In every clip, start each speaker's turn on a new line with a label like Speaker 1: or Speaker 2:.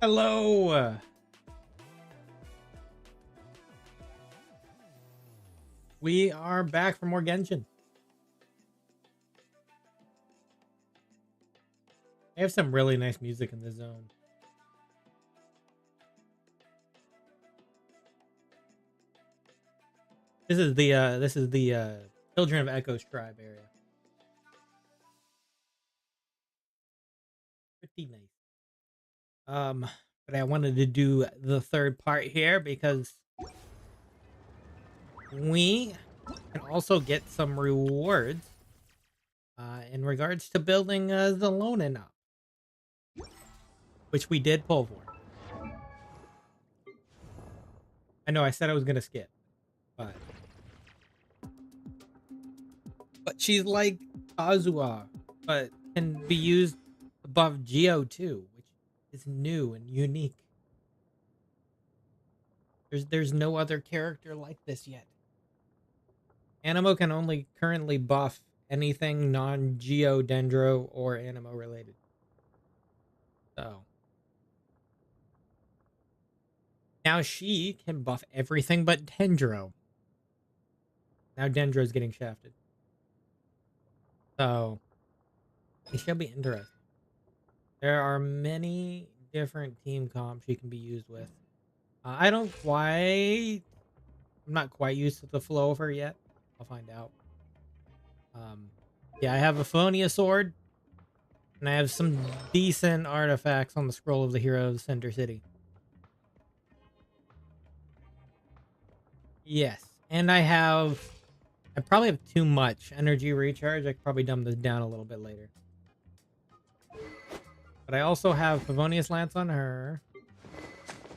Speaker 1: Hello. We are back for more Genshin. They have some really nice music in this zone. This is the Children of Echo's tribe area. Pretty nice. But I wanted to do the third part here because we can also get some rewards in regards to building Xilonen up, which we did pull for. I know I said I was gonna skip, but she's like Kazuha, but can be used above Geo too, which is new and unique. There's no other character like this yet. Animo can only currently buff anything non-Geo, Dendro, or Animo related. So now she can buff everything but Dendro. Now Dendro's getting shafted. So it should be interesting. There are many different team comps she can be used with. I'm not quite used to the flow of her yet. I'll find out. Yeah, I have a Phonia sword, and I have some decent artifacts on the Scroll of the Heroes Center City. Yes, and I probably have too much energy recharge. I could probably dumb this down a little bit later. But I also have Favonius Lance on her.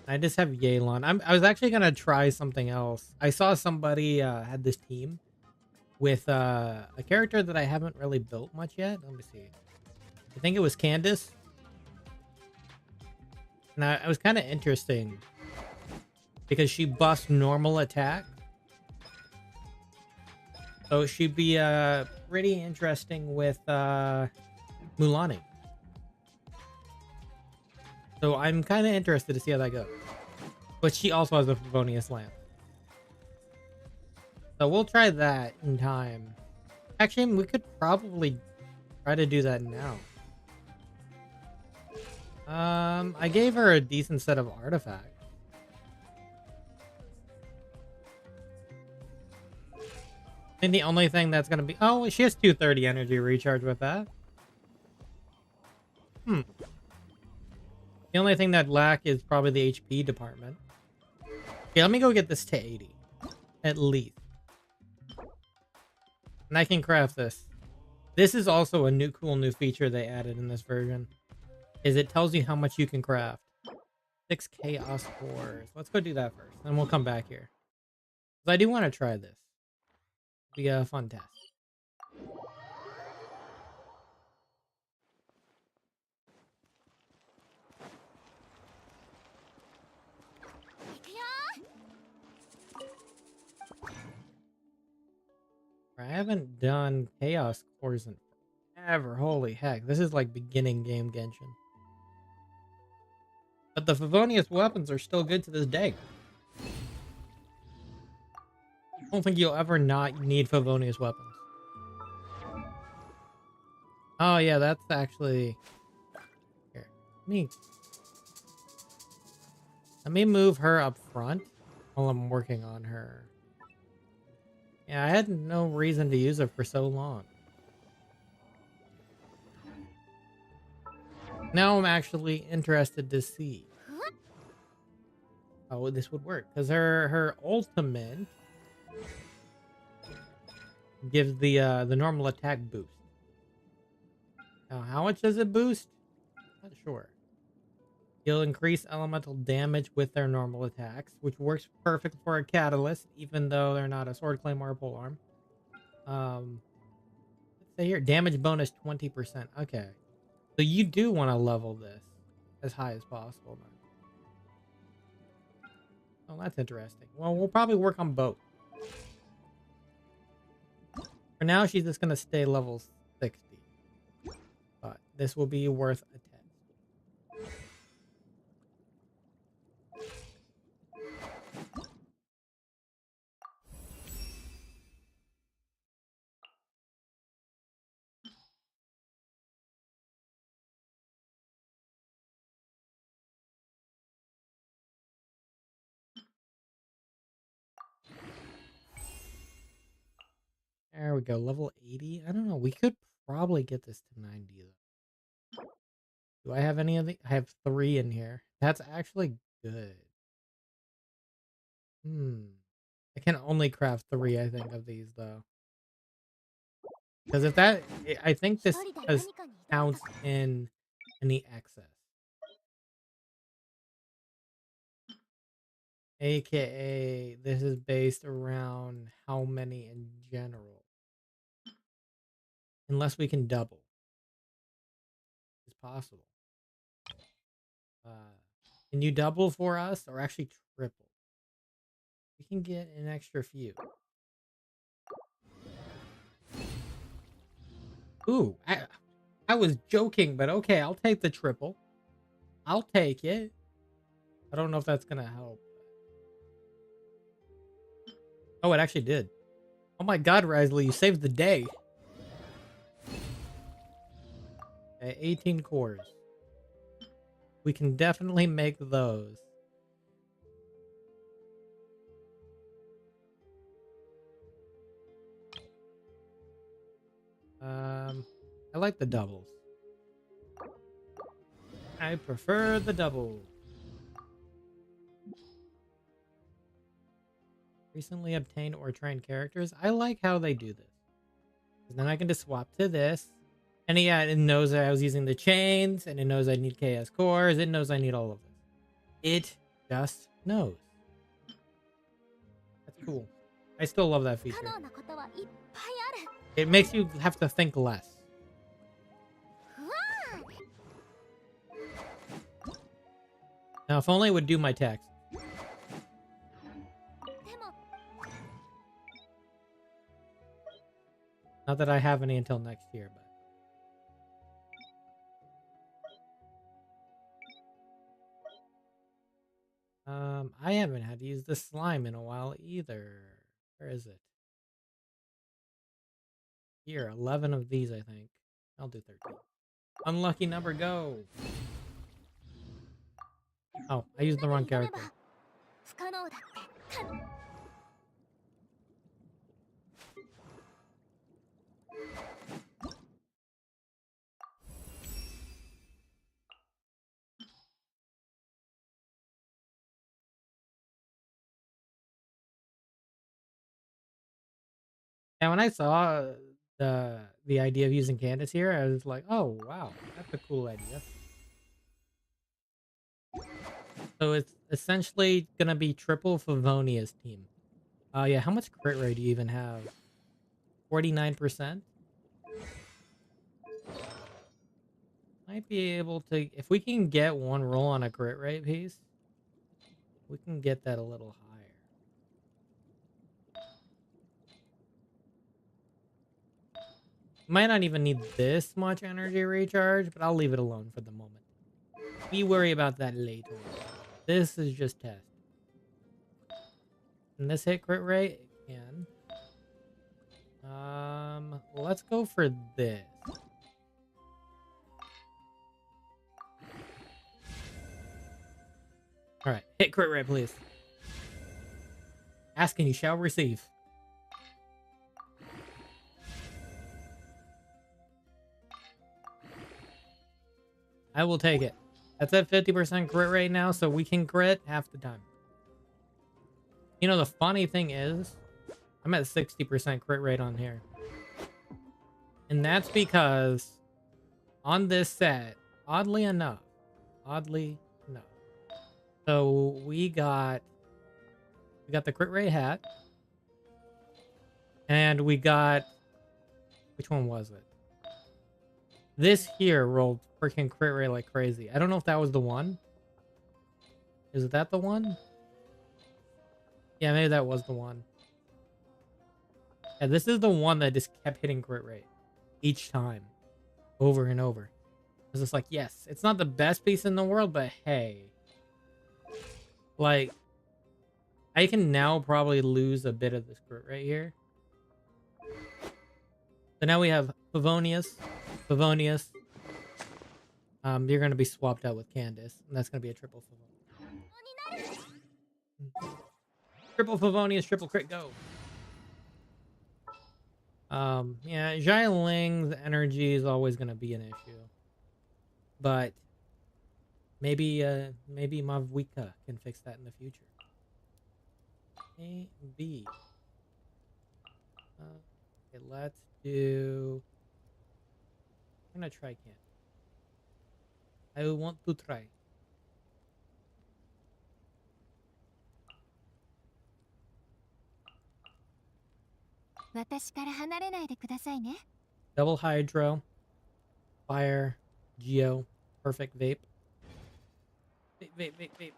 Speaker 1: I just have Yelan. I was actually gonna try something else. I saw somebody had this team with a character that I haven't really built much yet. Let me see. I think it was Candace. And it was kind of interesting because she buffs normal attack. So she'd be pretty interesting with Mulani. So I'm kind of interested to see how that goes. But she also has a Favonius Lamp. So we'll try that in time. Actually, we could probably try to do that now. I gave her a decent set of artifacts. I think the only thing that's going to be... Oh, she has 230 energy recharge with that. The only thing that lack is probably the HP department. Okay, let me go get this to 80. At least. And I can craft this. This is also a cool new feature they added in this version. Is it tells you how much you can craft. 6 chaos cores. Let's go do that first. Then we'll come back here. Because I do want to try this. It'll be a fun test. I haven't done chaos cores in forever. Holy heck. This is like beginning game Genshin. But the Favonius weapons are still good to this day. I don't think you'll ever not need Favonius weapons. Oh yeah, that's actually... Here. Let me move her up front while I'm working on her. Yeah, I had no reason to use her for so long. Now I'm actually interested to see how this would work. Because her ultimate gives the normal attack boost. Now, how much does it boost? Not sure. You'll increase elemental damage with their normal attacks, which works perfect for a catalyst, even though they're not a sword claymore or polearm. Let's say here, damage bonus 20%. Okay. So you do want to level this as high as possible, then. Oh, that's interesting. Well, we'll probably work on both. For now, she's just going to stay level 60. But this will be worth a test. we go. Level 80? I don't know. We could probably get this to 90 though. Do I have any of the? I have 3 in here. That's actually good. I can only craft 3, I think, of these though. Because if that, I think this counts in any excess. AKA, this is based around how many in general. Unless we can double. It's possible. Can you double for us or actually triple? We can get an extra few. Ooh, I was joking, but okay, I'll take the triple. I'll take it. I don't know if that's gonna help. Oh, it actually did. Oh my god, Risley, you saved the day. Okay, 18 cores. We can definitely make those. I like the doubles. I prefer the doubles. Recently obtained or trained characters. I like how they do this. Because then I can just swap to this. And yeah, it knows that I was using the chains, and it knows I need KS cores. It knows I need all of this. It just knows. That's cool. I still love that feature. It makes you have to think less. Now, if only it would do my text. Not that I have any until next year, but... I haven't had to use the slime in a while either. Where is it? Here, 11 of these, I think. I'll do 13. Unlucky number, go! Oh, I used the wrong character. And when I saw the idea of using Candace here, I was like, oh wow, that's a cool idea. So it's essentially gonna be triple Favonia's team. Yeah, how much crit rate do you even have? 49%? Might be able to, if we can get one roll on a crit rate piece, we can get that a little higher. Might not even need this much energy recharge, but I'll leave it alone for the moment. We worry about that later. This is just test. Can this hit crit rate? It can. Let's go for this. All right, hit crit rate, please. Ask and you shall receive. I will take it. That's at 50% crit rate now, so we can crit half the time. You know, the funny thing is, I'm at 60% crit rate on here. And that's because on this set, oddly enough, so we got the crit rate hat, and we got, which one was it? This here rolled freaking crit rate like crazy. I don't know if that was the one. Is that the one? Yeah, maybe that was the one. Yeah, this is the one that just kept hitting crit rate each time, over and over. It's just like, yes, it's not the best piece in the world, but hey, like, I can now probably lose a bit of this crit rate here. So now we have Favonius. You're gonna be swapped out with Candace, and that's gonna be a triple Favonius. Triple Favonius, triple crit, go. Yeah, Xialing's energy is always gonna be an issue. But maybe Mavwika can fix that in the future. A, B. Okay, let's do... I'm gonna try can. I want to try. Double hydro, fire, geo, perfect vape. Vape.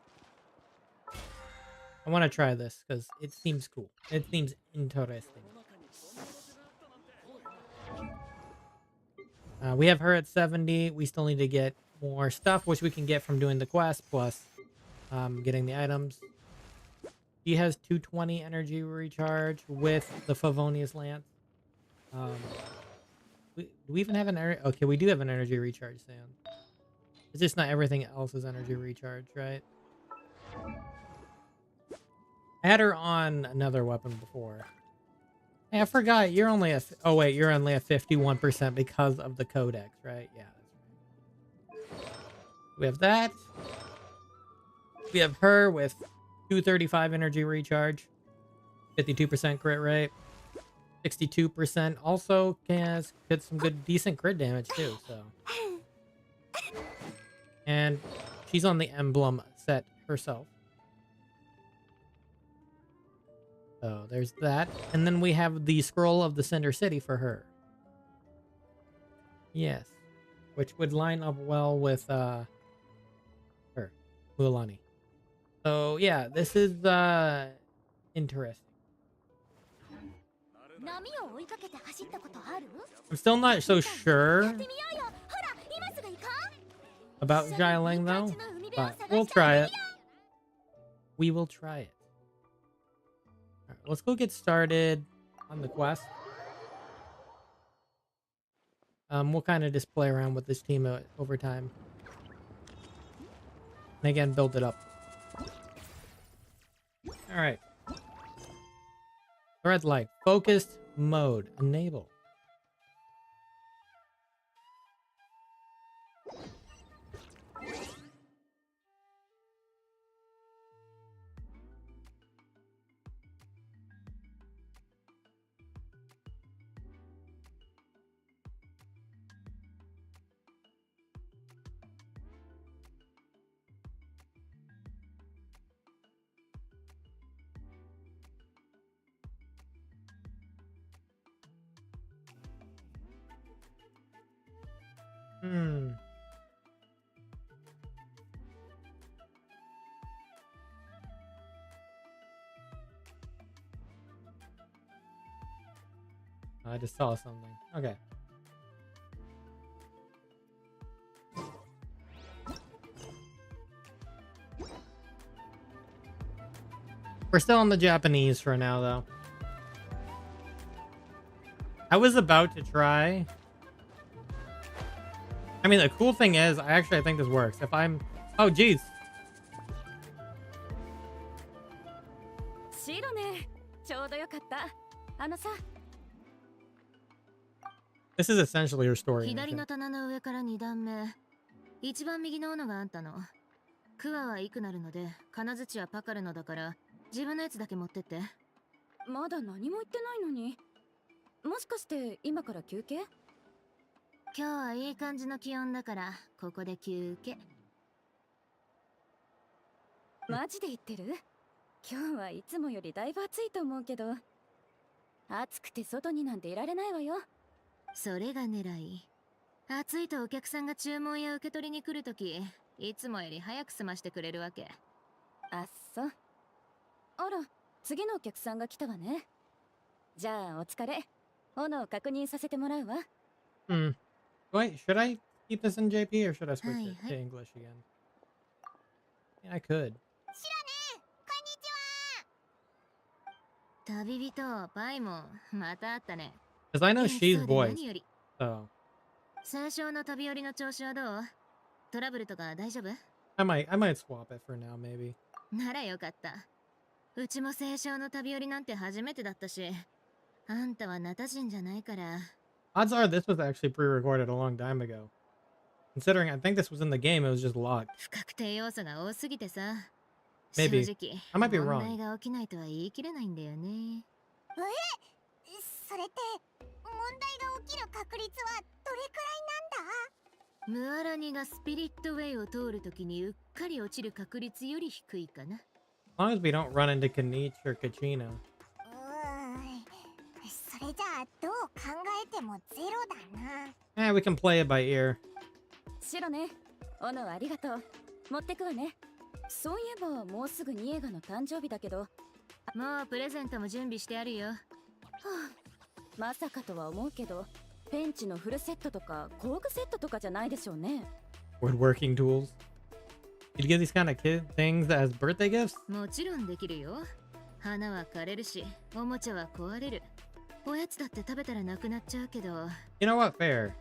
Speaker 1: I want to try this because it seems cool. It seems interesting. We have her at 70. We still need to get more stuff, which we can get from doing the quest, plus getting the items. She has 220 energy recharge with the Favonius Lance. Do we even have an energy? Okay, we do have an energy recharge sound. It's just not everything else is energy recharge, right? I had her on another weapon before. Hey, I forgot you're only a... Oh wait, you're only a 51% because of the codex, right? Yeah, that's right. We have that. We have her with 235 energy recharge, 52% crit rate, 62%. Also gets some good, decent crit damage too. So, and she's on the emblem set herself. So there's that, and then we have the scroll of the Cinder City for her. Yes, which would line up well with her, Mualani. So yeah, this is interesting. I'm still not so sure about Xiling though, but we'll try it. We will try it. All right, let's go get started on the quest. We'll kind of just play around with this team over time. And again, build it up. All right. Thread light. Focused mode. Enable. I just saw something. Okay. We're still on the Japanese for now, though. I was about to try. I mean, the cool thing is, I think this works. If I'm... Oh, jeez. This is essentially your story.
Speaker 2: 左の棚の上から2段目。一番右の斧があんたの。クワはイクナルので、金槌はパカルのだから、自分のやつだけ持ってって。
Speaker 3: まだ何も言ってないのに。もしかして今から休憩？
Speaker 2: 今日はいい感じの気温だから、ここで休憩。
Speaker 3: マジで言ってる？今日はいつもよりだいぶ暑いと思うけど。暑くて外になんていられないわよ。
Speaker 2: それが狙い。暑いとお客さんが注文や受け取りに来るとき、いつもより早く済ましてくれるわけ。
Speaker 3: あっそ。あら、次のお客さんが来たわね。じゃあお疲れ。斧を確認させてもらうわ。
Speaker 1: Wait, should I keep this in JP or should I switch it to English again? Yeah, I could.
Speaker 2: 旅人、パイも、また会ったね。
Speaker 1: Because I know she's voiced, so...
Speaker 2: 最初の旅寄りの調子はどう？トラブルとか大丈夫？
Speaker 1: I might swap it for now, maybe.
Speaker 2: ならよかった。うちも青少の旅寄りなんて初めてだったし、あんたはナタ人じゃないから。
Speaker 1: Odds are this was actually pre-recorded a long time ago. Considering I think this was in the game, it was just locked.
Speaker 2: 不確定要素が多すぎてさ。正
Speaker 1: Maybe.
Speaker 2: 直
Speaker 1: I might be
Speaker 2: 問
Speaker 1: wrong.
Speaker 2: 題が起きないとは言い切れないんだよね。
Speaker 4: それって問題が起きる確率はどれくらいなんだ？
Speaker 2: ムアラニがスピリットウェイを通るときにうっかり落ちる確率より低いかな。
Speaker 1: As long as we don't run into Kanich or Kachina.
Speaker 4: それじゃあどう考えてもゼロだな。
Speaker 1: We can play it by ear.
Speaker 3: シロね、オノありがとう。持ってくわね。そういえばもうすぐニエガの誕生日だけど。
Speaker 2: もうプレゼントも準備してあるよ。
Speaker 3: はあ、まさかとは思うけど、ペンチのフルセットとか工具セットとかじゃないでしょうね。
Speaker 1: Woodworking tools. You'd give these kind of kid things as birthday gifts?
Speaker 2: もちろんできるよ。花は枯れるし、おもちゃは壊れる。おやつだって食べたらなくなっちゃうけど、
Speaker 1: You know what? Fair.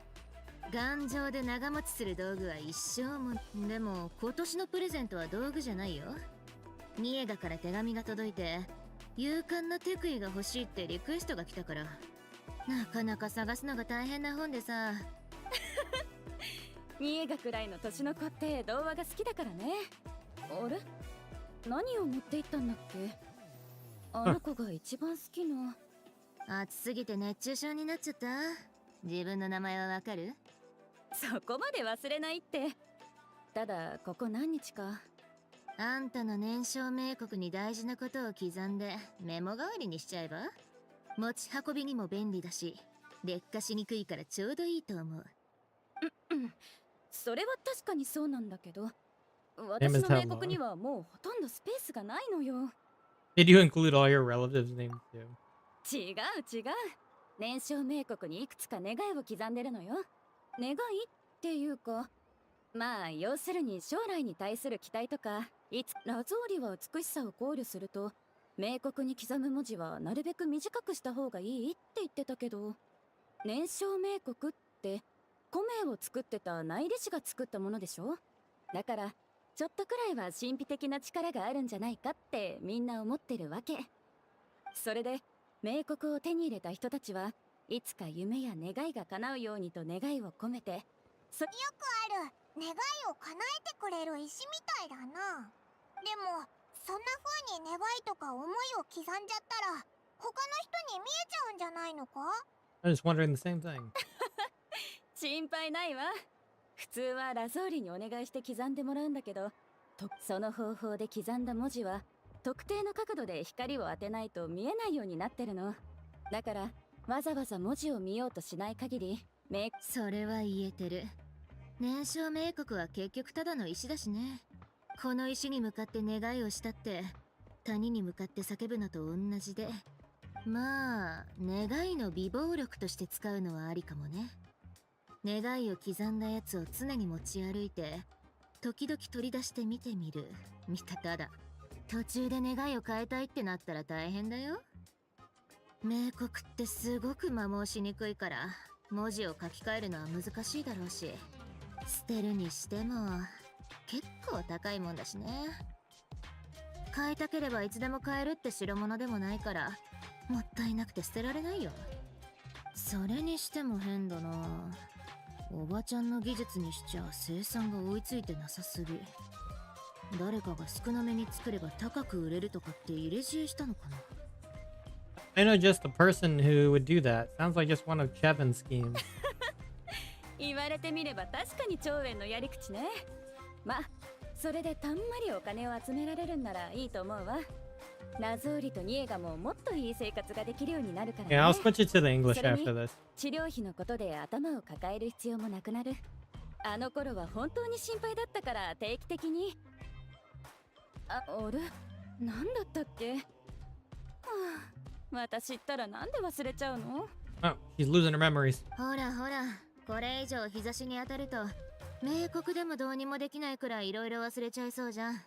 Speaker 2: 頑丈で長持ちする道具は一生も。でも今年のプレゼントは道具じゃないよ。ニエガから手紙が届いて、勇敢なテクイが欲しいってリクエストが来たから、なかなか探すのが大変な本でさ。
Speaker 3: ニエガくらいの年の子って童話が好きだからね。あれ、何を持っていったんだっけ？あの子が一番好きな。
Speaker 2: 暑すぎて熱中症になっちゃった。自分の名前はわかる？
Speaker 3: そこまで忘れないって。ただここ何日か。
Speaker 2: あんたの年少冥国に大事なことを刻んでメモ代わりにしちゃえば？持ち運びにも便利だし、劣化しにくいからちょうどいいと思う。
Speaker 3: それは確かにそうなんだけど、私の冥国にはもうほとんどスペースがないのよ。
Speaker 1: Did you include all your relatives' names too?
Speaker 3: 違う。年少冥国にいくつか願いを刻んでるのよ。願いっていうか、まあ要するに将来に対する期待とか、ラゾーリは美しさを考慮すると冥国に刻む文字はなるべく短くした方がいいって言ってたけど、年少冥国って米を作ってた内弟子が作ったものでしょ。だからちょっとくらいは神秘的な力があるんじゃないかってみんな思ってるわけ。それで冥国を手に入れた人たちはいつか夢や願いが叶うようにと願いを込めて、
Speaker 4: よくある願いを叶えてくれる石みたいだな。でもそんな風に願いとか思いを刻んじゃったら他の人に見えちゃうんじゃないのか？
Speaker 1: I was wondering the same thing.
Speaker 3: 心配ないわ。普通はラゾーリにお願いして刻んでもらうんだけど、その方法で刻んだ文字は特定の角度で光を当てないと見えないようになってるの。だからわざわざ文字を見ようとしない限り
Speaker 2: それは言えてる。年少冥国は結局ただの石だしね。この石に向かって願いをしたって谷に向かって叫ぶのと同じで、まあ願いの美貌力として使うのはありかもね。願いを刻んだやつを常に持ち歩いて時々取り出して見てみる見方だ。途中で願いを変えたいってなったら大変だよ。冥国ってすごく摩耗しにくいから文字を書き換えるのは難しいだろうし、捨てるにしても結構高いもんだしね。変えたければいつでも変えるって代物でもないからもったいなくて捨てられないよ。それにしても変だな。おばちゃんの技術にしちゃ生産が追いついてなさすぎ。誰かが少なめに作れば高く売れるとかって入れ知恵したのかな。
Speaker 1: I know just the person who would do that. Sounds like just one of Kevin's schemes.
Speaker 3: 言われてみれば確かに長遠のやり口ね。まあそれでたんまりお金を集められるんならいいと思うわ。ラゾーリとニエガももっといい生活ができるようになるからね。
Speaker 1: Yeah, I'll switch it to the English after this.
Speaker 3: 治療費のことで頭を抱える必要もなくなる。あの頃は本当に心配だったから定期的に。あれなんだったっけ？はあ、私ったらなんで忘れちゃうの？
Speaker 1: Oh, she's losing her memories.
Speaker 2: ほらほら、これ以上日差しに当たると冥国でもどうにもできないくらいいろいろ忘れちゃいそうじゃん。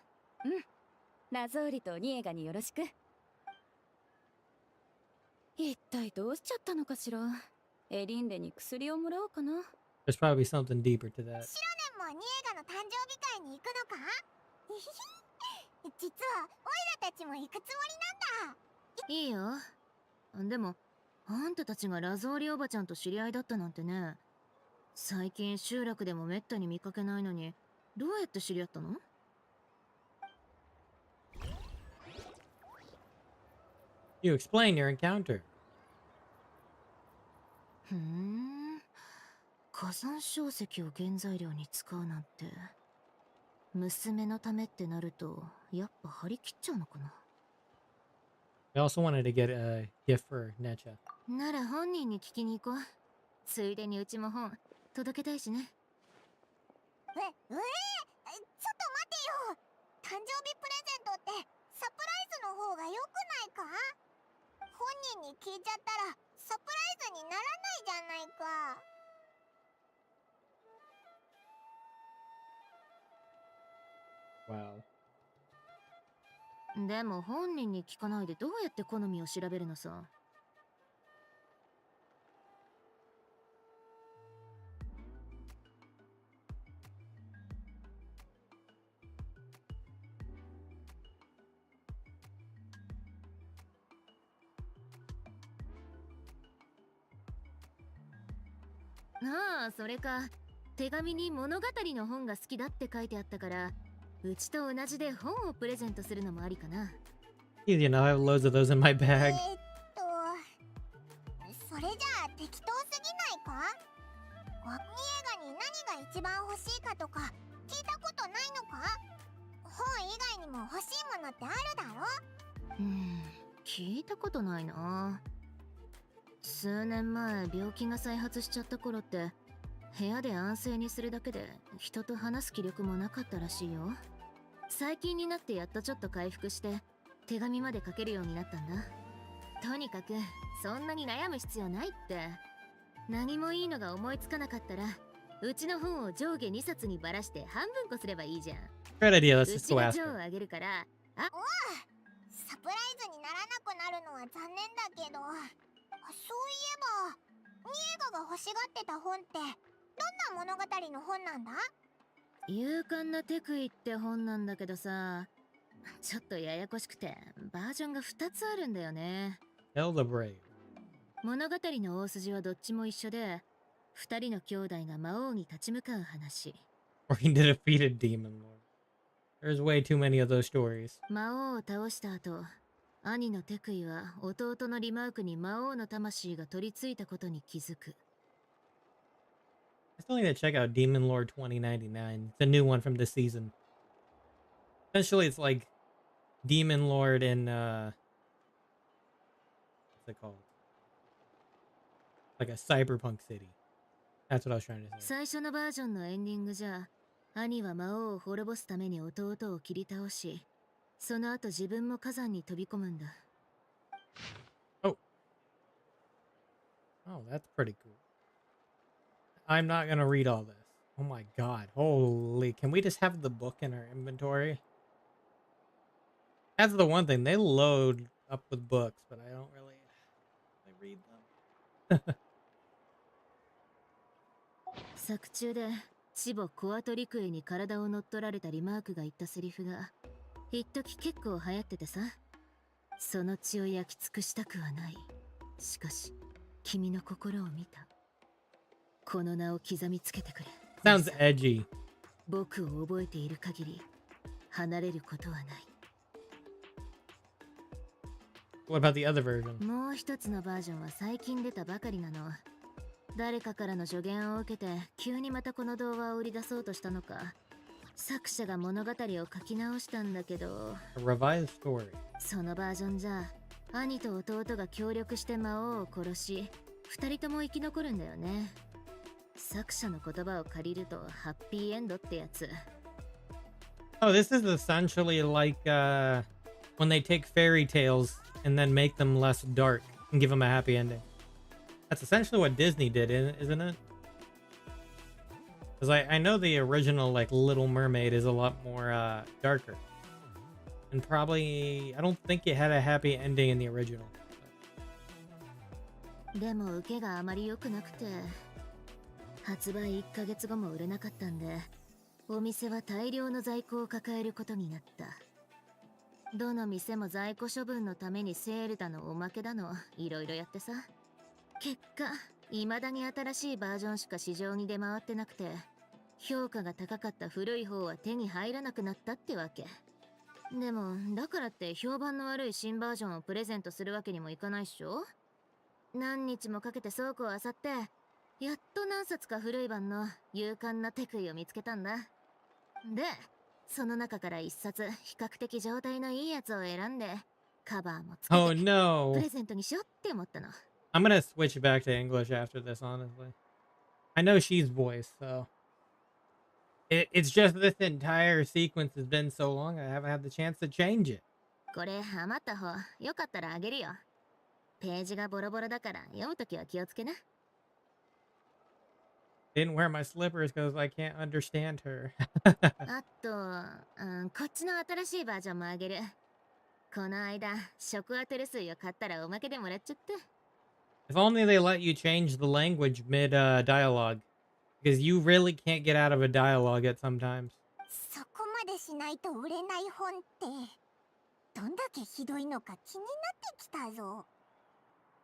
Speaker 3: ラゾーリとニエガによろしく。一体どうしちゃったのかしら。エリンレに薬をもらおうかな。
Speaker 1: There's probably something deeper to that.
Speaker 4: シロネンもニエガの誕生日会に行くのか？実はオイラたちも行くつもりなんだ。
Speaker 2: いいよ。でもあんたたちがラゾーリおばちゃんと知り合いだったなんてね。最近集落でもめったに見かけないのに、どうやって知り合ったの？
Speaker 1: You explain your encounter.
Speaker 2: ふーん。火山硝石を原材料に使うなんて。娘のためってなると、やっぱ張り切っちゃうのかな。
Speaker 1: I also wanted to get a gift for Necha.
Speaker 2: なら本人に聞きに行こう。ついでにうちも本届けたいしね。
Speaker 4: ちょっと待てよ。誕生日プレゼントってサプライズの方が良くないか？本人に聞いちゃったらサプライズにならないじゃないか。
Speaker 1: Wow.
Speaker 2: でも本人に聞かないでどうやって好みを調べるのさ。ああ、それか。手紙に物語の本が好きだって書いてあったから、うちと同じで本をプレゼントするのもありかな。
Speaker 1: You know, I have loads of those in my bag.
Speaker 4: それじゃあ適当すぎないか？ニエガに何が一番欲しいかとか聞いたことないのか？本以外にも欲しいものってあるだろ？
Speaker 2: 聞いたことないな。数年前病気が再発しちゃった頃って部屋で安静にするだけで人と話す気力もなかったらしいよ。最近になってやっとちょっと回復して手紙まで書けるようになったんだ。とにかくそんなに悩む必要ないって。何もいいのが思いつかなかったらうちの本を上下2冊にばらして半分こすればいいじゃん。
Speaker 1: Great idea.
Speaker 2: う
Speaker 1: Let's just
Speaker 2: ち
Speaker 1: go
Speaker 2: が
Speaker 1: ask
Speaker 2: ジョー
Speaker 1: her.
Speaker 2: をあげるから。あ、
Speaker 4: サプライズにならなくなるのは残念だけど、そういえばニエガが欲しがってた本ってどんな物語の本なんだ？
Speaker 2: 勇敢なテクイって本なんだけどさ、ちょっとややこしくてバージョンが2つあるんだよね。
Speaker 1: Tell the brave.
Speaker 2: 物語の大筋はどっちも一緒で、2人の兄弟が魔王に立ち向かう話。
Speaker 1: Working to defeat a demon lord. There's way too many of those stories.
Speaker 2: 魔王を倒した後、兄のテクイは弟のリマークに魔王の魂が取り付いたことに気づく。
Speaker 1: I still need to check out Demon Lord 2099. It's a new one from this season. Essentially, it's like Demon Lord in what's it called? Like a cyberpunk city. That's what I was trying to say.
Speaker 2: 最初のバージョンのエンディングじゃ、兄は魔王を滅ぼすために弟を切り倒し、その後自分も火山に飛び込むんだ。
Speaker 1: Oh, that's pretty cool. I'm not gonna read all this. Oh my god. Holy, can we just have the book in our inventory? That's the one thing. They load up with books, but I don't really read them.
Speaker 2: 作中でチボ・コアトリクエに体を乗っ取られたリマークが言ったセリフが一時結構流行っててさ。その血を焼き尽くしたくはない。しかし君の心を見た。この名を刻みつけてくれ。
Speaker 1: Sounds edgy.
Speaker 2: 僕を覚えている限り離れることはない。
Speaker 1: What about the other version?
Speaker 2: もう一つのバージョンは最近出たばかりなの。誰かからの助言を受けて急にまたこの動画を売り出そうとしたのか、作者が物語を書き直したんだけど、
Speaker 1: A revised story.
Speaker 2: そのバージョンじゃ兄と弟が協力して魔王を殺し、二人とも生き残るんだよね。作者の言葉を借りるとハッピーエンドってやつ。
Speaker 1: Oh, this is essentially like when they take fairy tales and then make them less dark and give them a happy ending. That's essentially what Disney did, isn't it? Because I know the original like Little Mermaid is a lot more darker. And probably, I don't think it had a happy ending in the original.
Speaker 2: でも受けがあまり良くなくて、発売1ヶ月後も売れなかったんで、お店は大量の在庫を抱えることになった。どの店も在庫処分のためにセールだのおまけだのいろいろやってさ。結果、未だに新しいバージョンしか市場に出回ってなくて、評価が高かった古い方は手に入らなくなったってわけ。でも、だからって評判の悪い新バージョンをプレゼントするわけにもいかないっしょ。何日もかけて倉庫を漁って、やっと何冊か古い版の勇敢なテクイを見つけたんだ。で、その中から一冊比較的状態のいいやつを選んで、カバーもつけ
Speaker 1: Oh
Speaker 2: て、プ
Speaker 1: no.
Speaker 2: レゼントにしようって思ったの。
Speaker 1: I'm gonna switch back to English after this, honestly. I know she's voice, so it's just this entire sequence has been so long I haven't had the chance to change it.
Speaker 2: これ余った方、よかったらあげるよ。ページがボロボロだから読むときは気をつけな。
Speaker 1: Didn't wear my slippers because I can't understand her.
Speaker 2: あと、こっちの新しいバージョンもあげる。この間、食当てる水を買ったらおまけでもらっちゃった。
Speaker 1: If only they let you change the language mid dialogue, because you really can't get out of a dialogue at sometimes.
Speaker 4: そこまでしないと売れない本ってどんだけひどいのか気になってきたぞ。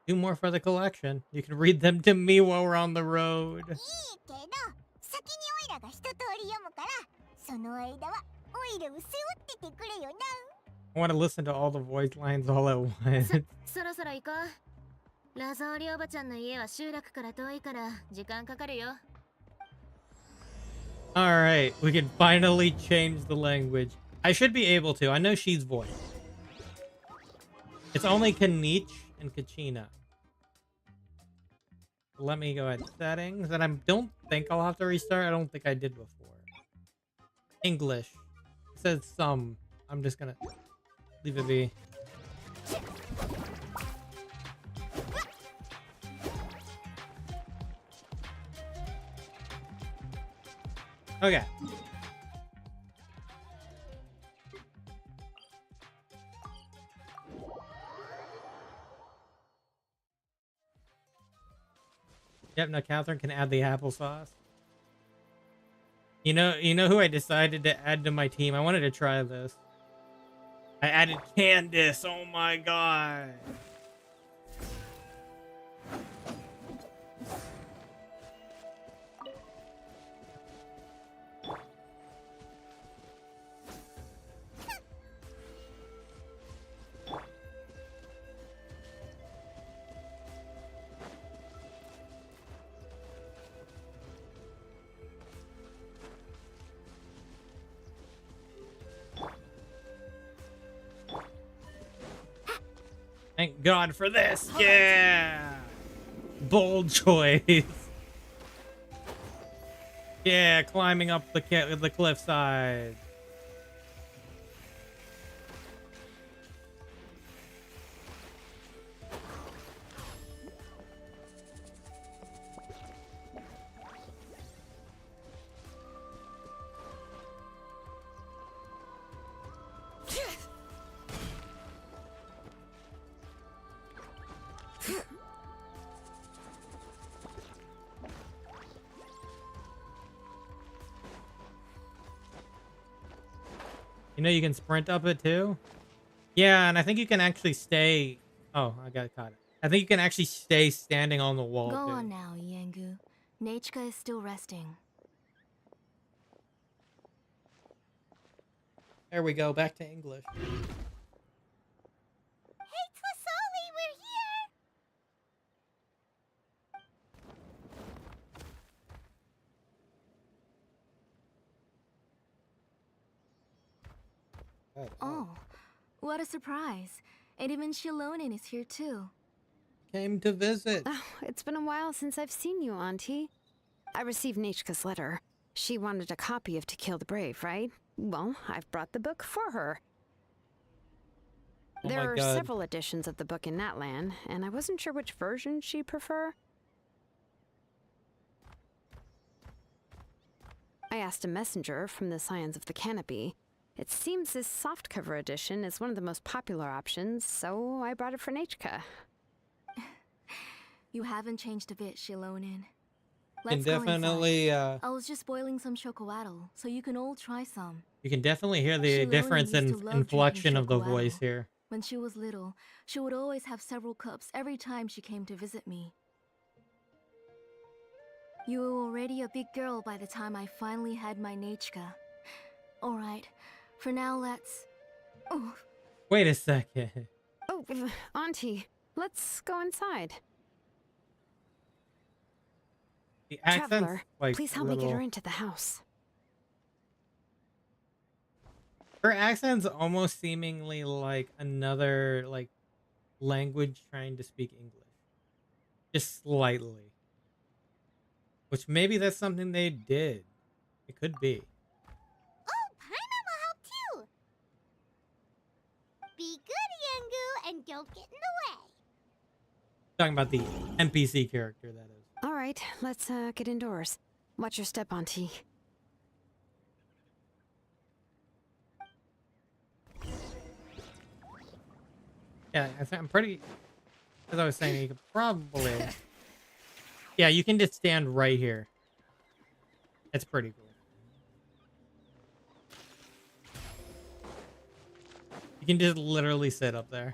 Speaker 1: Do more for the collection. You can read them to me while we're on the road.
Speaker 4: いいけど先にオイラが一通り読むからその間はオイラを背負っててくれよな。
Speaker 1: I want to listen to all the voice lines all at once.
Speaker 2: そろそろ行こう。ラゾーリおばちゃんの家は集落から遠いから時間かかるよ。
Speaker 1: Alright, we can finally change the language. I should be able to. I know she's voice. It's only Kanich and Kachina. Let me go at settings, and I don't think I'll have to restart. I don't think I did before. English. It says some. I'm just gonna leave it be. Okay. Yep, now Catherine can add the applesauce. You know who I decided to add to my team? I wanted to try this. I added Candace. Oh my god. Thank God for this. Yeah. Bold choice. Yeah, climbing up the cliffside. You know you can sprint up it too? Yeah, and I think you can actually stay... Oh, I got caught. I think you can actually stay standing on the wall
Speaker 5: Go
Speaker 1: too.
Speaker 5: on now, Yengu. Nachika is still resting.
Speaker 1: There we go, back to English.
Speaker 4: Hey, Twasoli, we're here!
Speaker 5: Oh, what a surprise. And even Xilonen is here too.
Speaker 1: Came to visit.
Speaker 6: Oh, it's been a while since I've seen you, Auntie. I received Nachika's letter. She wanted a copy of To Kill the Brave, right? Well, I've brought the book for her.
Speaker 1: Oh
Speaker 6: There
Speaker 1: my
Speaker 6: are
Speaker 1: God.
Speaker 6: several editions of the book in Natlan, and I wasn't sure which version she'd prefer. I asked a messenger from the Scions of the Canopy. It seems this softcover edition is one of the most popular options, so I brought it for Nachika.
Speaker 5: You haven't changed a bit, Xilonen.
Speaker 1: You can
Speaker 5: Let's go inside.
Speaker 1: definitely
Speaker 5: I was just boiling some chocolatl, so you can all try some.
Speaker 1: you can definitely hear the
Speaker 5: Xilonen
Speaker 1: difference
Speaker 5: used
Speaker 1: in
Speaker 5: to love
Speaker 1: inflection
Speaker 5: drinking
Speaker 1: of the
Speaker 5: chocolatl.
Speaker 1: voice here.
Speaker 5: When she was little, she would always have several cups every time she came to visit me. You were already a big girl by the time I finally had my Nechka. Alright, for now let's... Oh,
Speaker 1: Wait a second.
Speaker 6: Oh, Auntie, let's go inside.
Speaker 1: The accent's
Speaker 6: Traveler,
Speaker 1: like
Speaker 6: please
Speaker 1: a
Speaker 6: help me get her
Speaker 1: little.
Speaker 6: into the house.
Speaker 1: Her accent's almost seemingly like another like language trying to speak English, just slightly. Which maybe that's something they did. It could be.
Speaker 4: Oh, Paimon will help too. Be good, Yangu, and don't get in the way.
Speaker 1: Talking about the NPC character, that is.
Speaker 6: All right, let's get indoors. Watch your step, Auntie.
Speaker 1: Yeah, I'm pretty. As I was saying, you could probably. Yeah, you can just stand right here. It's pretty cool. You can just literally sit up there.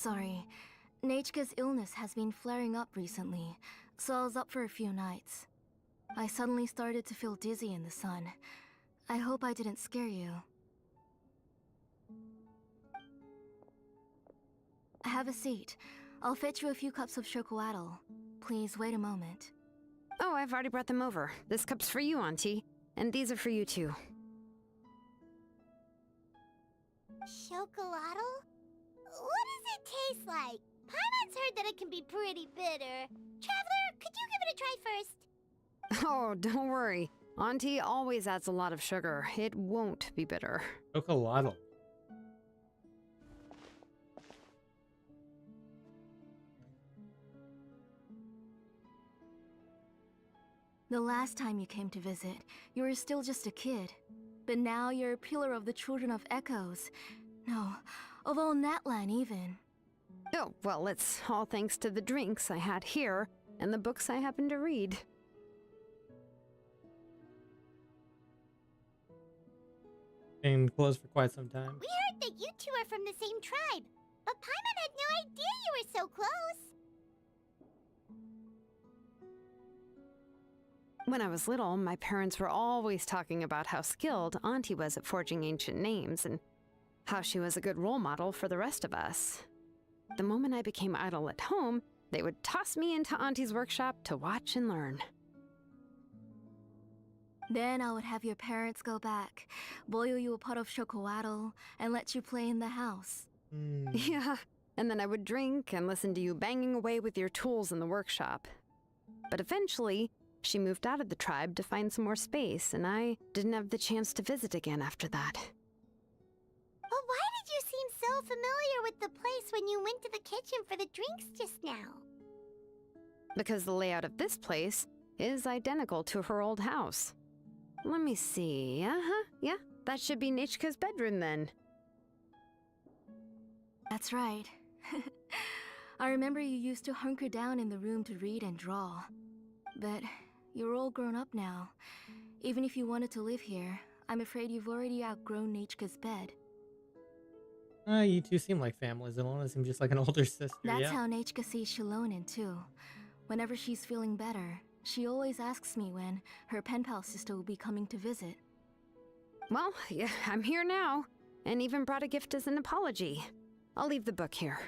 Speaker 5: sorry. Nechka's illness has been flaring up recently, so I was up for a few nights. I suddenly started to feel dizzy in the sun. I hope I didn't scare you. Have a seat. I'll fetch you a few cups of chocolatl. Please wait a moment.
Speaker 6: Oh, I've already brought them over. This cup's for you, Auntie. And these are for you, too.
Speaker 4: Chocolatl? What does it taste like? Paimon's heard that it can be pretty bitter. Traveler, could you give it a try first?
Speaker 6: Oh, don't worry. Auntie always adds a lot of sugar. It won't be bitter.
Speaker 1: Chocolatl.
Speaker 5: The last time you came to visit, you were still just a kid. But now you're a pillar of the Children of Echoes. No, of all Natlan even.
Speaker 6: Oh, well, it's all thanks to the drinks I had here and the books I happen to read.
Speaker 1: Been closed for quite some time.
Speaker 4: We heard that you two are from the same tribe, but Paimon had no idea you were so close.
Speaker 6: When I was little, my parents were always talking about how skilled Auntie was at forging ancient names and how she was a good role model for the rest of us. The moment I became idle at home, they would toss me into Auntie's workshop to watch and learn.
Speaker 5: Then I would have your parents go back, boil you a pot of chocolatl, and let you play in the house.
Speaker 6: Yeah, and then I would drink and listen to you banging away with your tools in the workshop. But eventually, she moved out of the tribe to find some more space, and I didn't have the chance to visit again after that.
Speaker 4: But why did you seem so familiar with the place when you went to the kitchen for the drinks just now?
Speaker 6: Because the layout of this place is identical to her old house. Let me see. Yeah, that should be Nechka's bedroom then.
Speaker 5: That's right. I remember you used to hunker down in the room to read and draw. But you're all grown up now. Even if you wanted to live here, I'm afraid you've already outgrown Nechka's bed.
Speaker 1: You two seem like family. Xilonen seems just like an older sister.
Speaker 5: That's
Speaker 1: yeah.
Speaker 5: how Nechka sees Xilonen too. Whenever she's feeling better, she always asks me when her pen pal sister will be coming to visit.
Speaker 6: Well, yeah, I'm here now, and even brought a gift as an apology. I'll leave the book here.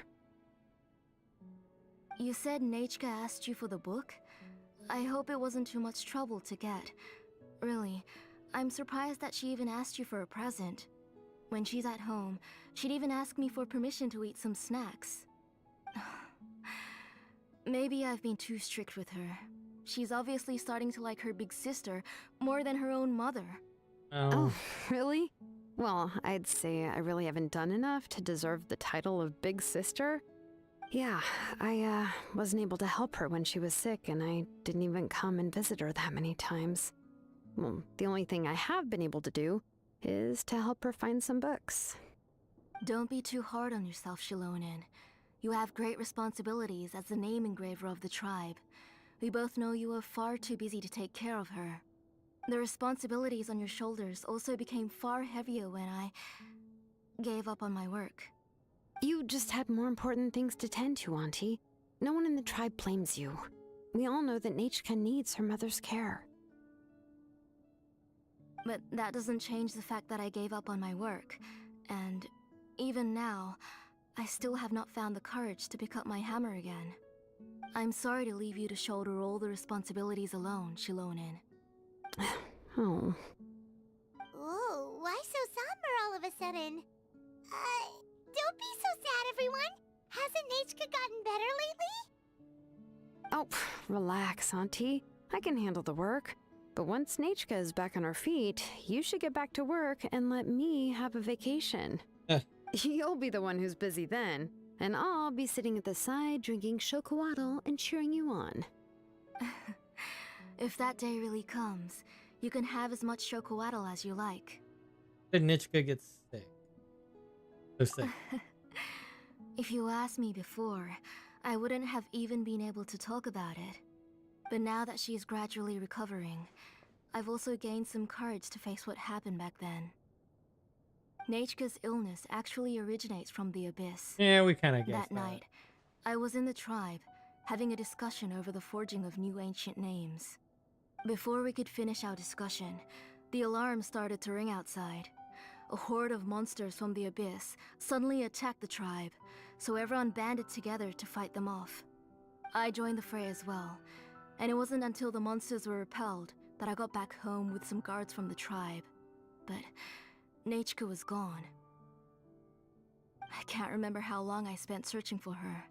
Speaker 5: You said Nechka asked you for the book? I hope it wasn't too much trouble to get. Really, I'm surprised that she even asked you for a present. When she's at home, she'd even ask me for permission to eat some snacks. Maybe I've been too strict with her. She's obviously starting to like her big sister more than her own mother.
Speaker 6: Oh, really? Well, I'd say I really haven't done enough to deserve the title of Big Sister. Yeah, I wasn't able to help her when she was sick, and I didn't even come and visit her that many times. Well, the only thing I have been able to do is to help her find some books.
Speaker 5: Don't be too hard on yourself, Xilonen. You have great responsibilities as the name engraver of the tribe. We both know you are far too busy to take care of her. The responsibilities on your shoulders also became far heavier when I gave up on my work.
Speaker 6: You just had more important things to tend to, Auntie. No one in the tribe blames you. We all know that Nachka needs her mother's care.
Speaker 5: But that doesn't change the fact that I gave up on my work. And even now, I still have not found the courage to pick up my hammer again. I'm sorry to leave you to shoulder all the responsibilities alone, Xilonen.
Speaker 6: Oh.
Speaker 4: Ooh, why so somber all of a sudden? Don't be so sad, everyone. Hasn't Nachka gotten better lately?
Speaker 6: Oh, relax, Auntie. I can handle the work. But once Nachka is back on her feet, you should get back to work and let me have a vacation. You'll be the one who's busy then, and I'll be sitting at the side drinking chocolatl and cheering you on.
Speaker 5: If that day really comes, you can have as much chocolatl as you like.
Speaker 1: Did Nichka get sick? So sick.
Speaker 5: If you asked me before, I wouldn't have even been able to talk about it. But now that she's gradually recovering, I've also gained some courage to face what happened back then. Nachka's illness actually originates from the Abyss.
Speaker 1: Yeah, we kind of guessed
Speaker 5: That night, I was in the tribe, having a discussion over the forging of new ancient names. Before we could finish our discussion, the alarm started to ring outside. A horde of monsters from the Abyss suddenly attacked the tribe, so everyone banded together to fight them off. I joined the fray as well, and it wasn't until the monsters were repelled that I got back home with some guards from the tribe. But Nachka was gone. I can't remember how long I spent searching for her.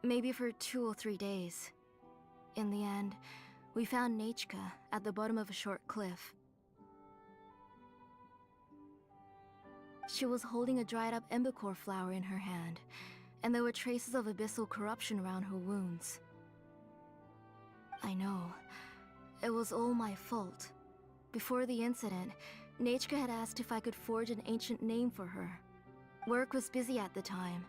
Speaker 5: Maybe for 2 or 3 days. In the end, we found Nachka at the bottom of a short cliff. She was holding a dried up embercore flower in her hand, and there were traces of abyssal corruption around her wounds. I know. It was all my fault. Before the incident, Nachka had asked if I could forge an ancient name for her. Work was busy at the time,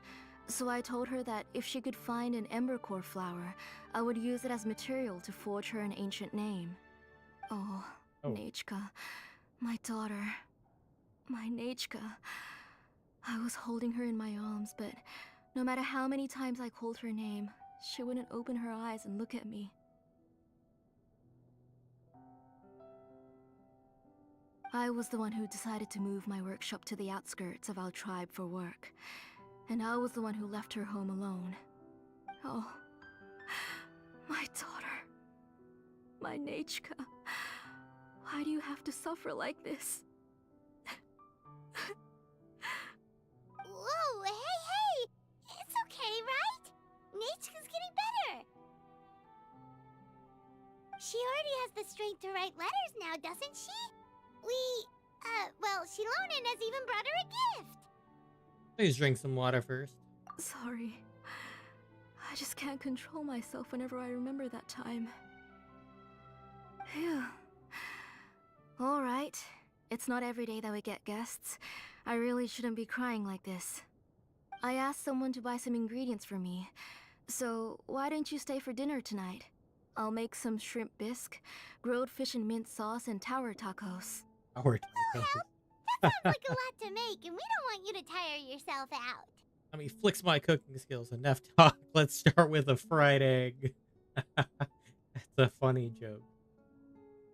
Speaker 5: so I told her that if she could find an embercore flower, I would use it as material to forge her an ancient name. Oh. Nachka, my daughter. My Nachka. I was holding her in my arms, but no matter how many times I called her name, she wouldn't open her eyes and look at me. I was the one who decided to move my workshop to the outskirts of our tribe for work, and I was the one who left her home alone. Oh, my daughter. My Nachka. Why do you have to suffer like this?
Speaker 4: Whoa, hey! It's okay, right? Nachka's getting better. She already has the strength to write letters now, doesn't she? Well, Xilonen has even brought her a gift.
Speaker 1: Please drink some water first.
Speaker 5: Sorry. I just can't control myself whenever I remember that time. Phew. Alright. It's not every day that we get guests. I really shouldn't be crying like this. I asked someone to buy some ingredients for me. So, why don't you stay for dinner tonight? I'll make some shrimp bisque, grilled fish and mint sauce, and tower tacos.
Speaker 1: Tower
Speaker 4: Well, that sounds like a lot to make, and we don't want you to tire yourself out.
Speaker 1: I mean, flicks my cooking skills. Enough talk. Let's start with a fried egg. That's a funny joke.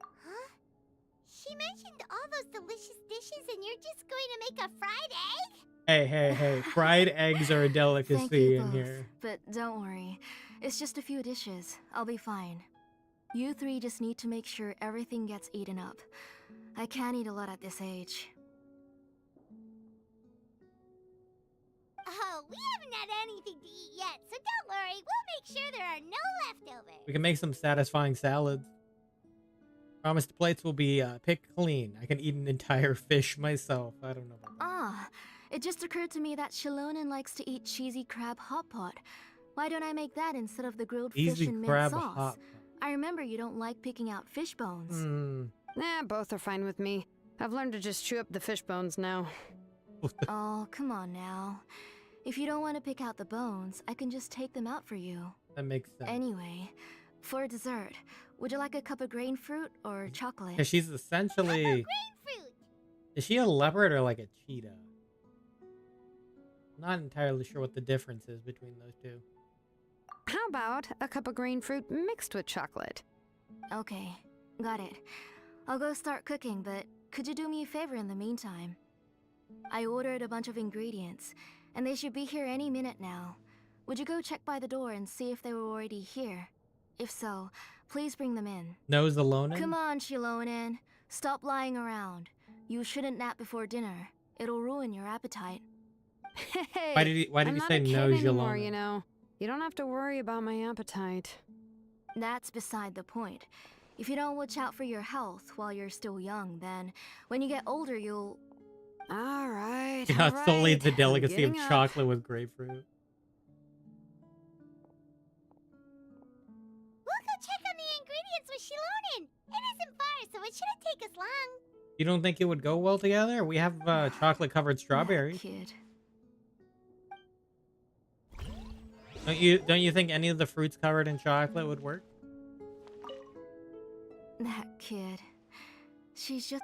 Speaker 4: Huh? She mentioned all those delicious dishes, and you're just going to make a fried egg?
Speaker 1: Hey. Fried eggs are a
Speaker 5: Thank
Speaker 1: delicacy
Speaker 5: you
Speaker 1: in
Speaker 5: both,
Speaker 1: here.
Speaker 5: but don't worry. It's just a few dishes. I'll be fine. You three just need to make sure everything gets eaten up. I can't eat a lot at this age.
Speaker 4: Oh, we haven't had anything to eat yet, so don't worry. We'll make sure there are no leftovers.
Speaker 1: We can make some satisfying salads. Promise the plates will be picked clean. I can eat an entire fish myself. I don't know about that.
Speaker 5: Ah, it just occurred to me that Xilonen likes to eat cheesy crab hot pot. Why don't I make that instead of the grilled fish
Speaker 1: Easy
Speaker 5: and mint
Speaker 1: crab
Speaker 5: sauce?
Speaker 1: hot.
Speaker 5: I remember you don't like picking out fish bones.
Speaker 6: Nah, both are fine with me. I've learned to just chew up the fish bones now.
Speaker 5: Oh, come on now. If you don't want to pick out the bones, I can just take them out for you.
Speaker 1: That makes sense.
Speaker 5: Anyway, For dessert, would you like a cup of grain fruit or chocolate?
Speaker 1: Because she's essentially...
Speaker 4: Grapefruit.
Speaker 1: Is she a leopard or like a cheetah? I'm not entirely sure what the difference is between those two.
Speaker 6: How about a cup of green fruit mixed with chocolate?
Speaker 5: Okay, got it. I'll go start cooking, but could you do me a favor in the meantime? I ordered a bunch of ingredients, and they should be here any minute now. Would you go check by the door and see if they were already here? If so, please bring them in.
Speaker 1: No Xilonen?
Speaker 5: Come on, Xilonen. Stop lying around. You shouldn't nap before dinner. It'll ruin your appetite.
Speaker 6: Hey,
Speaker 1: Why did you
Speaker 6: I'm
Speaker 1: say
Speaker 6: not a
Speaker 1: no
Speaker 6: kid anymore,
Speaker 1: Xilonen?
Speaker 6: you know. You don't have to worry about my appetite.
Speaker 5: That's beside the point. If you don't watch out for your health while you're still young, then when you get older, you'll...
Speaker 6: All right.
Speaker 1: Yeah,
Speaker 6: all
Speaker 1: solely
Speaker 6: right,
Speaker 1: the
Speaker 6: I'm
Speaker 1: delicacy of
Speaker 6: getting up.
Speaker 1: chocolate with grapefruit.
Speaker 4: We'll go check on the ingredients with Xilonen. It isn't far, so it shouldn't take us long.
Speaker 1: You don't think it would go well together? We have chocolate-covered
Speaker 5: That
Speaker 1: strawberries.
Speaker 5: kid.
Speaker 1: Don't you think any of the fruits covered in chocolate would work?
Speaker 5: That kid. She's just...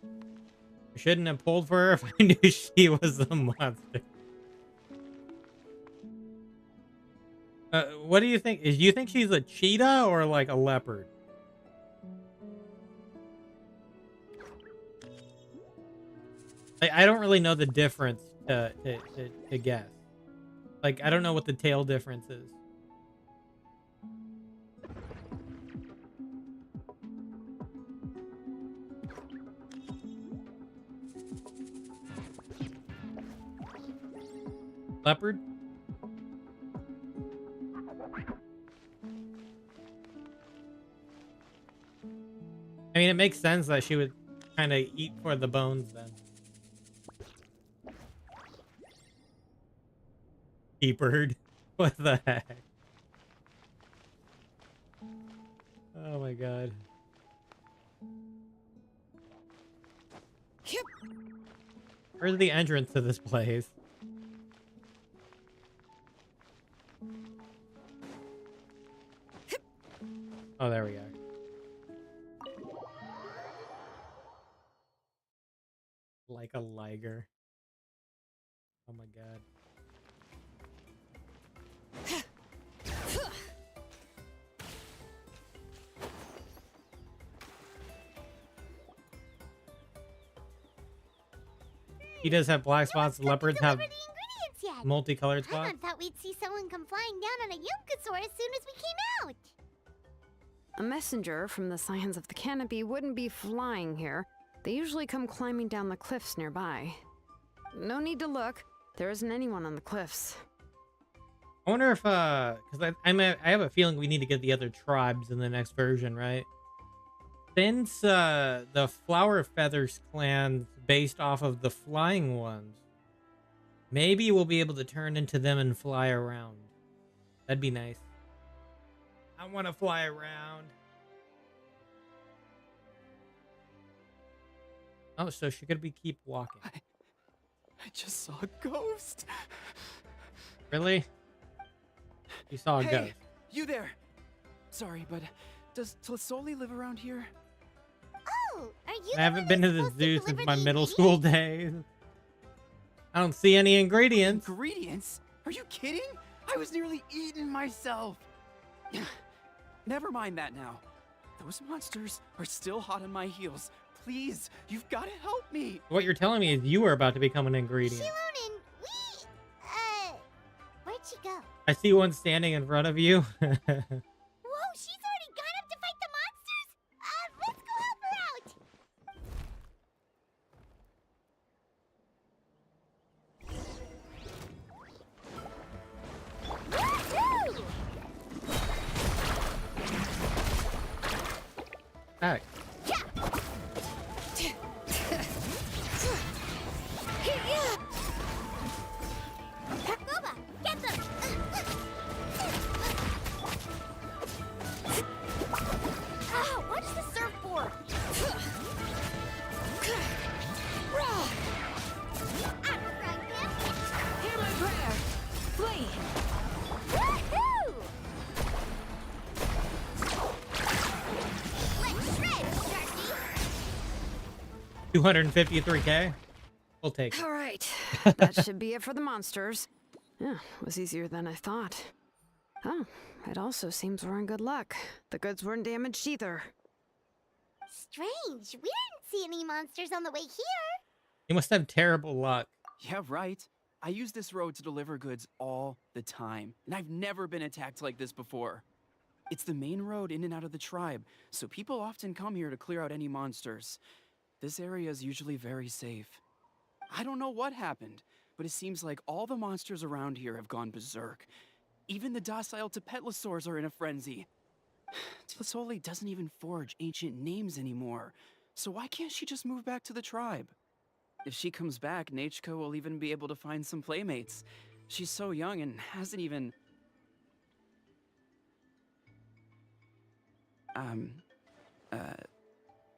Speaker 1: I shouldn't have pulled for her if I knew she was a monster. What do you think? Do you think she's a cheetah or like a leopard? I don't really know the difference to guess. Like, I don't know what the tail difference is. Leopard? I mean, it makes sense that she would kind of eat for the bones then. T-bird? What the heck? Oh my god. Where's the entrance to this place? Oh, there we are. Like a liger. Oh my god. He does have black spots. Leopards have
Speaker 4: Deliver the ingredients yet.
Speaker 1: multicolored spots.
Speaker 4: I thought we'd see someone come flying down on a Yunkasaur as soon as we came out.
Speaker 6: A messenger from the Scions of the Canopy wouldn't be flying here. They usually come climbing down the cliffs nearby. No need to look. There isn't anyone on the cliffs.
Speaker 1: I wonder if, because I have a feeling we need to get the other tribes in the next version, right? Since the Flower Feathers clan's based off of the flying ones, maybe we'll be able to turn into them and fly around. That'd be nice. I want to fly around. Oh, so she could keep walking.
Speaker 7: I just saw a ghost.
Speaker 1: Really? You saw a
Speaker 7: Hey,
Speaker 1: ghost.
Speaker 7: you there? Sorry, but does Tlisoli live around here?
Speaker 4: Oh, are you?
Speaker 1: I haven't been to the zoo since my middle school days. I don't see any ingredients.
Speaker 7: Ingredients? Are you kidding? I was nearly eaten myself. Never mind that now. Those monsters are still hot on my heels. Please, you've got to help me.
Speaker 1: What you're telling me is you were about to become an ingredient.
Speaker 4: Xilonen, where'd she go?
Speaker 1: I see one standing in front of you.
Speaker 4: Whoa, she's already gone up to fight the monsters? Let's go help her out. Woohoo!
Speaker 1: Heck.
Speaker 4: Boba, get them!
Speaker 1: 253k. We'll take it.
Speaker 6: All right, that should be it for the monsters. Yeah, it was easier than I thought. Oh, it also seems we're in good luck. The goods weren't damaged either.
Speaker 4: Strange. We didn't see any monsters on the way here.
Speaker 1: You must have terrible luck.
Speaker 7: Yeah, right. I use this road to deliver goods all the time, and I've never been attacked like this before. It's the main road in and out of the tribe, so people often come here to clear out any monsters. This area is usually very safe. I don't know what happened, but it seems like all the monsters around here have gone berserk. Even the docile Tepetlosaurs are in a frenzy. Tlisoli doesn't even forge ancient names anymore, so why can't she just move back to the tribe? If she comes back, Nachko will even be able to find some playmates. She's so young and hasn't even...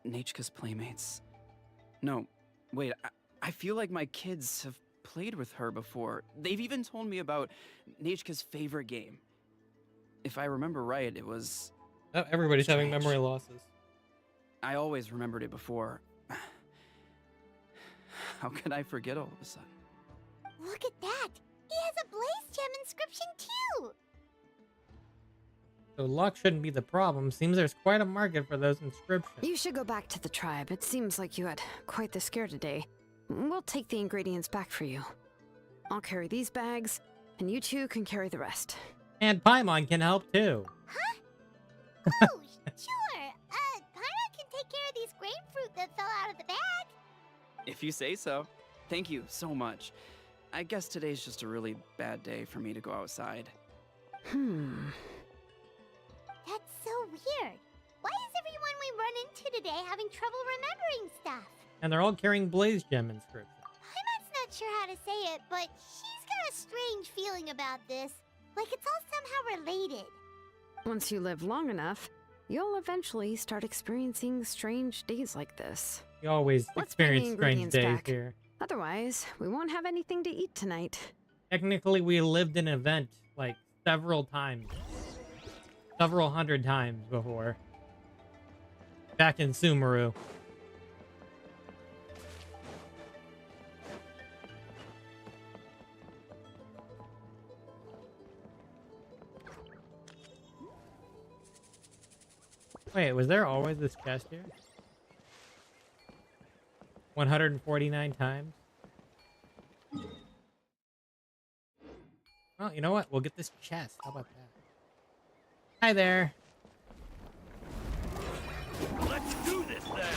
Speaker 7: Nachka's playmates. No, wait, I feel like my kids have played with her before. They've even told me about Nachka's favorite game. If I remember right, it was...
Speaker 1: Oh, everybody's having
Speaker 7: Strange.
Speaker 1: memory losses.
Speaker 7: I always remembered it before. How could I forget all of a sudden?
Speaker 4: Look at that. He has a Blaze Gem inscription too.
Speaker 1: So luck shouldn't be the problem. Seems there's quite a market for those inscriptions.
Speaker 6: You should go back to the tribe. It seems like you had quite the scare today. We'll take the ingredients back for you. I'll carry these bags, and you two can carry the rest.
Speaker 1: And Paimon can help too.
Speaker 4: Oh, sure. Paimon can take care of these grapefruit that fell out of the bag.
Speaker 7: If you say so. Thank you so much. I guess today's just a really bad day for me to go outside.
Speaker 4: That's so weird. Why is everyone we run into today having trouble remembering stuff?
Speaker 1: And they're all carrying Blaze Gem inscriptions.
Speaker 4: Paimon's not sure how to say it, but she's got a strange feeling about this. Like it's all somehow related.
Speaker 6: Once you live long enough, you'll eventually start experiencing strange days like this.
Speaker 1: You always
Speaker 6: Let's bring the
Speaker 1: experience strange
Speaker 6: ingredients
Speaker 1: days
Speaker 6: back.
Speaker 1: here.
Speaker 6: Otherwise, we won't have anything to eat tonight.
Speaker 1: Technically, we lived an event like several times. Several hundred times before. Back in Sumeru. Wait, was there always this chest here? 149 times? Well, you know what? We'll get this chest. How about that? Hi there.
Speaker 8: Let's do this then!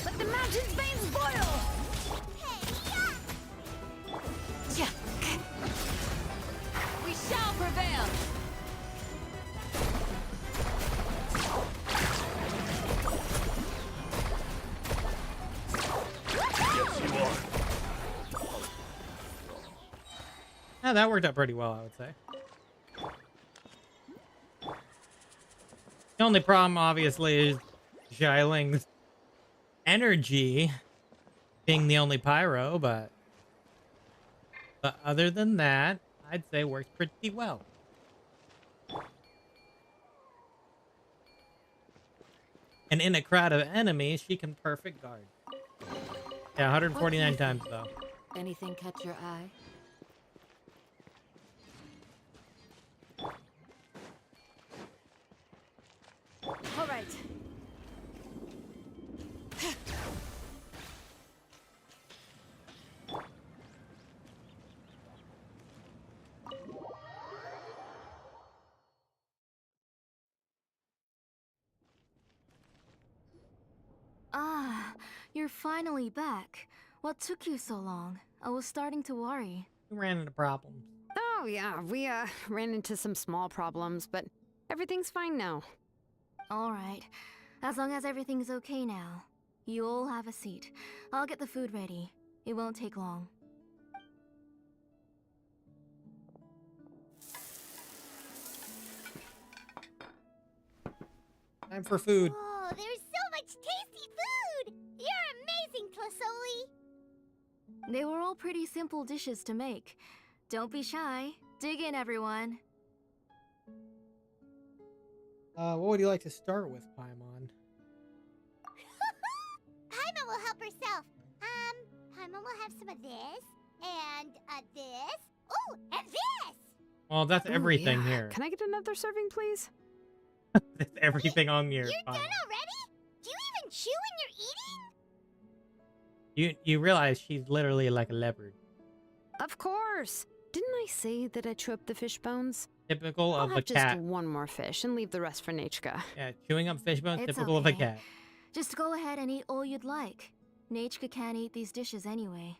Speaker 5: Let the mountain's veins boil! Yeah.
Speaker 3: We shall prevail!
Speaker 8: Yes, you are.
Speaker 1: Yeah, that worked out pretty well, I would say. The only problem, obviously, is Xiling's energy being the only pyro, but other than that, I'd say works pretty well. And in a crowd of enemies, she can perfect guard. Yeah, 149 times though.
Speaker 3: Anything catch your eye?
Speaker 5: All right. Ah, you're finally back. What took you so long? I was starting to worry.
Speaker 1: We ran into problems.
Speaker 6: Oh, yeah, we ran into some small problems, but everything's fine now.
Speaker 5: All right. As long as everything's okay now. You all have a seat. I'll get the food ready. It won't take long.
Speaker 1: Time for food.
Speaker 4: Oh, there's so much tasty food! You're amazing, Tlisoli!
Speaker 5: They were all pretty simple dishes to make. Don't be shy. Dig in, everyone.
Speaker 1: What would you like to start with, Paimon?
Speaker 4: Paimon will help herself. Paimon will have some of this, and this. Oh, and this!
Speaker 1: Well, that's
Speaker 6: Ooh,
Speaker 1: everything
Speaker 6: yeah.
Speaker 1: here.
Speaker 6: Can I get another serving, please?
Speaker 1: That's everything on your
Speaker 4: You're
Speaker 1: file.
Speaker 4: done already? Do you even chew when you're eating?
Speaker 1: You realize she's literally like a leopard.
Speaker 6: Of course. Didn't I say that I chew up the fish bones?
Speaker 1: Typical
Speaker 6: I'll
Speaker 1: of a
Speaker 6: have just
Speaker 1: cat.
Speaker 6: one more fish and leave the rest for Nachka.
Speaker 1: Yeah, chewing up fish bones,
Speaker 5: It's
Speaker 1: typical of a
Speaker 5: okay.
Speaker 1: cat.
Speaker 5: Just go ahead and eat all you'd like. Nachka can't eat these dishes anyway.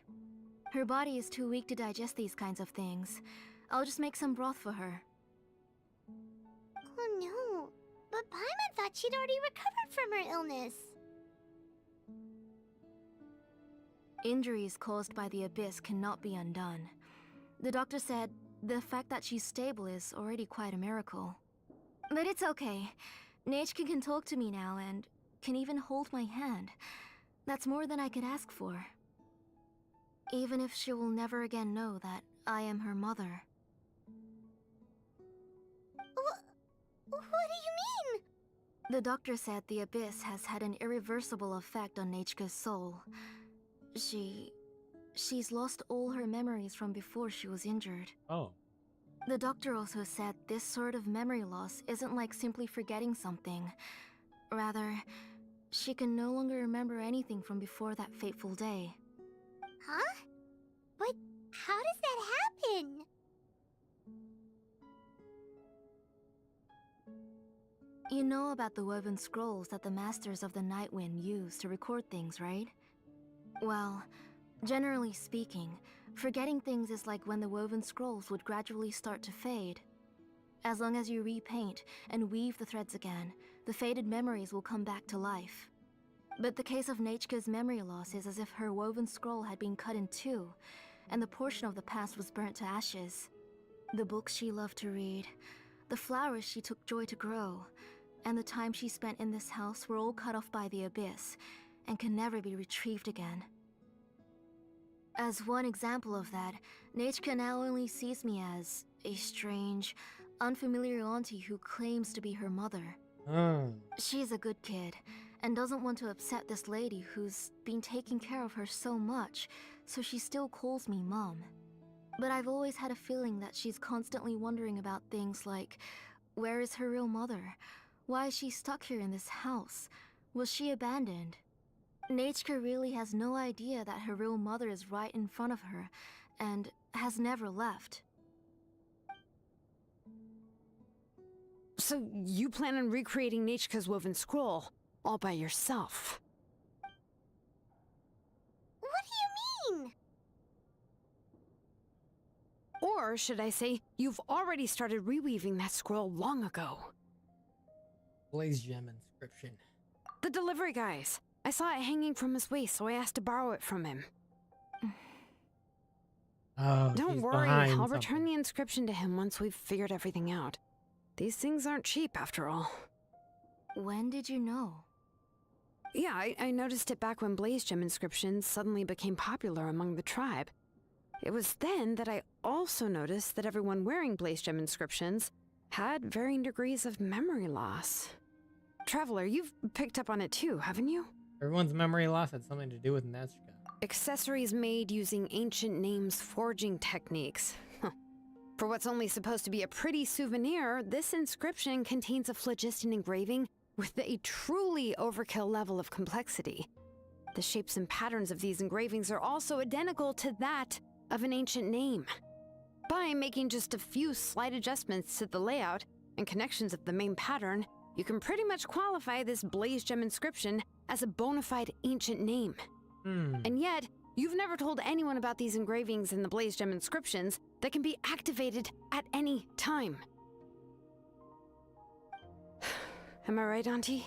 Speaker 5: Her body is too weak to digest these kinds of things. I'll just make some broth for her.
Speaker 4: Oh no. But Paimon thought she'd already recovered from her illness.
Speaker 5: Injuries caused by the abyss cannot be undone. The doctor said the fact that she's stable is already quite a miracle. But it's okay. Nachka can talk to me now and can even hold my hand. That's more than I could ask for. Even if she will never again know that I am her mother.
Speaker 4: What do you mean?
Speaker 5: The doctor said the abyss has had an irreversible effect on Nachka's soul. She's lost all her memories from before she was injured.
Speaker 1: Oh.
Speaker 5: The doctor also said this sort of memory loss isn't like simply forgetting something. Rather, she can no longer remember anything from before that fateful day.
Speaker 4: Huh? But how does that happen?
Speaker 5: You know about the woven scrolls that the Masters of the Night Wind use to record things, right? Well, generally speaking, forgetting things is like when the woven scrolls would gradually start to fade. As long as you repaint and weave the threads again, the faded memories will come back to life. But the case of Nachka's memory loss is as if her woven scroll had been cut in two, and the portion of the past was burnt to ashes. The books she loved to read, the flowers she took joy to grow, and the time she spent in this house were all cut off by the abyss, and can never be retrieved again. As one example of that, Nachka now only sees me as a strange, unfamiliar auntie who claims to be her mother. She's a good kid, and doesn't want to upset this lady who's been taking care of her so much, so she still calls me Mom. But I've always had a feeling that she's constantly wondering about things like, where is her real mother? Why is she stuck here in this house? Was she abandoned? Nachka really has no idea that her real mother is right in front of her, and has never left.
Speaker 6: So you plan on recreating Nachka's woven scroll all by yourself?
Speaker 4: What do you mean?
Speaker 6: Or should I say, you've already started reweaving that scroll long ago?
Speaker 1: Blaze gem inscription.
Speaker 6: The delivery guys. I saw it hanging from his waist, so I asked to borrow it from him.
Speaker 1: Oh,
Speaker 6: Don't
Speaker 1: she's
Speaker 6: worry,
Speaker 1: behind
Speaker 6: I'll return
Speaker 1: something.
Speaker 6: the inscription to him once we've figured everything out. These things aren't cheap, after all.
Speaker 5: When did you know?
Speaker 6: Yeah, I noticed it back when Blaze Gem inscriptions suddenly became popular among the tribe. It was then that I also noticed that everyone wearing Blaze Gem inscriptions had varying degrees of memory loss. Traveler, you've picked up on it too, haven't you?
Speaker 1: Everyone's memory loss had something to do with Natsuka.
Speaker 6: Accessories made using ancient names forging techniques. For what's only supposed to be a pretty souvenir, this inscription contains a phlogiston engraving with a truly overkill level of complexity. The shapes and patterns of these engravings are also identical to that of an ancient name. By making just a few slight adjustments to the layout and connections of the main pattern, you can pretty much qualify this Blaze Gem inscription as a bona fide ancient name. And yet, you've never told anyone about these engravings in the Blaze Gem inscriptions that can be activated at any time. Am I right, Auntie?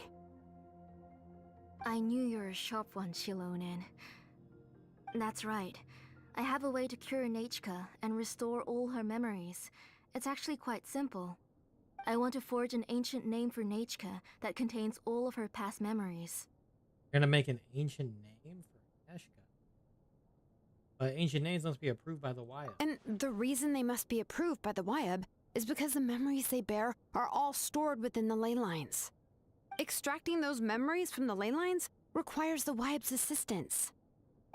Speaker 5: I knew you were a sharp one, Xilonen. That's right. I have a way to cure Nachka and restore all her memories. It's actually quite simple. I want to forge an ancient name for Nachka that contains all of her past memories.
Speaker 1: You're gonna make an ancient name for Neshka. But ancient names must be approved by the Wyab.
Speaker 6: And the reason they must be approved by the Wyab is because the memories they bear are all stored within the ley lines. Extracting those memories from the ley lines requires the Wibe's assistance.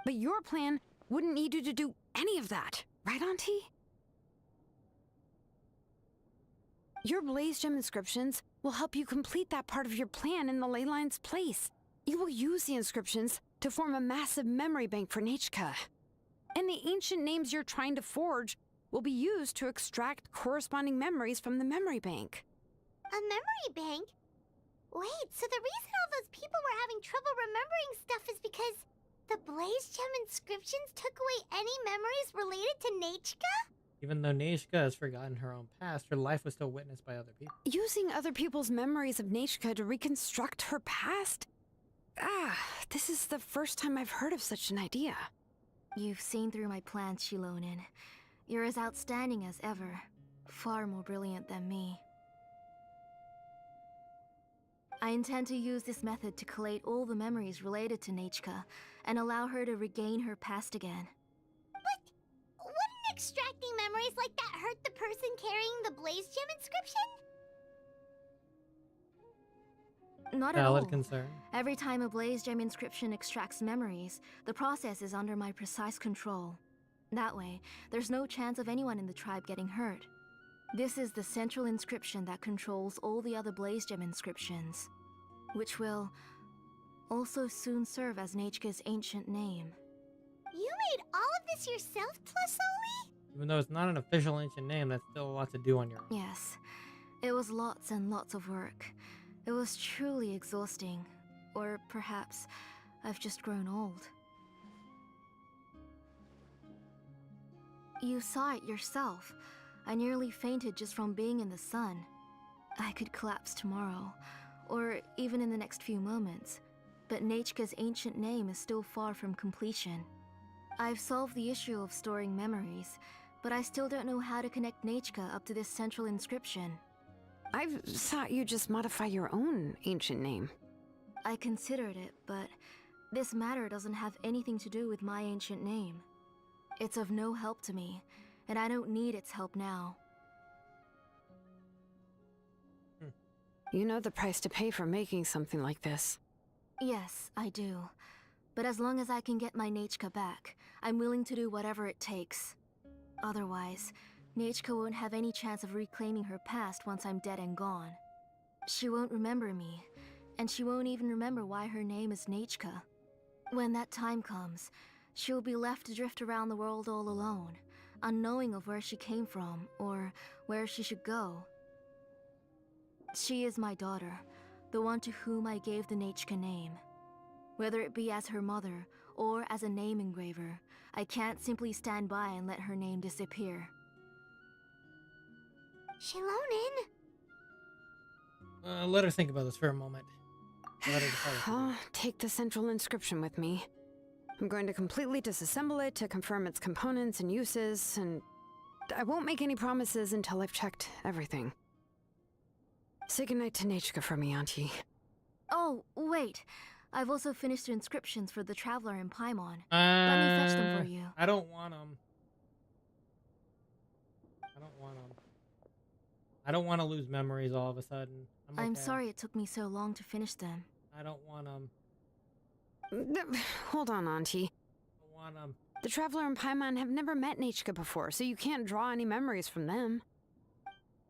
Speaker 6: But your plan wouldn't need you to do any of that, right, Auntie? Your Blaze Gem inscriptions will help you complete that part of your plan in the ley line's place. You will use the inscriptions to form a massive memory bank for Nechka. And the ancient names you're trying to forge will be used to extract corresponding memories from the memory bank.
Speaker 4: A memory bank? Wait, so the reason all those people were having trouble remembering stuff is because the Blaze Gem inscriptions took away any memories related to Nechka?
Speaker 1: Even though Neshka has forgotten her own past, her life was still witnessed by other people.
Speaker 6: Using other people's memories of Nechka to reconstruct her past? This is the first time I've heard of such an idea.
Speaker 5: You've seen through my plans, Xilonen. You're as outstanding as ever. Far more brilliant than me. I intend to use this method to collate all the memories related to Nechka and allow her to regain her past again.
Speaker 4: But wouldn't extracting memories like that hurt the person carrying the Blaze Gem inscription?
Speaker 5: Not at all.
Speaker 1: Valid concern.
Speaker 5: Every time a Blaze Gem inscription extracts memories, the process is under my precise control. That way, there's no chance of anyone in the tribe getting hurt. This is the central inscription that controls all the other Blaze Gem inscriptions, which will also soon serve as Nechka's ancient name.
Speaker 4: You made all of this yourself, Tlasoli?
Speaker 1: Even though it's not an official ancient name, that's still a lot to do on your own.
Speaker 5: Yes, it was lots and lots of work. It was truly exhausting. Or perhaps I've just grown old. You saw it yourself. I nearly fainted just from being in the sun. I could collapse tomorrow, or even in the next few moments. But Nechka's ancient name is still far from completion. I've solved the issue of storing memories, but I still don't know how to connect Nechka up to this central inscription.
Speaker 6: I thought you just modify your own ancient name.
Speaker 5: I considered it, but this matter doesn't have anything to do with my ancient name. It's of no help to me, and I don't need its help now.
Speaker 6: You know the price to pay for making something like this.
Speaker 5: Yes, I do. But as long as I can get my Nechka back, I'm willing to do whatever it takes. Otherwise, Nechka won't have any chance of reclaiming her past once I'm dead and gone. She won't remember me, and she won't even remember why her name is Nechka. When that time comes, she'll be left to drift around the world all alone, unknowing of where she came from or where she should go. She is my daughter, the one to whom I gave the Nechka name. Whether it be as her mother or as a name engraver, I can't simply stand by and let her name disappear.
Speaker 4: Xilonen?
Speaker 1: Let her think about this for a moment. Let her decide what to do.
Speaker 6: I'll take the central inscription with me. I'm going to completely disassemble it to confirm its components and uses, and I won't make any promises until I've checked everything. Say goodnight to Nechka for me, Auntie.
Speaker 5: Oh, wait. I've also finished the inscriptions for the Traveler in Paimon. Let me fetch them for you.
Speaker 1: I don't want them. I don't want to lose memories all of a sudden.
Speaker 5: I'm
Speaker 1: okay.
Speaker 5: sorry it took me so long to finish them.
Speaker 1: I don't want them.
Speaker 6: Hold on, Auntie.
Speaker 1: I want them.
Speaker 6: The Traveler and Paimon have never met Nechka before, so you can't draw any memories from them.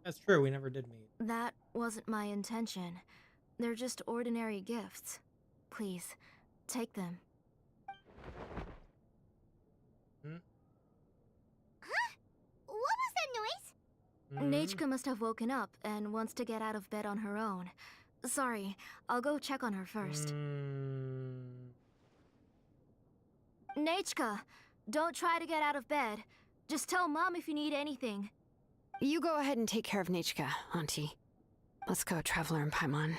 Speaker 1: That's true. We never did meet.
Speaker 5: That wasn't my intention. They're just ordinary gifts. Please, take them.
Speaker 4: Huh? What was that noise?
Speaker 5: Nechka must have woken up and wants to get out of bed on her own. Sorry, I'll go check on her first. Nechka, don't try to get out of bed. Just tell Mom if you need anything.
Speaker 6: You go ahead and take care of Nechka, Auntie. Let's go, Traveler and Paimon.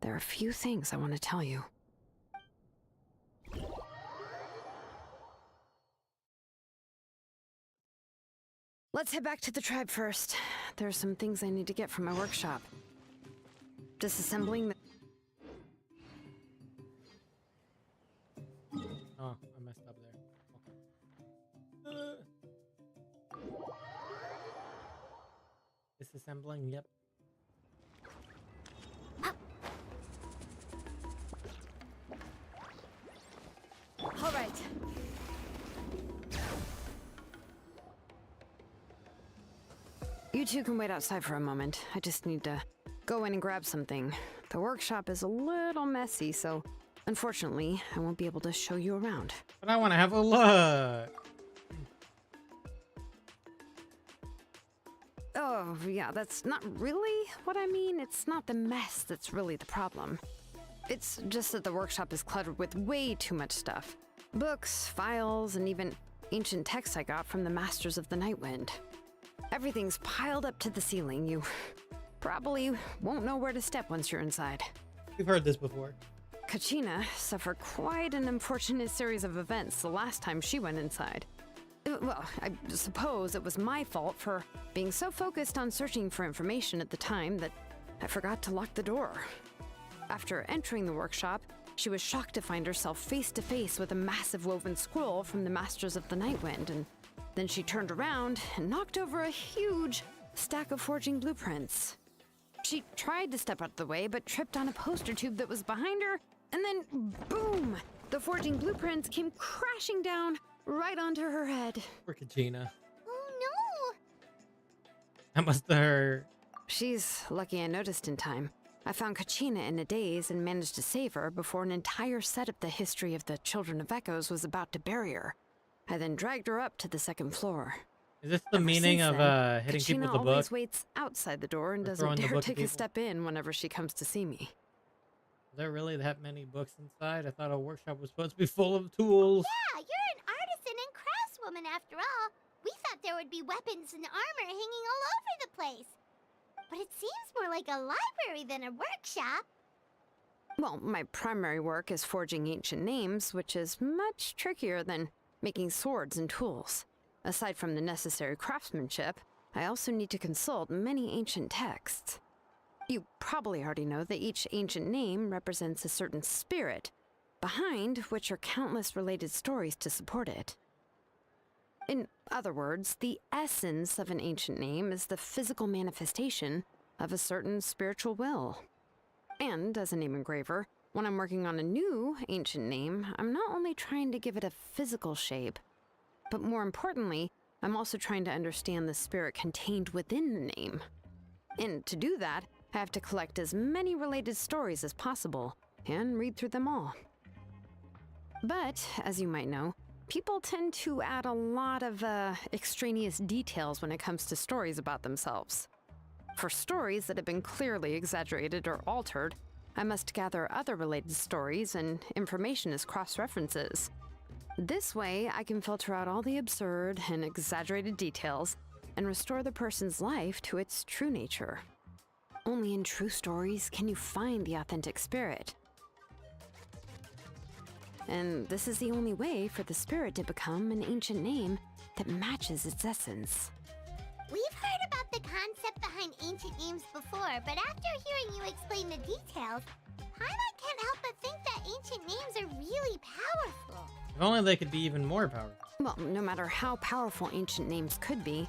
Speaker 6: There are a few things I want to tell you. Let's head back to the tribe first. There are some things I need to get from my workshop. Disassembling the...
Speaker 1: Oh, I messed up there. Disassembling, yep.
Speaker 6: You two can wait outside for a moment. I just need to go in and grab something. The workshop is a little messy, so unfortunately, I won't be able to show you around.
Speaker 1: But I want to have a look.
Speaker 6: Oh, yeah, that's not really what I mean. It's not the mess that's really the problem. It's just that the workshop is cluttered with way too much stuff. Books, files, and even ancient texts I got from the Masters of the Nightwind. Everything's piled up to the ceiling. You probably won't know where to step once you're inside.
Speaker 1: We've heard this before.
Speaker 6: Kachina suffered quite an unfortunate series of events the last time she went inside. Well, I suppose it was my fault for being so focused on searching for information at the time that I forgot to lock the door. After entering the workshop, she was shocked to find herself face to face with a massive woven scroll from the Masters of the Nightwind, and then she turned around and knocked over a huge stack of forging blueprints. She tried to step out of the way, but tripped on a poster tube that was behind her, and then boom! The forging blueprints came crashing down right onto her head.
Speaker 1: Poor Kachina.
Speaker 4: Oh no!
Speaker 1: That must have hurt.
Speaker 6: She's lucky I noticed in time. I found Kachina in a daze and managed to save her before an entire set of the history of the Children of Echoes was about to bury her. I then dragged her up to the second floor.
Speaker 1: Is this the
Speaker 6: Ever
Speaker 1: meaning
Speaker 6: since
Speaker 1: of
Speaker 6: then,
Speaker 1: hitting
Speaker 6: Kachina
Speaker 1: people with a book?
Speaker 6: always waits outside the door and
Speaker 1: Or
Speaker 6: doesn't
Speaker 1: throwing the
Speaker 6: dare
Speaker 1: book at
Speaker 6: take a
Speaker 1: people?
Speaker 6: step in whenever she comes to see me.
Speaker 1: Are there really that many books inside? I thought a workshop was supposed to be full of tools.
Speaker 4: Yeah, you're an artisan and craftswoman after all. We thought there would be weapons and armor hanging all over the place. But it seems more like a library than a workshop.
Speaker 6: Well, my primary work is forging ancient names, which is much trickier than making swords and tools. Aside from the necessary craftsmanship, I also need to consult many ancient texts. You probably already know that each ancient name represents a certain spirit, behind which are countless related stories to support it. In other words, the essence of an ancient name is the physical manifestation of a certain spiritual will. And as a name engraver, when I'm working on a new ancient name, I'm not only trying to give it a physical shape, but more importantly, I'm also trying to understand the spirit contained within the name. And to do that, I have to collect as many related stories as possible and read through them all. But, as you might know, people tend to add a lot of extraneous details when it comes to stories about themselves. For stories that have been clearly exaggerated or altered, I must gather other related stories and information as cross-references. This way, I can filter out all the absurd and exaggerated details and restore the person's life to its true nature. Only in true stories can you find the authentic spirit. And this is the only way for the spirit to become an ancient name that matches its essence.
Speaker 4: We've heard about the concept behind ancient names before, but after hearing you explain the details, Paimon can't help but think that ancient names are really powerful.
Speaker 1: If only they could be even more powerful.
Speaker 6: Well, no matter how powerful ancient names could be,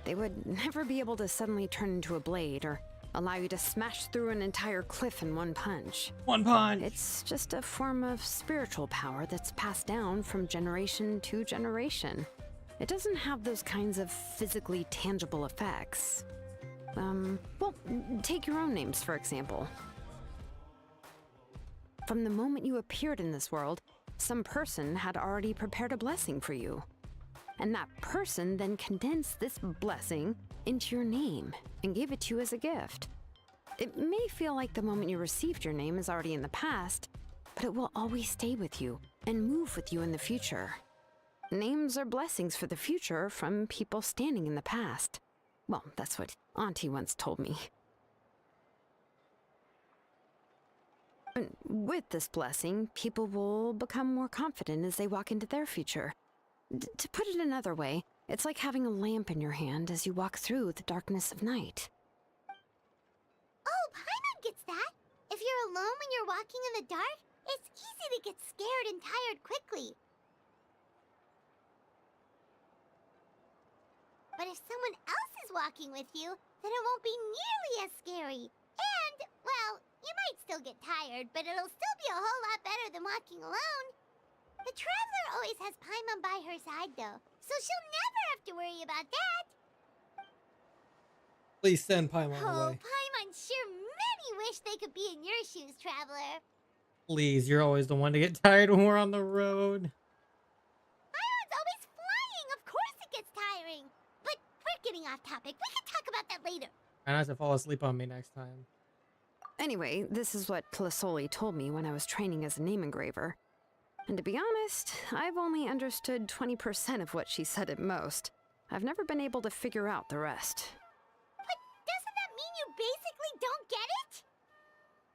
Speaker 6: they would never be able to suddenly turn into a blade or allow you to smash through an entire cliff in one punch.
Speaker 1: One punch!
Speaker 6: It's just a form of spiritual power that's passed down from generation to generation. It doesn't have those kinds of physically tangible effects. Well, take your own names, for example. From the moment you appeared in this world, some person had already prepared a blessing for you. And that person then condensed this blessing into your name and gave it to you as a gift. It may feel like the moment you received your name is already in the past, but it will always stay with you and move with you in the future. Names are blessings for the future from people standing in the past. Well, that's what Auntie once told me. And with this blessing, people will become more confident as they walk into their future. To put it another way, it's like having a lamp in your hand as you walk through the darkness of night.
Speaker 4: Oh, Paimon gets that. If you're alone when you're walking in the dark, it's easy to get scared and tired quickly. But if someone else is walking with you, then it won't be nearly as scary. And, well, you might still get tired, but it'll still be a whole lot better than walking alone. The traveler always has Paimon by her side, though, so she'll never have to worry about that.
Speaker 1: Please send Paimon
Speaker 4: Oh,
Speaker 1: away.
Speaker 4: Paimon sure many wish they could be in your shoes, Traveler.
Speaker 1: Please, you're always the one to get tired when we're on the road.
Speaker 4: Paimon's always flying. Of course it gets tiring. But we're getting off topic. We can talk about that later.
Speaker 1: Try not to fall asleep on me next time.
Speaker 6: Anyway, this is what Plisoli told me when I was training as a name engraver. And to be honest, I've only understood 20% of what she said at most. I've never been able to figure out the rest.
Speaker 4: But doesn't that mean you basically don't get it?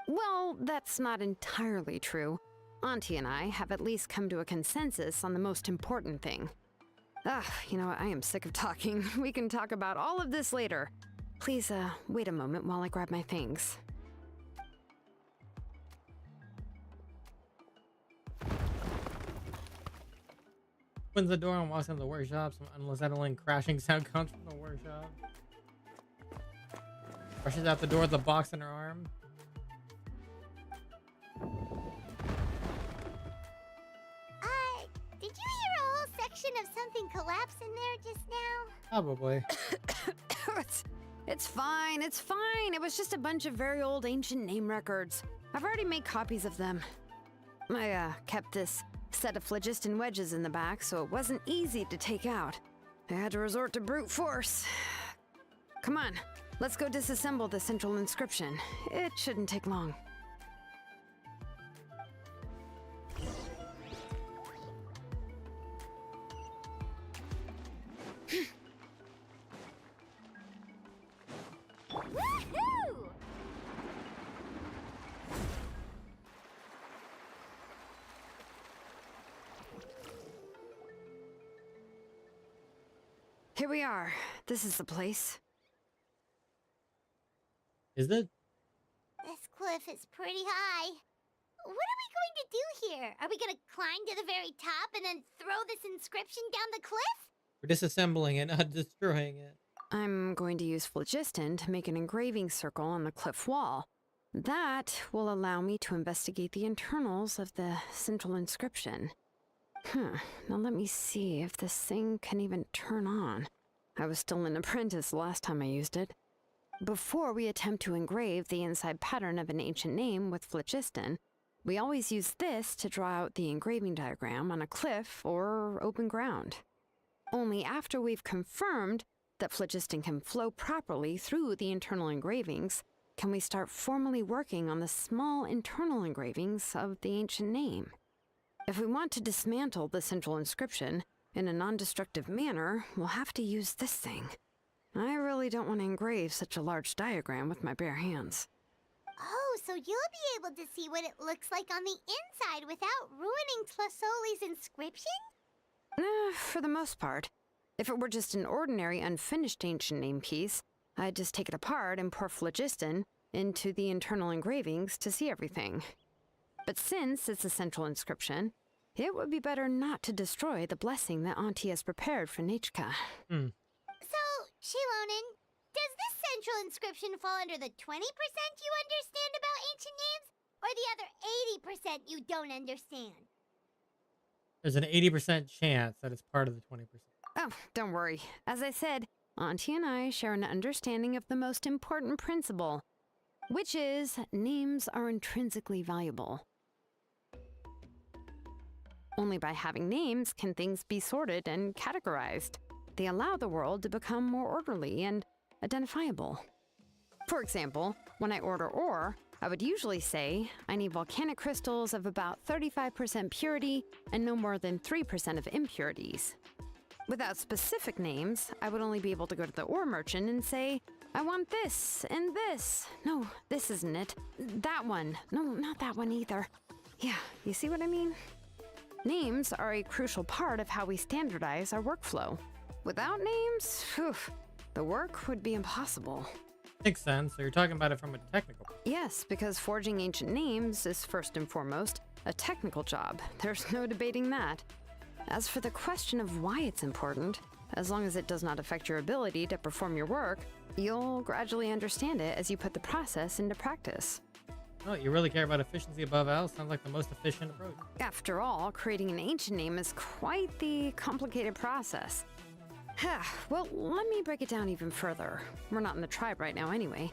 Speaker 6: Well, that's not entirely true. Auntie and I have at least come to a consensus on the most important thing. You know what? I am sick of talking. We can talk about all of this later. Please, wait a moment while I grab my things.
Speaker 1: Opens the door and walks into the workshop. Some unsettling crashing sound comes from the workshop. Rushes out the door with the box in her arm.
Speaker 4: Did you hear a whole section of something collapse in there just now?
Speaker 1: Probably.
Speaker 6: It's fine, it's fine. It was just a bunch of very old ancient name records. I've already made copies of them. I kept this set of phlogiston wedges in the back, so it wasn't easy to take out. I had to resort to brute force. Come on, let's go disassemble the central inscription. It shouldn't take long.
Speaker 4: Woohoo!
Speaker 6: Here we are. This is the place.
Speaker 1: Is it?
Speaker 4: This cliff is pretty high. What are we going to do here? Are we going to climb to the very top and then throw this inscription down the cliff?
Speaker 1: We're disassembling it, not destroying it.
Speaker 6: I'm going to use phlogiston to make an engraving circle on the cliff wall. That will allow me to investigate the internals of the central inscription. Now let me see if this thing can even turn on. I was still an apprentice last time I used it. Before we attempt to engrave the inside pattern of an ancient name with phlogiston, we always use this to draw out the engraving diagram on a cliff or open ground. Only after we've confirmed that phlogiston can flow properly through the internal engravings can we start formally working on the small internal engravings of the ancient name. If we want to dismantle the central inscription in a non-destructive manner, we'll have to use this thing. I really don't want to engrave such a large diagram with my bare hands.
Speaker 4: Oh, so you'll be able to see what it looks like on the inside without ruining Tlasoli's inscription?
Speaker 6: For the most part. If it were just an ordinary unfinished ancient name piece, I'd just take it apart and pour phlogiston into the internal engravings to see everything. But since it's a central inscription, it would be better not to destroy the blessing that Auntie has prepared for Nechka.
Speaker 4: So, Xilonen, does this central inscription fall under the 20% you understand about ancient names, or the other 80% you don't understand?
Speaker 1: There's an 80% chance that it's part of the 20%.
Speaker 6: Oh, don't worry. As I said, Auntie and I share an understanding of the most important principle, which is names are intrinsically valuable. Only by having names can things be sorted and categorized. They allow the world to become more orderly and identifiable. For example, when I order ore, I would usually say I need volcanic crystals of about 35% purity and no more than 3% of impurities. Without specific names, I would only be able to go to the ore merchant and say, I want this and this. No, this isn't it. That one. No, not that one either. Yeah, you see what I mean? Names are a crucial part of how we standardize our workflow. Without names, the work would be impossible.
Speaker 1: Makes sense. So you're talking about it from a technical.
Speaker 6: Yes, because forging ancient names is first and foremost a technical job. There's no debating that. As for the question of why it's important, as long as it does not affect your ability to perform your work, you'll gradually understand it as you put the process into practice.
Speaker 1: Oh, you really care about efficiency above all? Sounds like the most efficient approach.
Speaker 6: After all, creating an ancient name is quite the complicated process. Well, let me break it down even further. We're not in the tribe right now anyway.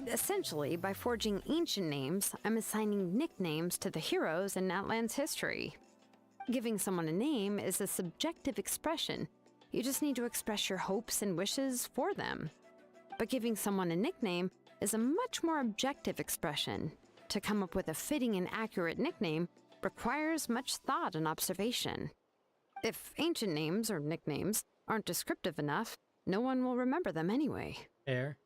Speaker 6: Essentially, by forging ancient names, I'm assigning nicknames to the heroes in Natlan's history. Giving someone a name is a subjective expression. You just need to express your hopes and wishes for them. But giving someone a nickname is a much more objective expression. To come up with a fitting and accurate nickname requires much thought and observation. If ancient names or nicknames aren't descriptive enough, no one will remember them anyway.
Speaker 1: Fair.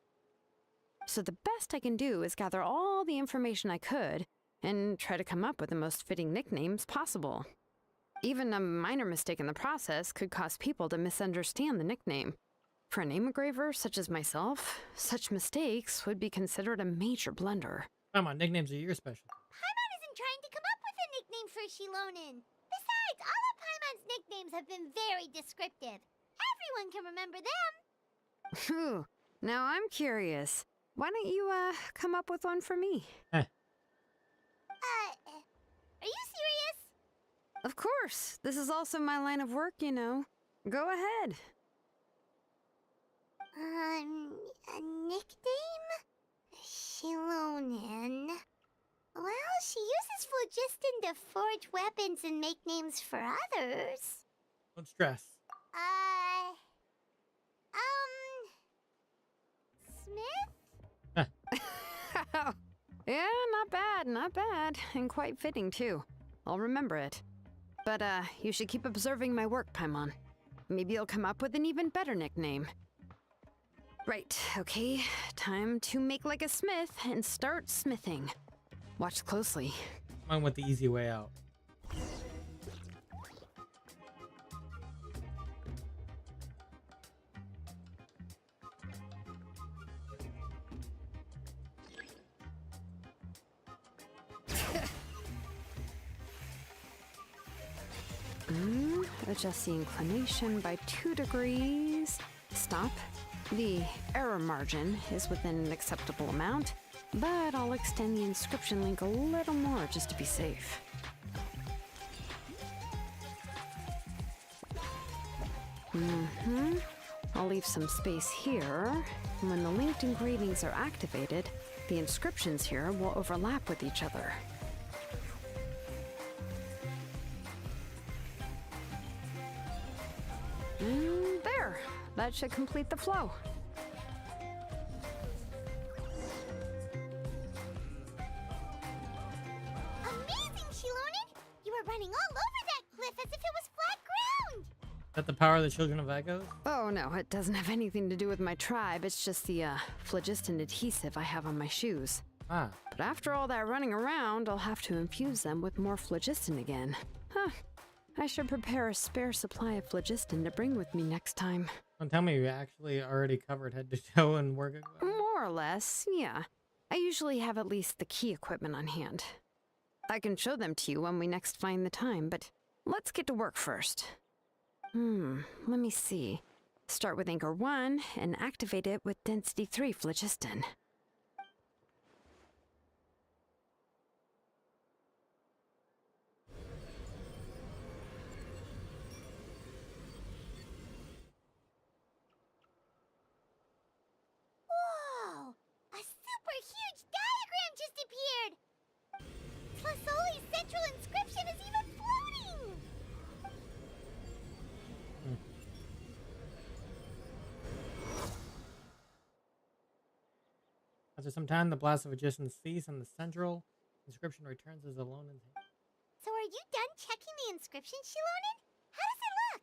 Speaker 6: So the best I can do is gather all the information I could and try to come up with the most fitting nicknames possible. Even a minor mistake in the process could cause people to misunderstand the nickname. For a name engraver such as myself, such mistakes would be considered a major blunder.
Speaker 1: Come on, nicknames are your special.
Speaker 4: Paimon isn't trying to come up with a nickname for Xilonen. Besides, all of Paimon's nicknames have been very descriptive. Everyone can remember them.
Speaker 6: Phew, now I'm curious. Why don't you, come up with one for me?
Speaker 4: Are you serious?
Speaker 6: Of course. This is also my line of work, you know. Go ahead.
Speaker 4: A nickname? Xilonen. Well, she uses phlogiston to forge weapons and make names for others.
Speaker 1: Don't stress.
Speaker 4: Smith?
Speaker 6: Yeah, not bad, and quite fitting too. I'll remember it. But, you should keep observing my work, Paimon. Maybe you'll come up with an even better nickname. Right, okay. Time to make like a smith and start smithing. Watch closely.
Speaker 1: Mine went the easy way out.
Speaker 6: Adjust the inclination by 2 degrees. Stop. The error margin is within an acceptable amount, but I'll extend the inscription link a little more just to be safe. I'll leave some space here. When the linked engravings are activated, the inscriptions here will overlap with each other. There! That should complete the flow.
Speaker 4: Amazing, Xilonen! You were running all over that cliff as if it was flat ground!
Speaker 1: Is that the power of the Children of Echoes?
Speaker 6: Oh no, it doesn't have anything to do with my tribe. It's just the, phlogiston adhesive I have on my shoes.
Speaker 1: Ah.
Speaker 6: But after all that running around, I'll have to infuse them with more phlogiston again. Huh. I should prepare a spare supply of phlogiston to bring with me next time.
Speaker 1: Don't tell me you actually already covered head to toe and working.
Speaker 6: More or less, yeah. I usually have at least the key equipment on hand. I can show them to you when we next find the time, but let's get to work first. Let me see. Start with Anchor 1 and activate it with Density 3 phlogiston.
Speaker 4: Whoa! A super huge diagram just appeared! Tlasoli's central inscription is even floating!
Speaker 1: After some time, the blast of Aegis cease and the central inscription returns as Xilonen's hand.
Speaker 4: So are you done checking the inscription, Xilonen? How does it look?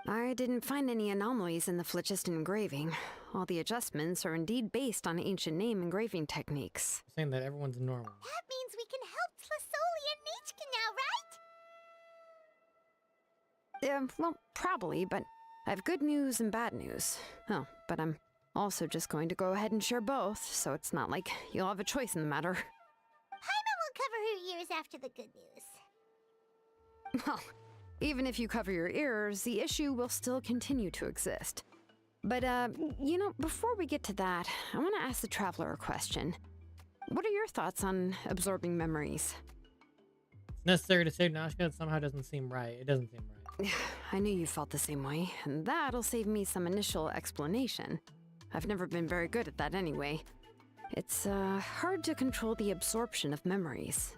Speaker 6: I didn't find any anomalies in the phlogiston engraving. All the adjustments are indeed based on ancient name engraving techniques.
Speaker 1: Saying that everyone's normal.
Speaker 4: That means we can help Tlasoli and Nichka now, right?
Speaker 6: Well, probably, but I have good news and bad news. Oh, but I'm also just going to go ahead and share both, so it's not like you'll have a choice in the matter.
Speaker 4: Paimon will cover her ears after the good news.
Speaker 6: Well, even if you cover your ears, the issue will still continue to exist. But, you know, before we get to that, I want to ask the Traveler a question. What are your thoughts on absorbing memories?
Speaker 1: It's necessary to save Nashka. It somehow doesn't seem right. It doesn't seem right.
Speaker 6: I knew you felt the same way, and that'll save me some initial explanation. I've never been very good at that anyway. It's hard to control the absorption of memories.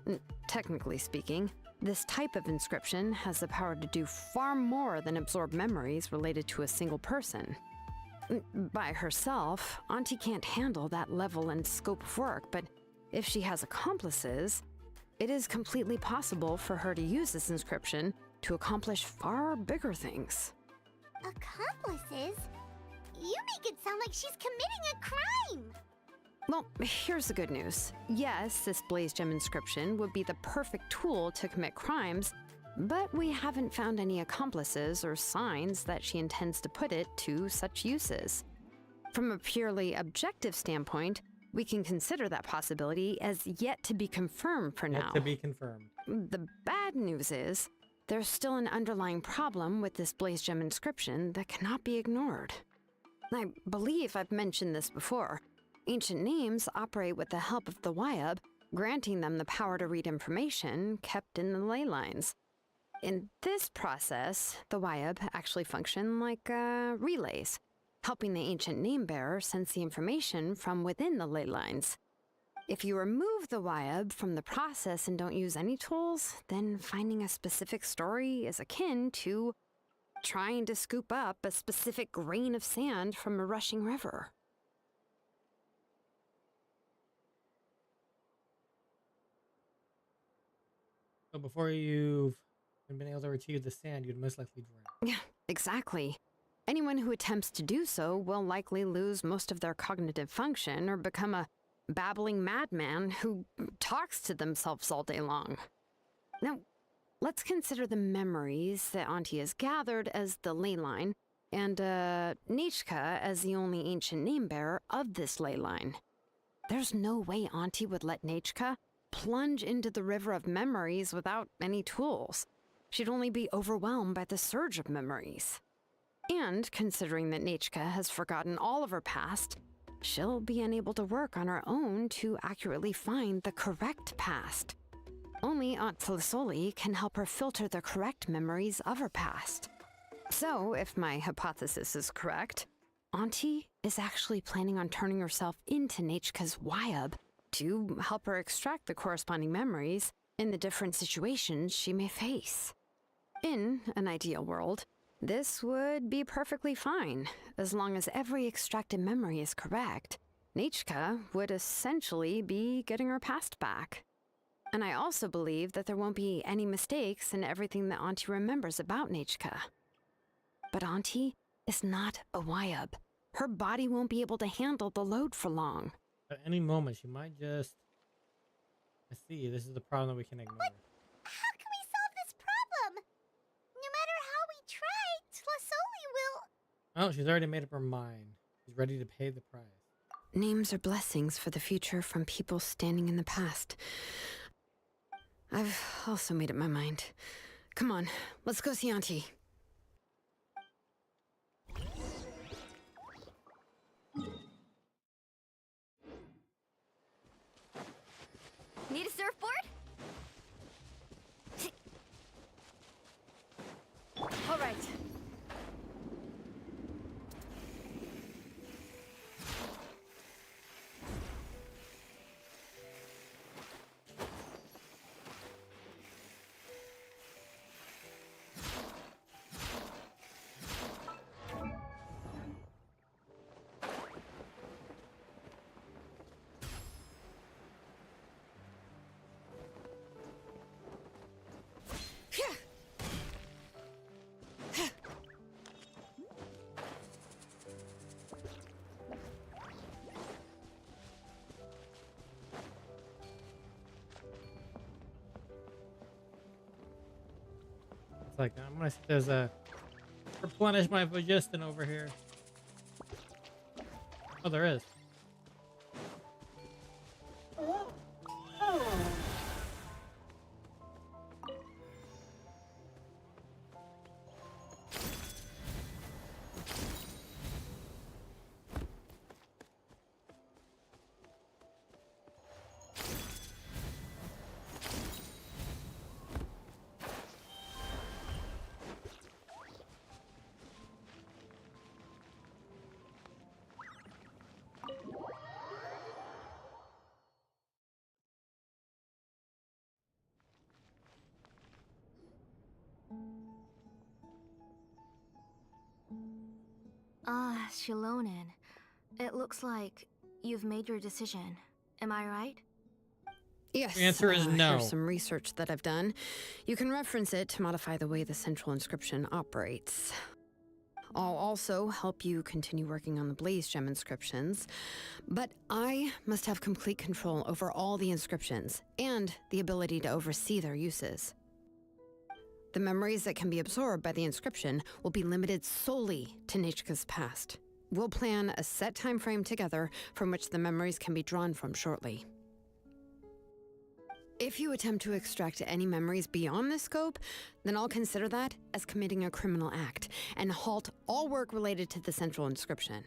Speaker 6: Technically speaking, this type of inscription has the power to do far more than absorb memories related to a single person. By herself, Auntie can't handle that level and scope of work, but if she has accomplices, it is completely possible for her to use this inscription to accomplish far bigger things.
Speaker 4: Accomplices? You make it sound like she's committing a crime!
Speaker 6: Well, here's the good news. Yes, this blaze gem inscription would be the perfect tool to commit crimes, but we haven't found any accomplices or signs that she intends to put it to such uses. From a purely objective standpoint, we can consider that possibility as yet to be confirmed for now.
Speaker 1: Yet to be confirmed.
Speaker 6: The bad news is, there's still an underlying problem with this blaze gem inscription that cannot be ignored. I believe I've mentioned this before. Ancient names operate with the help of the Wyab, granting them the power to read information kept in the ley lines. In this process, the Wyab actually function like relays, helping the ancient name bearer sense the information from within the ley lines. If you remove the Wyab from the process and don't use any tools, then finding a specific story is akin to trying to scoop up a specific grain of sand from a rushing river.
Speaker 1: So before you've been able to retrieve the sand, you'd most likely drown.
Speaker 6: Yeah, exactly. Anyone who attempts to do so will likely lose most of their cognitive function or become a babbling madman who talks to themselves all day long. Now, let's consider the memories that Auntie has gathered as the ley line, and Nechka as the only ancient name bearer of this ley line. There's no way Auntie would let Nechka plunge into the river of memories without any tools. She'd only be overwhelmed by the surge of memories. And considering that Nechka has forgotten all of her past, she'll be unable to work on her own to accurately find the correct past. Only Aunt Felisoli can help her filter the correct memories of her past. So, if my hypothesis is correct, Auntie is actually planning on turning herself into Nechka's Wyab to help her extract the corresponding memories in the different situations she may face. In an ideal world, this would be perfectly fine, as long as every extracted memory is correct. Nechka would essentially be getting her past back. And I also believe that there won't be any mistakes in everything that Auntie remembers about Nechka. But Auntie is not a Wyab. Her body won't be able to handle the load for long.
Speaker 1: At any moment, she might just... I see, this is the problem that we can ignore.
Speaker 4: How can we solve this problem? No matter how we try, Tlasoli will...
Speaker 1: Oh, she's already made up her mind. She's ready to pay the price.
Speaker 6: Names are blessings for the future from people standing in the past. I've also made up my mind. Come on, let's go see Auntie.
Speaker 5: Need a surfboard?
Speaker 3: All right.
Speaker 1: It's like, I'm gonna see if there's a... replenish my phlogiston over here. Oh, there is.
Speaker 5: Ah, Xilonen. It looks like you've made your decision. Am I right?
Speaker 6: Yes.
Speaker 1: The answer is no.
Speaker 6: Here's some research that I've done. You can reference it to modify the way the central inscription operates. I'll also help you continue working on the Blaze Gem inscriptions, but I must have complete control over all the inscriptions and the ability to oversee their uses. The memories that can be absorbed by the inscription will be limited solely to Nechka's past. We'll plan a set time frame together from which the memories can be drawn from shortly. If you attempt to extract any memories beyond this scope, then I'll consider that as committing a criminal act and halt all work related to the central inscription.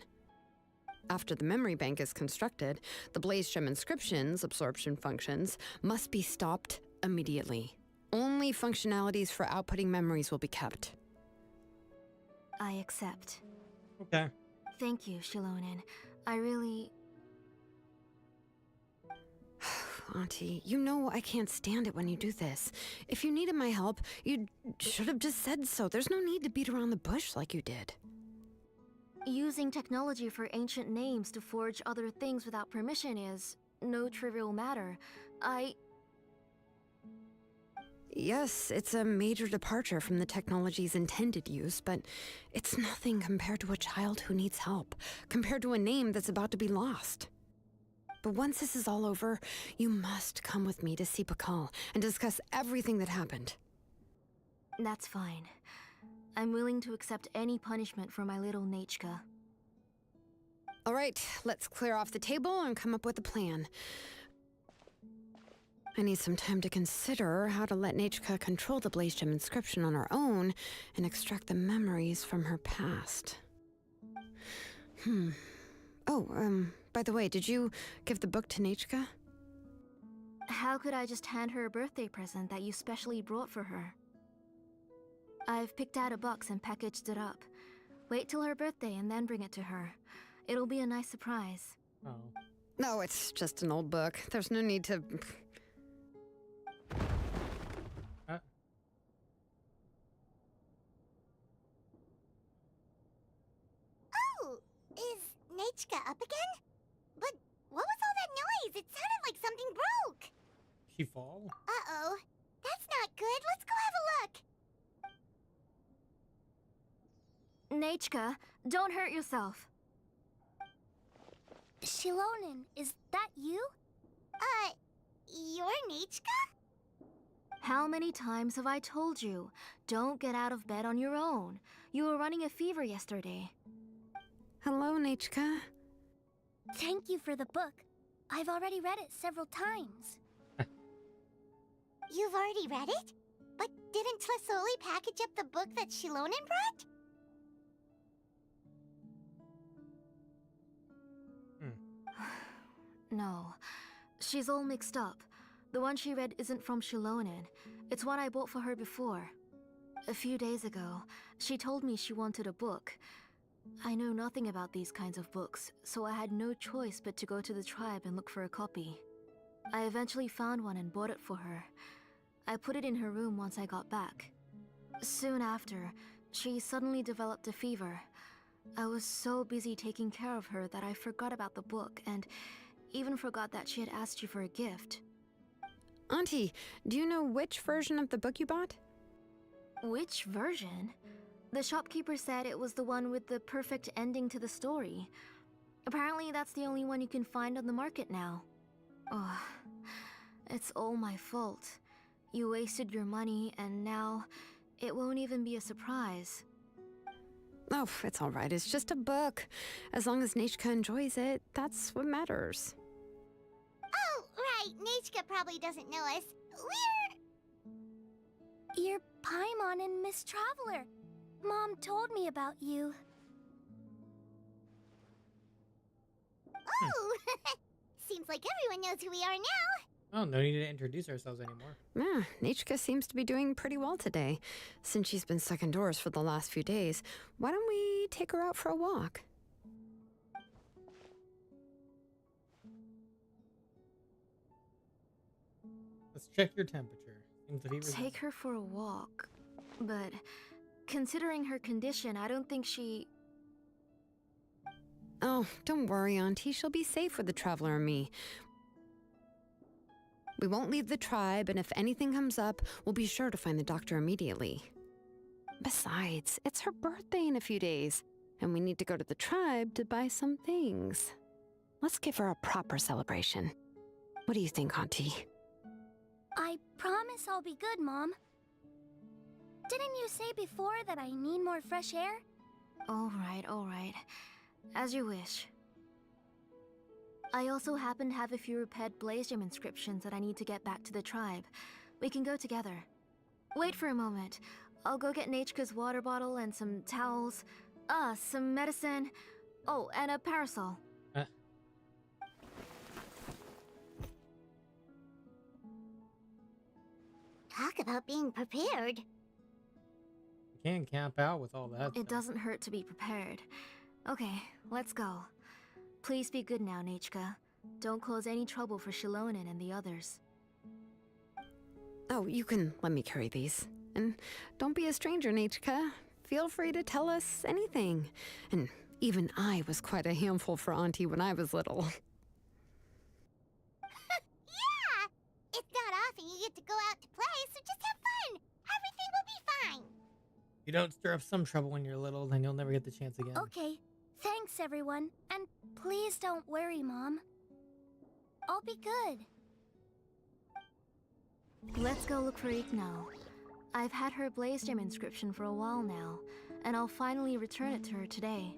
Speaker 6: After the memory bank is constructed, the Blaze Gem inscription's absorption functions must be stopped immediately. Only functionalities for outputting memories will be kept.
Speaker 5: I accept.
Speaker 1: Okay.
Speaker 5: Thank you, Xilonen. I really...
Speaker 6: Auntie, you know I can't stand it when you do this. If you needed my help, you should have just said so. There's no need to beat around the bush like you did.
Speaker 5: Using technology for ancient names to forge other things without permission is no trivial matter.
Speaker 6: Yes, it's a major departure from the technology's intended use, but it's nothing compared to a child who needs help, compared to a name that's about to be lost. But once this is all over, you must come with me to see Pakal and discuss everything that happened.
Speaker 5: That's fine. I'm willing to accept any punishment for my little Nechka.
Speaker 6: All right, let's clear off the table and come up with a plan. I need some time to consider how to let Nechka control the Blaze Gem inscription on her own and extract the memories from her past. By the way, did you give the book to Nechka?
Speaker 5: How could I just hand her a birthday present that you specially brought for her? I've picked out a box and packaged it up. Wait till her birthday and then bring it to her. It'll be a nice surprise.
Speaker 1: Oh.
Speaker 6: No, it's just an old book. There's no need to...
Speaker 4: Oh, is Nechka up again? But what was all that noise? It sounded like something broke.
Speaker 1: She fall?
Speaker 4: Uh-oh. That's not good. Let's go have a look.
Speaker 5: Nechka, don't hurt yourself.
Speaker 4: Xilonen, is that you? You're Nechka?
Speaker 5: How many times have I told you? Don't get out of bed on your own. You were running a fever yesterday.
Speaker 6: Hello, Nechka.
Speaker 4: Thank you for the book. I've already read it several times. You've already read it? But didn't Tlesoli package up the book that Xilonen brought?
Speaker 5: No, she's all mixed up. The one she read isn't from Xilonen. It's one I bought for her before. A few days ago, she told me she wanted a book. I know nothing about these kinds of books, so I had no choice but to go to the tribe and look for a copy. I eventually found one and bought it for her. I put it in her room once I got back. Soon after, she suddenly developed a fever. I was so busy taking care of her that I forgot about the book and even forgot that she had asked you for a gift.
Speaker 6: Auntie, do you know which version of the book you bought?
Speaker 5: Which version? The shopkeeper said it was the one with the perfect ending to the story. Apparently that's the only one you can find on the market now. Oh, it's all my fault. You wasted your money and now it won't even be a surprise.
Speaker 6: Oh, it's all right. It's just a book. As long as Nechka enjoys it, that's what matters.
Speaker 4: Oh, right. Nechka probably doesn't know us. You're Paimon and Miss Traveler. Mom told me about you. Oh! Seems like everyone knows who we are now.
Speaker 1: Oh, no need to introduce ourselves anymore.
Speaker 6: Yeah, Nechka seems to be doing pretty well today. Since she's been stuck indoors for the last few days, why don't we take her out for a walk?
Speaker 1: Let's check your temperature. Seems the fever's
Speaker 5: Take her for a walk. But considering her condition, I don't think she...
Speaker 6: Oh, don't worry, Auntie. She'll be safe with the Traveler and me. We won't leave the tribe, and if anything comes up, we'll be sure to find the doctor immediately. Besides, it's her birthday in a few days, and we need to go to the tribe to buy some things. Let's give her a proper celebration. What do you think, Auntie?
Speaker 4: I promise I'll be good, Mom. Didn't you say before that I need more fresh air?
Speaker 5: All right. As you wish. I also happen to have a few repaired Blaze Gem inscriptions that I need to get back to the tribe. We can go together. Wait for a moment. I'll go get Nachka's water bottle and some towels. Some medicine. Oh, and a parasol.
Speaker 4: Talk about being prepared.
Speaker 1: You can't camp out with all that
Speaker 5: It
Speaker 1: stuff.
Speaker 5: doesn't hurt to be prepared. Okay, let's go. Please be good now, Nachka. Don't cause any trouble for Xilonen and the others.
Speaker 6: Oh, you can let me carry these. And don't be a stranger, Nachka. Feel free to tell us anything. And even I was quite a handful for Auntie when I was little.
Speaker 4: Yeah! It's not often you get to go out to play, so just have fun. Everything will be fine.
Speaker 1: You don't stir up some trouble when you're little, then you'll never get the chance again.
Speaker 4: Okay. Thanks, everyone. And please don't worry, Mom. I'll be good.
Speaker 5: Let's go look for Ignal. I've had her Blaze Gem inscription for a while now, and I'll finally return it to her today.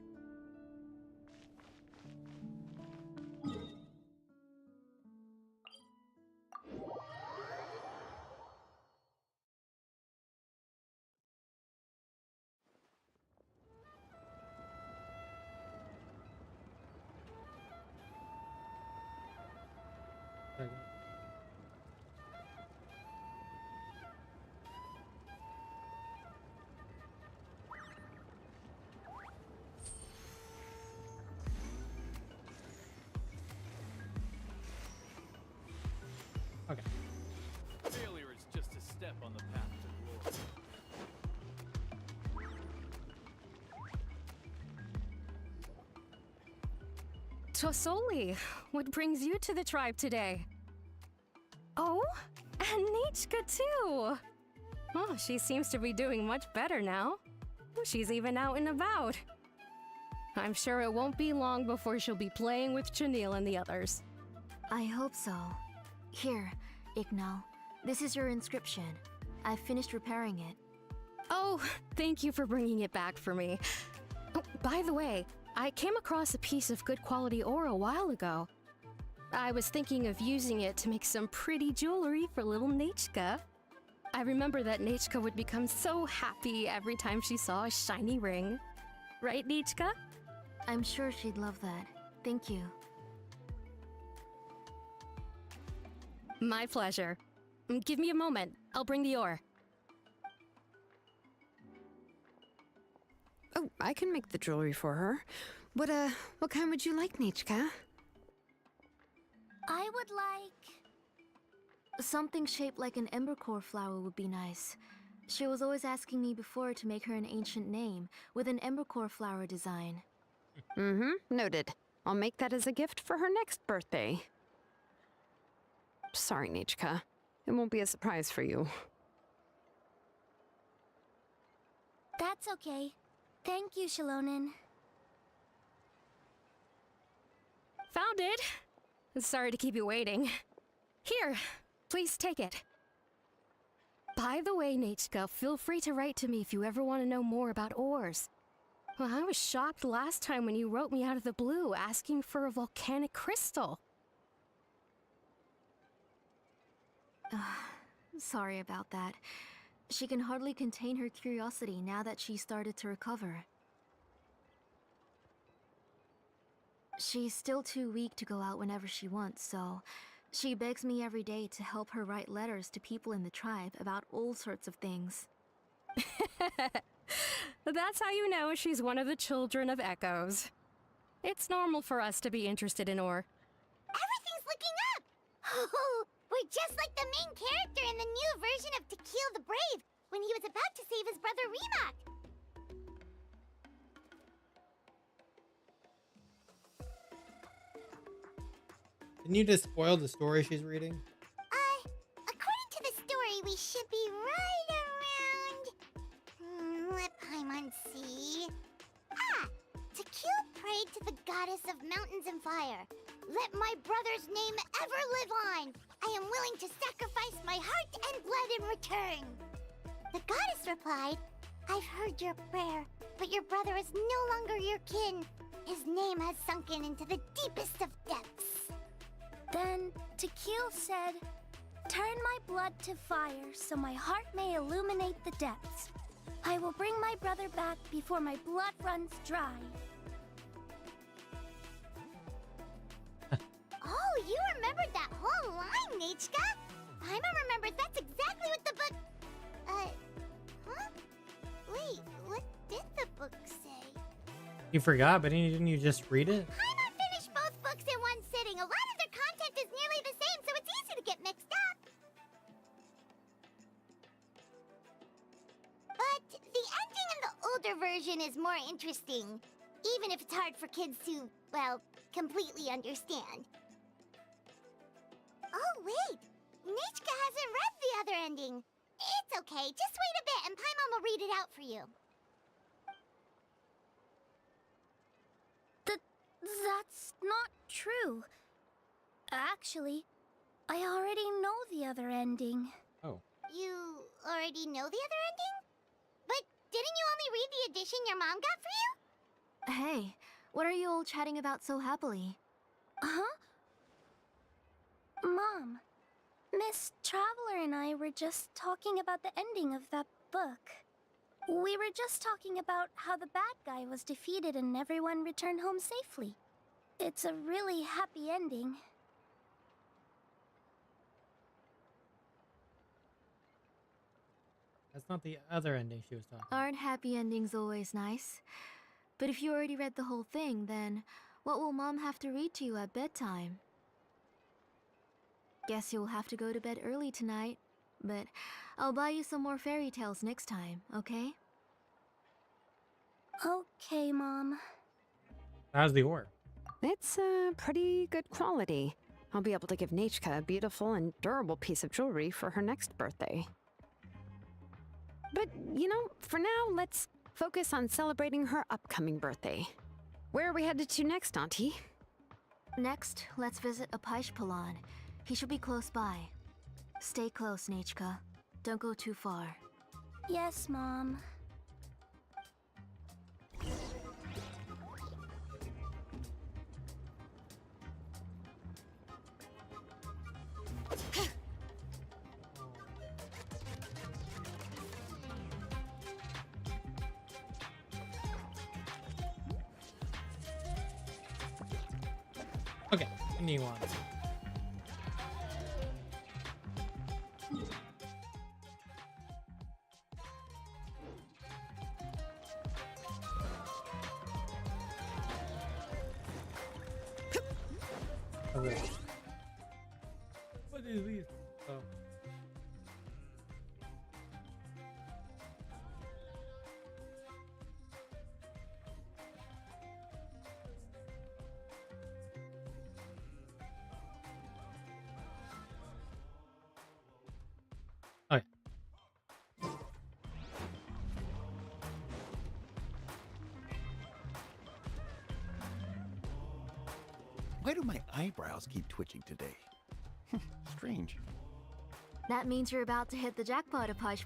Speaker 1: Okay.
Speaker 7: Failure is just a step on the path to glory.
Speaker 9: Tosoli, what brings you to the tribe today? Oh, and Nichka too! Oh, she seems to be doing much better now. She's even out and about. I'm sure it won't be long before she'll be playing with Chanil and the others.
Speaker 5: I hope so. Here, Ignal. This is your inscription. I've finished repairing it.
Speaker 9: Oh, thank you for bringing it back for me. Oh, by the way, I came across a piece of good quality ore a while ago. I was thinking of using it to make some pretty jewelry for little Nachka. I remember that Nachka would become so happy every time she saw a shiny ring. Right, Nachka?
Speaker 5: I'm sure she'd love that. Thank you.
Speaker 9: My pleasure. Give me a moment. I'll bring the ore.
Speaker 6: Oh, I can make the jewelry for her. What kind would you like, Nachka?
Speaker 4: I would like...
Speaker 5: Something shaped like an embercore flower would be nice. She was always asking me before to make her an ancient name with an embercore flower design.
Speaker 6: Noted. I'll make that as a gift for her next birthday. Sorry, Nachka. It won't be a surprise for you.
Speaker 4: That's okay. Thank you, Xilonen.
Speaker 9: Found it! Sorry to keep you waiting. Here, please take it. By the way, Nachka, feel free to write to me if you ever want to know more about ores. Well, I was shocked last time when you wrote me out of the blue asking for a volcanic crystal.
Speaker 5: Sorry about that. She can hardly contain her curiosity now that she started to recover. She's still too weak to go out whenever she wants, so she begs me every day to help her write letters to people in the tribe about all sorts of things.
Speaker 9: That's how you know she's one of the children of Echoes. It's normal for us to be interested in ore.
Speaker 4: Everything's looking up! Oh, we're just like the main character in the new version of To Kill the Brave, when he was about to save his brother Remak.
Speaker 1: Can you just spoil the story she's reading?
Speaker 4: According to the story, we should be right around. Let Paimon see. Ah! Tequil prayed to the goddess of mountains and fire. Let my brother's name ever live on. I am willing to sacrifice my heart and blood in return. The goddess replied, I've heard your prayer, but your brother is no longer your kin. His name has sunken into the deepest of depths.
Speaker 10: Then Tequil said, turn my blood to fire so my heart may illuminate the depths. I will bring my brother back before my blood runs dry.
Speaker 4: Oh, you remembered that whole line, Nichka? Paimon remembered that's exactly what the book... huh? Wait, what did the book say?
Speaker 1: You forgot, but didn't you just read it?
Speaker 4: Paimon finished both books in one sitting. A lot of their content is nearly the same, so it's easy to get mixed up. But the ending in the older version is more interesting, even if it's hard for kids to, well, completely understand. Oh, wait! Nichka hasn't read the other ending. It's okay, just wait a bit and Paimon will read it out for you.
Speaker 10: That's not true. Actually, I already know the other ending.
Speaker 1: Oh.
Speaker 4: You already know the other ending? But didn't you only read the edition your mom got for you?
Speaker 5: Hey, what are you all chatting about so happily?
Speaker 10: Huh? Mom, Miss Traveler and I were just talking about the ending of that book. We were just talking about how the bad guy was defeated and everyone returned home safely. It's a really happy ending.
Speaker 1: That's not the other ending she was talking about.
Speaker 5: Aren't happy endings always nice? But if you already read the whole thing, then what will Mom have to read to you at bedtime? Guess you'll have to go to bed early tonight, but I'll buy you some more fairy tales next time, okay?
Speaker 10: Okay, Mom.
Speaker 1: How's the ore?
Speaker 6: It's pretty good quality. I'll be able to give Nachka a beautiful and durable piece of jewelry for her next birthday. But, you know, for now, let's focus on celebrating her upcoming birthday. Where are we headed to next, Auntie?
Speaker 5: Next, let's visit Apaish. He should be close by. Stay close, Nachka. Don't go too far.
Speaker 10: Yes, Mom.
Speaker 1: Okay, continue on. Okay. What is this? Oh. Okay.
Speaker 11: Why do my eyebrows keep twitching today? Strange.
Speaker 5: That means you're about to hit the jackpot, Apaish.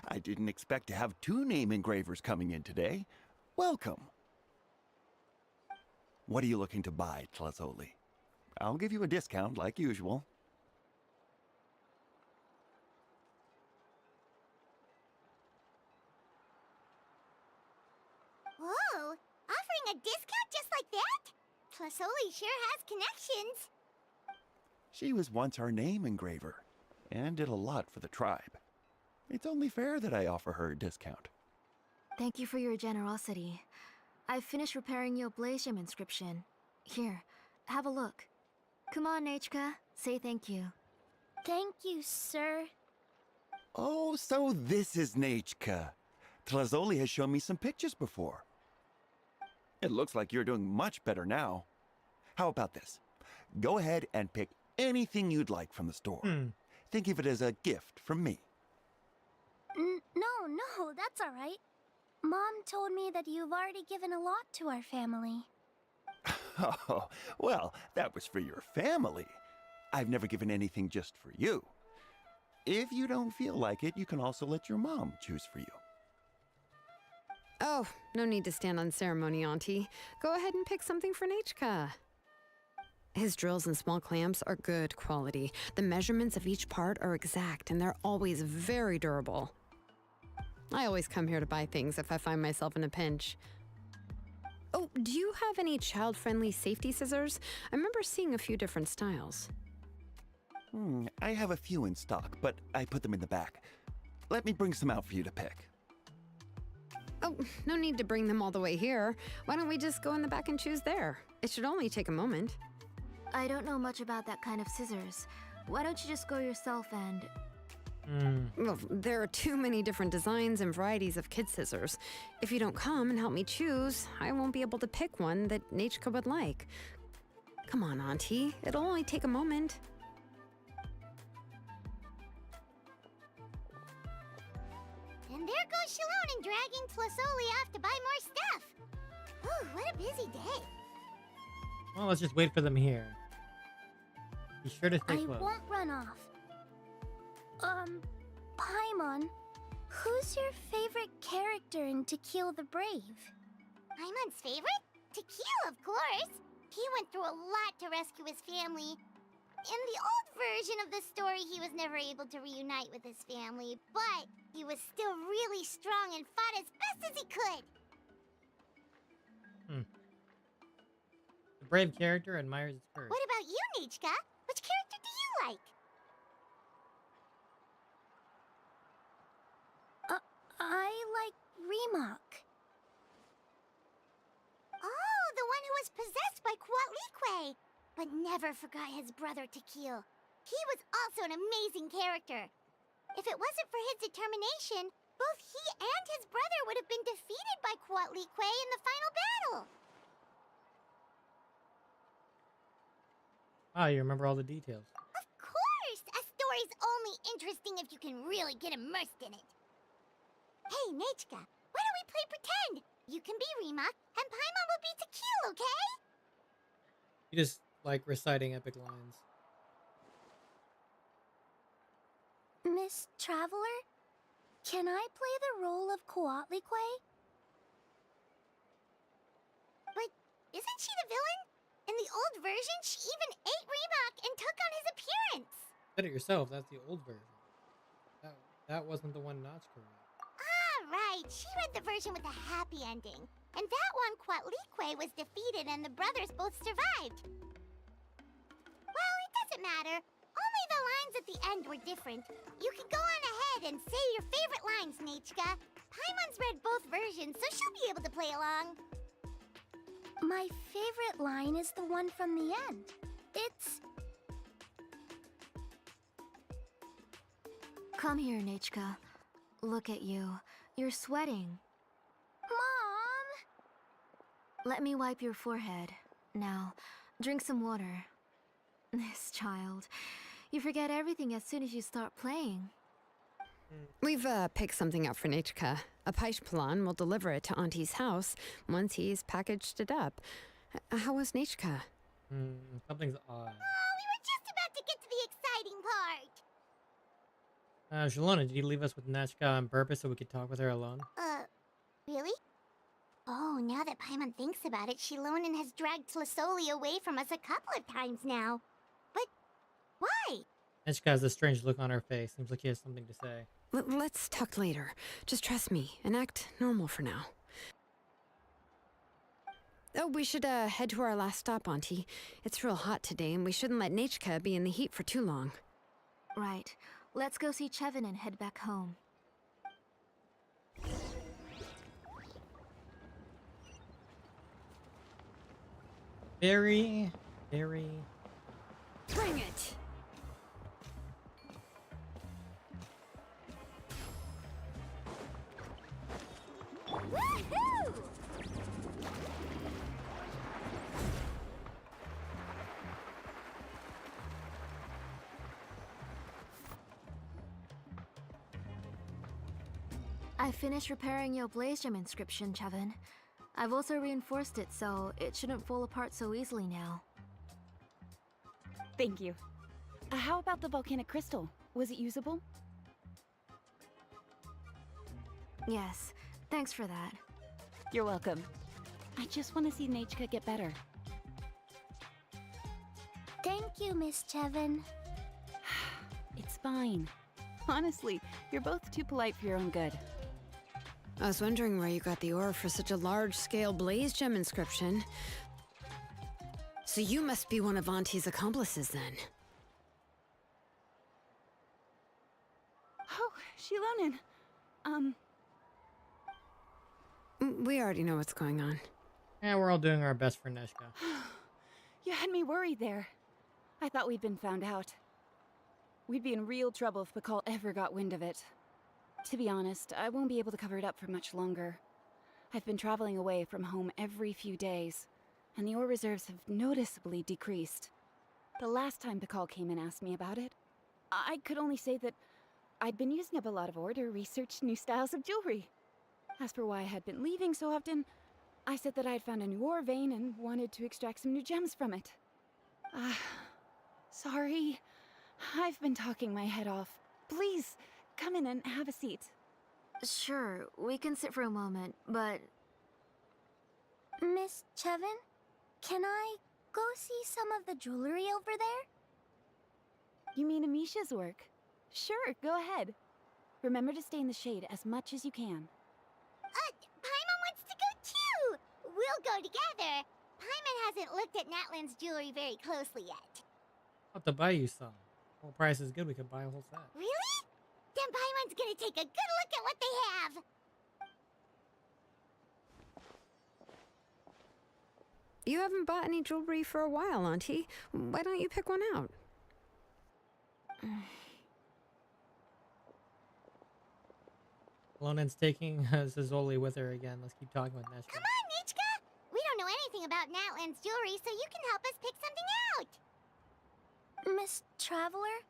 Speaker 11: I didn't expect to have 2 name engravers coming in today. Welcome. What are you looking to buy, Tlazoli? I'll give you a discount like usual.
Speaker 4: Whoa! Offering a discount just like that? Tlasoli sure has connections.
Speaker 11: She was once our name engraver, and did a lot for the tribe. It's only fair that I offer her a discount.
Speaker 5: Thank you for your generosity. I've finished repairing your Blasium inscription. Here, have a look. Come on, Nachka, say thank you.
Speaker 10: Thank you, sir.
Speaker 11: Oh, so this is Nachka. Tlazoli has shown me some pictures before. It looks like you're doing much better now. How about this? Go ahead and pick anything you'd like from the store. Think of it as a gift from me.
Speaker 10: No, that's all right. Mom told me that you've already given a lot to our family.
Speaker 11: Oh, well, that was for your family. I've never given anything just for you. If you don't feel like it, you can also let your mom choose for you.
Speaker 6: Oh, no need to stand on ceremony, Auntie. Go ahead and pick something for Nachka. His drills and small clamps are good quality. The measurements of each part are exact, and they're always very durable. I always come here to buy things if I find myself in a pinch. Oh, do you have any child-friendly safety scissors? I remember seeing a few different styles.
Speaker 11: I have a few in stock, but I put them in the back. Let me bring some out for you to pick.
Speaker 6: Oh, no need to bring them all the way here. Why don't we just go in the back and choose there? It should only take a moment.
Speaker 5: I don't know much about that kind of scissors. Why don't you just go yourself and...
Speaker 6: Well, there are too many different designs and varieties of kid scissors. If you don't come and help me choose, I won't be able to pick one that Nachka would like. Come on, Auntie. It'll only take a moment.
Speaker 4: And there goes Xilonen dragging Tlasoli off to buy more stuff. Ooh, what a busy day.
Speaker 1: Well, let's just wait for them here. Be sure to stay
Speaker 10: I
Speaker 1: close.
Speaker 10: won't run off. Paimon, who's your favorite character in To Kill the Brave?
Speaker 4: Paimon's favorite? To kill, of course. He went through a lot to rescue his family. In the old version of the story, he was never able to reunite with his family, but he was still really strong and fought as best as he could.
Speaker 1: The brave character admires its courage.
Speaker 4: What about you, Nachka? Which character do you like?
Speaker 10: I like Remak.
Speaker 4: Oh, the one who was possessed by Quatlique, but never forgot his brother Tequil. He was also an amazing character. If it wasn't for his determination, both he and his brother would have been defeated by Quatlique in the final battle.
Speaker 1: Ah, you remember all the details.
Speaker 4: Of course! A story's only interesting if you can really get immersed in it. Hey, Nachka, why don't we play pretend? You can be Remak, and Paimon will be Tequil, okay?
Speaker 1: You just like reciting epic lines.
Speaker 10: Miss Traveler, can I play the role of Quatlique?
Speaker 4: But isn't she the villain? In the old version, she even ate Remak and took on his appearance.
Speaker 1: Said it yourself, that's the old version. That wasn't the one Notch correct.
Speaker 4: Right, she read the version with a happy ending. And that one, Quatlique was defeated and the brothers both survived. Well, it doesn't matter. Only the lines at the end were different. You can go on ahead and say your favorite lines, Nachka. Paimon's read both versions, so she'll be able to play along.
Speaker 10: My favorite line is the one from the end. It's...
Speaker 5: Come here, Nachka. Look at you. You're sweating.
Speaker 10: Mom!
Speaker 5: Let me wipe your forehead. Now, drink some water. This child. You forget everything as soon as you start playing.
Speaker 6: We've picked something out for Nachka. A Paishpalan will deliver it to Auntie's house once he's packaged it up. How was Nachka?
Speaker 1: Something's odd.
Speaker 4: Oh, we were just about to get to the exciting part.
Speaker 1: Xilonen, did you leave us with Nachka on purpose so we could talk with her alone?
Speaker 4: Really? Oh, now that Paimon thinks about it, Xilonen has dragged Tlasoli away from us a couple of times now. But why?
Speaker 1: Nachka has a strange look on her face. Seems like he has something to say.
Speaker 6: Let's talk later. Just trust me and act normal for now. Oh, we should head to our last stop, Auntie. It's real hot today, and we shouldn't let Nachka be in the heat for too long.
Speaker 5: Right. Let's go see Chevin and head back home.
Speaker 1: Very...
Speaker 6: Bring it!
Speaker 4: Woohoo!
Speaker 5: I finished repairing your blaze gem inscription, Chevin. I've also reinforced it so it shouldn't fall apart so easily now.
Speaker 3: Thank you. How about the volcanic crystal? Was it usable?
Speaker 5: Yes, thanks for that.
Speaker 3: You're welcome. I just want to see Nachka get better.
Speaker 10: Thank you, Miss Chevin.
Speaker 3: It's fine. Honestly, you're both too polite for your own good.
Speaker 6: I was wondering where you got the ore for such a large-scale blaze gem inscription. So you must be one of Auntie's accomplices, then.
Speaker 3: Oh, Xilonen.
Speaker 6: We already know what's going on.
Speaker 1: Yeah, we're all doing our best for Neshka.
Speaker 3: You had me worried there. I thought we'd been found out. We'd be in real trouble if Bakal ever got wind of it. To be honest, I won't be able to cover it up for much longer. I've been traveling away from home every few days, and the ore reserves have noticeably decreased. The last time Bakal came and asked me about it, I could only say that I'd been using up a lot of ore to research new styles of jewelry. As for why I had been leaving so often, I said that I had found a new ore vein and wanted to extract some new gems from it. Sorry. I've been talking my head off. Please, come in and have a seat.
Speaker 5: Sure, we can sit for a moment, but...
Speaker 10: Miss Chevin, can I go see some of the jewelry over there?
Speaker 3: You mean Amisha's work? Sure, go ahead. Remember to stay in the shade as much as you can.
Speaker 4: Paimon wants to go too! We'll go together. Paimon hasn't looked at Natlan's jewelry very closely yet.
Speaker 1: I'll have to buy you some. Whole price is good. We could buy a whole set.
Speaker 4: Really? Then Paimon's gonna take a good look at what they have.
Speaker 6: You haven't bought any jewelry for a while, Auntie. Why don't you pick one out?
Speaker 1: Lonen's taking Zizoli with her again. Let's keep talking with Neshka.
Speaker 4: Come on, Nichka! We don't know anything about Natlan's jewelry, so you can help us pick something out.
Speaker 10: Miss Traveler,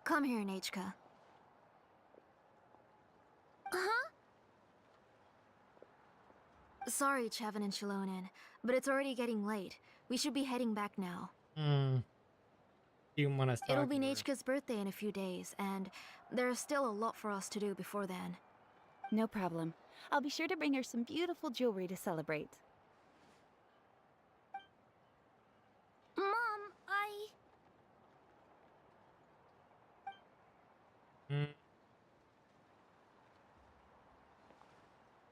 Speaker 5: Come here, Nachka.
Speaker 10: Huh?
Speaker 5: Sorry, Chevin and Xilonen, but it's already getting late. We should be heading back now.
Speaker 1: Do you want us to
Speaker 5: It'll be
Speaker 1: to her?
Speaker 5: Nachka's birthday in a few days, and there's still a lot for us to do before then.
Speaker 3: No problem. I'll be sure to bring her some beautiful jewelry to celebrate.
Speaker 10: Mom,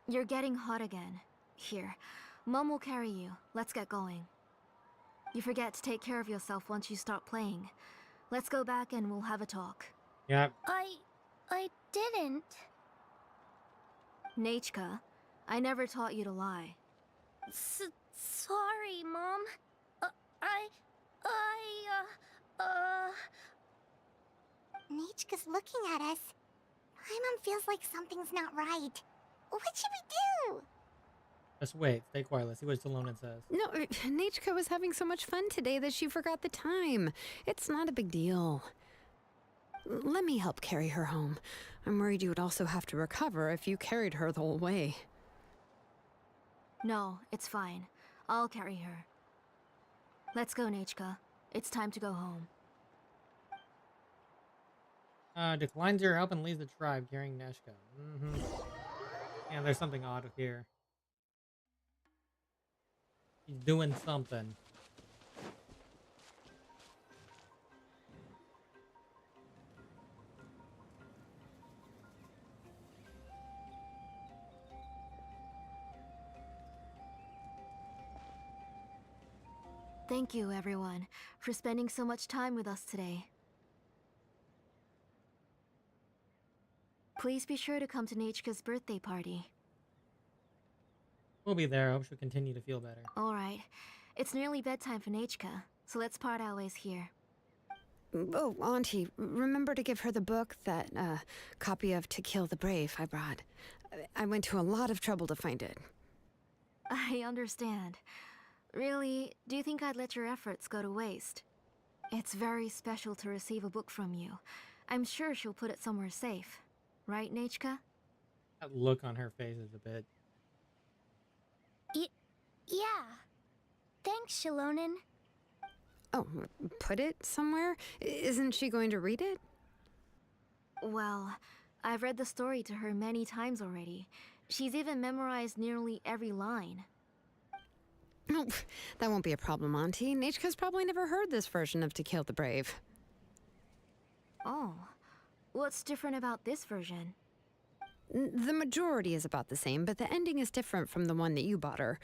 Speaker 5: You're getting hot again. Here, Mom will carry you. Let's get going. You forget to take care of yourself once you start playing. Let's go back and we'll have a talk.
Speaker 1: Yep.
Speaker 10: I didn't.
Speaker 5: Nachka, I never taught you to lie.
Speaker 10: Sorry, Mom.
Speaker 4: Nichka's looking at us. Paimon feels like something's not right. What should we do?
Speaker 1: Just wait. Stay quiet. Let's see what Xilonen says.
Speaker 6: No, Nachka was having so much fun today that she forgot the time. It's not a big deal. Let me help carry her home. I'm worried you would also have to recover if you carried her the whole way.
Speaker 5: No, it's fine. I'll carry her. Let's go, Nachka. It's time to go home.
Speaker 1: Declines your help and leaves the tribe carrying Neshka. Yeah, there's something odd here. He's doing something.
Speaker 5: Thank you, everyone, for spending so much time with us today. Please be sure to come to Nachka's birthday party.
Speaker 1: We'll be there. I hope she'll continue to feel better.
Speaker 5: Alright, it's nearly bedtime for Nachka, so let's part our ways here.
Speaker 6: Oh, Auntie, remember to give her the book, that copy of To Kill the Brave I brought. I went to a lot of trouble to find it.
Speaker 5: I understand. Really, do you think I'd let your efforts go to waste? It's very special to receive a book from you, I'm sure she'll put it somewhere safe. Right, Nechka?
Speaker 1: That look on her face is a bit.
Speaker 10: Yeah. Thanks, Xilonen.
Speaker 6: Oh, put it somewhere? Isn't she going to read it?
Speaker 5: Well, I've read the story to her many times already. She's even memorized nearly every line.
Speaker 6: Oh, that won't be a problem, Auntie. Nechka's probably never heard this version of To Kill the Brave.
Speaker 5: Oh. What's different about this version?
Speaker 6: The majority is about the same, but the ending is different from the one that you bought her.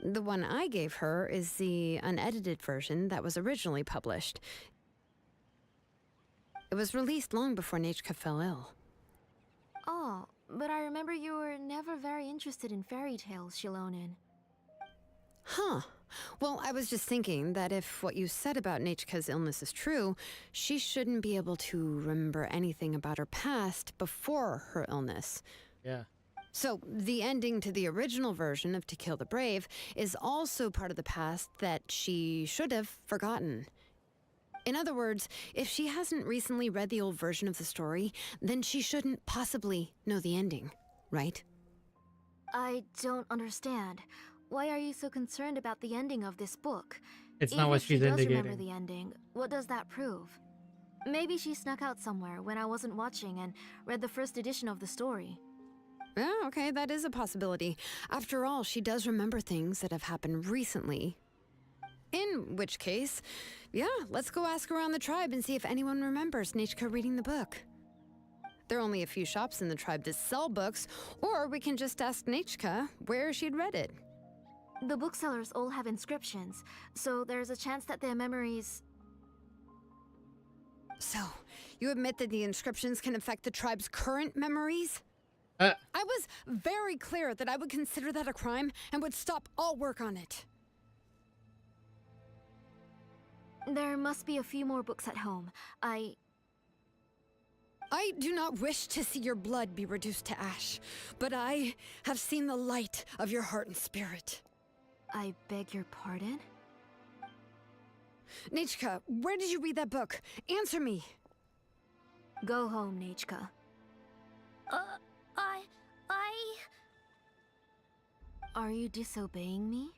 Speaker 6: The one I gave her is the unedited version that was originally published. It was released long before Nechka fell ill.
Speaker 5: Oh, but I remember you were never very interested in fairy tales, Xilonen.
Speaker 6: Huh. Well, I was just thinking that if what you said about Nechka's illness is true, she shouldn't be able to remember anything about her past before her illness.
Speaker 1: Yeah.
Speaker 6: So, the ending to the original version of To Kill the Brave is also part of the past that she should have forgotten. In other words, if she hasn't recently read the old version of the story, then she shouldn't possibly know the ending, right?
Speaker 5: I don't understand. Why are you so concerned about the ending of this book?
Speaker 1: It's
Speaker 5: Even
Speaker 1: not what
Speaker 5: if she
Speaker 1: she's
Speaker 5: does
Speaker 1: indicating.
Speaker 5: remember the ending, what does that prove? Maybe she snuck out somewhere when I wasn't watching and read the first edition of the story.
Speaker 6: Yeah, okay, that is a possibility. After all, she does remember things that have happened recently. In which case, yeah, let's go ask around the tribe and see if anyone remembers Nechka reading the book. There are only a few shops in the tribe that sell books, or we can just ask Nechka where she'd read it.
Speaker 5: The booksellers all have inscriptions, so there's a chance that their memories...
Speaker 6: So, you admit that the inscriptions can affect the tribe's current memories?
Speaker 1: Uh.
Speaker 6: I was very clear that I would consider that a crime and would stop all work on it.
Speaker 5: There must be a few more books at home. I
Speaker 6: do not wish to see your blood be reduced to ash, but I have seen the light of your heart and spirit.
Speaker 5: I beg your pardon?
Speaker 6: Nechka, where did you read that book? Answer me.
Speaker 5: Go home, Nechka. Are you disobeying me?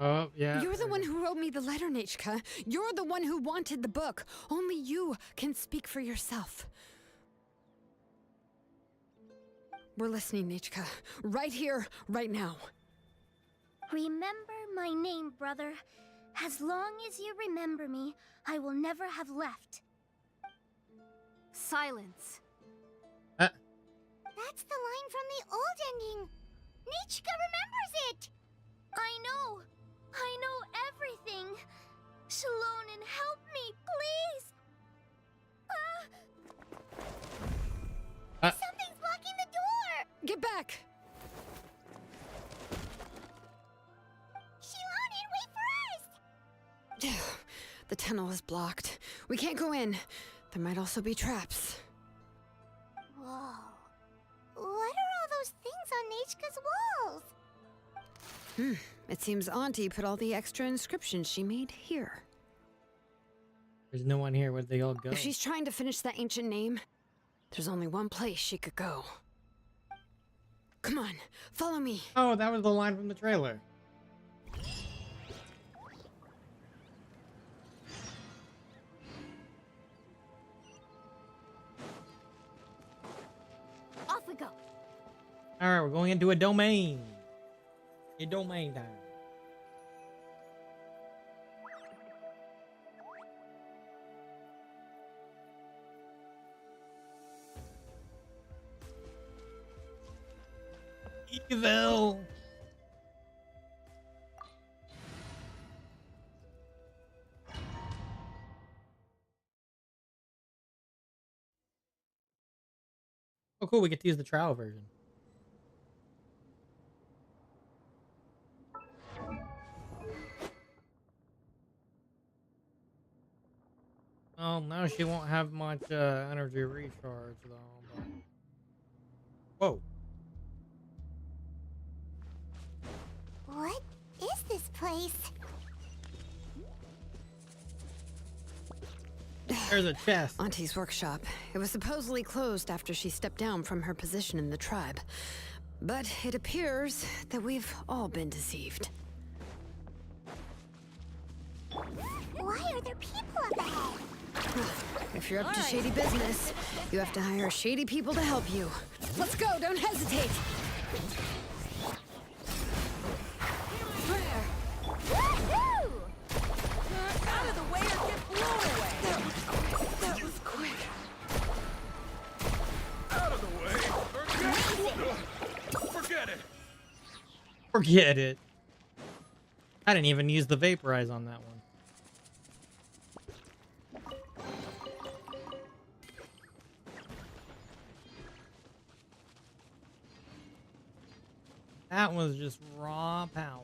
Speaker 1: Oh, yeah.
Speaker 6: You're the one who wrote me the letter, Nechka. You're the one who wanted the book. Only you can speak for yourself. We're listening, Nechka. Right here, right now.
Speaker 10: Remember my name, brother. As long as you remember me, I will never have left.
Speaker 5: Silence.
Speaker 4: That's the line from the old ending. Nechka remembers it.
Speaker 10: I know everything. Xilonen, help me, please. Something's blocking the door.
Speaker 6: Get back!
Speaker 4: Xilonen, wait for us.
Speaker 6: The tunnel is blocked. We can't go in. There might also be traps.
Speaker 4: Whoa. What are all those things on Nechka's walls?
Speaker 6: It seems Auntie put all the extra inscriptions she made here.
Speaker 1: There's no one here. Where'd they all go?
Speaker 6: If she's trying to finish that ancient name, there's only one place she could go. Come on, follow me.
Speaker 1: Oh, that was the line from the trailer.
Speaker 10: Off we go.
Speaker 1: All right, we're going into a domain. A domain time. Evil. Oh, cool. We get to use the trial version. Oh, now she won't have much energy recharge, though. But... Whoa.
Speaker 4: What is this place?
Speaker 1: There's a chest.
Speaker 6: Auntie's workshop. It was supposedly closed after she stepped down from her position in the tribe. But it appears that we've all been deceived.
Speaker 4: Why are there people up ahead?
Speaker 6: If you're up to shady business, you have to hire shady people to help you. Let's go, don't hesitate!
Speaker 3: Woohoo! Out of the way or get blown away!
Speaker 7: That was quick.
Speaker 8: Out of the way. Forget it.
Speaker 1: Forget it. I didn't even use the vaporize on that one. That was just raw power.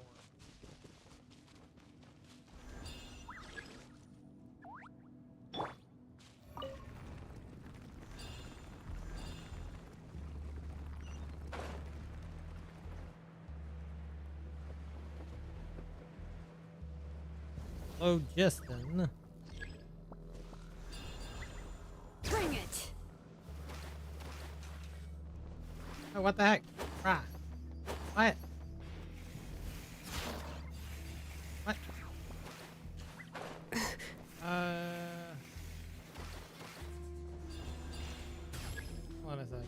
Speaker 1: Oh, Justin.
Speaker 6: Bring it!
Speaker 1: Oh, what the heck? Ah. What? What? Hold on a second.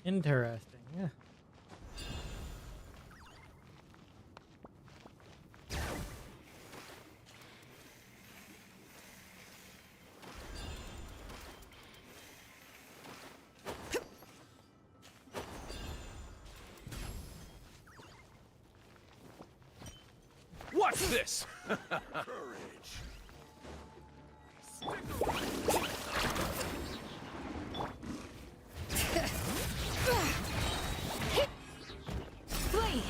Speaker 1: Interesting. Yeah.
Speaker 8: Watch this.
Speaker 6: Flee!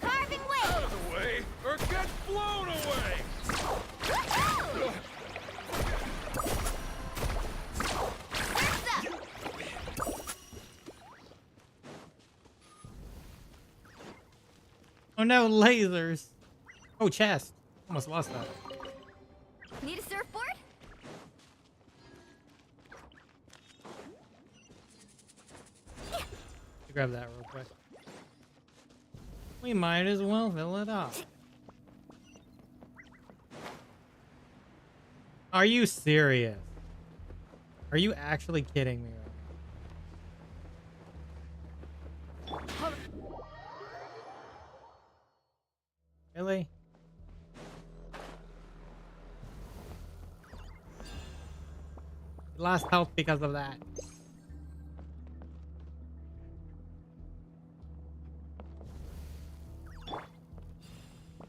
Speaker 4: Carving way!
Speaker 8: Out of the way or get blown away.
Speaker 1: Oh no, lasers. Oh, chest. Almost lost that.
Speaker 10: Need a surfboard?
Speaker 1: Grab that real quick. We might as well fill it up. Are you serious? Are you actually kidding me right now? Really? Lost health because of that.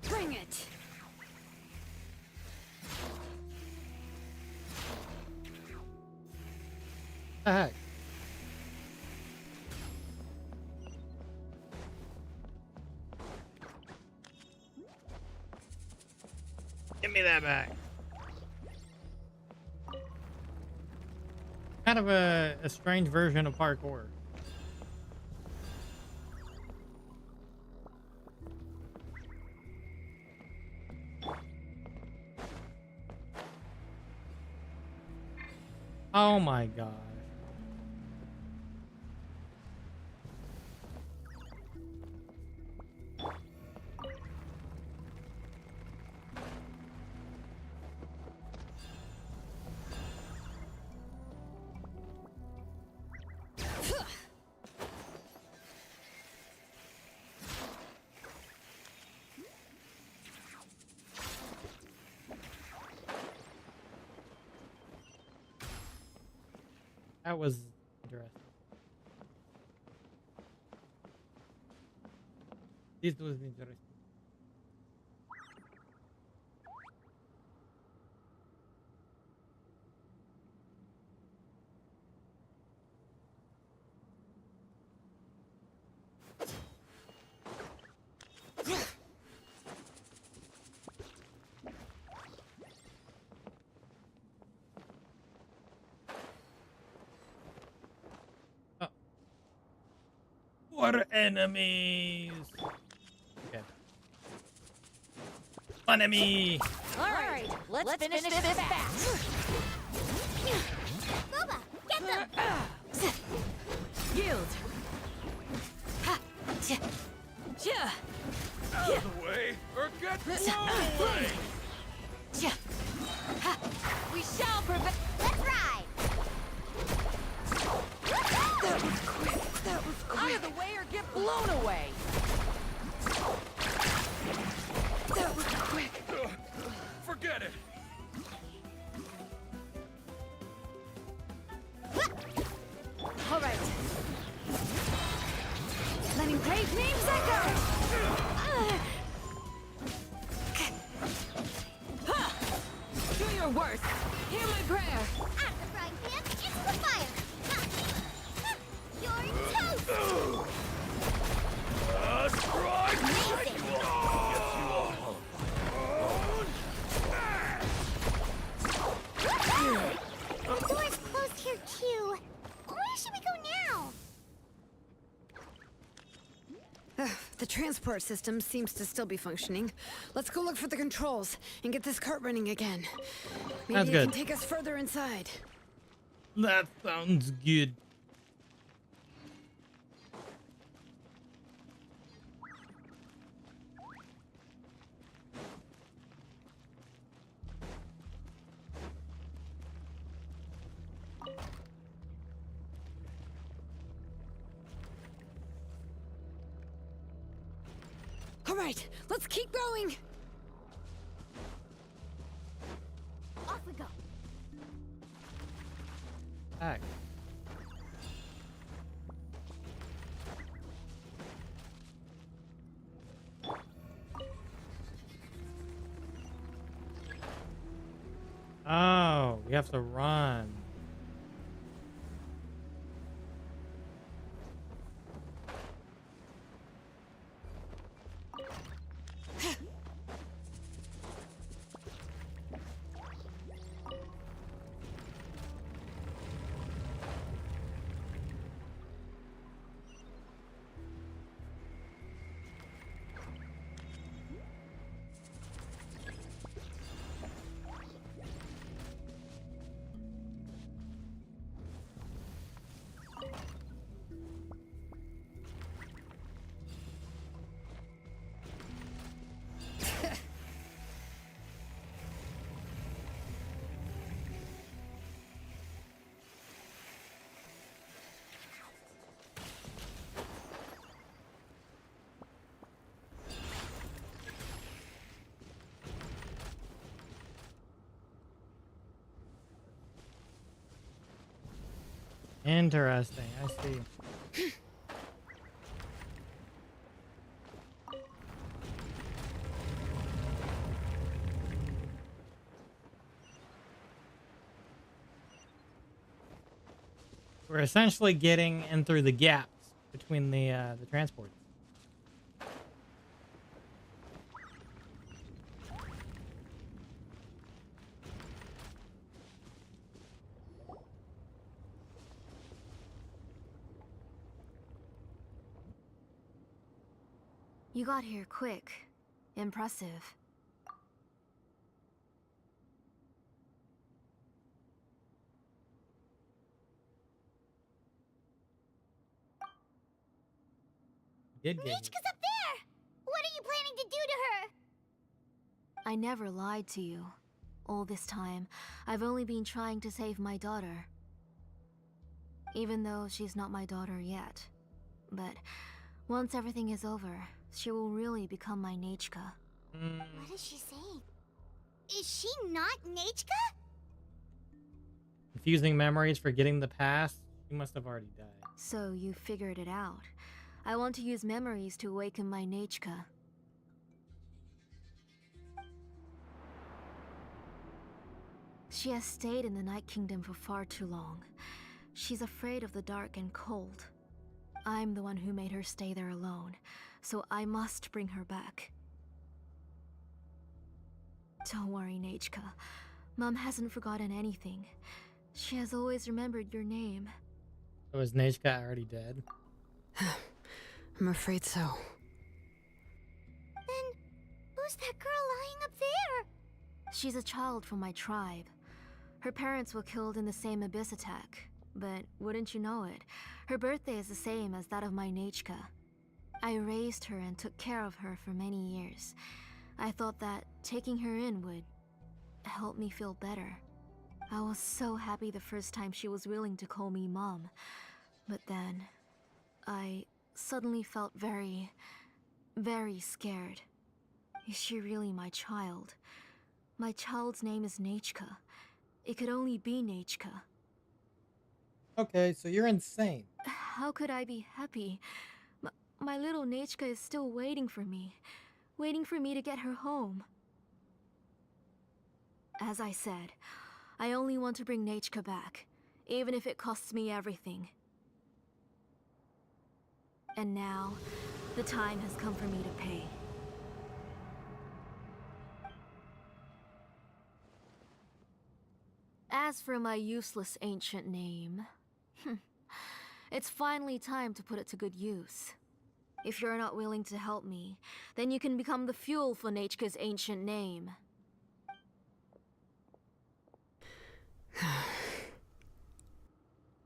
Speaker 6: Bring it!
Speaker 1: What the heck? Give me that back. Kind of a strange version of parkour. Oh my god. That was interesting. This was interesting. More enemies. Okay. Enemy.
Speaker 3: All right, let's finish this fast.
Speaker 4: Boba, get them!
Speaker 3: Yield.
Speaker 8: Out of the way, or get blown away!
Speaker 3: We shall prevent.
Speaker 4: Let's ride!
Speaker 3: That was quick. Out of the way or get blown away. That was quick.
Speaker 8: Forget it!
Speaker 3: All right. Letting brave names echo. Do your worst. Hear my prayer.
Speaker 4: Out of the frying pan, into the fire! You're toast!
Speaker 8: Strike!
Speaker 4: Amazing! The door's closed here too. Where should we go now?
Speaker 6: The transport system seems to still be functioning. Let's go look for the controls and get this cart running again. Maybe
Speaker 1: That's
Speaker 6: it
Speaker 1: good.
Speaker 6: can take us further inside.
Speaker 1: That sounds good.
Speaker 6: All right, let's keep going.
Speaker 4: Off we go.
Speaker 1: Back. Oh, we have to run. Interesting. I see. We're essentially getting in through the gaps between the transports.
Speaker 5: You got here quick. Impressive.
Speaker 1: Did get
Speaker 4: Nichka's up there! What are you planning to do to her?
Speaker 5: I never lied to you. All this time, I've only been trying to save my daughter. Even though she's not my daughter yet. But once everything is over, she will really become my Nichka.
Speaker 4: What is she saying? Is she not Nichka?
Speaker 1: Confusing memories, forgetting the past. He must have already died.
Speaker 5: So you figured it out. I want to use memories to awaken my Nechka. She has stayed in the Night Kingdom for far too long. She's afraid of the dark and cold. I'm the one who made her stay there alone, so I must bring her back. Don't worry, Nechka. Mom hasn't forgotten anything. She has always remembered your name.
Speaker 1: So is Nejka already dead?
Speaker 6: I'm afraid so.
Speaker 10: Then, who's that girl lying up there?
Speaker 5: She's a child from my tribe. Her parents were killed in the same abyss attack. But wouldn't you know it, her birthday is the same as that of my Nechka. I raised her and took care of her for many years. I thought that taking her in would help me feel better. I was so happy the first time she was willing to call me Mom. But then, I suddenly felt very, very scared. Is she really my child? My child's name is Nechka. It could only be Nechka.
Speaker 1: Okay, so you're insane.
Speaker 5: How could I be happy? My little Nechka is still waiting for me to get her home. As I said, I only want to bring Nechka back, even if it costs me everything. And now, the time has come for me to pay. As for my useless ancient name, it's finally time to put it to good use. If you're not willing to help me, then you can become the fuel for Nechka's ancient name.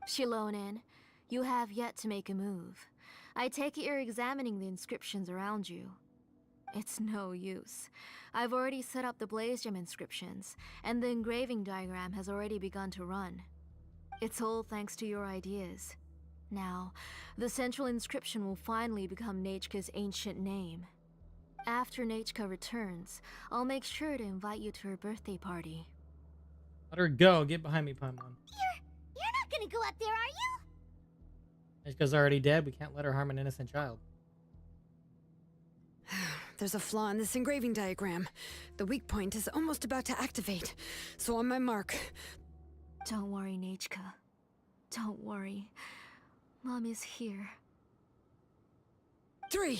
Speaker 5: Xilonen, you have yet to make a move. I take it you're examining the inscriptions around you. It's no use. I've already set up the Blaze Gem inscriptions, and the engraving diagram has already begun to run. It's all thanks to your ideas. Now, the central inscription will finally become Nechka's ancient name. After Nechka returns, I'll make sure to invite you to her birthday party.
Speaker 1: Let her go. Get behind me, Paimon.
Speaker 4: You're not gonna go up there, are you?
Speaker 1: Nejka's already dead. We can't let her harm an innocent child.
Speaker 6: There's a flaw in this engraving diagram. The weak point is almost about to activate. So on my mark.
Speaker 5: Don't worry, Nechka. Don't worry. Mom is here.
Speaker 6: 3.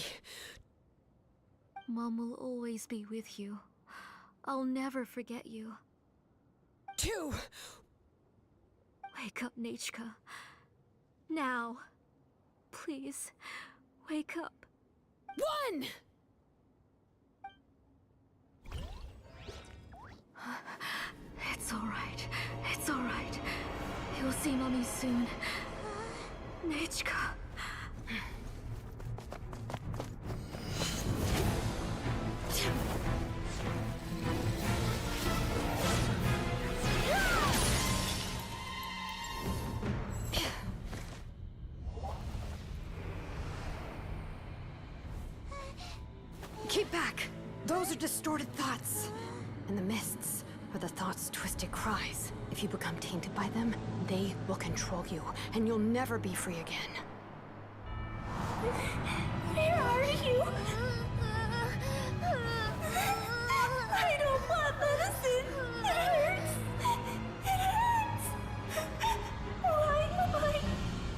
Speaker 5: Mom will always be with you. I'll never forget you.
Speaker 6: 2.
Speaker 5: Wake up, Nechka. Now. Please, wake up.
Speaker 6: 1.
Speaker 5: It's alright. It's alright. You'll see Mommy soon. Nechka.
Speaker 6: Keep back! Those are distorted thoughts. And the mists are the thoughts' twisted cries. If you become tainted by them, they will control you, and you'll never be free again.
Speaker 10: Where are you? I don't want medicine. It hurts. It hurts. Why am I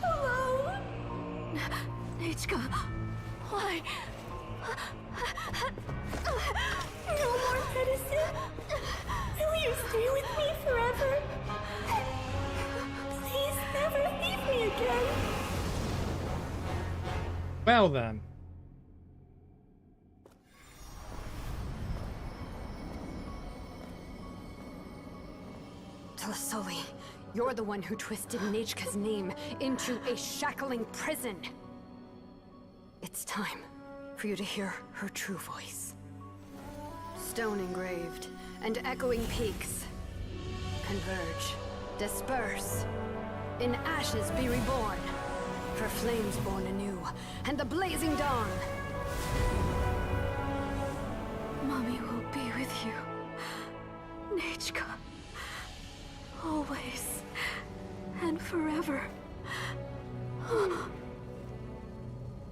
Speaker 10: alone?
Speaker 5: Nechka, why?
Speaker 10: No more medicine. Will you stay with me forever? Please never leave me again.
Speaker 1: Well then.
Speaker 6: Telasoli, you're the one who twisted Nechka's name into a shackling prison. It's time for you to hear her true voice. Stone engraved and echoing peaks. Converge, disperse. In ashes be reborn. For flames born anew, and the blazing dawn.
Speaker 5: Mommy will be with you. Nechka. Always. And forever.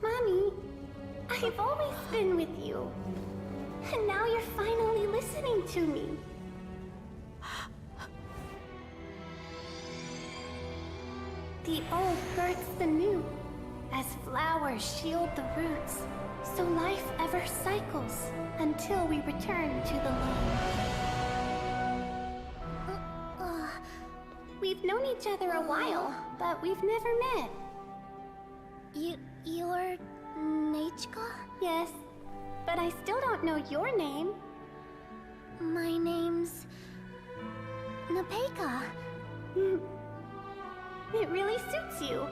Speaker 10: Mommy, I've always been with you. And now you're finally listening to me. The old births the new, as flowers shield the roots, so life ever cycles until we return to the loam. We've known each other a while, but we've never met. You're Nechka? Yes, but I still don't know your name. My name's Nepeka. It really suits you.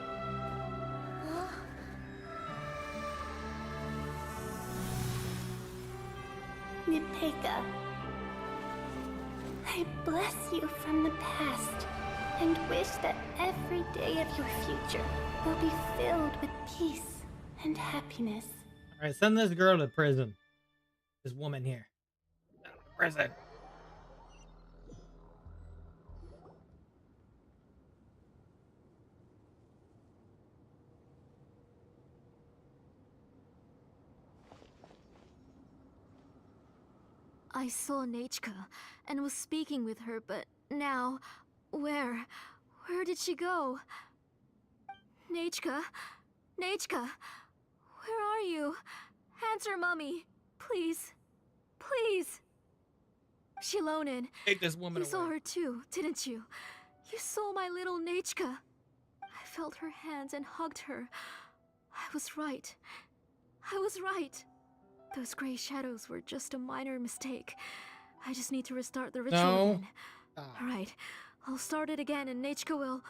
Speaker 10: Nepeka, I bless you from the past and wish that every day of your future will be filled with peace and happiness.
Speaker 1: All right, send this girl to prison. This woman here. Prison.
Speaker 5: I saw Nechka and was speaking with her, but now, where did she go? Nechka? Nechka? Where are you? Answer, Mummy. Please. Please. Xilonen.
Speaker 1: Take this woman
Speaker 5: You saw
Speaker 1: away.
Speaker 5: her too, didn't you? You saw my little Nechka. I felt her hands and hugged her. I was right. I was right. Those gray shadows were just a minor mistake. I just need to restart the ritual
Speaker 1: No.
Speaker 5: again. Alright, I'll start it again and Nechka will...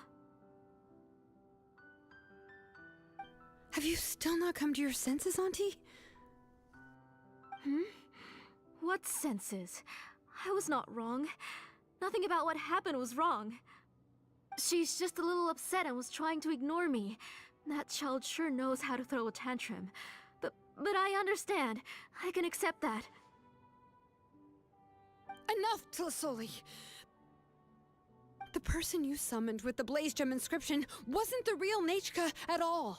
Speaker 6: Have you still not come to your senses, Auntie?
Speaker 5: What senses? I was not wrong. Nothing about what happened was wrong. She's just a little upset and was trying to ignore me. That child sure knows how to throw a tantrum. But I understand. I can accept that.
Speaker 6: Enough, Tlisoli! The person you summoned with the Blaze Gem inscription wasn't the real Nechka at all.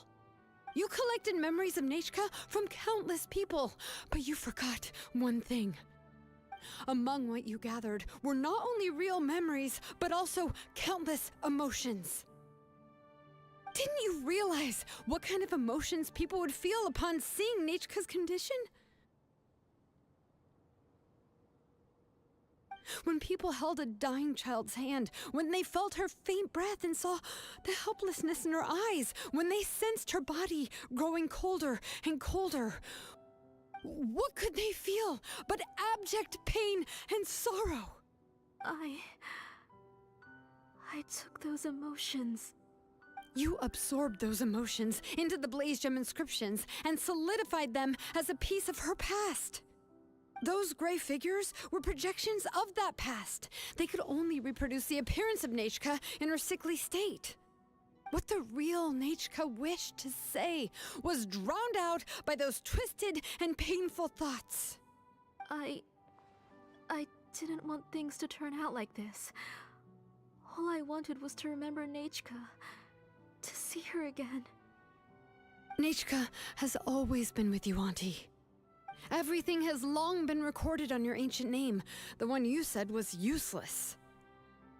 Speaker 6: You collected memories of Nechka from countless people, but you forgot one thing. Among what you gathered were not only real memories, but also countless emotions. Didn't you realize what kind of emotions people would feel upon seeing Nechka's condition? When people held a dying child's hand, when they felt her faint breath and saw the helplessness in her eyes, when they sensed her body growing colder and colder, what could they feel but abject pain and sorrow?
Speaker 5: I took those emotions.
Speaker 6: You absorbed those emotions into the Blaze Gem inscriptions and solidified them as a piece of her past. Those gray figures were projections of that past. They could only reproduce the appearance of Nechka in her sickly state. What the real Nechka wished to say was drowned out by those twisted and painful thoughts.
Speaker 5: I didn't want things to turn out like this. All I wanted was to remember Nechka. To see her again.
Speaker 6: Nechka has always been with you, Auntie. Everything has long been recorded on your ancient name. The one you said was useless.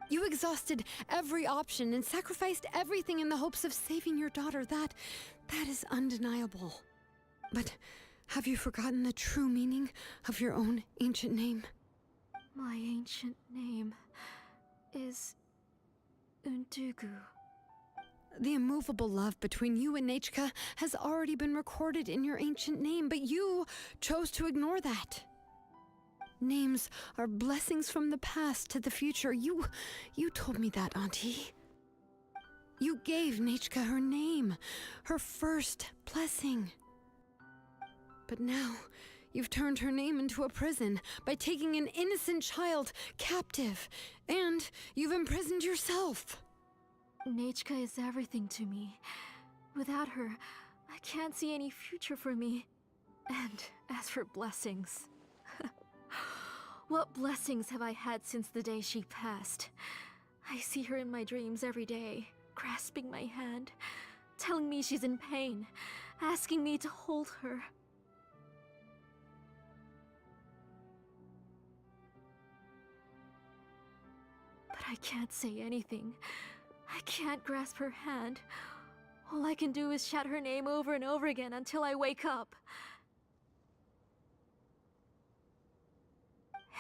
Speaker 6: You exhausted every option and sacrificed everything in the hopes of saving your daughter. That is undeniable. But have you forgotten the true meaning of your own ancient name?
Speaker 5: My ancient name is Undugu.
Speaker 6: The immovable love between you and Nechka has already been recorded in your ancient name, but you chose to ignore that. Names are blessings from the past to the future. You told me that, Auntie. You gave Nechka her name, her first blessing. But now, you've turned her name into a prison by taking an innocent child captive, and you've imprisoned yourself.
Speaker 5: Nechka is everything to me. Without her, I can't see any future for me. And as for blessings... what blessings have I had since the day she passed? I see her in my dreams every day. grasping my hand, telling me she's in pain, asking me to hold her. But I can't say anything. I can't grasp her hand. All I can do is shout her name over and over again until I wake up.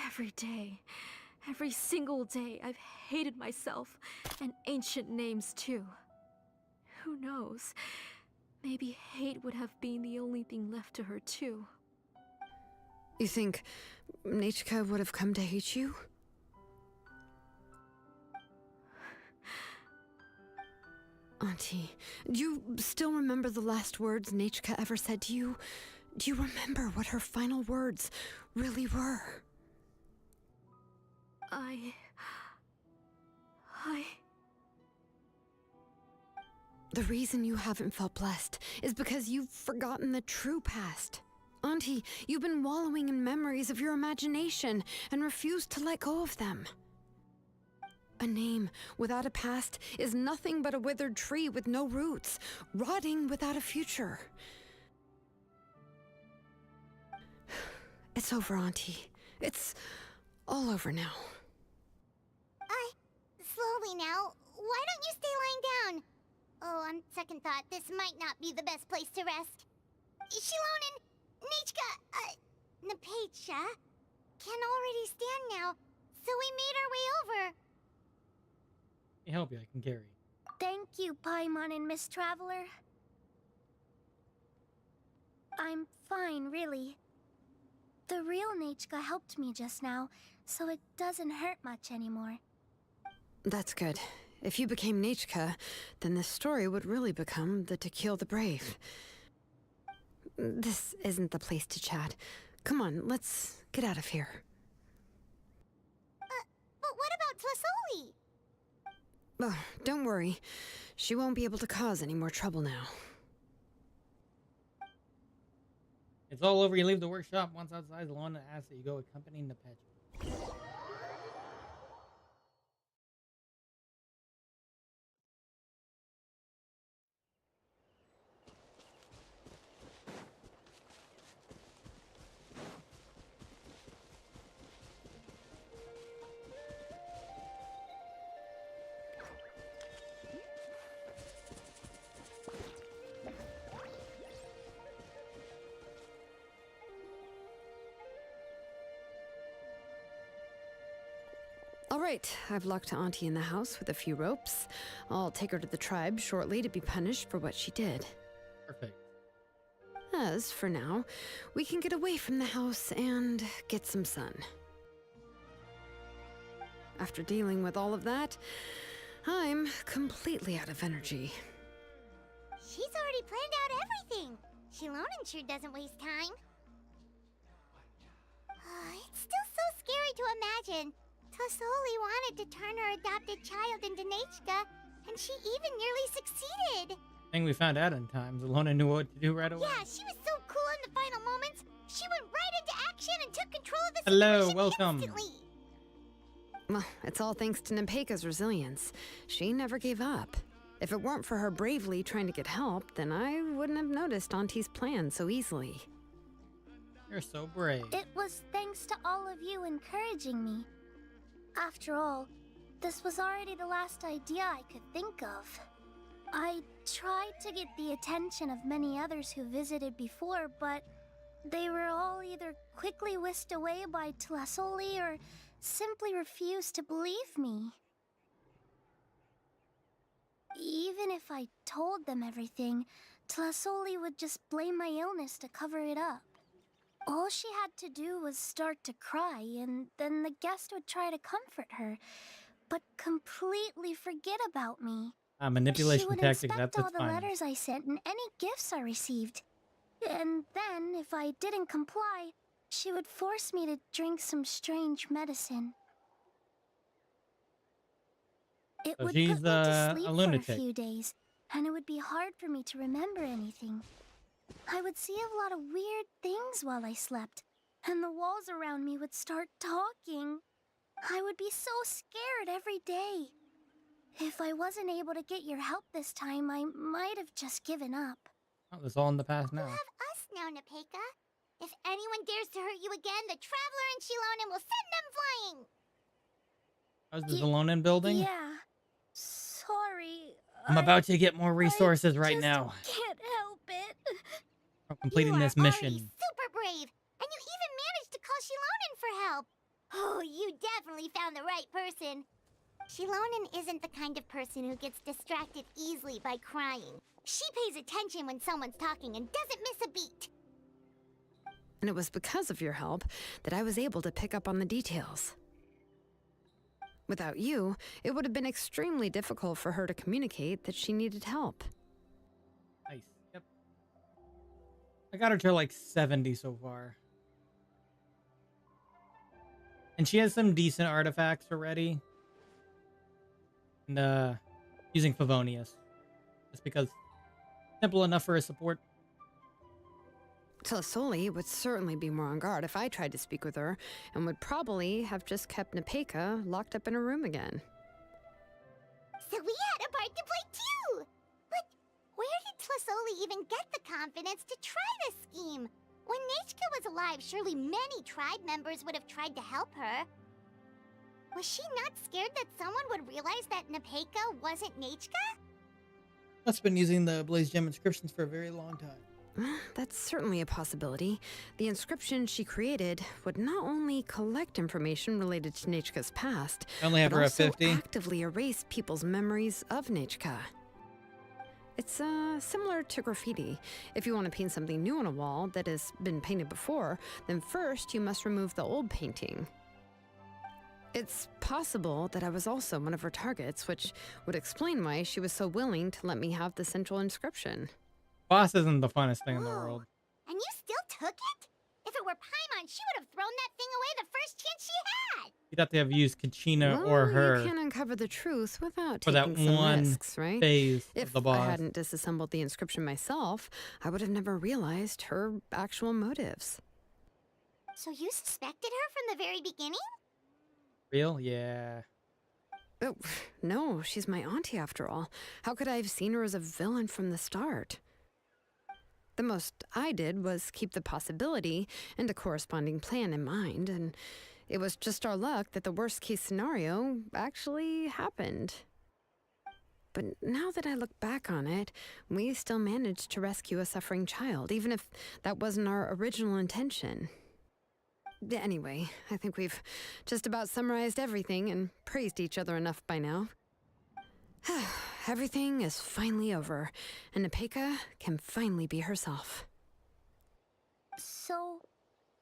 Speaker 5: Every day, every single day, I've hated myself, and ancient names too. Who knows? Maybe hate would have been the only thing left to her too.
Speaker 6: You think Nichika would have come to hate you? Auntie, do you still remember the last words Nichika ever said to you? Do you remember what her final words really were? The reason you haven't felt blessed is because you've forgotten the true past. Auntie, you've been wallowing in memories of your imagination and refused to let go of them. A name without a past is nothing but a withered tree with no roots, rotting without a future. It's over, Auntie. It's all over now.
Speaker 4: Slowly now. Why don't you stay lying down? Oh, on second thought, this might not be the best place to rest. Xilonen, Nichika, Napecha can already stand now, so we made our way over.
Speaker 1: Let me help you. I can carry.
Speaker 10: Thank you, Paimon and Miss Traveler. I'm fine, really. The real Nichika helped me just now, so it doesn't hurt much anymore.
Speaker 6: That's good. If you became Nichika, then this story would really become the To Kill the Brave. This isn't the place to chat. Come on, let's get out of here.
Speaker 4: But what about Tlasoli?
Speaker 6: Oh, don't worry. She won't be able to cause any more trouble now.
Speaker 1: It's all over. You leave the workshop. Once outside, Xilonen asks that you go accompany Napecha.
Speaker 6: All right, I've locked Auntie in the house with a few ropes. I'll take her to the tribe shortly to be punished for what she did.
Speaker 1: Perfect.
Speaker 6: As for now, we can get away from the house and get some sun. After dealing with all of that, I'm completely out of energy.
Speaker 4: She's already planned out everything. Xilonen sure doesn't waste time. It's still so scary to imagine. Tlasoli wanted to turn her adopted child into Nichika, and she even nearly succeeded.
Speaker 1: I think we found out in time. Xilonen knew what to do right away.
Speaker 4: Yeah, she was so cool in the final moments. She went right into action and took control of the
Speaker 1: Hello,
Speaker 4: situation
Speaker 1: welcome.
Speaker 4: instantly.
Speaker 6: Well, it's all thanks to Napecha's resilience. She never gave up. If it weren't for her bravely trying to get help, then I wouldn't have noticed Auntie's plan so easily.
Speaker 1: You're so brave.
Speaker 10: It was thanks to all of you encouraging me. After all, this was already the last idea I could think of. I tried to get the attention of many others who visited before, but they were all either quickly whisked away by Tlasoli or simply refused to believe me. Even if I told them everything, Tlasoli would just blame my illness to cover it up. All she had to do was start to cry, and then the guest would try to comfort her, but completely forget about me.
Speaker 1: Manipulation
Speaker 10: she would
Speaker 1: tactic,
Speaker 10: inspect
Speaker 1: that's
Speaker 10: all
Speaker 1: its
Speaker 10: the
Speaker 1: finest.
Speaker 10: letters I sent and any gifts I received. And then, if I didn't comply, she would force me to drink some strange medicine. It
Speaker 1: So
Speaker 10: would
Speaker 1: she's
Speaker 10: put me to sleep
Speaker 1: a
Speaker 10: for a
Speaker 1: lunatic.
Speaker 10: few days, and it would be hard for me to remember anything. I would see a lot of weird things while I slept, and the walls around me would start talking. I would be so scared every day. If I wasn't able to get your help this time, I might have just given up.
Speaker 1: Oh, it's all in the past
Speaker 4: You
Speaker 1: now.
Speaker 4: have us now, Nepeka. If anyone dares to hurt you again, the Traveler and Xilonen will send them flying!
Speaker 1: How's the Xilonen building?
Speaker 10: Yeah. Sorry.
Speaker 1: I'm about to get more resources right now.
Speaker 10: Can't help it.
Speaker 1: I'm completing
Speaker 4: You are
Speaker 1: this mission.
Speaker 4: already super brave, and you even managed to call Xilonen for help. Oh, you definitely found the right person. Xilonen isn't the kind of person who gets distracted easily by crying. She pays attention when someone's talking and doesn't miss a beat.
Speaker 6: And it was because of your help that I was able to pick up on the details. Without you, it would have been extremely difficult for her to communicate that she needed help.
Speaker 1: Nice. Yep. I got her to like 70 so far. And she has some decent artifacts already. And using Favonius. Just because simple enough for a support.
Speaker 6: Teyvat would certainly be more on guard if I tried to speak with her, and would probably have just kept Nepeka locked up in a room again.
Speaker 4: So we had a part to play too! But where did Teyvat even get the confidence to try this scheme? When Nechka was alive, surely many tribe members would have tried to help her. Was she not scared that someone would realize that Nepeka wasn't Nechka?
Speaker 1: I've been using the Blaze Gem inscriptions for a very long time.
Speaker 6: That's certainly a possibility. The inscription she created would not only collect information related to Nechka's past,
Speaker 1: I only have
Speaker 6: but
Speaker 1: her at
Speaker 6: also
Speaker 1: 50.
Speaker 6: actively erase people's memories of Nechka. It's similar to graffiti. If you want to paint something new on a wall that has been painted before, then first you must remove the old painting. It's possible that I was also one of her targets, which would explain why she was so willing to let me have the central inscription.
Speaker 1: Boss isn't the funnest thing in the
Speaker 4: Whoa.
Speaker 1: world.
Speaker 4: And you still took it? If it were Paimon, she would have thrown that thing away the first chance she had!
Speaker 1: You'd have to have used Kachina
Speaker 6: Well,
Speaker 1: or her
Speaker 6: you can uncover the truth without
Speaker 1: for
Speaker 6: taking
Speaker 1: that
Speaker 6: some
Speaker 1: one
Speaker 6: risks, right?
Speaker 1: phase
Speaker 6: If
Speaker 1: of the
Speaker 6: I
Speaker 1: boss.
Speaker 6: hadn't disassembled the inscription myself, I would have never realized her actual motives.
Speaker 4: So you suspected her from the very beginning?
Speaker 1: Real? Yeah.
Speaker 6: Oh, no, she's my auntie after all. How could I have seen her as a villain from the start? The most I did was keep the possibility and a corresponding plan in mind, and it was just our luck that the worst case scenario actually happened. But now that I look back on it, we still managed to rescue a suffering child, even if that wasn't our original intention. Anyway, I think we've just about summarized everything and praised each other enough by now. Everything is finally over, and Nepeka can finally be herself.
Speaker 10: So,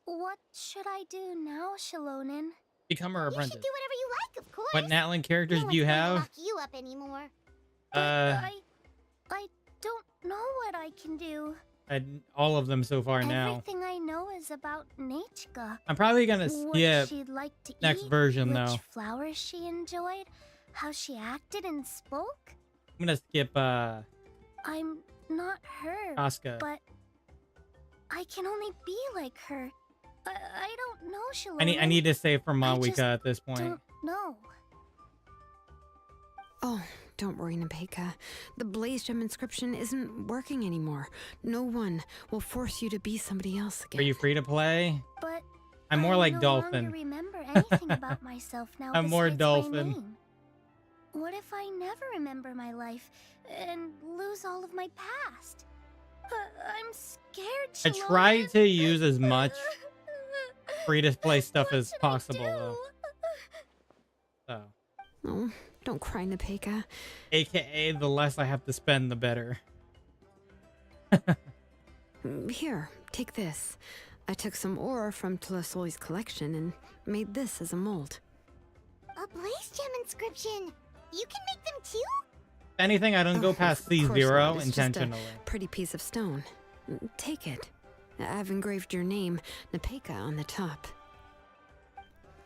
Speaker 10: what should I do now, Xilonen?
Speaker 1: Become her
Speaker 4: You should
Speaker 1: apprentice.
Speaker 4: do whatever you like, of course.
Speaker 1: What Natlan characters
Speaker 4: No
Speaker 1: do you
Speaker 4: one's gonna
Speaker 1: have?
Speaker 4: lock you up anymore.
Speaker 10: I don't know what I can do.
Speaker 1: All of them so far now.
Speaker 10: Everything I know is about Nechka.
Speaker 1: I'm probably gonna
Speaker 10: What
Speaker 1: skip
Speaker 10: she'd like to
Speaker 1: next
Speaker 10: eat,
Speaker 1: version
Speaker 10: which
Speaker 1: though.
Speaker 10: flowers she enjoyed, how she acted and spoke.
Speaker 1: I'm gonna skip
Speaker 10: I'm not her,
Speaker 1: Asuka.
Speaker 10: but I can only be like her. I don't know, Xilonen.
Speaker 1: I need to save for
Speaker 10: I just
Speaker 1: Mawika at this point.
Speaker 10: don't know.
Speaker 6: Oh, don't worry, Nepeka. The Blaze Gem inscription isn't working anymore. No one will force you to be somebody else again.
Speaker 1: Are you free to play?
Speaker 10: But
Speaker 1: I'm more
Speaker 10: I
Speaker 1: like
Speaker 10: no
Speaker 1: Dolphin.
Speaker 10: longer remember anything about myself now.
Speaker 1: I'm more
Speaker 10: besides my
Speaker 1: Dolphin.
Speaker 10: name. What if I never remember my life and lose all of my past? I'm scared.
Speaker 1: I
Speaker 10: Xilonen.
Speaker 1: try to use as much free to play stuff
Speaker 10: What
Speaker 1: as
Speaker 10: should I
Speaker 1: possible
Speaker 10: do?
Speaker 1: though. So,
Speaker 6: Oh, don't cry, Nepeka.
Speaker 1: AKA the less I have to spend, the better.
Speaker 6: Here, take this. I took some ore from Teyvat's collection and made this as a mold.
Speaker 4: A Blaze Gem inscription. You can make them too?
Speaker 1: If anything, I don't go
Speaker 6: Oh,
Speaker 1: past
Speaker 6: of course
Speaker 1: C0
Speaker 6: not. It's just a
Speaker 1: intentionally.
Speaker 6: pretty piece of stone. Take it. I've engraved your name, Nepeka, on the top.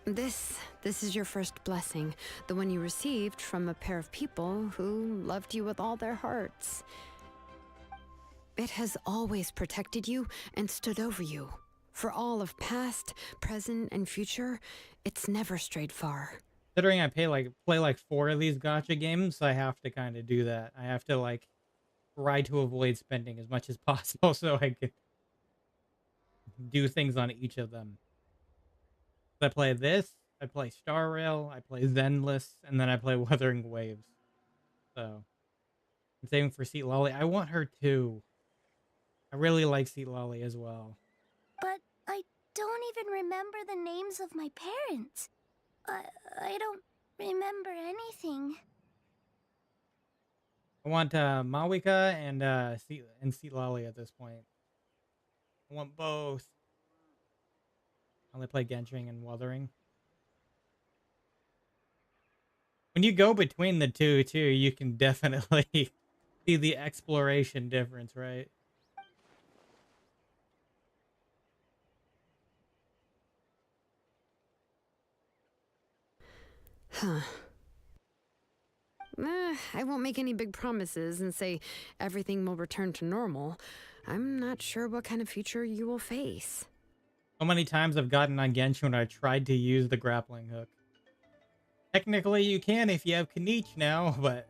Speaker 6: This is your first blessing, the one you received from a pair of people who loved you with all their hearts. It has always protected you and stood over you. For all of past, present, and future, it's never strayed far.
Speaker 1: Considering I play like 4 of these gacha games, I have to kind of do that. I have to like try to avoid spending as much as possible so I can do things on each of them. I play this, I play Star Rail, I play Zenless, and then I play Wuthering Waves. So I'm saving for Seat Lolly. I want her too. I really like Seat Lolly as well.
Speaker 10: But I don't even remember the names of my parents. I don't remember anything.
Speaker 1: I want Mawika and Seat Lolly at this point. I want both. I only play Genshin and Wuthering. When you go between the two, too, you can definitely see the exploration difference, right?
Speaker 6: Huh. I won't make any big promises and say everything will return to normal. I'm not sure what kind of future you will face.
Speaker 1: So many times I've gotten on Genshin when I tried to use the grappling hook. Technically, you can if you have Kanich now, but...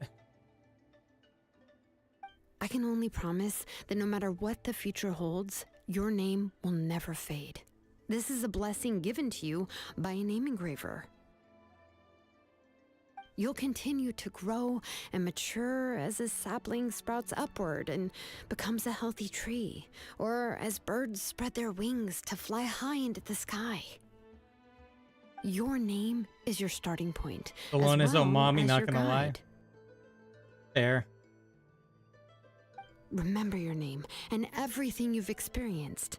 Speaker 6: I can only promise that no matter what the future holds, your name will never fade. This is a blessing given to you by a name engraver. You'll continue to grow and mature as a sapling sprouts upward and becomes a healthy tree, or as birds spread their wings to fly high into the sky. Your name is your starting point.
Speaker 1: Xilonen is mommy, not gonna lie.
Speaker 6: guide.
Speaker 1: Fair.
Speaker 6: Remember your name and everything you've experienced,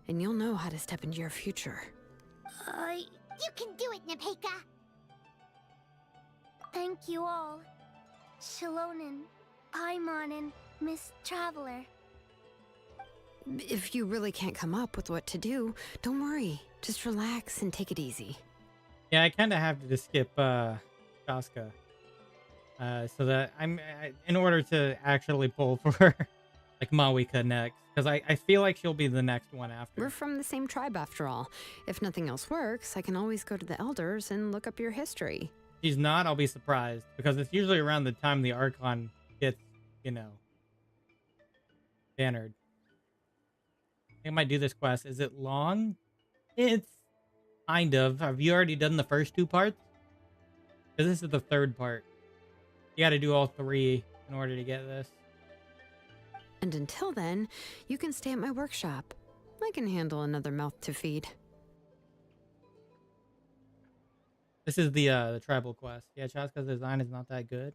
Speaker 6: and you'll know how to step into your future.
Speaker 4: You can do it, Nepeka.
Speaker 10: Thank you all. Xilonen, Paimon, and Miss Traveler.
Speaker 6: If you really can't come up with what to do, don't worry. Just relax and take it easy.
Speaker 1: Yeah, I kind of have to just skip Shaska. So that in order to actually pull for like Mawika next, because I feel like she'll be the next one after.
Speaker 6: We're from the same tribe after all. If nothing else works, I can always go to the elders and look up your history.
Speaker 1: If she's not, I'll be surprised, because it's usually around the time the Archon gets, you know, bannered. I think I might do this quest. Is it long? It's kind of. Have you already done the first 2 parts? Because this is the 3rd part. You got to do all 3 in order to get this.
Speaker 6: And until then, you can stay at my workshop. I can handle another mouth to feed.
Speaker 1: This is the tribal quest. Yeah, Chaska's design is not that good.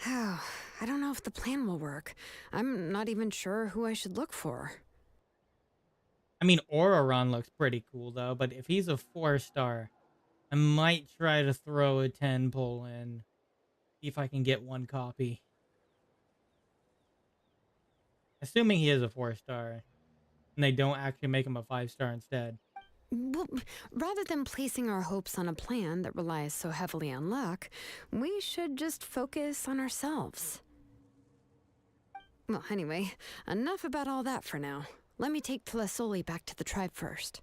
Speaker 6: I don't know if the plan will work. I'm not even sure who I should look for.
Speaker 1: I mean, Auroron looks pretty cool, though. But if he's a 4-star, I might try to throw a 10 pull in. See if I can get 1 copy. Assuming he is a 4-star. And they don't actually make him a 5-star instead.
Speaker 6: Well, rather than placing our hopes on a plan that relies so heavily on luck, we should just focus on ourselves. Well, anyway, enough about all that for now. Let me take Tlasoli back to the tribe first.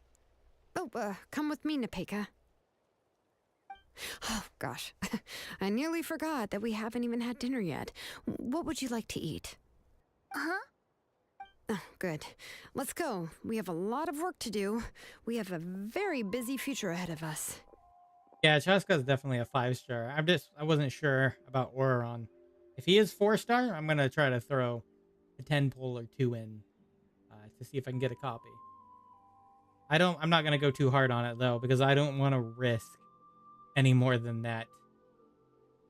Speaker 6: Oh, come with me, Nepeka. Oh, gosh. I nearly forgot that we haven't even had dinner yet. What would you like to eat?
Speaker 10: Huh?
Speaker 6: Oh, good. Let's go. We have a lot of work to do. We have a very busy future ahead of us.
Speaker 1: Yeah, Chaska's definitely a 5-star. I wasn't sure about Auroron. If he is 4-star, I'm gonna try to throw a 10 pull or 2 in to see if I can get a copy. I'm not gonna go too hard on it though, because I don't want to risk any more than that.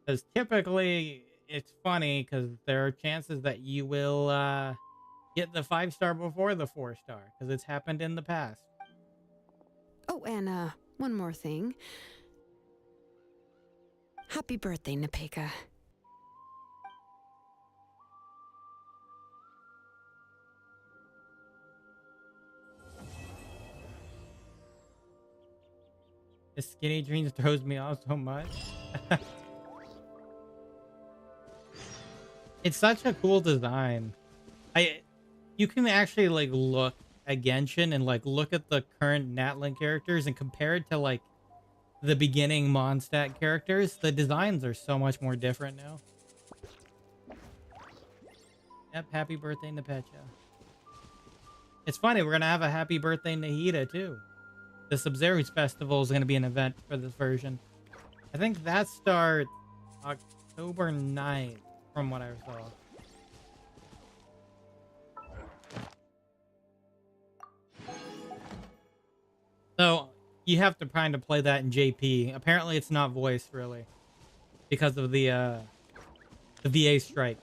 Speaker 1: Because typically it's funny because there are chances that you will get the 5-star before the 4-star, because it's happened in the past.
Speaker 6: Oh, and one more thing. Happy birthday, Nepeka.
Speaker 1: The skinny jeans throws me off so much. It's such a cool design. You can actually like look at Genshin and like look at the current Natlin characters and compare it to like the beginning Mondstadt characters, the designs are so much more different now. Yep, happy birthday, Nepetya. It's funny, we're going to have a happy birthday, Nahida, too. The Sabzeruz Festival is going to be an event for this version. I think that starts October 9th, from what I saw. So, you have to kind of play that in JP. Apparently, it's not voiced, really. Because of the VA strike.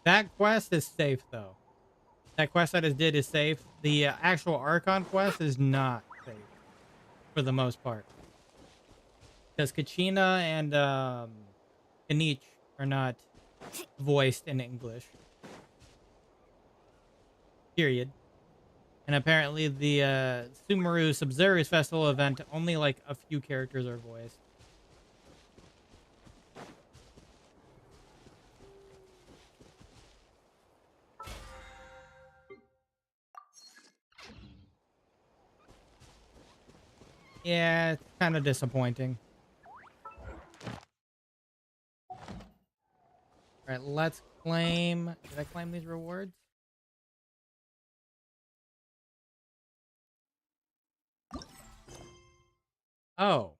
Speaker 1: That quest is safe, though. That quest I just did is safe. The actual Archon quest is not safe. For the most part. Because Kachina and Kanich are not voiced in English. Period. And apparently the Sumeru Sabzeruz Festival event, only like a few characters are voiced. Yeah, it's kind of disappointing. Alright, let's claim... Did I claim these rewards? Oh.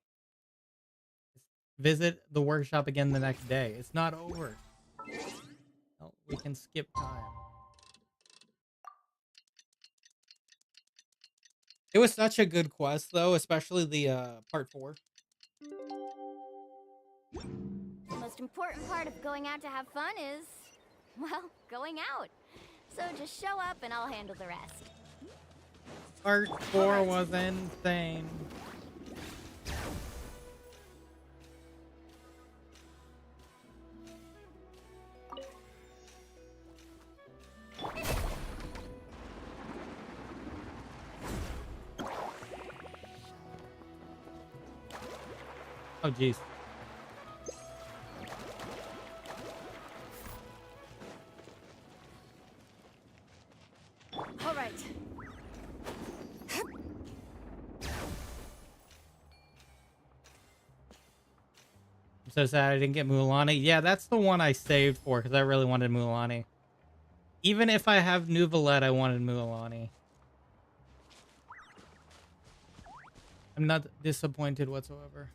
Speaker 1: Visit the workshop again the next day. It's not over. Oh, we can skip time. It was such a good quest, though, especially the part 4.
Speaker 10: The most important part of going out to have fun is, well, going out. So just show up and I'll handle the rest.
Speaker 1: Part 4 was insane. Oh, jeez.
Speaker 10: All right.
Speaker 1: I'm so sad I didn't get Mulan. Yeah, that's the one I saved for because I really wanted Mulan. Even if I have New Valette, I wanted Mulan. I'm not disappointed whatsoever.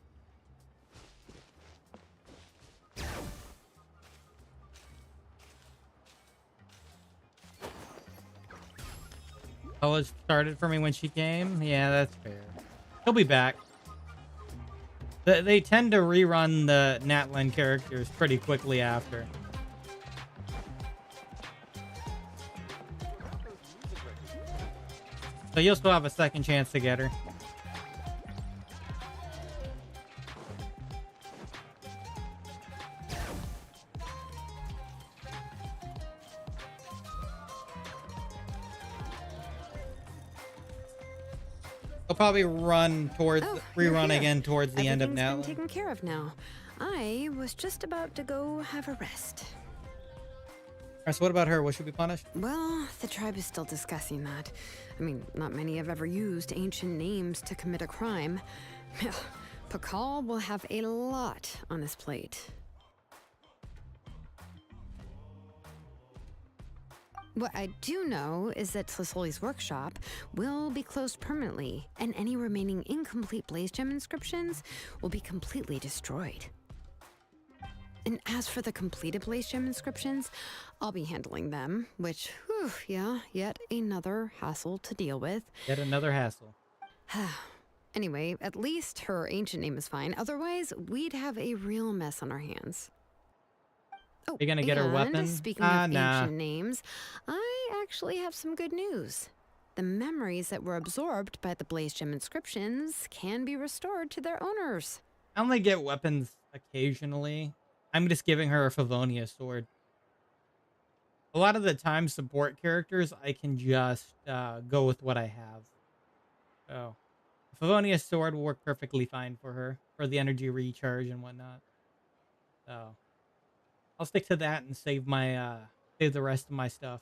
Speaker 1: College started for me when she came. Yeah, that's fair. He'll be back. They tend to rerun the Natlan characters pretty quickly after. So you'll still have a second chance to get her. I'll probably run towards rerun again towards the end of
Speaker 6: Everything's
Speaker 1: Natlan.
Speaker 6: been taken care of now. I was just about to go have a rest.
Speaker 1: Alright, so what about her? Will she be punished?
Speaker 6: Well, the tribe is still discussing that. I mean, not many have ever used ancient names to commit a crime. Pakal will have a lot on his plate. What I do know is that Tlisoli's workshop will be closed permanently, and any remaining incomplete Blaze Gem inscriptions will be completely destroyed. And as for the completed Blaze Gem inscriptions, I'll be handling them, which, whew, yeah, yet another hassle to deal with.
Speaker 1: Yet another hassle.
Speaker 6: Anyway, at least her ancient name is fine. Otherwise, we'd have a real mess on our hands. Oh,
Speaker 1: You're gonna get her weapon?
Speaker 6: Speaking of
Speaker 1: Nah.
Speaker 6: ancient names, I actually have some good news. The memories that were absorbed by the Blaze Gem inscriptions can be restored to their owners.
Speaker 1: I only get weapons occasionally. I'm just giving her a Favonia sword. A lot of the time, support characters, I can just go with what I have. So, a Favonia sword will work perfectly fine for her, for the energy recharge and whatnot. So, I'll stick to that and save my save the rest of my stuff.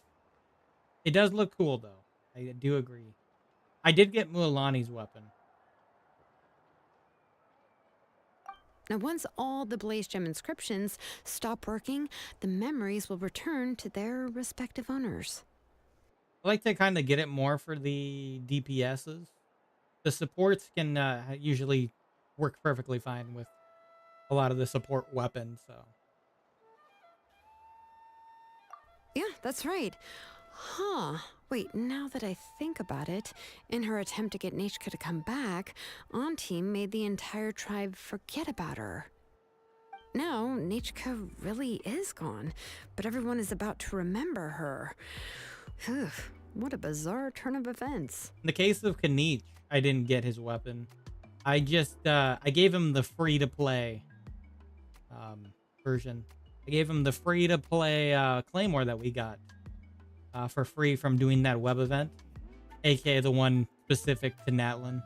Speaker 1: It does look cool, though. I do agree. I did get Mualani's weapon.
Speaker 6: Now, once all the Blaze Gem inscriptions stop working, the memories will return to their respective owners.
Speaker 1: I like to kind of get it more for the DPSs. The supports can usually work perfectly fine with a lot of the support weapons, so.
Speaker 6: Yeah, that's right. Huh. Wait, now that I think about it, in her attempt to get Nechka to come back, Auntie made the entire tribe forget about her. Now, Nechka really is gone, but everyone is about to remember her. Phew, what a bizarre turn of events.
Speaker 1: In the case of Kanich, I didn't get his weapon. I just, I gave him the free-to-play version. I gave him the free-to-play Claymore that we got for free from doing that web event, aka the one specific to Natlin.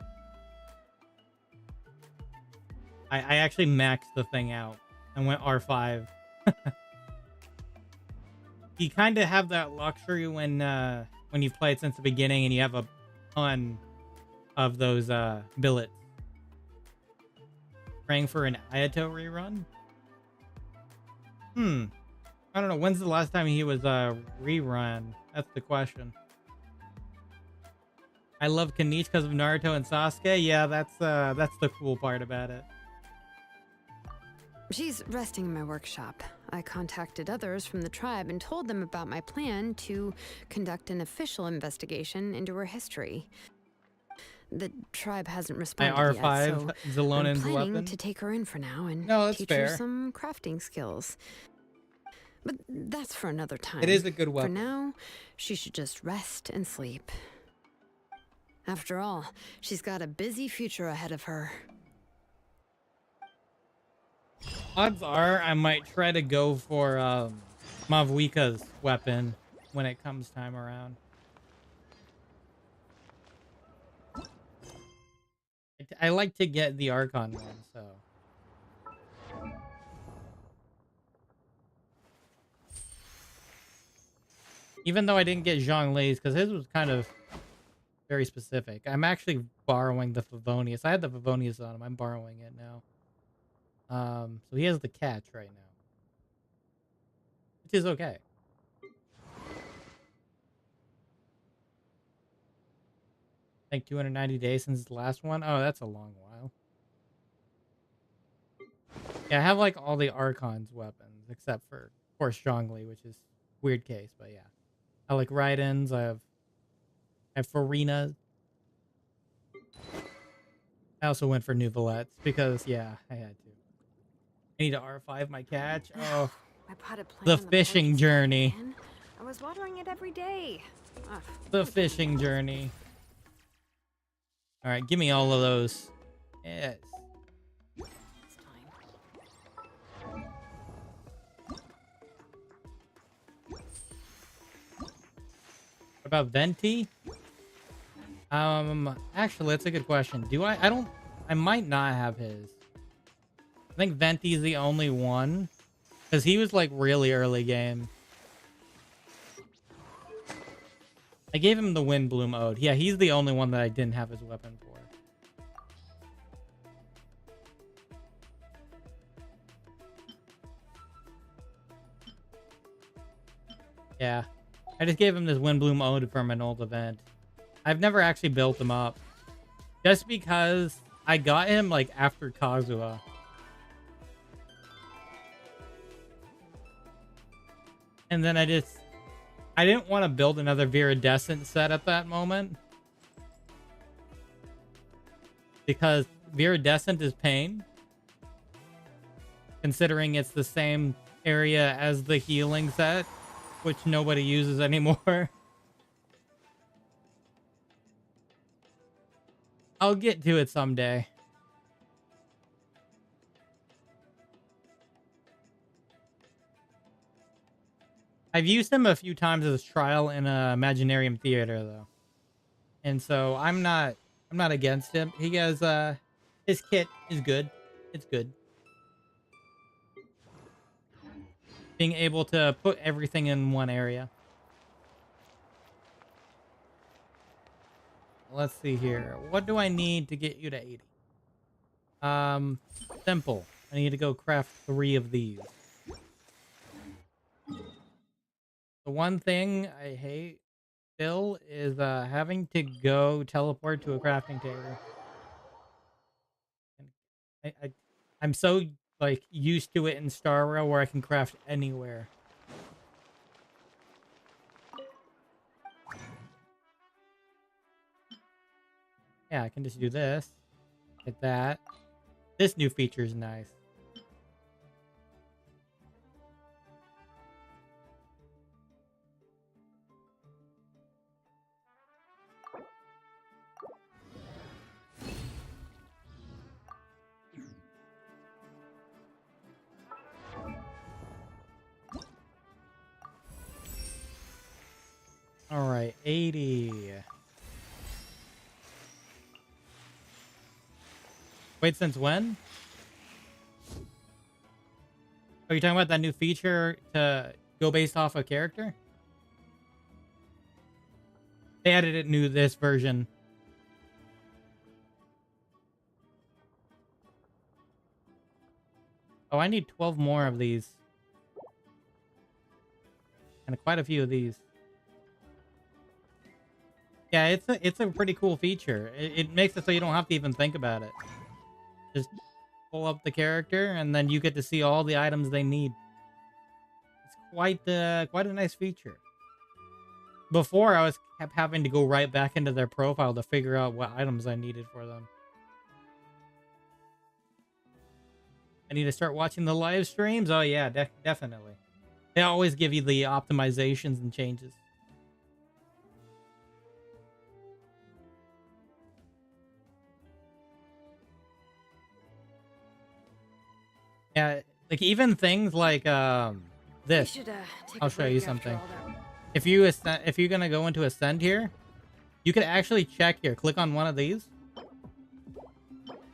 Speaker 1: I actually maxed the thing out and went R5. You kind of have that luxury when you've played since the beginning and you have a ton of those billets. Praying for an Ayato rerun? I don't know. When's the last time he was rerun? That's the question. I love Kanich because of Naruto and Sasuke. Yeah, that's the cool part about it.
Speaker 6: She's resting in my workshop. I contacted others from the tribe and told them about my plan to conduct an official investigation into her history. The tribe hasn't responded
Speaker 1: R5,
Speaker 6: yet, so
Speaker 1: Xilonen's
Speaker 6: I'm planning
Speaker 1: weapon.
Speaker 6: to take her in for now and teach
Speaker 1: fair.
Speaker 6: her some crafting skills. But that's for another time.
Speaker 1: It is a good weapon.
Speaker 6: For now, she should just rest and sleep. After all, she's got a busy future ahead of her.
Speaker 1: Odds are I might try to go for Mavuika's weapon when it comes time around. I like to get the Archon one, so. Even though I didn't get Zhongli's, because his was kind of very specific. I'm actually borrowing the Favonius. I had the Favonius on him. I'm borrowing it now. So he has the catch right now. Which is okay. I think 290 days since the last one. Oh, that's a long while. Yeah, I have like all the Archon's weapons, except for, of course, Zhongli, which is weird case, but yeah. I like Raidens, I have Farina. I also went for Nouvelettes because, yeah, I had to. I need to R5 my catch. Oh,
Speaker 6: I potted plant
Speaker 1: the
Speaker 6: on
Speaker 1: fishing
Speaker 6: porch
Speaker 1: journey.
Speaker 6: again. I was watering it every day. Ugh.
Speaker 1: The fishing journey. All right, give me all of those. Yes.
Speaker 6: It's time.
Speaker 1: What about Venti? Actually, that's a good question. I might not have his. I think Venti's the only one. Because he was like really early game. I gave him the Windbloom Ode. Yeah, he's the only one that I didn't have his weapon for. Yeah. I just gave him this Windbloom Ode from an old event. I've never actually built him up. Just because I got him like after Kazuha. And then I didn't want to build another Viridescent set at that moment. Because Viridescent is pain. Considering it's the same area as the healing set, which nobody uses anymore. I'll get to it someday. I've used him a few times as trial in a Imaginarium Theater though. And so I'm not against him. He has his kit is good. It's good. being able to put everything in one area. Let's see here. What do I need to get you to 80? Simple. I need to go craft 3 of these. The one thing I hate still is having to go teleport to a crafting table. And I'm so like used to it in Star Rail where I can craft anywhere. Yeah, I can just do this. Hit that. This new feature is nice. All right, 80. Wait, since when? Are you talking about that new feature to go based off a character? They added it new this version. Oh, I need 12 more of these. And quite a few of these. Yeah, it's a pretty cool feature. It makes it so you don't have to even think about it. Just pull up the character, and then you get to see all the items they need. It's quite a nice feature. Before, I kept having to go right back into their profile to figure out what items I needed for them. I need to start watching the live streams? Oh yeah, definitely. They always give you the optimizations and changes. Yeah, like even things like this. I'll show you something. If you're gonna go into Ascend here, you can actually check here. Click on one of these,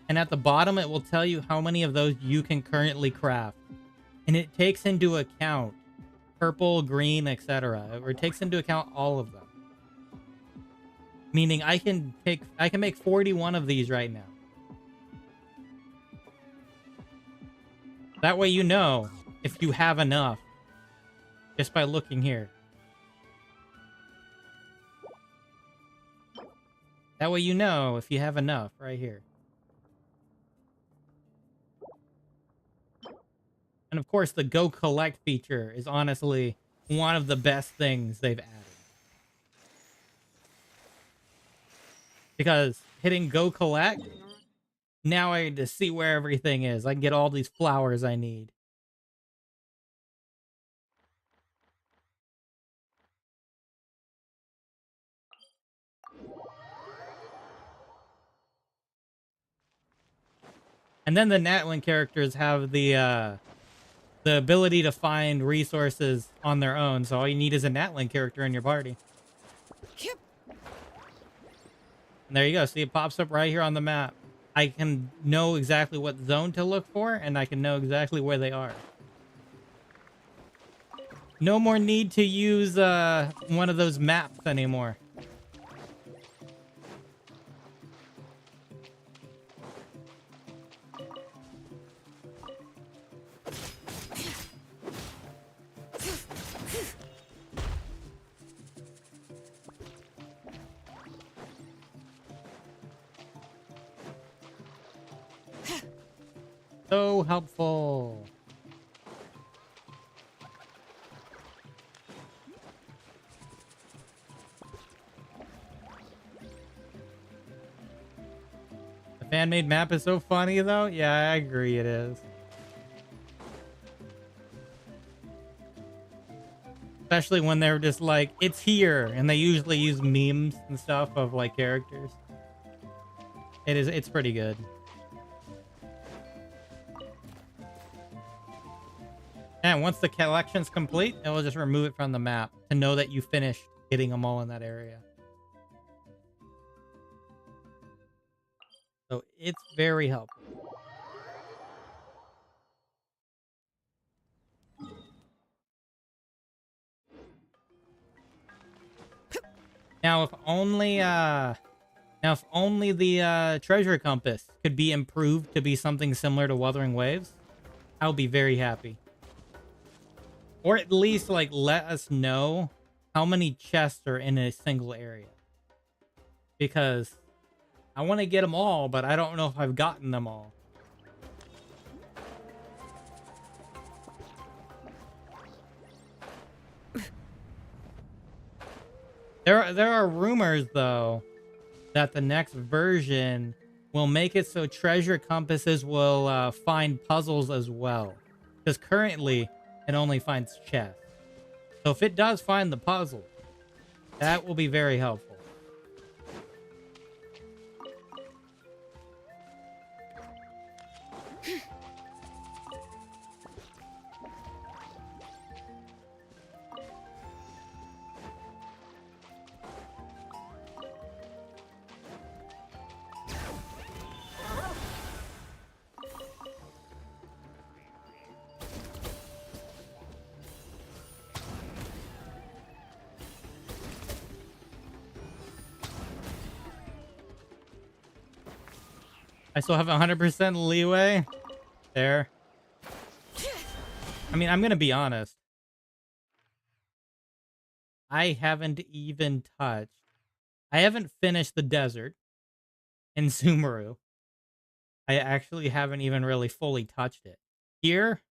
Speaker 1: and at the bottom it will tell you how many of those you can currently craft, and it takes into account purple, green, etc. Or it takes into account all of them. Meaning I can make 41 of these right now. That way you know if you have enough just by looking here. That way you know if you have enough right here. And of course the Go Collect feature is honestly one of the best things they've added. Because hitting Go Collect, now I get to see where everything is. I can get all these flowers I need. And then the Natlin characters have the ability to find resources on their own. So all you need is a Natlin character in your party. And there you go. See, it pops up right here on the map. I can know exactly what zone to look for, and I can know exactly where they are. No more need to use one of those maps anymore. So helpful. The fan-made map is so funny, though. Yeah, I agree it is. Especially when they're just like, it's here. And they usually use memes and stuff of, like, characters. It's pretty good. And once the collection's complete, it will just remove it from the map to know that you finished getting them all in that area. So it's very helpful. Now, if only the treasure compass could be improved to be something similar to Wuthering Waves, I'll be very happy. Or at least, like, let us know how many chests are in a single area. Because I want to get them all, but I don't know if I've gotten them all. There are rumors, though, that the next version will make it so treasure compasses will find puzzles as well. Because currently, it only finds chests. So if it does find the puzzle, that will be very helpful. I still have 100% leeway there. I mean, I'm going to be honest. I haven't even touched. I haven't finished the desert in Sumeru. I actually haven't even really fully touched it. Here,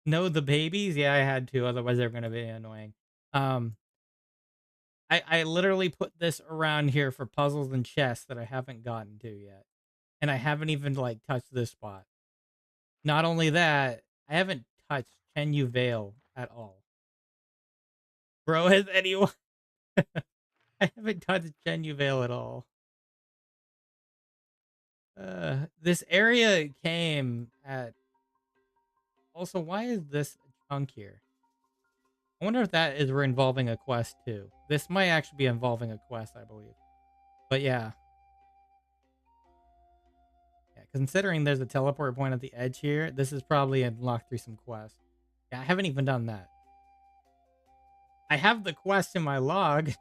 Speaker 1: no, the babies. Yeah, I had to. Otherwise, they're going to be annoying. I literally put this around here for puzzles and chests that I haven't gotten to yet. And I haven't even, like, touched this spot. Not only that, I haven't touched Chenyu Vale at all. Bro, has anyone... I haven't touched Chenyu Vale at all. This area came at... Also, why is this a chunk here? I wonder if that is involving a quest, too. This might actually be involving a quest, I believe. But yeah. Yeah, considering there's a teleport point at the edge here, this is probably unlocked through some quests. Yeah, I haven't even done that. I have the quest in my log.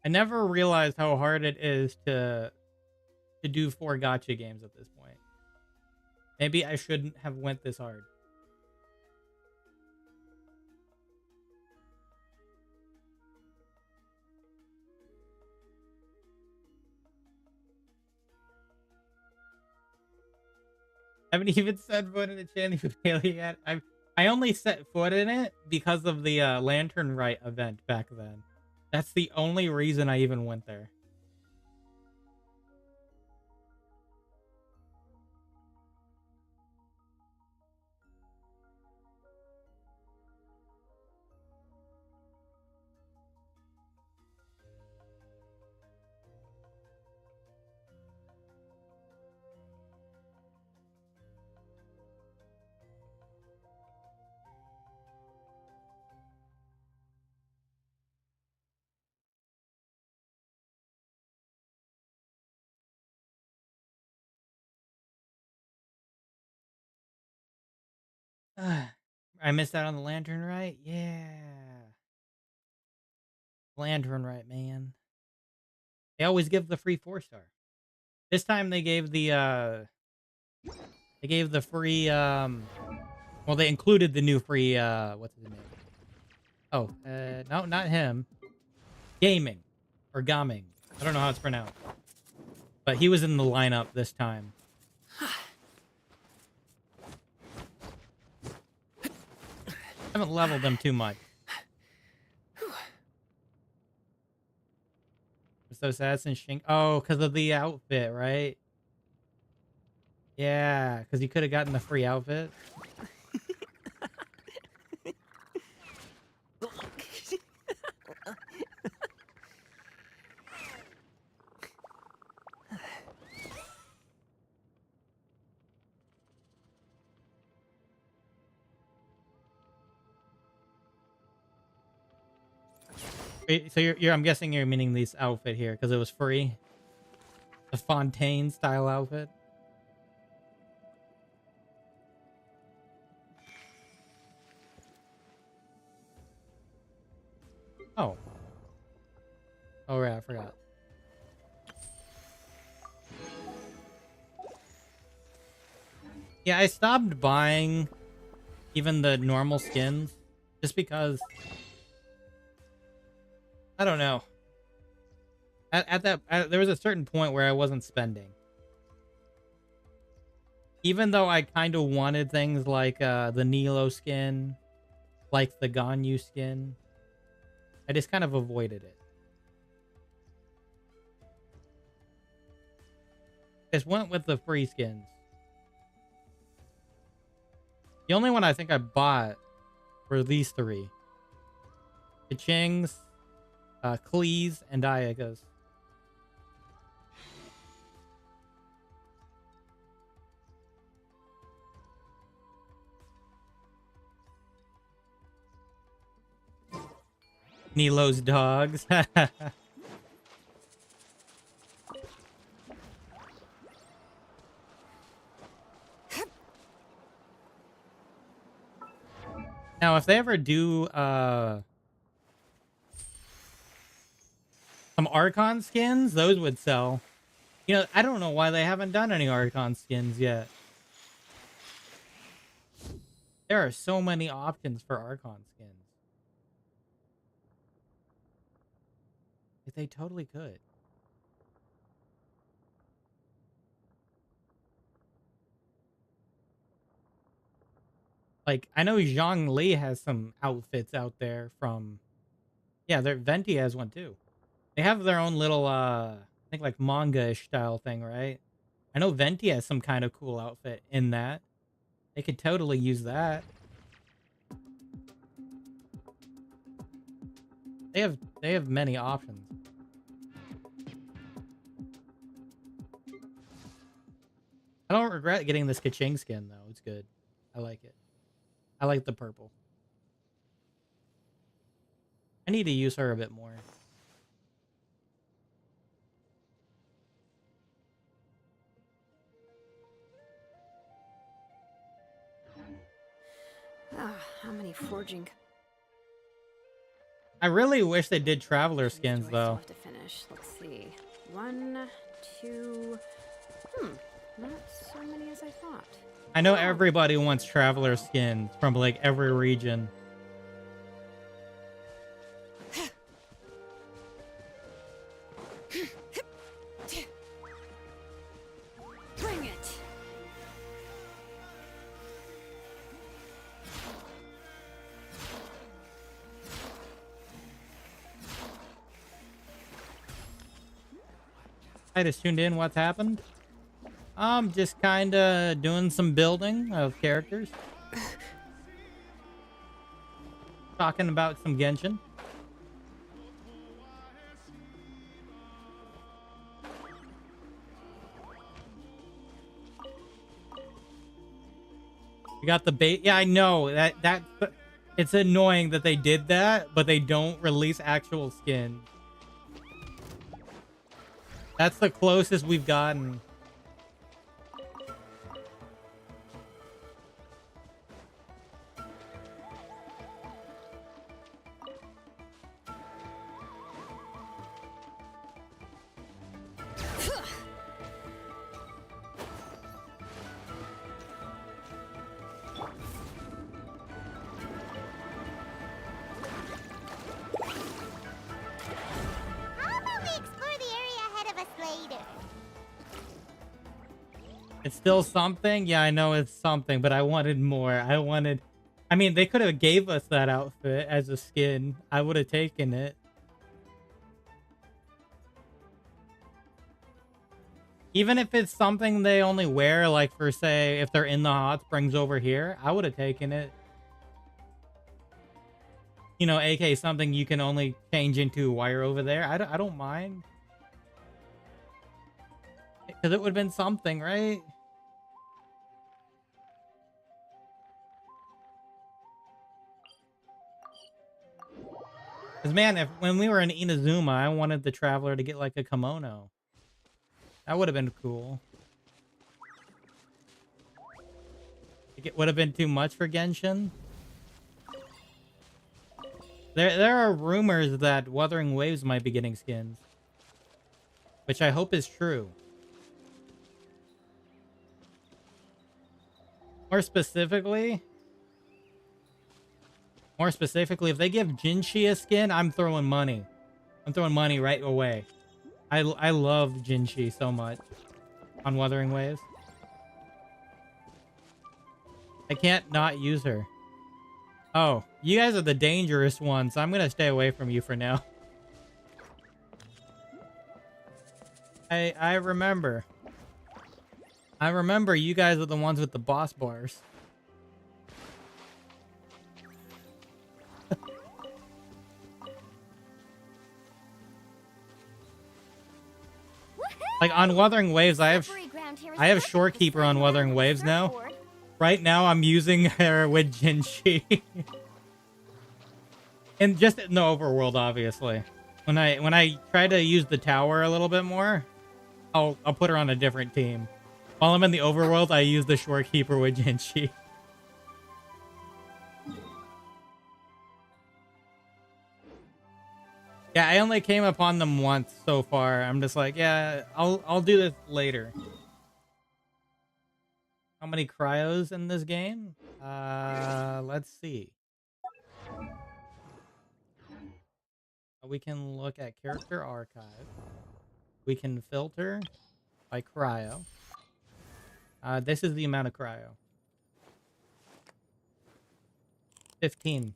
Speaker 1: I never realized how hard it is to do 4 gacha games at this point. Maybe I shouldn't have went this hard. I haven't even set foot in a Chenyu Vale yet. I only set foot in it because of the Lantern Rite event back then. That's the only reason I even went there. I missed out on the Lantern Rite? Yeah. Lantern Rite, man. They always give the free 4-star. This time they gave the free well, they included the new free what's his name? Oh, no, not him. Gaming or Gaming. I don't know how it's pronounced. But he was in the lineup this time. I haven't leveled them too much. I'm so sad since Shink. Oh, because of the outfit, right? Yeah, because you could have gotten the free outfit. Wait, so I'm guessing you're meaning this outfit here because it was free. The Fontaine style outfit. Oh, right, I forgot. Yeah, I stopped buying even the normal skins just because I don't know. There was a certain point where I wasn't spending. Even though I kind of wanted things like the Nilo skin, like the Ganyu skin, I just kind of avoided it. Just went with the free skins. The only one I think I bought were these three. Kachings, Klees, and Diagas. Nilo's dogs. Now, if they ever do some Archon skins, those would sell. You know, I don't know why they haven't done any Archon skins yet. There are so many options for Archon skins. They totally could. Like, I know Zhang Li has some outfits out there from... Yeah, Venti has one too. They have their own little, I think like manga-ish style thing, right? I know Venti has some kind of cool outfit in that. They could totally use that. They have many options. I don't regret getting this Kaching skin though. It's good. I like it. I like the purple. I need to use her a bit more.
Speaker 6: How many forging?
Speaker 1: I really wish they did Traveler skins though.
Speaker 6: Have to finish. Let's see. 1, 2. Not so many as I thought.
Speaker 1: I know everybody wants Traveler skins from like every region.
Speaker 9: Bring it.
Speaker 1: I just tuned in. What's happened? I'm just kind of doing some building of characters. Talking about some Genshin. You got the bait. Yeah, I know that it's annoying that they did that, but they don't release actual skins. That's the closest we've gotten.
Speaker 4: How about we explore the area ahead of us later?
Speaker 1: It's still something. Yeah, I know it's something, but I wanted more. I mean, they could have gave us that outfit as a skin. I would have taken it. Even if it's something they only wear, like for, say, if they're in the hot springs over here, I would have taken it. You know, AK something you can only change into wire over there. I don't mind. Because it would have been something, right? Because, man, when we were in Inazuma, I wanted the Traveler to get, like, a kimono. That would have been cool. It would have been too much for Genshin. There are rumors that Wuthering Waves might be getting skins, which I hope is true. More specifically, if they give Jinshi a skin, I'm throwing money. I'm throwing money right away. I love Jinshi so much on Wuthering Waves. I can't not use her. Oh, you guys are the dangerous ones, so I'm gonna stay away from you for now. I remember. I remember you guys are the ones with the boss bars. Like on Wuthering Waves, I have Shorekeeper on Wuthering Waves now. Right now, I'm using her with Jinshi. And just in the overworld, obviously. When I try to use the tower a little bit more, I'll put her on a different team. While I'm in the overworld, I use the Shorekeeper with Jinshi. Yeah, I only came upon them once so far. I'm just like, yeah, I'll do this later. How many cryos in this game? Let's see. We can look at character archive. We can filter by cryo. This is the amount of cryo. 15.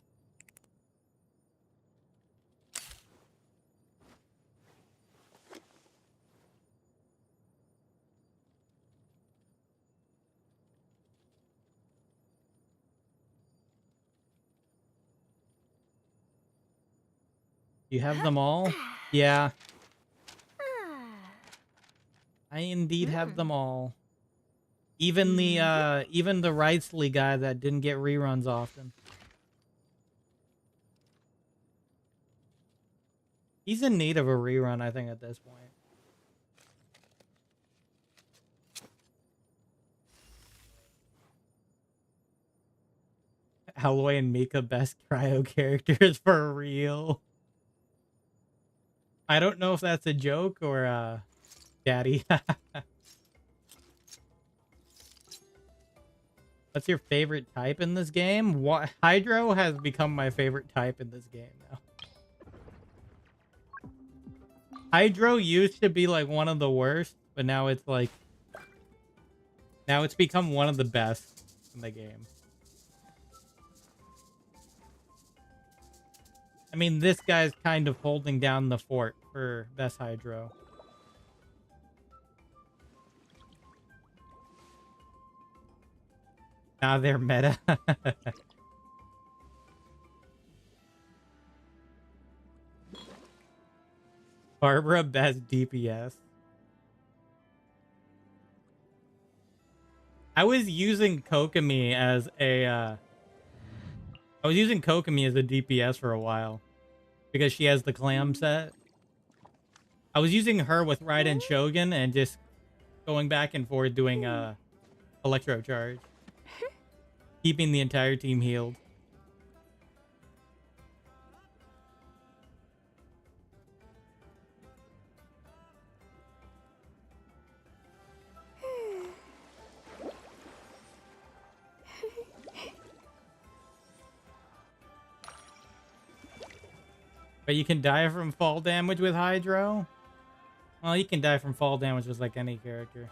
Speaker 1: You have them all? Yeah. I indeed have them all. Even the Wrightsley guy that didn't get reruns often. He's in need of a rerun, I think, at this point. Alloy and Mika best cryo characters for real. I don't know if that's a joke or daddy. What's your favorite type in this game? What Hydro has become my favorite type in this game now. Hydro used to be like one of the worst, but now it's like it's become one of the best in the game. I mean, this guy's kind of holding down the fort for best Hydro. Now they're meta. Barbara best DPS. I was using Kokomi as a DPS for a while because she has the clam set. I was using her with Raiden Shogun and just going back and forth doing electro charge, keeping the entire team healed. But you can die from fall damage with Hydro? Well, you can die from fall damage with like any character.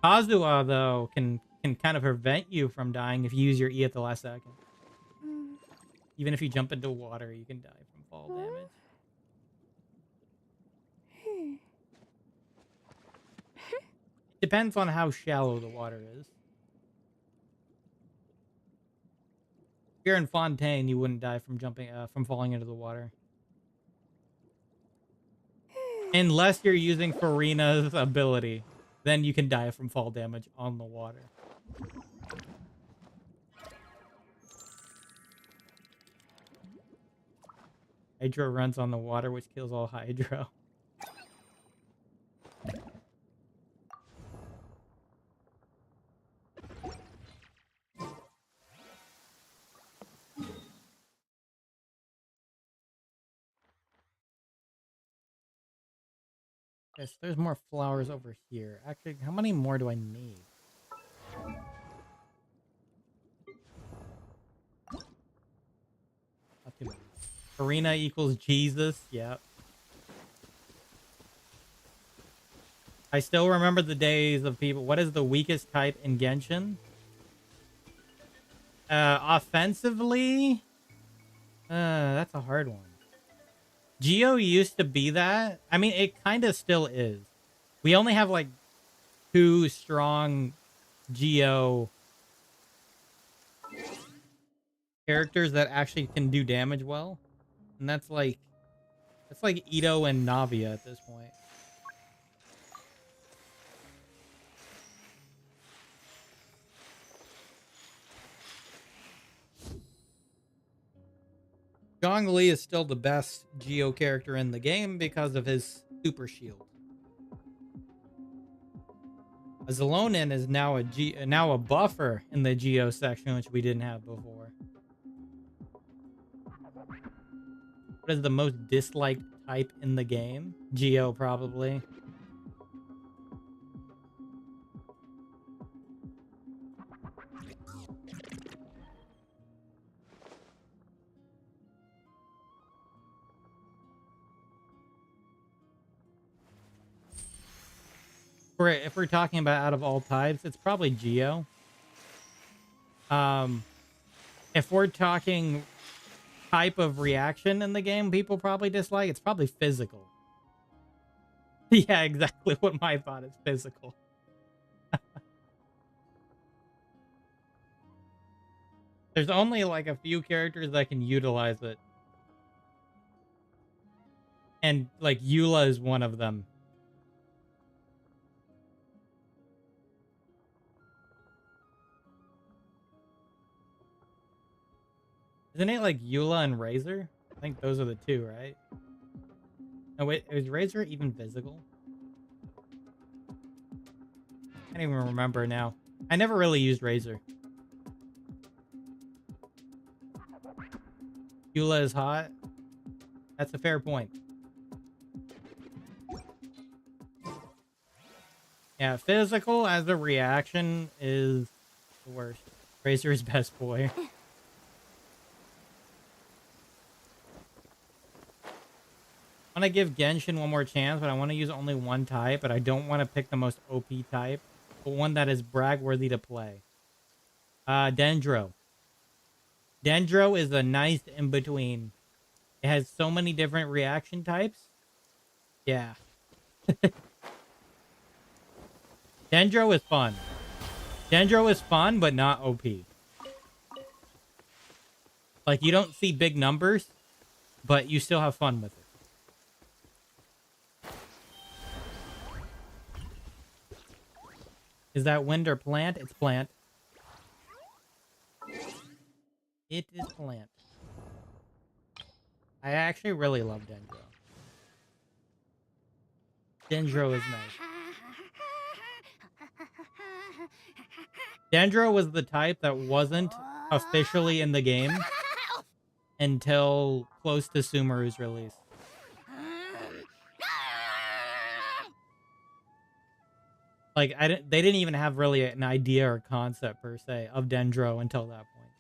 Speaker 1: Kazuha, though, can kind of prevent you from dying if you use your E at the last second. Even if you jump into water, you can die from fall damage. Depends on how shallow the water is. If you're in Fontaine, you wouldn't die from from falling into the water. Unless you're using Farina's ability. Then you can die from fall damage on the water. Hydro runs on the water, which kills all Hydro. Okay, so there's more flowers over here. Actually, how many more do I need? Not too many. Arena equals Jesus. Yep. I still remember the days of people. What is the weakest type in Genshin? Offensively? That's a hard one. Geo used to be that. I mean, it kind of still is. We only have like 2 strong Geo characters that actually can do damage well. And that's like Ito and Navia at this point. Gongli is still the best Geo character in the game because of his super shield. A Xilonen is now a buffer in the Geo section, which we didn't have before. What is the most disliked type in the game? Geo, probably. If we're talking about out of all types, it's probably Geo. If we're talking type of reaction in the game people probably dislike, it's probably physical. Yeah, exactly what my thought is, physical. There's only like a few characters that can utilize it. And like Eula is one of them. Isn't it like Eula and Razor? I think those are the 2, right? Oh wait, is Razor even physical? I can't even remember now. I never really used Razor. Eula is hot. That's a fair point. Yeah, physical as a reaction is the worst. Razor is best boy. I want to give Genshin one more chance, but I want to use only one type, but I don't want to pick the most OP type, but one that is brag-worthy to play. Dendro. Dendro is a nice in-between. It has so many different reaction types. Yeah. Dendro is fun. Dendro is fun, but not OP. Like, you don't see big numbers, but you still have fun with it. Is that wind or plant? It's plant. It is plant. I actually really love Dendro. Dendro is nice. Dendro was the type that wasn't officially in the game until close to Sumeru's release. Like, they didn't even have really an idea or concept, per se, of Dendro until that point.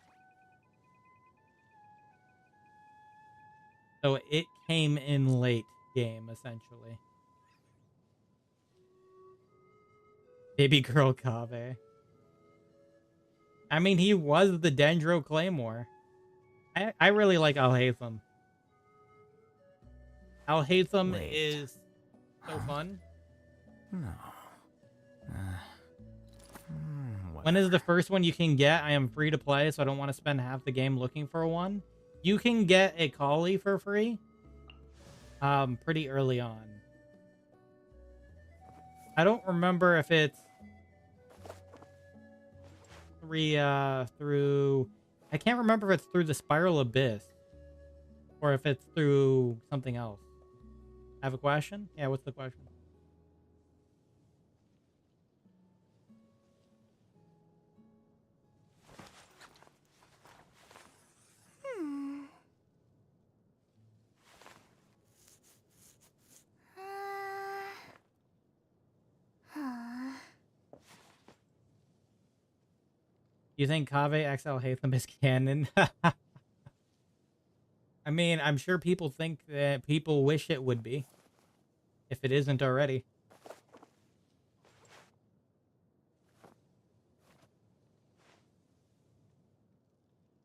Speaker 1: So it came in late game, essentially. Baby girl Kaveh. I mean, he was the Dendro Claymore. I really like Alhaitham. Alhaitham is so fun.
Speaker 11: No.
Speaker 1: When is the first one you can get? I am free to play, so I don't want to spend half the game looking for one. You can get a collie for free. Pretty early on. I don't remember if it's through I can't remember if it's through the Spiral Abyss or if it's through something else. I have a question? Yeah, what's the question? You think Kaveh XL Hatham is canon? I mean, I'm sure people think that people wish it would be, if it isn't already.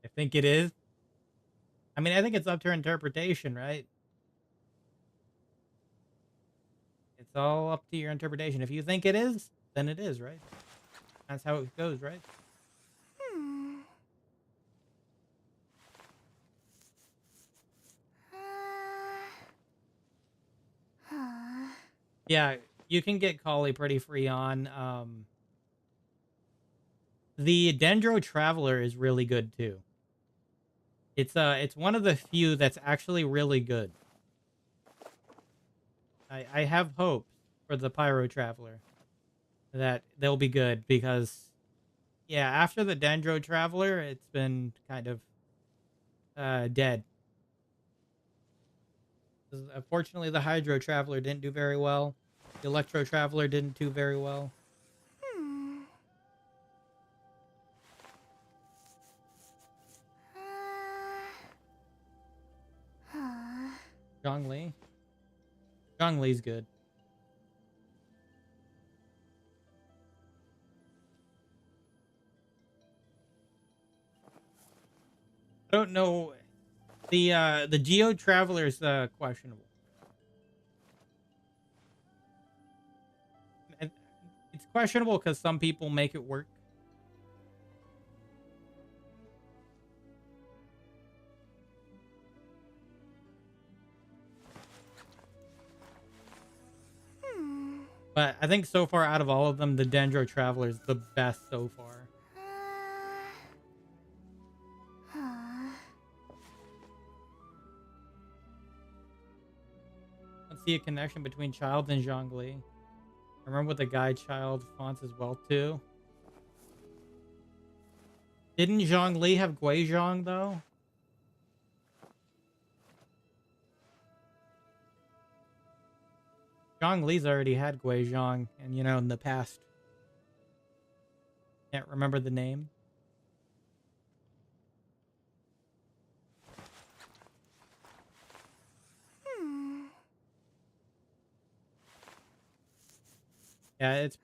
Speaker 1: I think it is. I mean, I think it's up to interpretation, right? It's all up to your interpretation. If you think it is, then it is, right? That's how it goes, right? Yeah, you can get Collie pretty free on. The Dendro Traveler is really good too. It's one of the few that's actually really good. I have hopes for the Pyro Traveler that they'll be good because, yeah, after the Dendro Traveler, it's been kind of dead. Unfortunately, the Hydro Traveler didn't do very well. The Electro Traveler didn't do very well. Zhongli. Zhongli's good. I don't know. The Geo Traveler is questionable. And it's questionable because some people make it work. But I think so far out of all of them, the Dendro Traveler is the best so far. Let's see a connection between Child and Zhongli. I remember with the guide Child fonts as well too. Didn't Zhongli have Guizhong though? Zhongli's already had Guizhong, and you know, in the past. Can't remember the name. Yeah, it's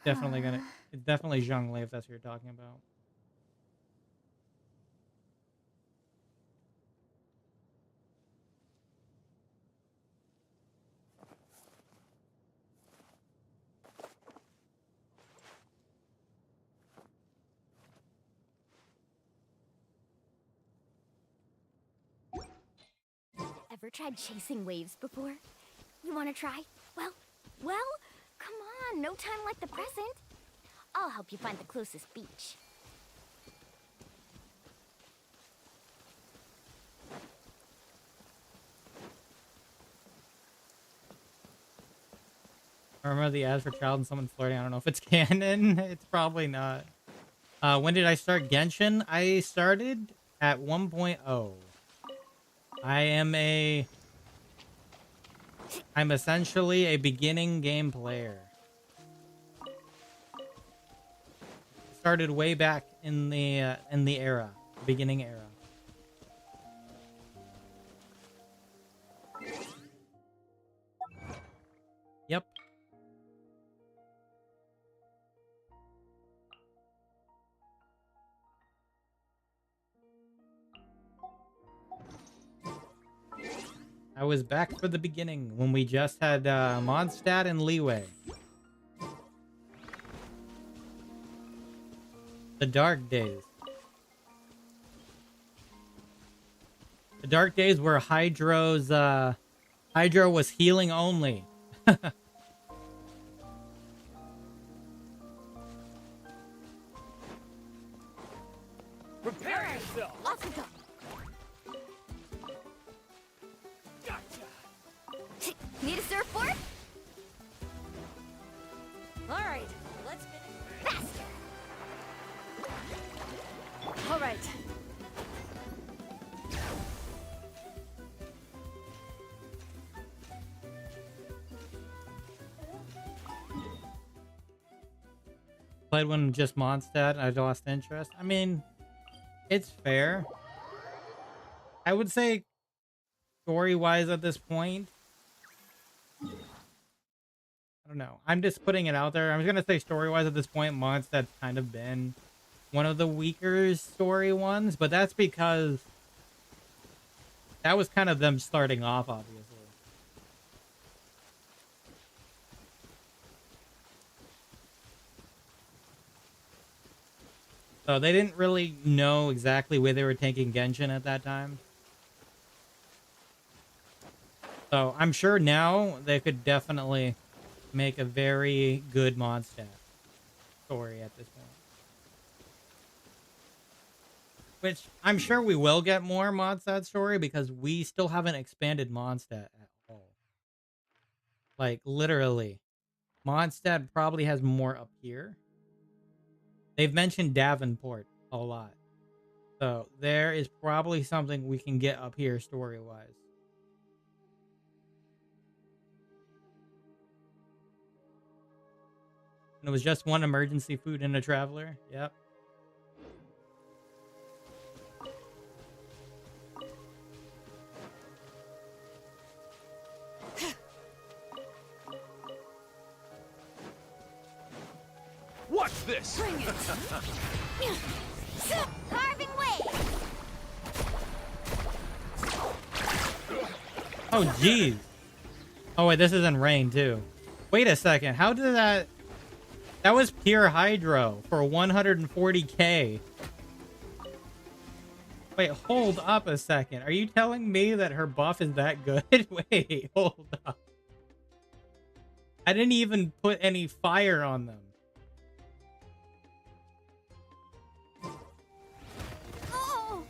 Speaker 1: definitely it's definitely Zhongli if that's what you're talking about.
Speaker 10: Ever tried chasing waves before? You want to try? Well, come on, no time like the present. I'll help you find the closest beach.
Speaker 1: I remember the ads for Child and someone flirting. I don't know if it's canon. It's probably not. When did I start Genshin? I started at 1.0. I'm essentially a beginning game player. Started way back in the era, beginning era. Yep. I was back for the beginning when we just had Mondstadt and Leeway. The dark days. The dark days where Hydro was healing only.
Speaker 8: Prepare yourself!
Speaker 10: Off we go. Need a surfboard?
Speaker 3: All right, let's finish.
Speaker 10: Faster!
Speaker 3: All right.
Speaker 1: played one just Mondstadt and I lost interest. I mean, it's fair. I would say story-wise at this point, I don't know. I'm just putting it out there. I'm going to say story-wise at this point, Mondstadt's kind of been one of the weaker story ones, but that's because that was kind of them starting off, obviously. So they didn't really know exactly where they were taking Genshin at that time. So I'm sure now they could definitely make a very good Mondstadt story at this point. Which I'm sure we will get more Mondstadt story because we still haven't expanded Mondstadt at all. Like, literally. Mondstadt probably has more up here. They've mentioned Davenport a lot. So there is probably something we can get up here story-wise. And it was just one emergency food and a traveler. Yep.
Speaker 8: What's this?
Speaker 4: Bring it. Carving waves.
Speaker 1: Oh, jeez. Oh, wait, this is in rain, too. Wait a second. How did that... That was pure hydro for 140k. Wait, hold up a second. Are you telling me that her buff is that good? Wait, hold up. I didn't even put any fire on them.
Speaker 4: Oh.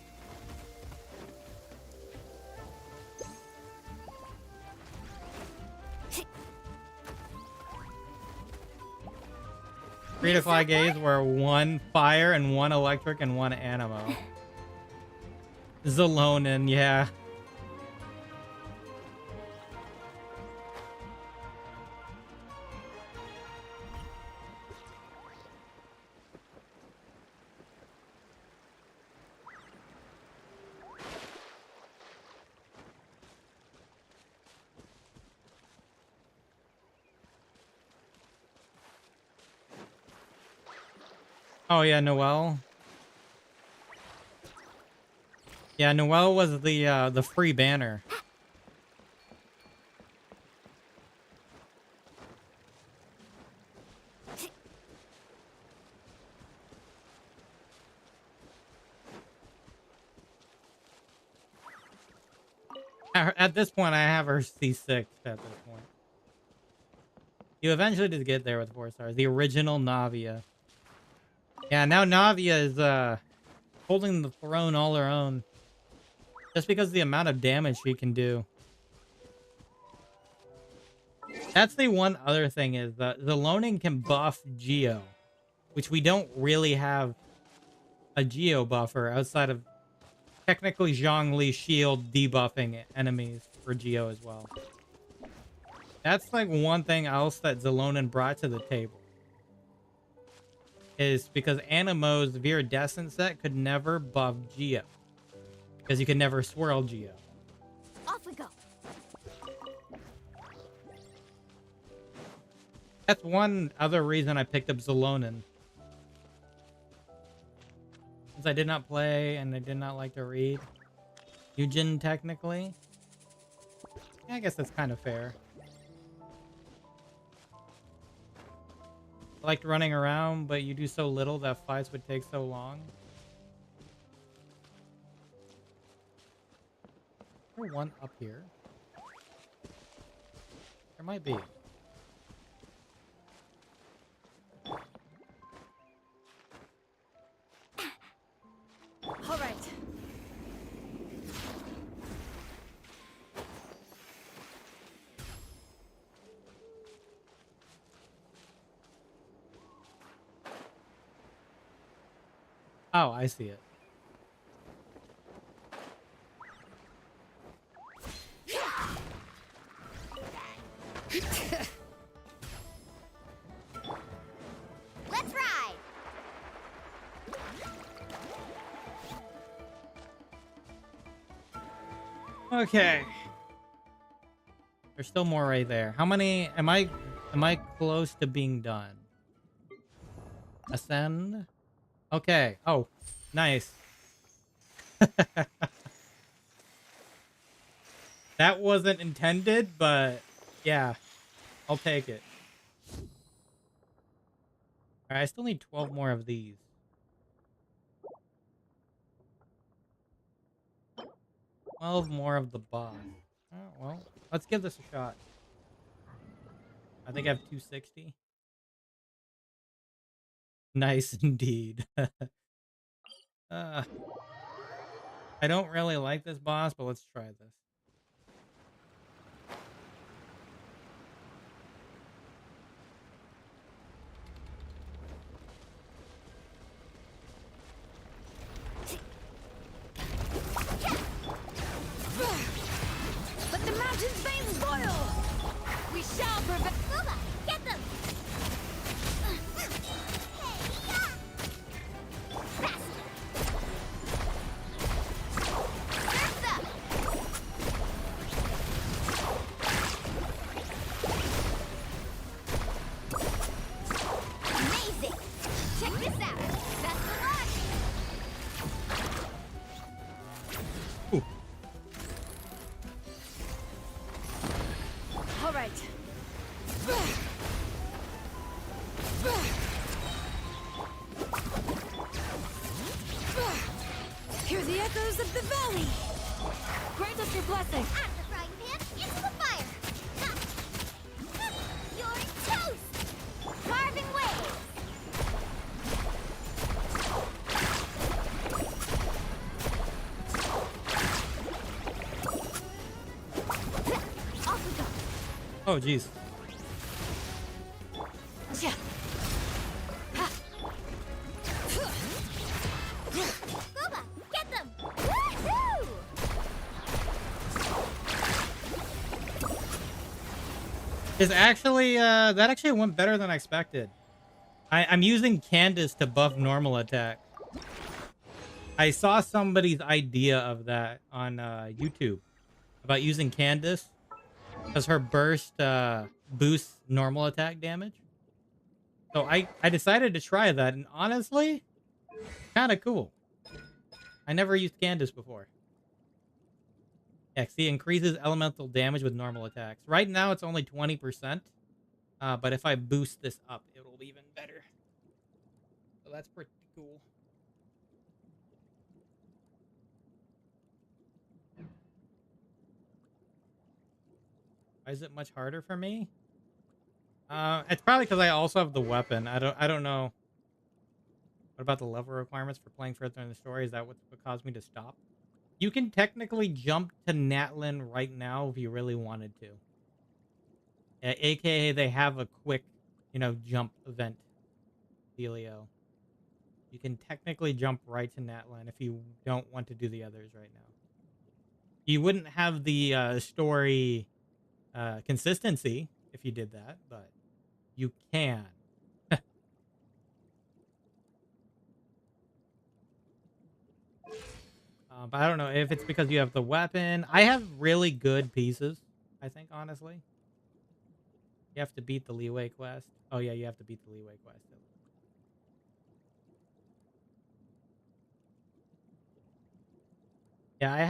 Speaker 1: 3 to 5 games were 1 fire and 1 electric and 1 animo. Xilonen, yeah. Oh yeah, Noelle. Yeah, Noelle was the free banner. At this point, I have her C6 at this point. You eventually just get there with 4 stars. The original Navia. Yeah, now Navia is holding the throne all her own. Just because of the amount of damage she can do. That's the one other thing is that Xilonen can buff Geo. Which we don't really have a Geo buffer outside of technically Zhongli shield debuffing enemies for Geo as well. That's like one thing else that Xilonen brought to the table. Is because Animo's Viridescent set could never buff Geo. Because you could never swirl Geo.
Speaker 4: Off we go.
Speaker 1: That's one other reason I picked up Xilonen. Since I did not play and I did not like to read. Eugen, technically. Yeah, I guess that's kind of fair. I liked running around, but you do so little that fights would take so long. Is there one up here? There might be.
Speaker 4: All right.
Speaker 1: Oh, I see it.
Speaker 4: Let's ride.
Speaker 1: Okay. There's still more right there. How many am I close to being done? Ascend? Okay. Oh, nice. That wasn't intended, but yeah, I'll take it. All right, I still need 12 more of these. 12 more of the boss. Oh, well, let's give this a shot. I think I have 260. Nice indeed. I don't really like this boss, but let's try this.
Speaker 3: Let the mountain's veins boil! We shall prevent.
Speaker 4: Booba, get them!
Speaker 3: Amazing! Check this out! Best of luck!
Speaker 1: Ooh.
Speaker 3: All right. Hear the echoes of the valley. Grant us your blessing.
Speaker 4: Out of the frying pan, into the fire! Ha! Ha! You're toast! Carving waves!
Speaker 3: Off we go.
Speaker 1: Oh, jeez.
Speaker 3: Yeah. Ha.
Speaker 4: Booba, get them! Woohoo!
Speaker 1: Is actually, that actually went better than I expected. I'm using Candace to buff normal attack. I saw somebody's idea of that on YouTube about using Candace because her burst boosts normal attack damage. So I decided to try that, and honestly, kind of cool. I never used Candace before. Yeah, see, increases elemental damage with normal attacks. Right now, it's only 20%. But if I boost this up, it'll be even better. So that's pretty cool. Why is it much harder for me? It's probably because I also have the weapon. I don't know. What about the level requirements for playing further in the story? Is that what caused me to stop? You can technically jump to Natlin right now if you really wanted to. AKA they have a quick, jump event dealio. You can technically jump right to Natlin if you don't want to do the others right now. You wouldn't have the story consistency if you did that, but you can. But I don't know if it's because you have the weapon. I have really good pieces, I think, honestly. You have to beat the leeway quest. Oh, yeah, you have to beat the leeway quest. Yeah, I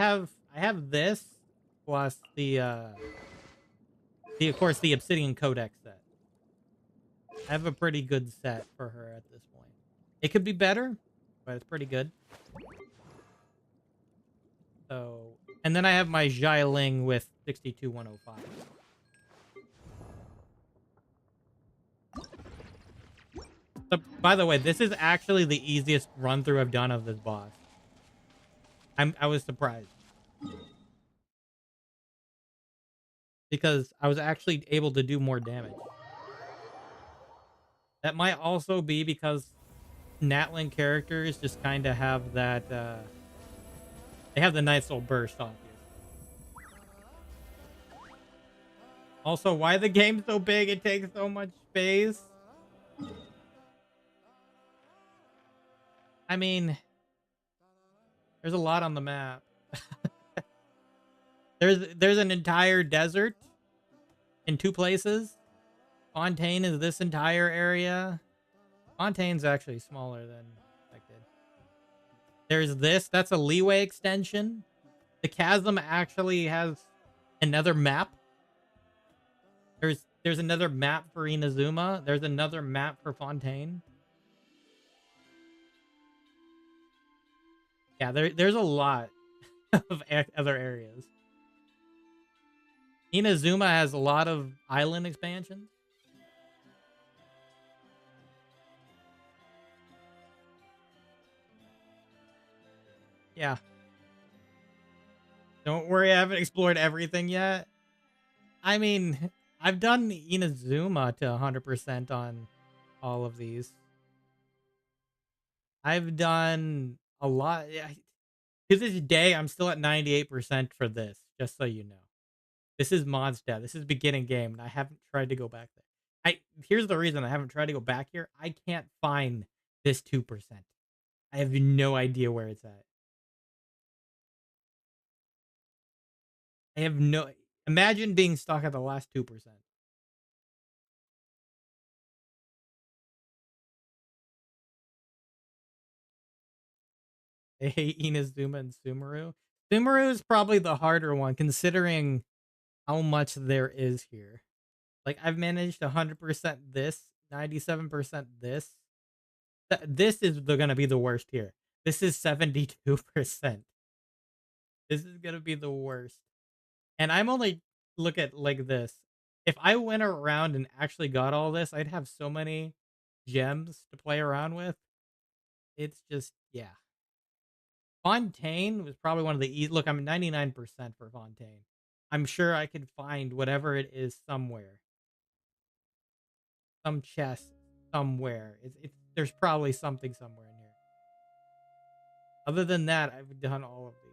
Speaker 1: have this plus the of course the Obsidian Codex set. I have a pretty good set for her at this point. It could be better, but it's pretty good. So, and then I have my Xilonen with 62105. So, by the way, this is actually the easiest run through I've done of this boss. I was surprised. Because I was actually able to do more damage. That might also be because Natlin characters just kind of have that, they have the nice little burst on you. Also, why the game's so big, it takes so much space. I mean, there's a lot on the map. There's an entire desert in 2 places. Fontaine is this entire area. Fontaine's actually smaller than expected. There's this. That's a leeway extension. The chasm actually has another map. There's another map for Inazuma. There's another map for Fontaine. Yeah, there's a lot of other areas. Inazuma has a lot of island expansions. Yeah. Don't worry, I haven't explored everything yet. I mean, I've done Inazuma to 100% on all of these. I've done a lot. To this day, I'm still at 98% for this, just so you know. This is Mondstadt. This is beginning game, and I haven't tried to go back there. Here's the reason I haven't tried to go back here. I can't find this 2%. I have no idea where it's at. I have no... Imagine being stuck at the last 2%. I hate Inazuma and Sumeru. Sumeru is probably the harder one, considering how much there is here. Like, I've managed 100% this, 97% this. This is going to be the worst here. This is 72%. This is going to be the worst. And I'm only... Look at like this. If I went around and actually got all this, I'd have so many gems to play around with. It's just, yeah. Fontaine was probably one of the... Look, I'm 99% for Fontaine. I'm sure I could find whatever it is somewhere. Some chest somewhere. There's probably something somewhere in here. Other than that, I've done all of these.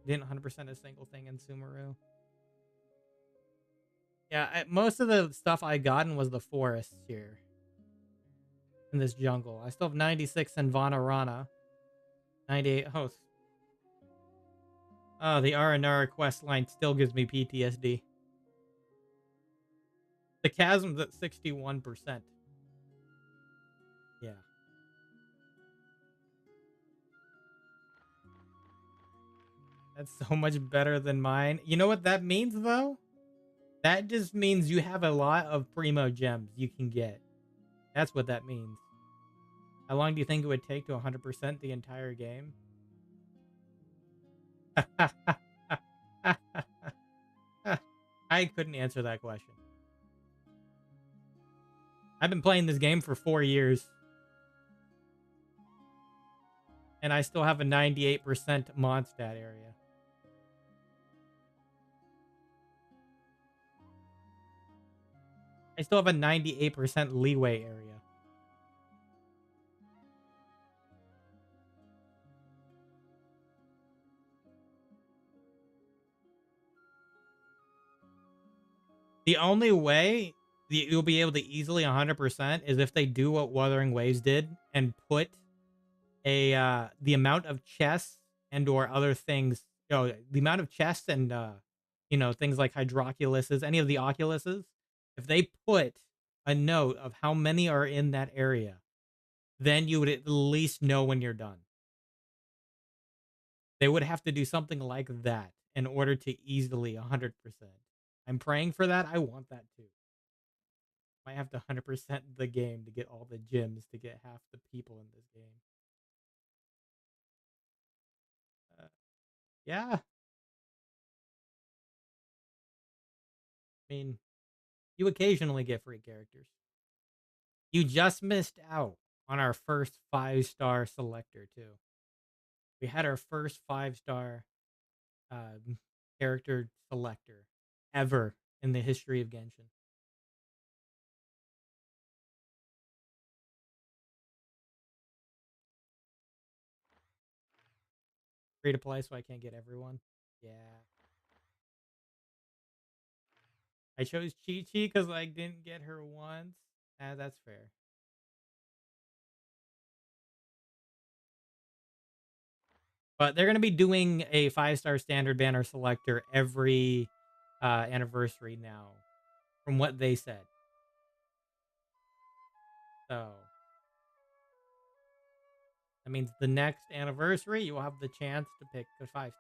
Speaker 1: Didn't 100% a single thing in Sumeru. Yeah, most of the stuff I gotten was the forests here. In this jungle. I still have 96 in Vanarana. 98 hosts. Oh, the Aranara quest line still gives me PTSD. The chasm's at 61%. Yeah. That's so much better than mine. You know what that means, though? That just means you have a lot of primo gems you can get. That's what that means. How long do you think it would take to 100% the entire game? I couldn't answer that question. I've been playing this game for 4 years. And I still have a 98% Mondstadt area. I still have a 98% leeway area. The only way you'll be able to easily 100% is if they do what Wuthering Waves did and put the amount of chests and or other things, the amount of chests and things like Hydroculuses, any of the Oculuses, if they put a note of how many are in that area, then you would at least know when you're done. They would have to do something like that in order to easily 100%. I'm praying for that. I want that too. Might have to 100% the game to get all the gems to get half the people in this game. Yeah. I mean, you occasionally get free characters. You just missed out on our first 5-star selector too. We had our first 5-star character selector ever in the history of Genshin. Free to play, so I can't get everyone. Yeah. I chose Chi-Chi because I didn't get her once. That's fair. But they're going to be doing a 5-star standard banner selector every anniversary now, from what they said. So that means the next anniversary, you will have the chance to pick a 5-star.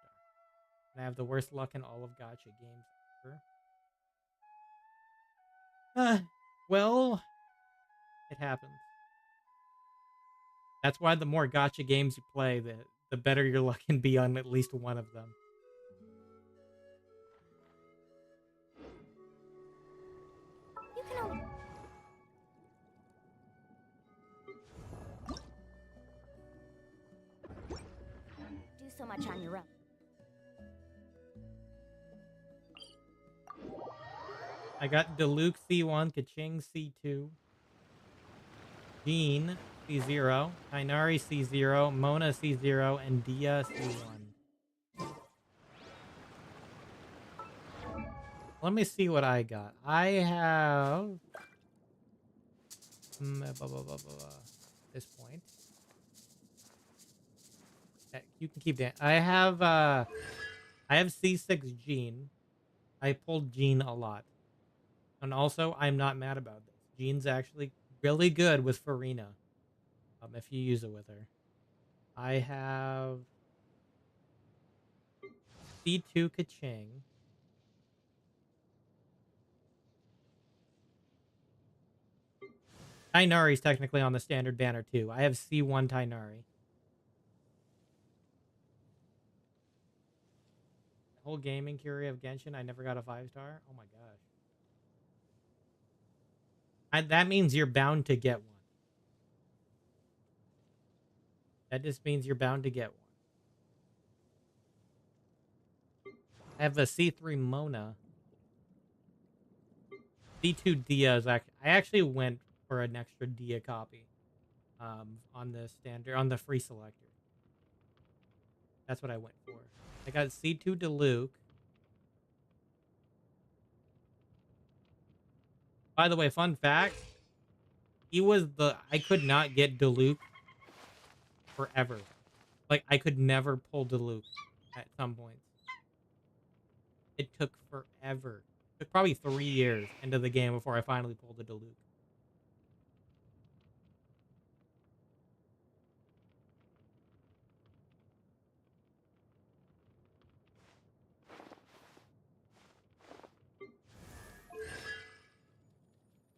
Speaker 1: And I have the worst luck in all of gacha games ever. Well, it happens. That's why the more gacha games you play, the better your luck can be on at least one of them.
Speaker 10: You can only... do so much on your own.
Speaker 1: I got Diluc C1, Kaching C2, Jean C0, Kainari C0, Mona C0, and Dia C1. Let me see what I got. I have... this point. Okay, you can keep that. I have C6 Jean. I pulled Jean a lot. And also, I'm not mad about this. Jean's actually really good with Farina. If you use it with her. I have C2 Kaching. Tainari's technically on the standard banner too. I have C1 Tainari. The whole gaming career of Genshin, I never got a 5-star. Oh my gosh. That means you're bound to get one. That just means you're bound to get one. I have a C3 Mona. C2 Dia is actually... I actually went for an extra Dia copy. On the standard... on the free selector. That's what I went for. I got C2 Diluc. By the way, fun fact. He was the... I could not get Diluc forever. Like, I could never pull Diluc at some point. It took forever. It took probably 3 years into the game before I finally pulled the Diluc.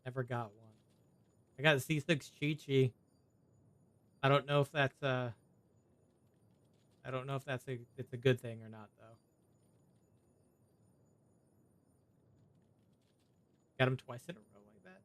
Speaker 1: Never got one. I got a C6 Chi-Chi. I don't know if that's I don't know if it's a good thing or not though. Got him twice in a row like that.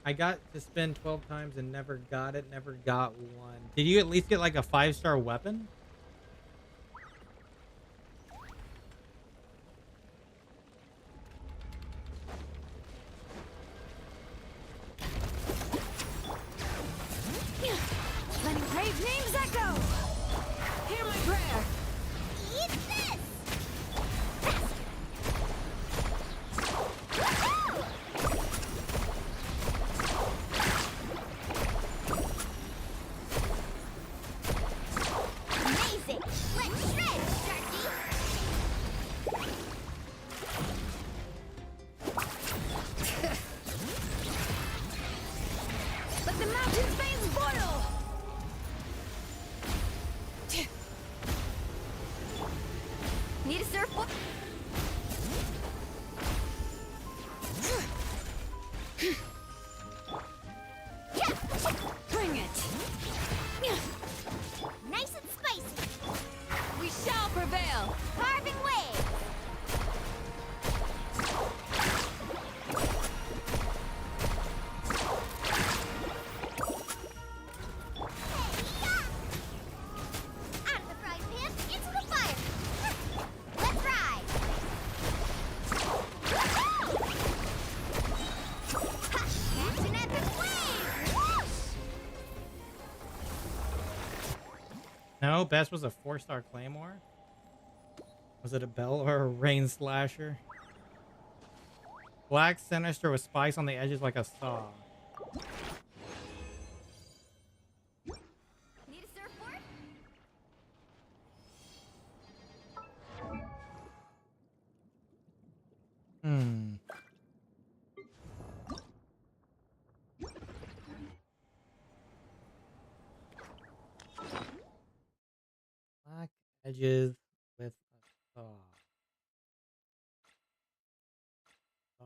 Speaker 1: I got to spin 12 times and never got it, never got one. Did you at least get like a 5-star weapon?
Speaker 10: Letting brave names echo! Hear my prayer! Eat this! Amazing! Let's shred, Sharky! Let the mountain's veins boil! Need a surfboard? Bring it! Nice and spicy! We shall prevail! Carving waves! Out of the frying pan, into the fire! Let's ride!
Speaker 1: No, best was a 4-star claymore. Was it a bell or a rain slasher? Black sinister with spikes on the edges like a saw.
Speaker 10: Need a surfboard?
Speaker 1: Hmm. Black edges with a saw. Saw.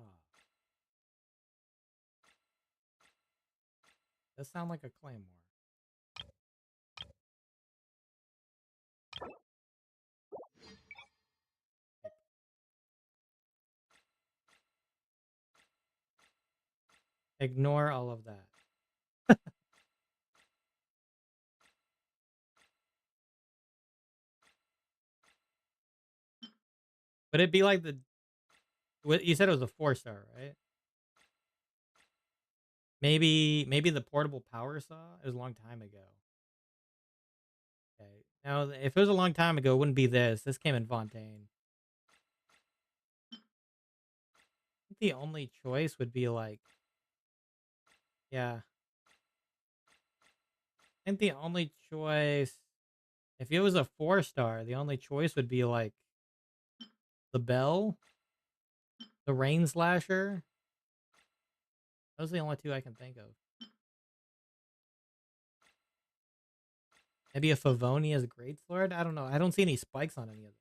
Speaker 1: Does sound like a claymore. Ignore all of that. Would it be like the... What you said it was a 4-star, right? Maybe the portable power saw? It was a long time ago. Okay. Now, if it was a long time ago, it wouldn't be this. This came in Fontaine. I think the only choice would be like... Yeah. I think the only choice... If it was a 4-star, the only choice would be like... The bell? The rain slasher? Those are the only two I can think of. Maybe a Favonia's Greatsword? I don't know. I don't see any spikes on any of them.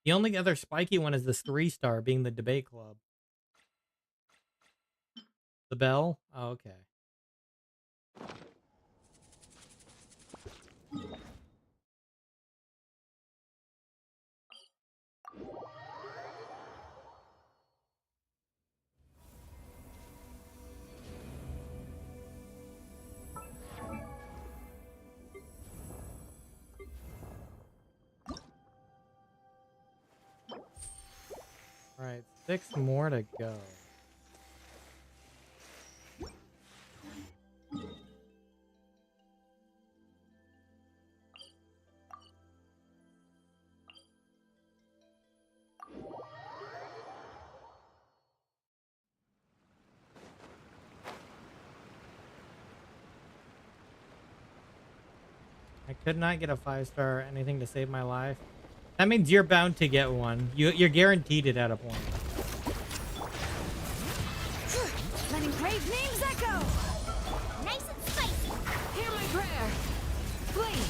Speaker 1: The only other spiky one is this 3-star, being the Debate Club. The bell? Oh, okay. Alright, 6 more to go. I could not get a 5-star or anything to save my life. That means you're bound to get one. You're guaranteed it at a point.
Speaker 10: Letting brave names echo! Nice and spicy! Hear my prayer! Flee!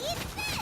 Speaker 10: Eat this!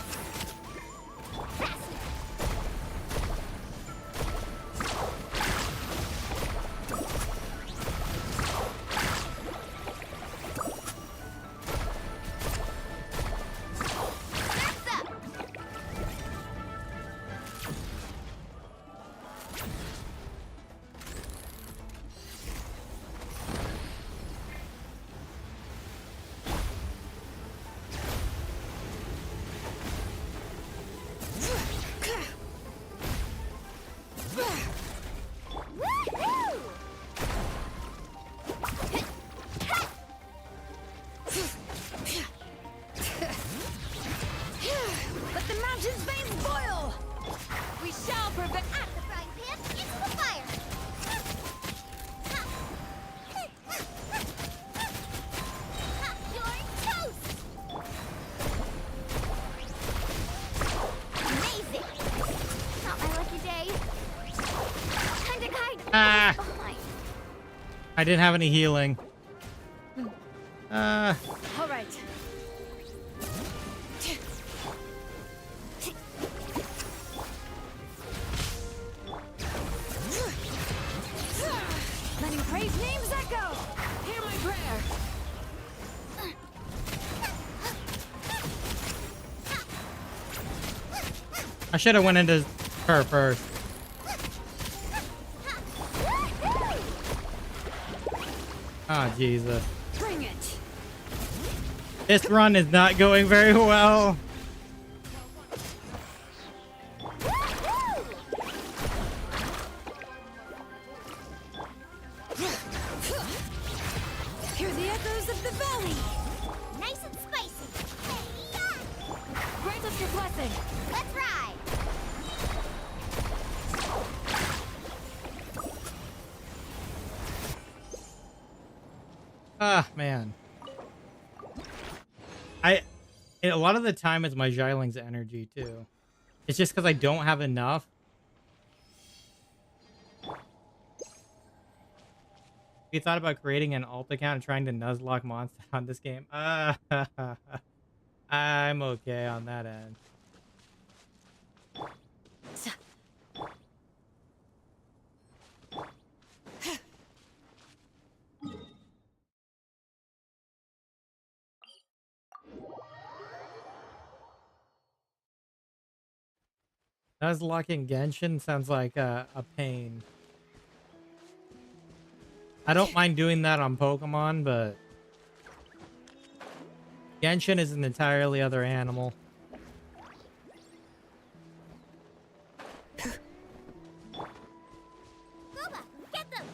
Speaker 1: I didn't have any healing.
Speaker 10: All right. Letting praise names echo. Hear my prayer.
Speaker 1: I should have went into her first. Oh, Jesus.
Speaker 10: Bring it.
Speaker 1: This run is not going very well.
Speaker 10: Hear the echoes of the valley.
Speaker 3: racing.
Speaker 4: Let's ride!
Speaker 1: Ah, man. A lot of the time it's my Xiling's energy too. It's just because I don't have enough. You thought about creating an alt account and trying to nuzlocke monsters on this game? I'm okay on that end. Nuzlocking Genshin sounds like a pain. I don't mind doing that on Pokemon, but Genshin is an entirely other animal.
Speaker 4: Booba, get them!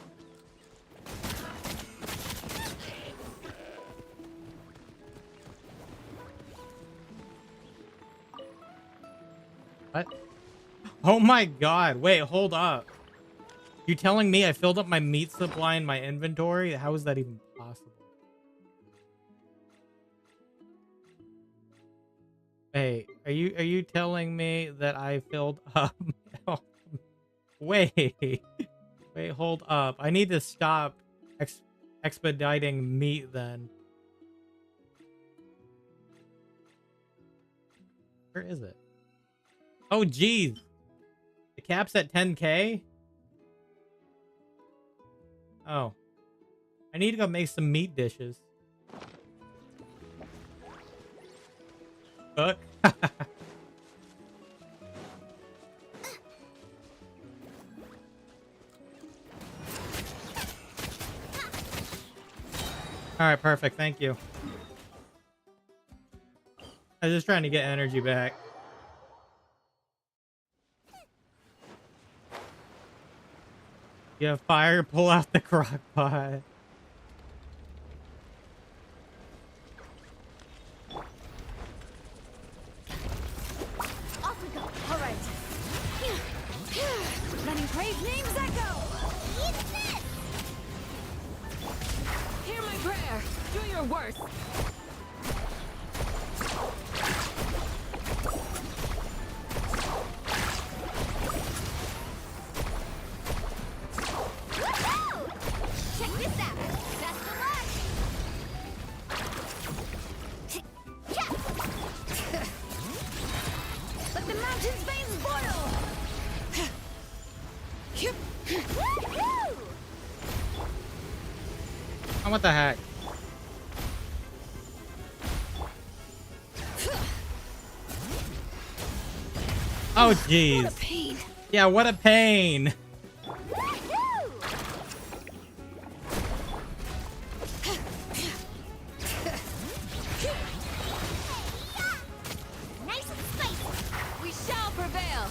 Speaker 1: What? Oh my god, wait, hold up. You telling me I filled up my meat supply in my inventory? How is that even possible? Hey, are you telling me that I filled up? Wait. Wait, hold up. I need to stop expediting meat then. Where is it? Oh, geez. The cap's at 10K? Oh. I need to go make some meat dishes. Cook? Alright, perfect. Thank you. I was just trying to get energy back. You have fire? Pull out the crock pot.
Speaker 3: Off we go. All right. Letting brave names echo.
Speaker 4: Eat this!
Speaker 3: Hear my prayer. Do your worst.
Speaker 4: Woohoo! Check this out! Best of luck!
Speaker 3: Let the mountain's veins boil.
Speaker 4: Woohoo!
Speaker 1: Oh, what the heck? Oh, jeez.
Speaker 3: What a pain.
Speaker 1: Yeah, what a pain.
Speaker 4: Woohoo! Nice and spicy!
Speaker 3: We shall prevail.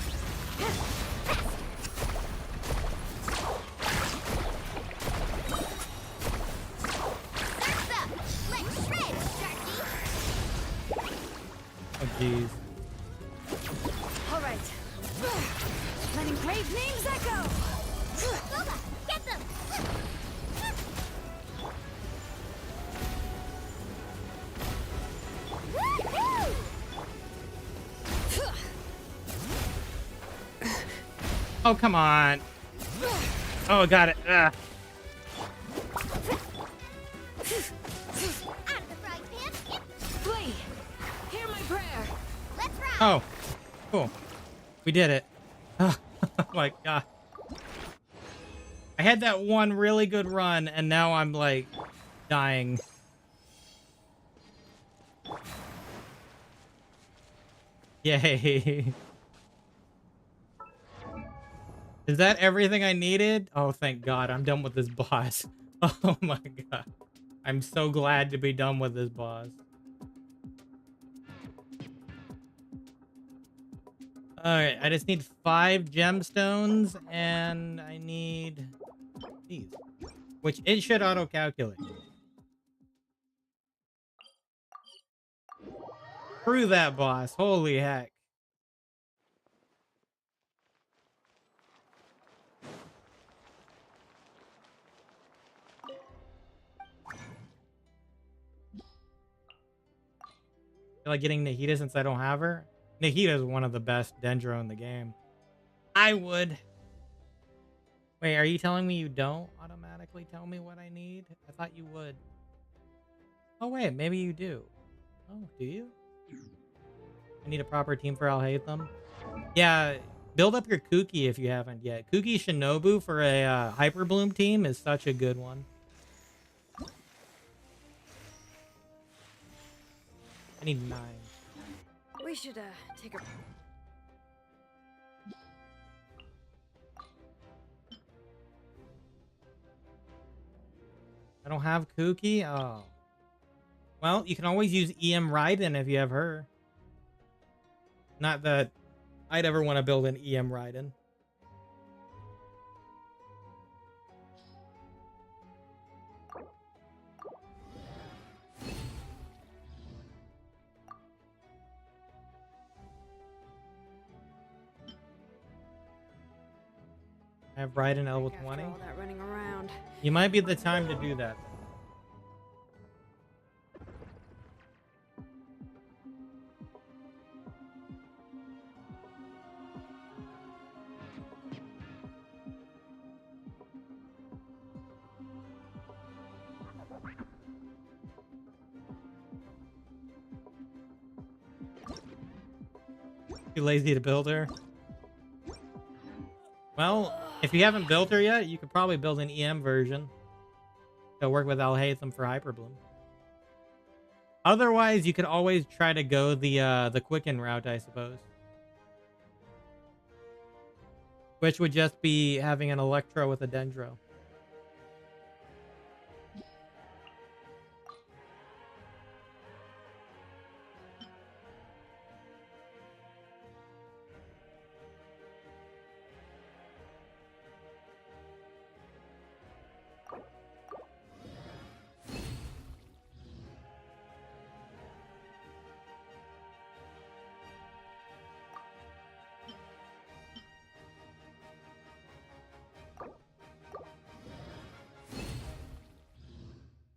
Speaker 4: Surf's up! Let's shred, Sharky!
Speaker 1: Oh, jeez.
Speaker 3: All right. Letting brave names echo.
Speaker 4: Booba, get them! Woohoo!
Speaker 1: Oh, come on. Oh, got it.
Speaker 4: Out of the frying pan!
Speaker 3: Flee. Hear my prayer.
Speaker 4: Let's ride!
Speaker 1: Oh, cool. We did it. Oh my god. I had that one really good run, and now I'm like dying. Yay. Is that everything I needed? Oh, thank God. I'm done with this boss. Oh my god. I'm so glad to be done with this boss. Alright, I just need 5 gemstones, and I need these, which it should auto-calculate. Screw that boss. Holy heck. Feel like getting Nahida since I don't have her. Nahida is one of the best Dendro in the game. I would. Wait, are you telling me you don't automatically tell me what I need? I thought you would. Oh wait, maybe you do. Oh, do you? I need a proper team for Alhaitham. Yeah, build up your Kuki if you haven't yet. Kuki Shinobu for a Hyper Bloom team is such a good one. I need 9.
Speaker 6: We should take a.
Speaker 1: I don't have Kuki? Oh. Well, you can always use EM Raiden if you have her. Not that I'd ever want to build an EM Raiden. I have Raiden level 20.
Speaker 6: All that running around.
Speaker 1: You might be the time to do that. Too lazy to build her. Well, if you haven't built her yet, you could probably build an EM version to work with Alhaitham for Hyper Bloom. Otherwise, you could always try to go the Quicken route, I suppose. Which would just be having an Electro with a Dendro.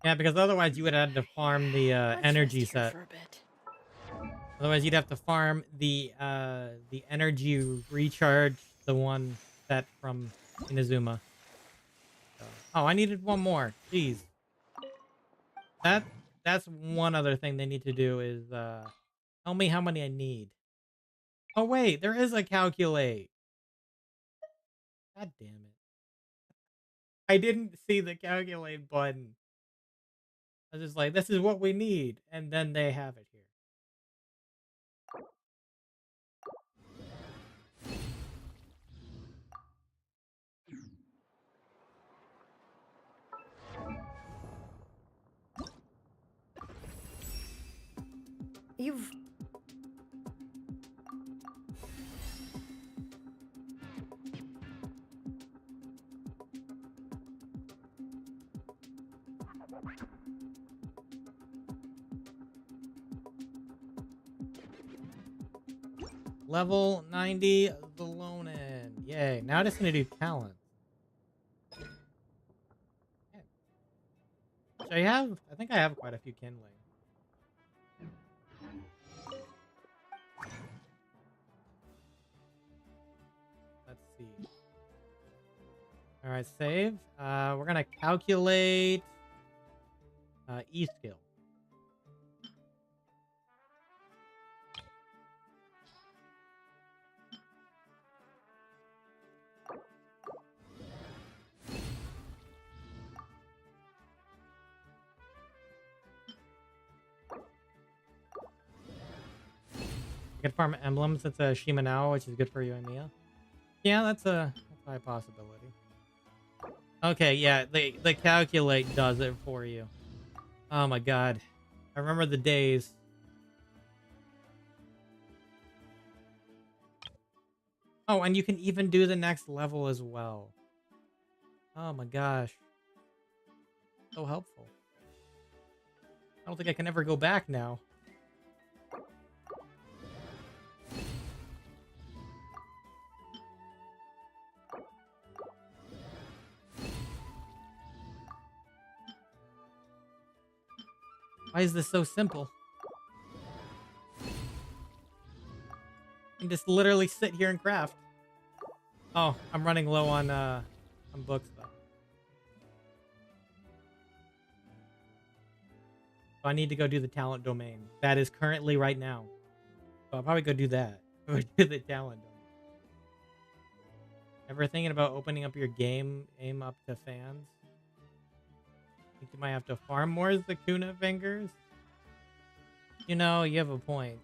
Speaker 1: Yeah, because otherwise you would have to farm the energy set.
Speaker 6: For a bit.
Speaker 1: Otherwise, you'd have to farm the energy recharge, the one set from Inazuma. Oh, I needed one more. Jeez. That's one other thing they need to do is tell me how many I need. Oh wait, there is a calculate. God damn it. I didn't see the calculate button. I was just like, this is what we need, and then they have it here.
Speaker 6: You've.
Speaker 1: Level 90 Xilonen. Yay. Now I just need to do talent. Which I think I have quite a few kindling. Let's see. Alright, save. We're gonna calculate E-skill. You can farm emblems. That's a Shimanao, which is good for you and Mia. Yeah, that's a high possibility. Okay, yeah, the calculate does it for you. Oh my god. I remember the days. Oh, and you can even do the next level as well. Oh my gosh. So helpful. I don't think I can ever go back now. Why is this so simple? And just literally sit here and craft. Oh, I'm running low on books though. So I need to go do the talent domain. That is currently right now. So I'll probably go do that. Go do the talent domain. Ever thinking about opening up your game aim up to fans? Think you might have to farm more as the Kuna fingers? You know, you have a point.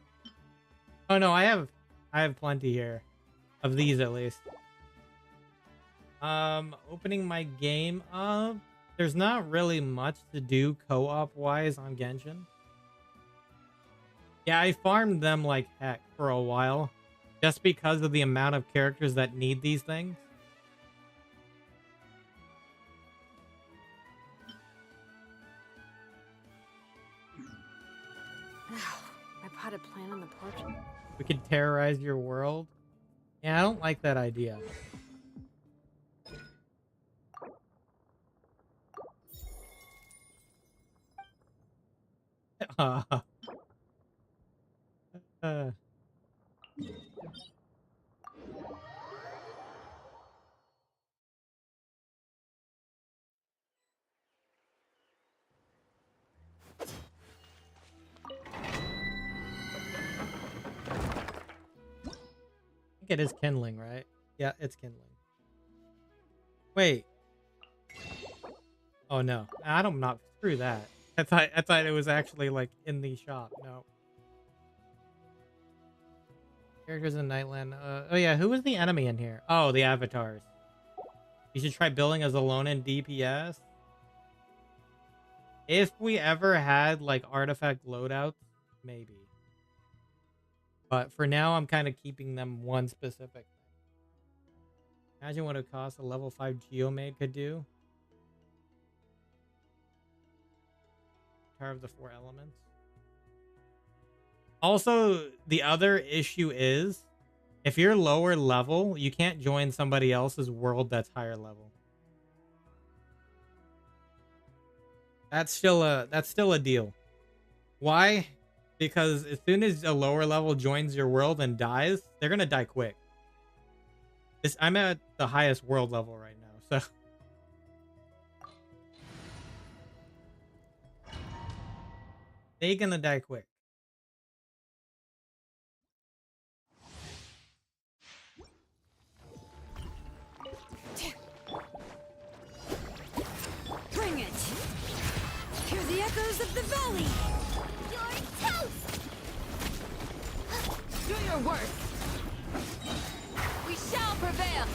Speaker 1: Oh no, I have plenty here. Of these at least. Opening my game up. There's not really much to do co-op wise on Genshin. Yeah, I farmed them like heck for a while. Just because of the amount of characters that need these things.
Speaker 6: I potted plant on the porch.
Speaker 1: We could terrorize your world. Yeah, I don't like that idea. Uh, I think it is kindling, right? Yeah, it's kindling. Wait. Oh no, I don't not screw that. I thought it was actually like in the shop. No. Characters in Nightland. Oh yeah, who was the enemy in here? Oh, the avatars. You should try building a Xilonen DPS. If we ever had like artifact loadouts, maybe. But for now, I'm kind of keeping them one specific thing. Imagine what it costs a level 5 Geomaid could do. Tower of the Four Elements. Also, the other issue is, if you're lower level, you can't join somebody else's world that's higher level. That's still a deal. Why? Because as soon as a lower level joins your world and dies, they're gonna die quick. I'm at the highest world level right now, so they're gonna die quick.
Speaker 3: Bring it! Hear the echoes of the valley!
Speaker 4: You're toast!
Speaker 3: Do your worst! We shall prevail!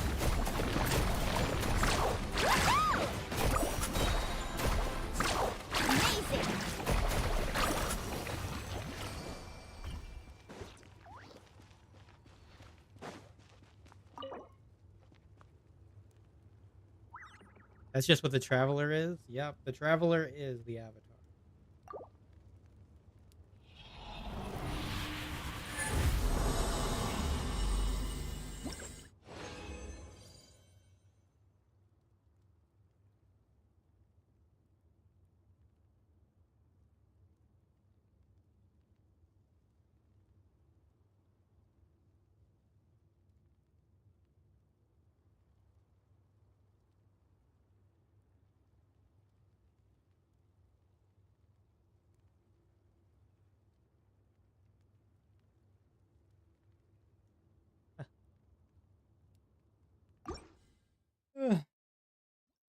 Speaker 4: Amazing!
Speaker 1: That's just what the Traveler is? Yep, the Traveler is the Avatar.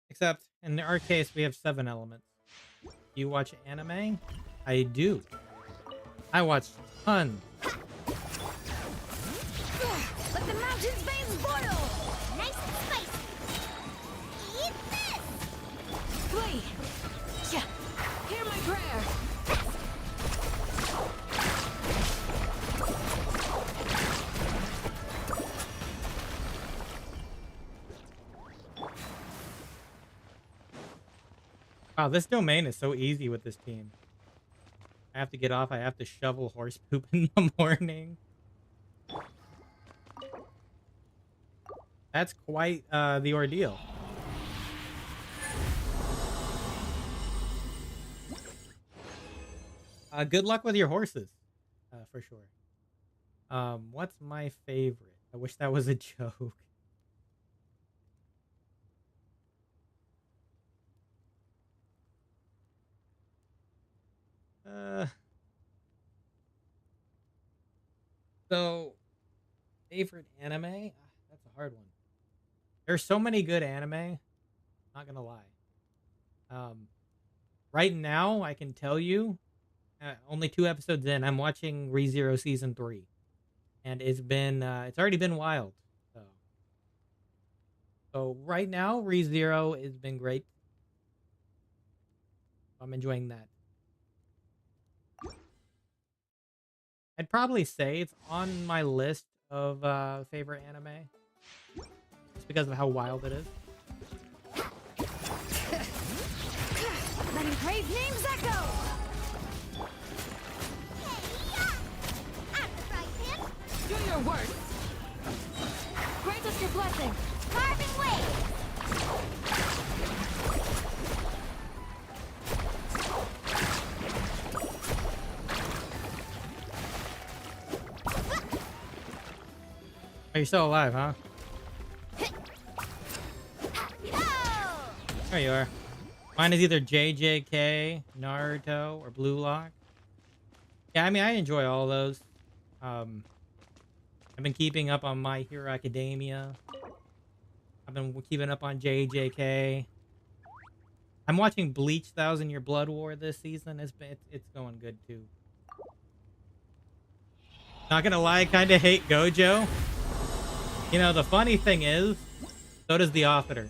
Speaker 1: Except, in our case, we have 7 elements. Do you watch anime? I do. I watch tons.
Speaker 3: Let the mountain's veins boil!
Speaker 4: Nice and spicy! Eat this!
Speaker 3: Flee! Yeah! Hear my prayer!
Speaker 1: Wow, this domain is so easy with this team. I have to get off. I have to shovel horse poop in the morning. That's quite the ordeal. Good luck with your horses, for sure. What's my favorite? I wish that was a joke. Uh, so favorite anime? That's a hard one. There's so many good anime. Not gonna lie. Right now I can tell you, only 2 episodes in, I'm watching ReZero season 3, and it's already been wild. So right now ReZero has been great. I'm enjoying that. I'd probably say it's on my list of favorite anime, just because of how wild it is.
Speaker 5: Letting praise names echo!
Speaker 3: Do your worst. Grant us your blessing.
Speaker 4: Carving waves!
Speaker 1: Are you still alive, huh? There you are. Mine is either JJK, Naruto, or Blue Lock. Yeah, I mean, I enjoy all those. I've been keeping up on My Hero Academia. I've been keeping up on JJK. I'm watching Bleach 1000 Year Blood War this season. It's going good too. Not gonna lie, I kind of hate Gojo. You know, the funny thing is, so does the author.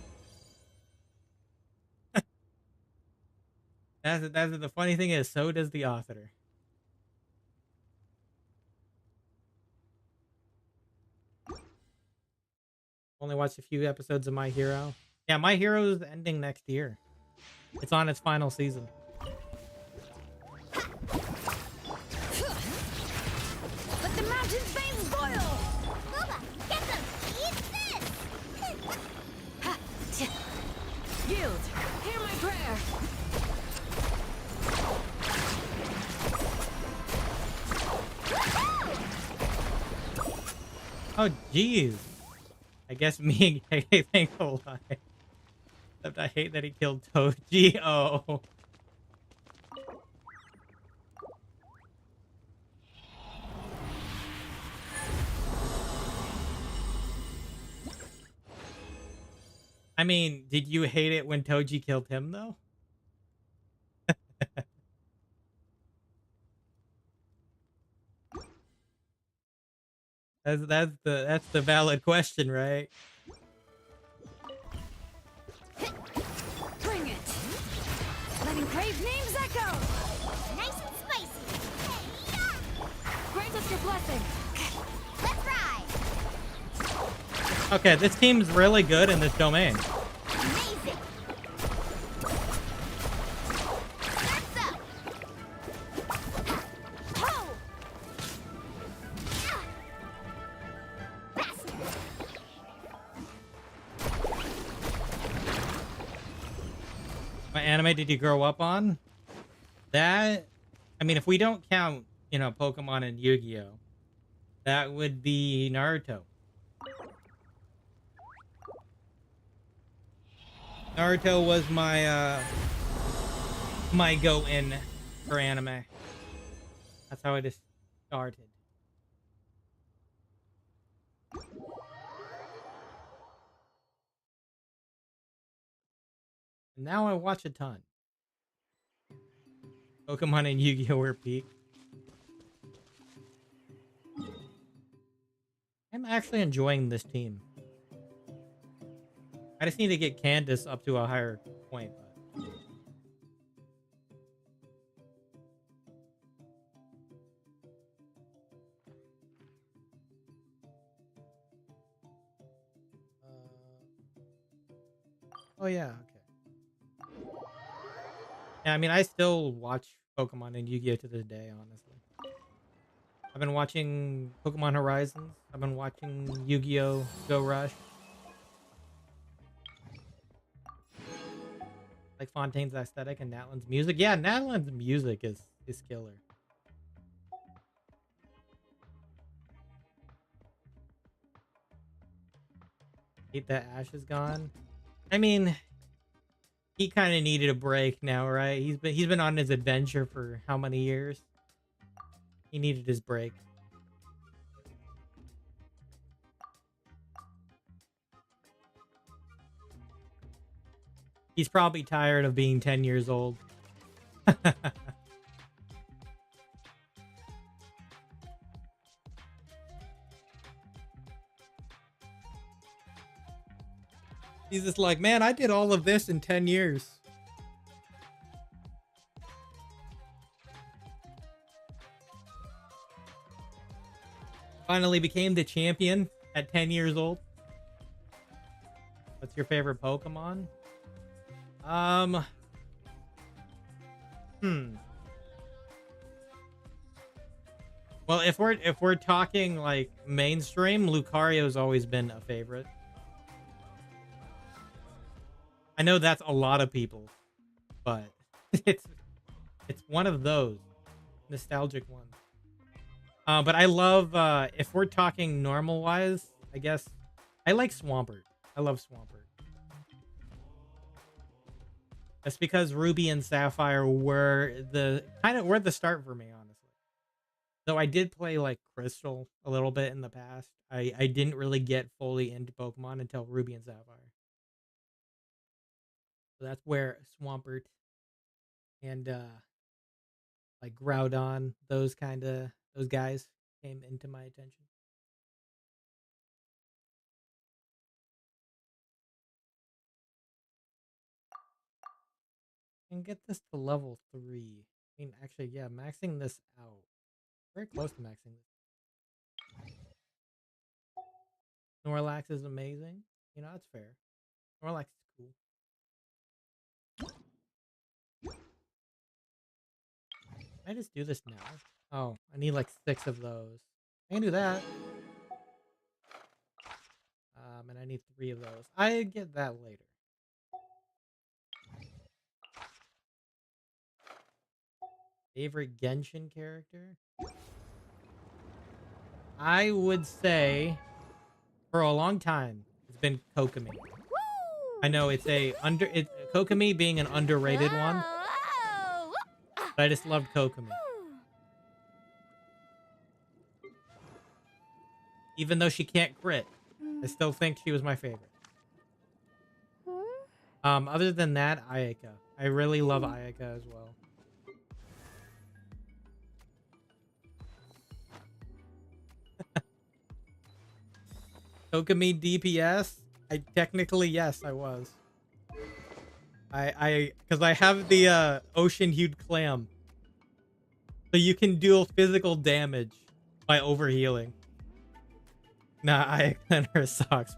Speaker 1: That's the funny thing is, so does the author. Only watched a few episodes of My Hero. Yeah, My Hero is ending next year. It's on its final season.
Speaker 5: Let the mountain's veins boil!
Speaker 4: Booba, get them! Eat this!
Speaker 5: Yield! Hear my prayer!
Speaker 1: Oh, jeez. I guess me and KK think alike. Except I hate that he killed Toji. Oh. I mean, did you hate it when Toji killed him, though? That's the valid question, right?
Speaker 5: Bring it! Letting praise names echo!
Speaker 4: Nice and spicy! Hey-ya!
Speaker 3: Grant us your blessing.
Speaker 4: Let's ride!
Speaker 1: Okay, this team's really good in this domain.
Speaker 4: Amazing! Surf's up! Ho! Yeah! Faster!
Speaker 1: What anime did you grow up on? That, I mean, if we don't count, you know, Pokemon and Yu-Gi-Oh, that would be Naruto. Naruto was my my go-in for anime. That's how I just started. Now I watch a ton. Pokemon and Yu-Gi-Oh are peak. I'm actually enjoying this team. I just need to get Candace up to a higher point. Oh yeah, okay. Yeah, I mean, I still watch Pokemon and Yu-Gi-Oh to this day, honestly. I've been watching Pokemon Horizons. I've been watching Yu-Gi-Oh! Go Rush. Like Fontaine's aesthetic and Natlan's music. Yeah, Natlan's music is killer. Hate that Ash is gone. I mean, he kind of needed a break now, right? He's been on his adventure for how many years? He needed his break. He's probably tired of being 10 years old. He's just like, man, I did all of this in 10 years. Finally became the champion at 10 years old. What's your favorite Pokemon? Well, if we're talking like mainstream, Lucario's always been a favorite. I know that's a lot of people, but it's one of those nostalgic ones. But I love if we're talking normal wise, I guess I like Swampert. I love Swampert. That's because Ruby and Sapphire were the start for me, honestly. Though I did play like Crystal a little bit in the past. I didn't really get fully into Pokemon until Ruby and Sapphire. So that's where Swampert and like Groudon, those guys came into my attention. And get this to level 3. I mean, actually, yeah, maxing this out. Very close to maxing this. Snorlax is amazing. You know, that's fair. Snorlax is cool. I just do this now. Oh, I need like 6 of those. I can do that. And I need 3 of those. I get that later. Favorite Genshin character? I would say for a long time it's been Kokomi. I know it's Kokomi being an underrated one, but I just loved Kokomi. Even though she can't crit, I still think she was my favorite. Other than that, Ayaka. I really love Ayaka as well. Kokomi DPS? Yes, I was. Because I have the ocean hued clam. So you can deal physical damage by overhealing. Nah, I and her socks,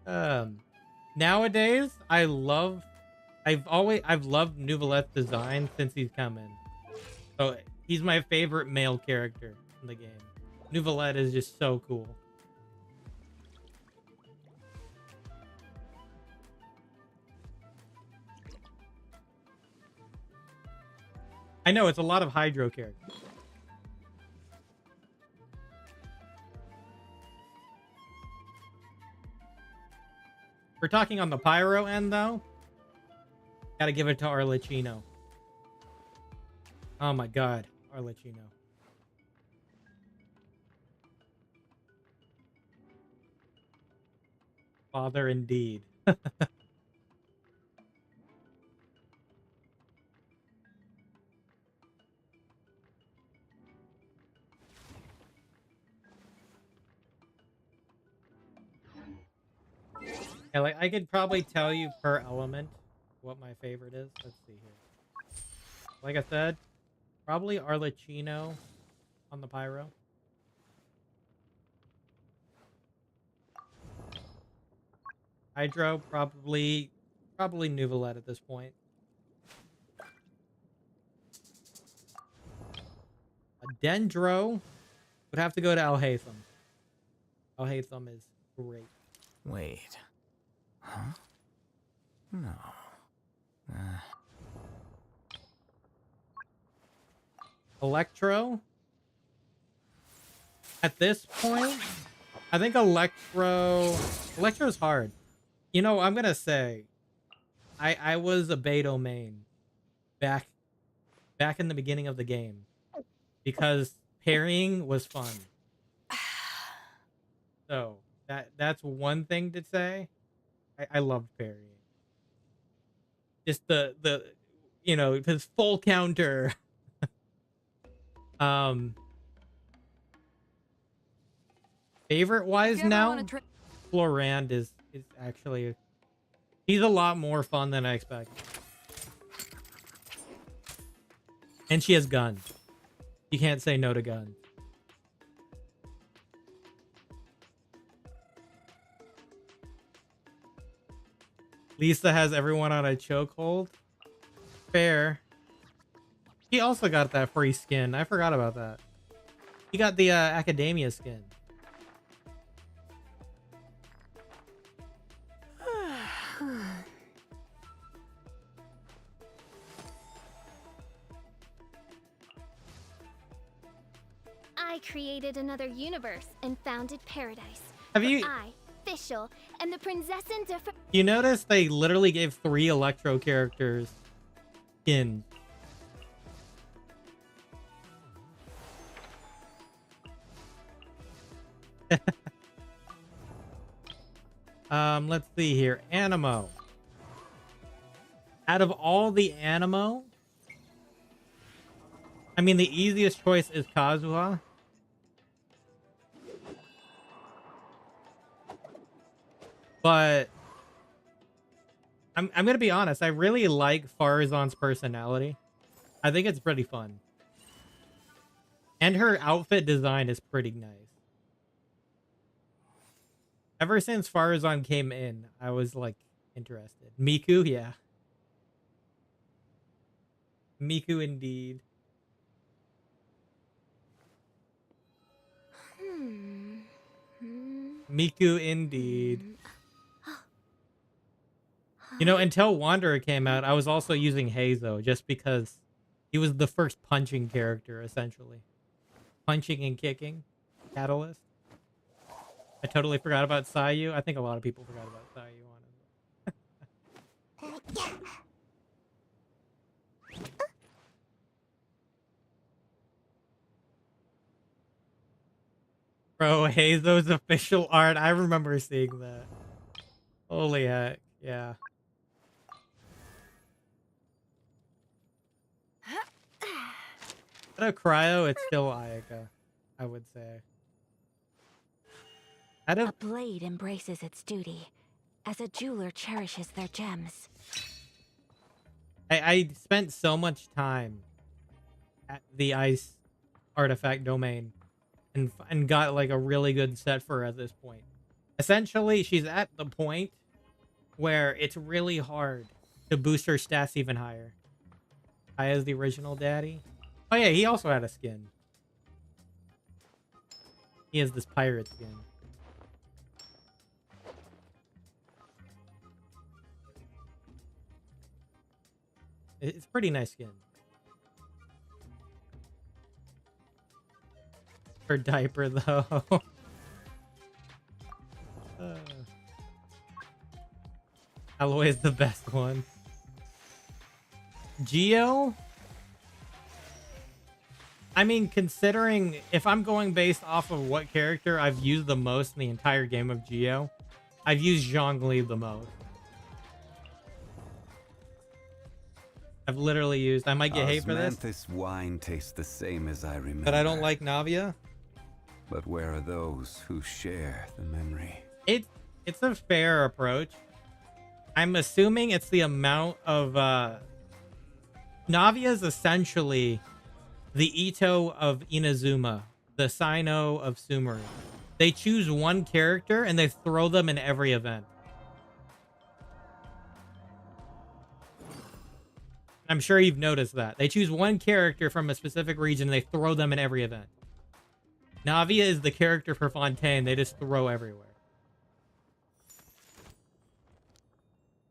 Speaker 1: bro. Nowadays, I've loved Nouvelette's design since he's come in. So he's my favorite male character in the game. Nouvelette is just so cool. I know it's a lot of Hydro characters. We're talking on the Pyro end, though. Gotta give it to Arlecchino. Oh my god, Arlecchino. Father indeed. Yeah, like I could probably tell you per element what my favorite is. Let's see here. Like I said, probably Arlecchino on the Pyro. Hydro, probably Nouvelette at this point. A Dendro would have to go to Alhaitham. Alhaitham is great.
Speaker 7: Wait. Huh? No.
Speaker 1: Electro. At this point, I think Electro's hard. You know, I'm gonna say, I was a Beto main back in the beginning of the game because parrying was fun. So that's one thing to say. I loved parrying. Just the you know, his full counter. Favorite wise now, Florand is actually, he's a lot more fun than I expected. And she has guns. You can't say no to guns. Lisa has everyone on a chokehold. Fair. He also got that free skin. I forgot about that. He got the Academia skin.
Speaker 5: I created another universe and founded paradise.
Speaker 1: Have you...
Speaker 5: I, Fischl, and the Princess in different...
Speaker 1: You notice they literally gave 3 Electro characters skins. Let's see here. Animo. Out of all the Animo, I mean, the easiest choice is Kazuha. But I'm gonna be honest, I really like Farazan's personality. I think it's pretty fun. And her outfit design is pretty nice. Ever since Farazan came in, I was like interested. Miku, yeah. Miku indeed. Miku indeed. You know, until Wanderer came out, I was also using Heizo just because he was the first punching character, essentially. Punching and kicking. Catalyst. I totally forgot about Sayu. I think a lot of people forgot about Sayu, honestly. Bro, Heizo's official art. I remember seeing that. Holy heck. Yeah. Out of Cryo, it's still Ayaka, I would say. Out of...
Speaker 12: A blade embraces its duty, as a jeweler cherishes their gems.
Speaker 1: I spent so much time at the ice artifact domain and got like a really good set for her at this point. Essentially, she's at the point where it's really hard to boost her stats even higher. Aya's the original daddy. Oh yeah, he also had a skin. He has this pirate skin. It's pretty nice skin. Her diaper though. Alloy is the best one. Geo? I mean, considering if I'm going based off of what character I've used the most in the entire game of Geo, I've used Zhongli the most. I've literally used... I might get hate for this.
Speaker 13: Osmanthus wine tastes the same as I remember.
Speaker 1: But I don't like Navia.
Speaker 13: But where are those who share the memory?
Speaker 1: It's a fair approach. I'm assuming it's the amount of... Navia is essentially the Ito of Inazuma, the Sino of Sumeru. They choose one character and they throw them in every event. I'm sure you've noticed that. They choose one character from a specific region and they throw them in every event. Navia is the character for Fontaine. They just throw everywhere.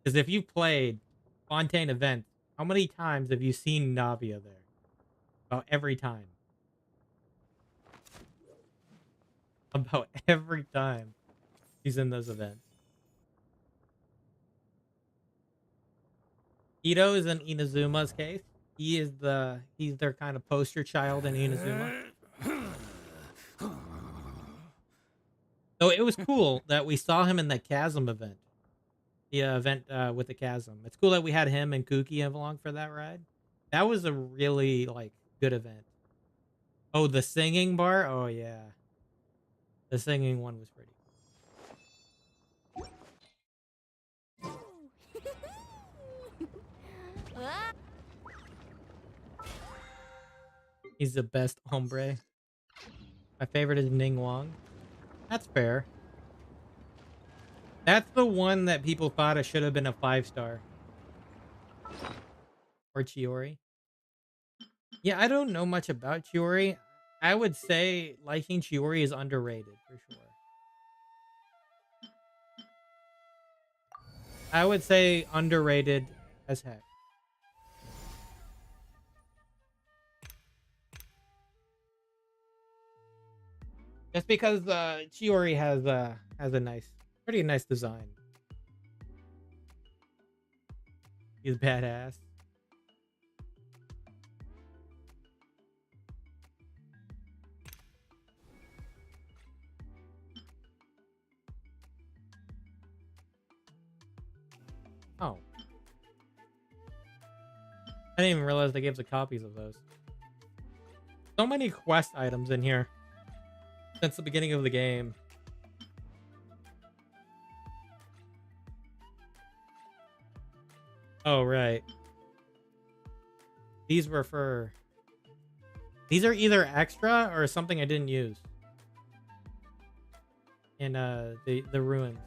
Speaker 1: Because if you've played Fontaine events, how many times have you seen Navia there? About every time. about every time he's in those events. Ito is in Inazuma's case. He's their kind of poster child in Inazuma. So it was cool that we saw him in the Chasm event. The event with the Chasm. It's cool that we had him and Kuki along for that ride. That was a really like good event. Oh, the singing bar? Oh yeah. The singing one was pretty. He's the best hombre. My favorite is Ning Wang. That's fair. That's the one that people thought it should have been a 5-star. Or Chiori. Yeah, I don't know much about Chiori. I would say liking Chiori is underrated for sure. I would say underrated as heck. Just because Chiori has a pretty nice design. He's badass. Oh. I didn't even realize they gave us copies of those. So many quest items in here since the beginning of the game. Oh, right. These were for... These are either extra or something I didn't use. In the ruins.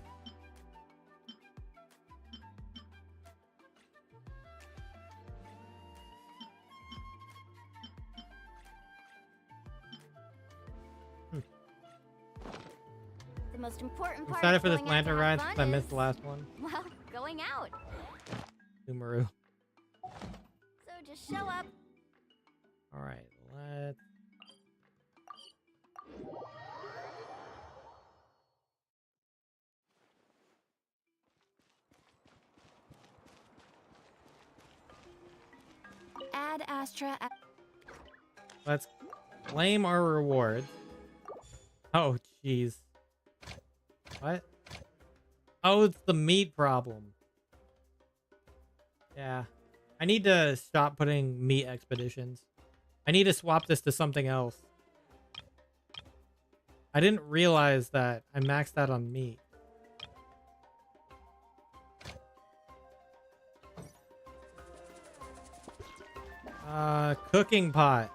Speaker 10: The most important
Speaker 1: I'm
Speaker 10: part
Speaker 1: excited
Speaker 10: of
Speaker 1: for this
Speaker 10: going out to
Speaker 1: lantern
Speaker 10: have
Speaker 1: ride
Speaker 10: fun
Speaker 1: since I missed
Speaker 10: is,
Speaker 1: the last one.
Speaker 10: well, going out.
Speaker 1: Sumeru.
Speaker 10: So just show up.
Speaker 1: Alright, let's...
Speaker 5: Add Astra.
Speaker 1: Let's claim our rewards. Oh, jeez. What? Oh, it's the meat problem. Yeah. I need to stop putting meat expeditions. I need to swap this to something else. I didn't realize that I maxed out on meat. Cooking pot.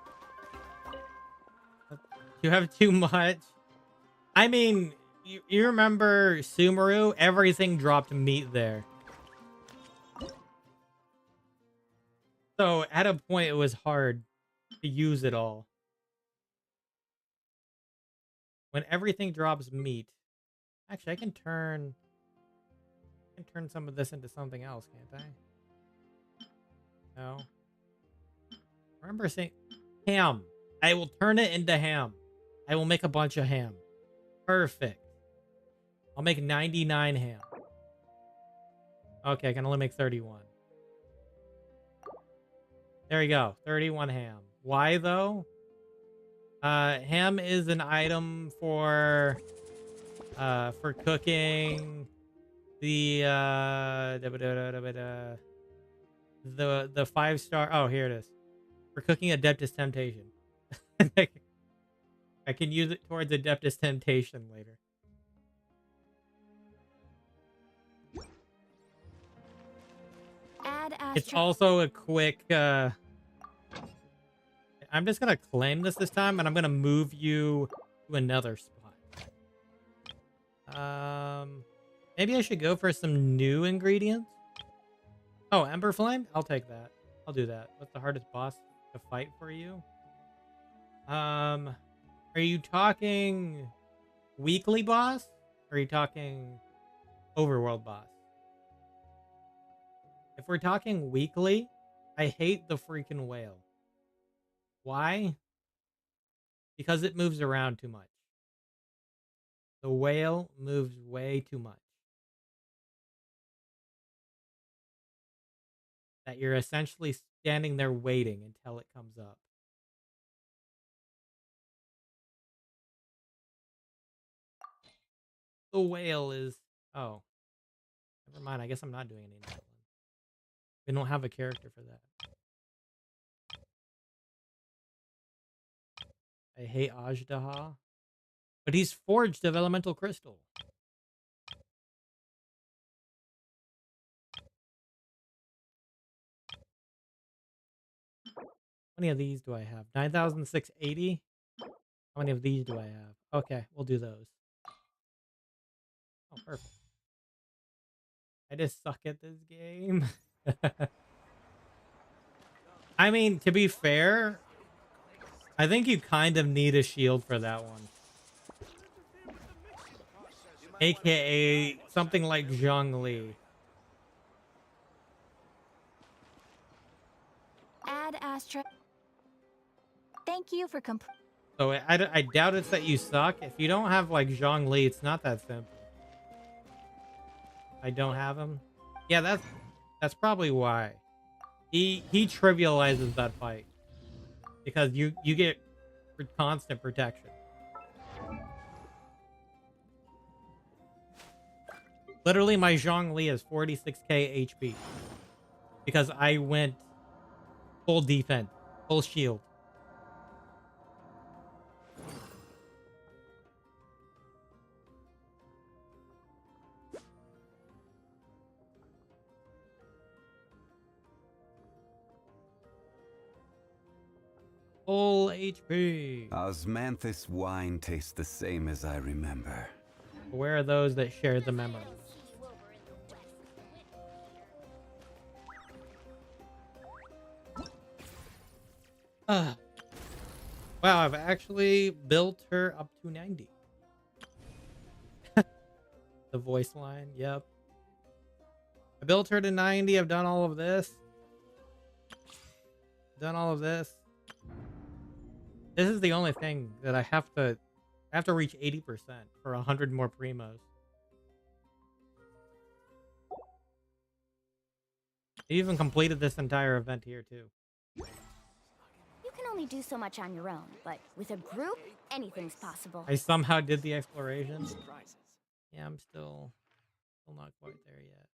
Speaker 1: You have too much? I mean, you remember Sumeru? Everything dropped meat there. So at a point it was hard to use it all. When everything drops meat. Actually, I can turn some of this into something else, can't I? No. I remember saying ham. I will turn it into ham. I will make a bunch of ham. Perfect. I'll make 99 ham. Okay, I can only make 31. There you go. 31 ham. Why though? Ham is an item for cooking the 5-star. Oh, here it is. For cooking Adeptus Temptation. I can use it towards Adeptus Temptation later.
Speaker 5: Add Astra.
Speaker 1: It's also a quick... I'm just going to claim this time, and I'm going to move you to another spot. Maybe I should go for some new ingredients. Oh, Ember Flame? I'll take that. I'll do that. What's the hardest boss to fight for you? Are you talking weekly boss? Or are you talking overworld boss? If we're talking weekly, I hate the freaking whale. Why? Because it moves around too much. The whale moves way too much. That you're essentially standing there waiting until it comes up. The whale is... Oh. Never mind. I guess I'm not doing any of that one. We don't have a character for that. I hate Ajdaha. But he's forged of elemental crystal. How many of these do I have? 9,680? How many of these do I have? Okay, we'll do those. Oh, perfect. I just suck at this game. I mean, to be fair, I think you kind of need a shield for that one. AKA something like Zhongli.
Speaker 10: Add Astra. Thank you for
Speaker 1: So I doubt it's that you suck. If you don't have like Zhongli, it's not that simple. I don't have him. Yeah, that's probably why. He trivializes that fight. Because you get constant protection. Literally, my Zhongli is 46k HP. Because I went full defense, full shield. Full HP.
Speaker 13: Osmanthus wine tastes the same as I remember.
Speaker 1: Where are those that share the memo? Wow, I've actually built her up to 90. The voice line, yep. I built her to 90. I've done all of this. Done all of this. This is the only thing that I have to reach 80% for 100 more primos. I even completed this entire event here too.
Speaker 10: You can only do so much on your own, but with a group, anything's possible.
Speaker 1: I somehow did the exploration. Yeah, I'm still not quite there yet.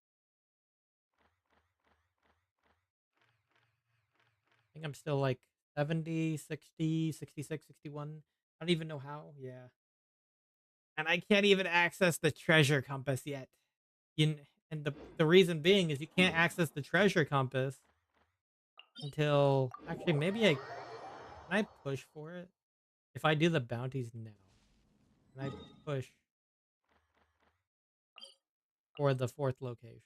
Speaker 1: I think I'm still like 70, 60, 66, 61. I don't even know how. Yeah. And I can't even access the treasure compass yet. And the reason being is you can't access the treasure compass until... Actually, maybe can I push for it? If I do the bounties now. Can I push for the 4th location?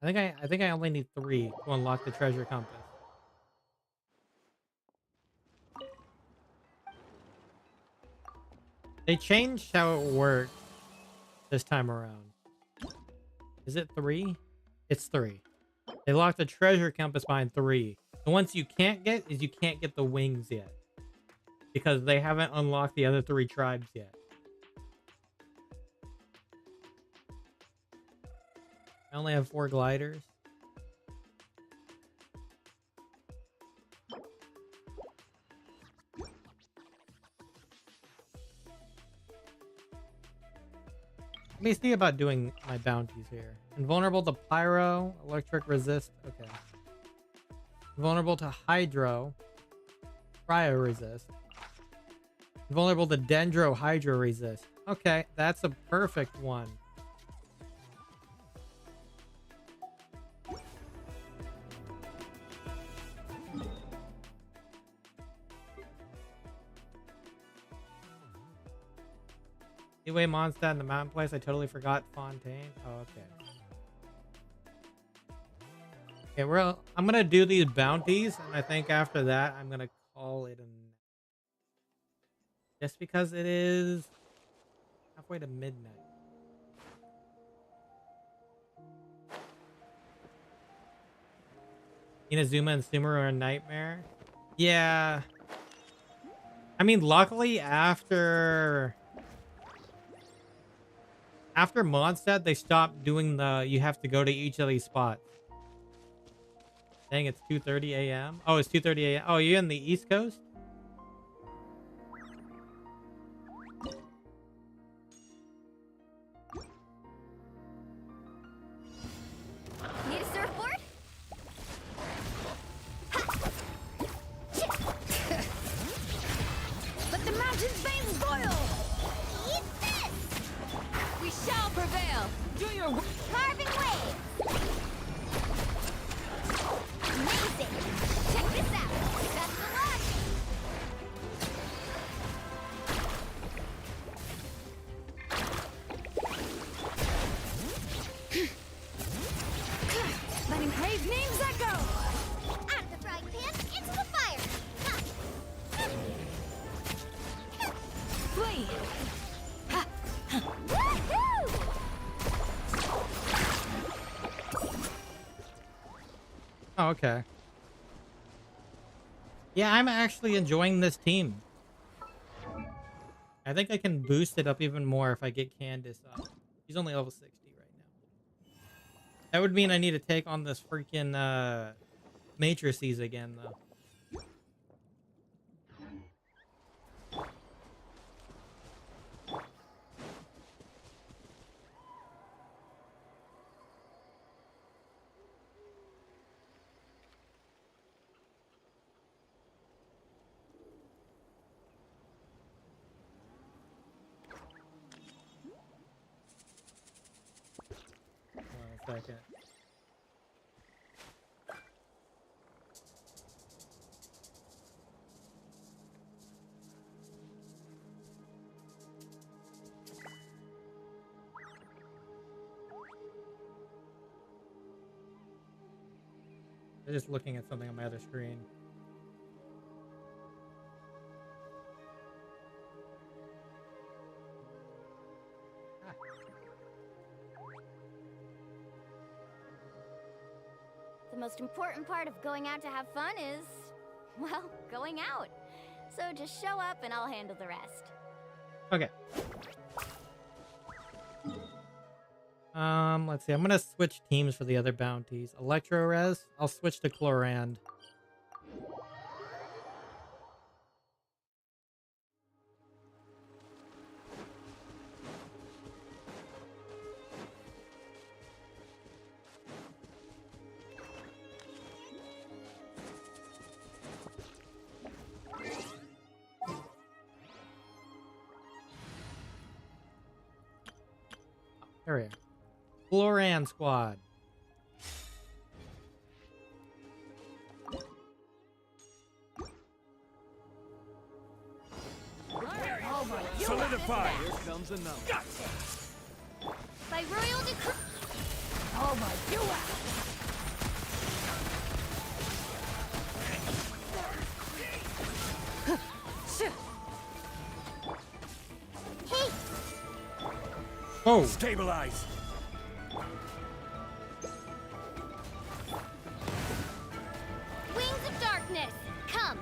Speaker 1: I think I only need 3 to unlock the treasure compass. They changed how it works this time around. Is it 3? It's 3. They locked the treasure compass behind 3. The ones you can't get is you can't get the wings yet. Because they haven't unlocked the other 3 tribes yet. I only have 4 gliders. Let me see about doing my bounties here. Invulnerable to pyro, electric resist. Okay. Invulnerable to hydro, cryo resist. Invulnerable to dendro, hydro resist. Okay, that's a perfect one. Anyway, Mondstadt in the mountain place. I totally forgot Fontaine. Oh, okay. Okay, I'm gonna do these bounties, and I think after that I'm gonna call it a night. Just because it is halfway to midnight. Inazuma and Sumeru are a nightmare. Yeah. I mean, luckily after After Mondstadt, they stopped doing the you have to go to each of these spots. Dang, it's 2:30 a.m. Oh, it's 2:30 a.m. Oh, you're in the East Coast?
Speaker 10: Need a surfboard?
Speaker 3: Let the mountain's veins boil!
Speaker 10: Eat this!
Speaker 3: We shall prevail! Do your work!
Speaker 10: Carving waves! Amazing! Check this out! That's the luck!
Speaker 3: Letting brave names echo!
Speaker 10: Out of the frying pan, into the fire!
Speaker 3: Flee!
Speaker 10: Woohoo!
Speaker 1: Oh, okay. Yeah, I'm actually enjoying this team. I think I can boost it up even more if I get Candace up. She's only level 60 right now. That would mean I need to take on this freaking matrices again, though. Hold on a second. I'm just looking at something on my other screen.
Speaker 10: The most important part of going out to have fun is, well, going out. So just show up and I'll handle the rest.
Speaker 1: Okay. Let's see. I'm gonna switch teams for the other bounties. Electro Res, I'll switch to Chlorand. There we are. Chlorand Squad.
Speaker 8: Solidify! Here comes another.
Speaker 10: By royal decree.
Speaker 3: Oh my, you out!
Speaker 10: Hey!
Speaker 1: Oh!
Speaker 8: Stabilize!
Speaker 10: Wings of darkness! Come!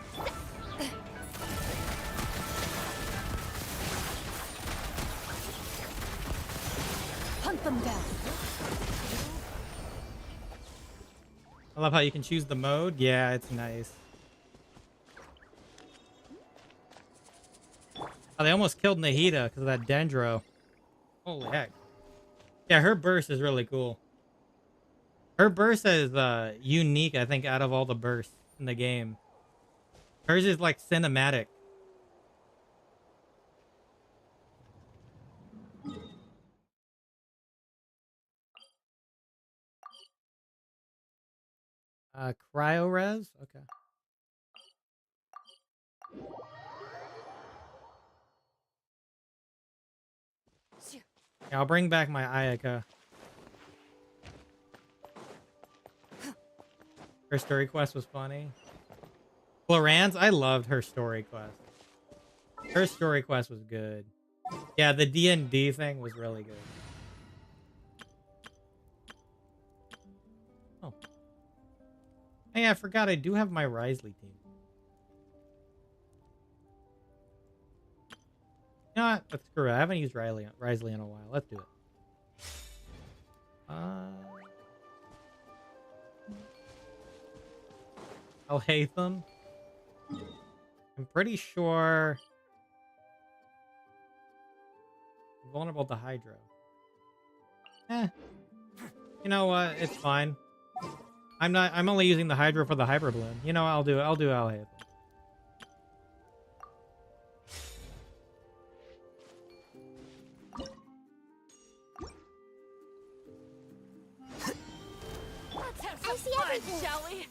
Speaker 3: Hunt them down!
Speaker 1: I love how you can choose the mode. Yeah, it's nice. Oh, they almost killed Nahida because of that Dendro. Holy heck. Yeah, her burst is really cool. Her burst is unique, I think, out of all the bursts in the game. Hers is like cinematic. Cryo Res? Okay. Yeah, I'll bring back my Ayaka. Her story quest was funny. Florence, I loved her story quest. Her story quest was good. Yeah, the D&D thing was really good. Oh. Hey, I forgot I do have my Risley team. You know what? Let's screw it. I haven't used Risley in a while. Let's do it. I'll hate them. I'm pretty sure I'm vulnerable to Hydro. You know what? It's fine. I'm only using the Hydro for the Hyper Bloom. You know, I'll do it. I'll hate them.
Speaker 3: Let's have some fun, shall we?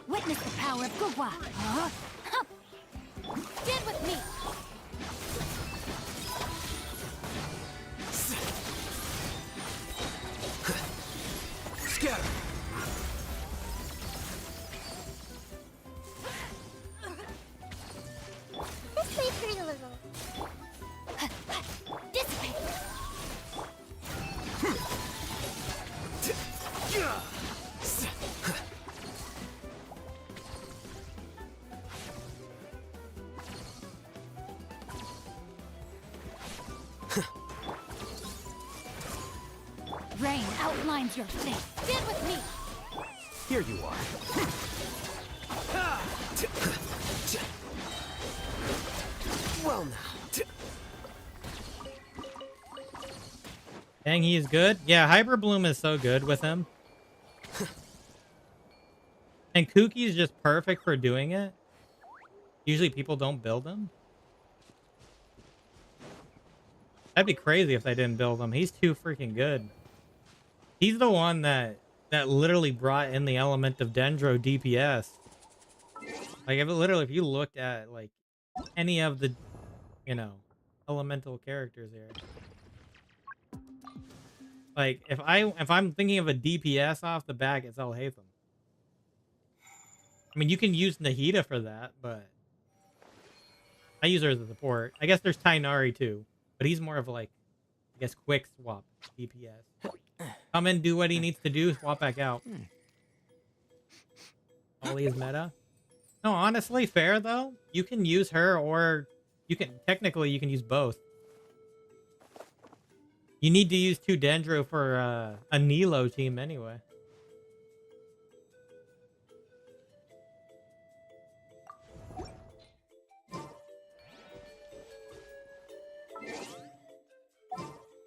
Speaker 3: Witness the power of Gugwa. Huh? Get with me.
Speaker 7: Scatter.
Speaker 4: This way for a little.
Speaker 3: Dissipate. Rain outlines your face. Get with me.
Speaker 7: Here you are. Well now.
Speaker 1: Dang, he is good. Yeah, Hyper Bloom is so good with him. And Kuki is just perfect for doing it. Usually people don't build him. That'd be crazy if they didn't build him. He's too freaking good. He's the one that literally brought in the element of Dendro DPS. Like, if you looked at like any of the, you know, elemental characters here. Like, if I'm thinking of a DPS off the back, it's Alhaitham. I mean, you can use Nahida for that, but I use her as a support. I guess there's Tainari too, but he's more of like, I guess, quick swap DPS. Come in, do what he needs to do, swap back out. Ollie is meta. No, honestly, fair though. You can use her, or you can use both. You need to use 2 Dendro for a Nilo team anyway.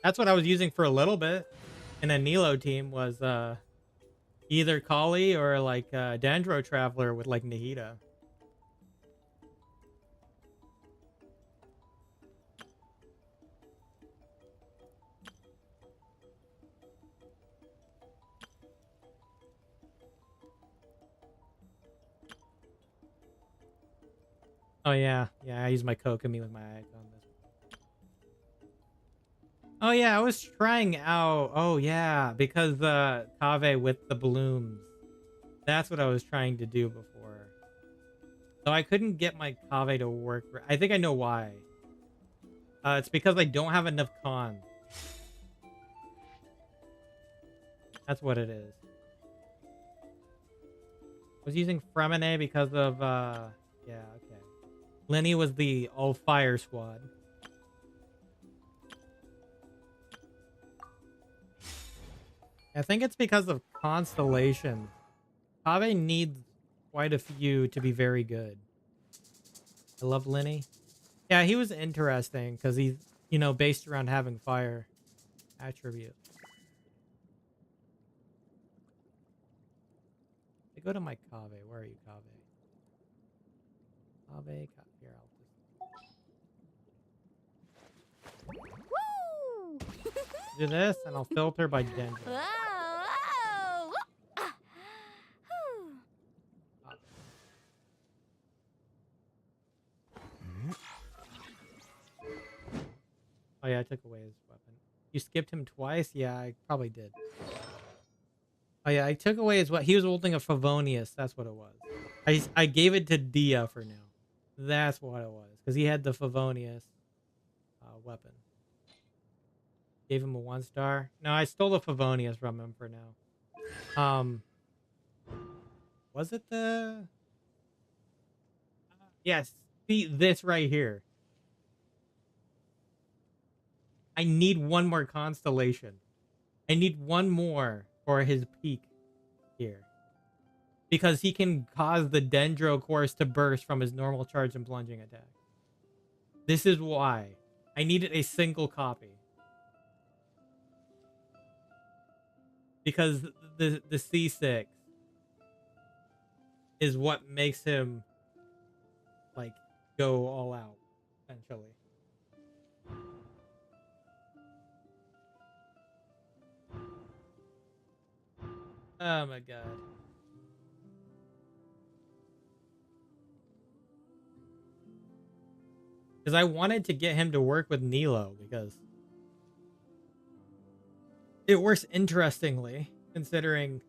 Speaker 1: That's what I was using for a little bit in a Nilo team, was either Kali or like Dendro Traveler with like Nahida. Oh yeah, I use my Kokomi with my icon. Oh yeah, I was trying out. Oh yeah, because Kave with the blooms. That's what I was trying to do before. So I couldn't get my Kave to work. I think I know why. It's because I don't have enough cons. That's what it is. I was using Fremine because of yeah, okay. Lenny was the all fire squad. I think it's because of Constellation. Kave needs quite a few to be very good. I love Lenny. Yeah, he was interesting because he's, you know, based around having fire attribute. I go to my Kave. Where are you, Kave? Kave, here, I'll just...
Speaker 3: Woo!
Speaker 1: do this, and I'll filter by Dendro. Oh yeah, I took away his weapon. You skipped him twice? Yeah, I probably did. Oh yeah, I took away his weapon. He was holding a Favonius. That's what it was. I gave it to Dia for now. That's what it was. Because he had the Favonius weapon. Gave him a 1-star. No, I stole the Favonius from him for now. Was it the... yes. See, this right here. I need one more constellation. I need one more for his peak here. Because he can cause the Dendro course to burst from his normal charge and plunging attack. This is why. I needed a single copy. Because the C6 is what makes him like go all out, essentially. Oh my god. Because I wanted to get him to work with Nilo because it works interestingly, considering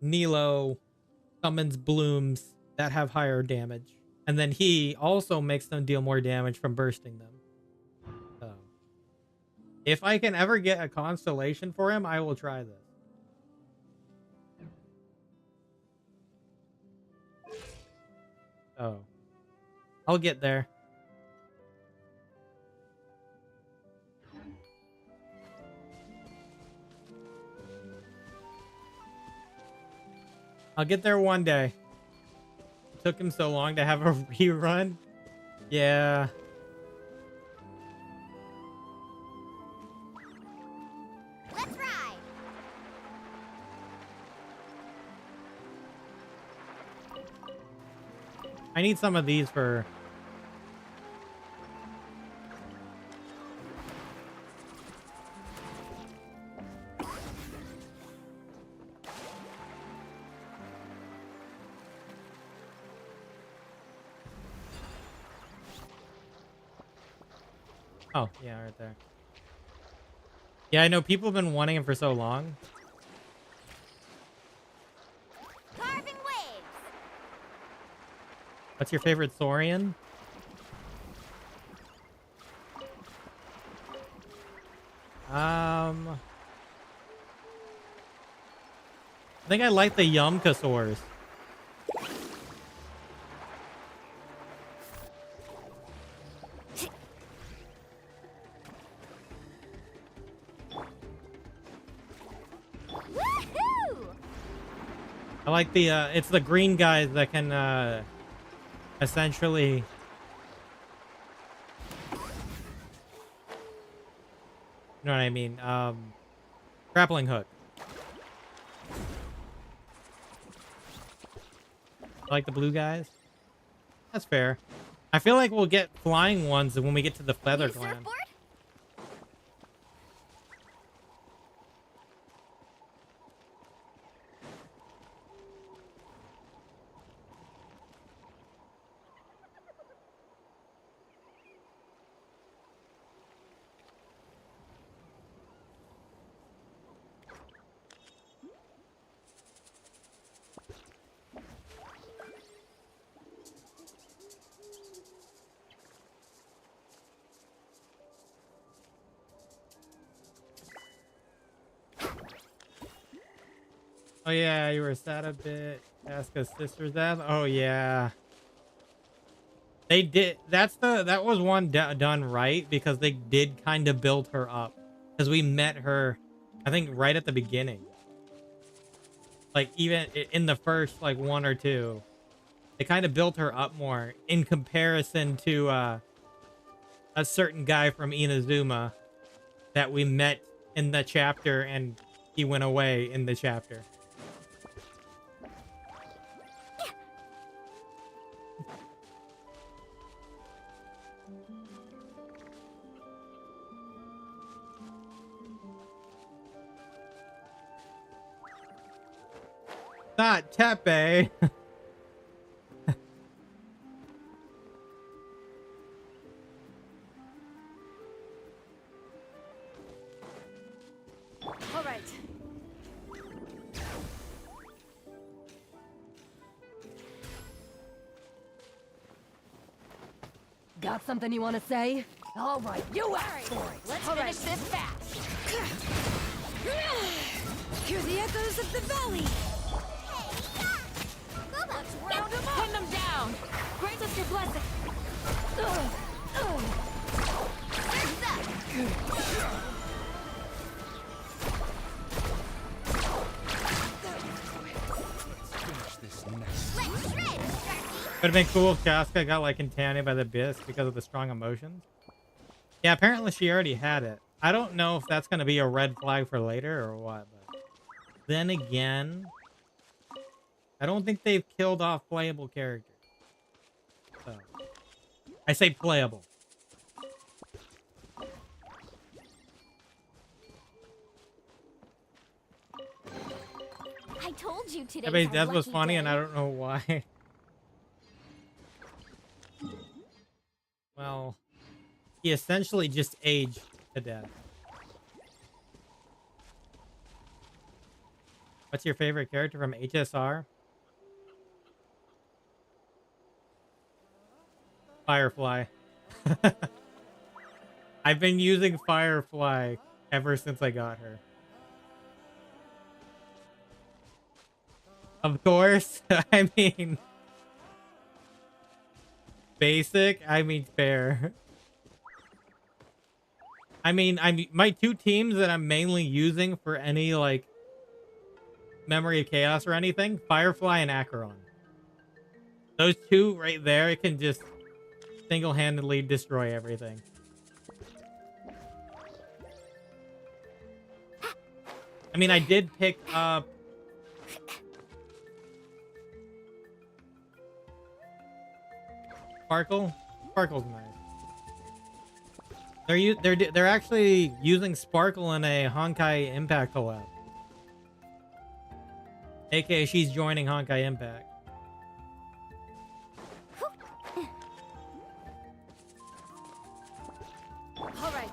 Speaker 1: Nilo summons blooms that have higher damage. And then he also makes them deal more damage from bursting them. So, if I can ever get a constellation for him, I will try this. Oh. I'll get there. I'll get there one day. It took him so long to have a rerun. Yeah.
Speaker 4: Let's ride.
Speaker 1: I need some of these for... Oh, yeah, right there. Yeah, I know people have been wanting him for so long.
Speaker 4: Carving waves.
Speaker 1: What's your favorite Saurian? I think I like the Yumkasaurs. I like the, it's the green guys that can, essentially... You know what I mean? Grappling hook. I like the blue guys. That's fair. I feel like we'll get flying ones when we get to the feather gland. Oh yeah, you were sad a bit. Ask a sister's death. Oh yeah. They did. That was one done right because they did kind of build her up. Because we met her, I think, right at the beginning. Like even in the first like one or two, they kind of built her up more in comparison to a certain guy from Inazuma that we met in the chapter and he went away in the chapter. Not Tepe.
Speaker 3: All right.
Speaker 14: Got something you want to say? All right, you asked for it.
Speaker 3: Let's finish this fast.
Speaker 14: Hear the echoes of the valley.
Speaker 3: Let's round them up. Pin them down. Grant us your blessing.
Speaker 1: Would have been cool if Chaska got like contaminated by the abyss because of the strong emotions. Yeah, apparently she already had it. I don't know if that's going to be a red flag for later or what. But then again, I don't think they've killed off playable characters. So, I say playable.
Speaker 10: I told you today.
Speaker 1: Everybody's death was funny, and I don't know why. Well, he essentially just aged to death. What's your favorite character from HSR? Firefly. I've been using Firefly ever since I got her. Of course. I mean... Basic? I mean fair. I mean, my two teams that I'm mainly using for any, like, Memory of Chaos or anything, Firefly and Acheron. Those two right there can just single-handedly destroy everything. I mean, I did pick up... Sparkle? Sparkle's nice. They're actually using Sparkle in a Honkai Impact collab. AKA she's joining Honkai Impact.
Speaker 9: All right.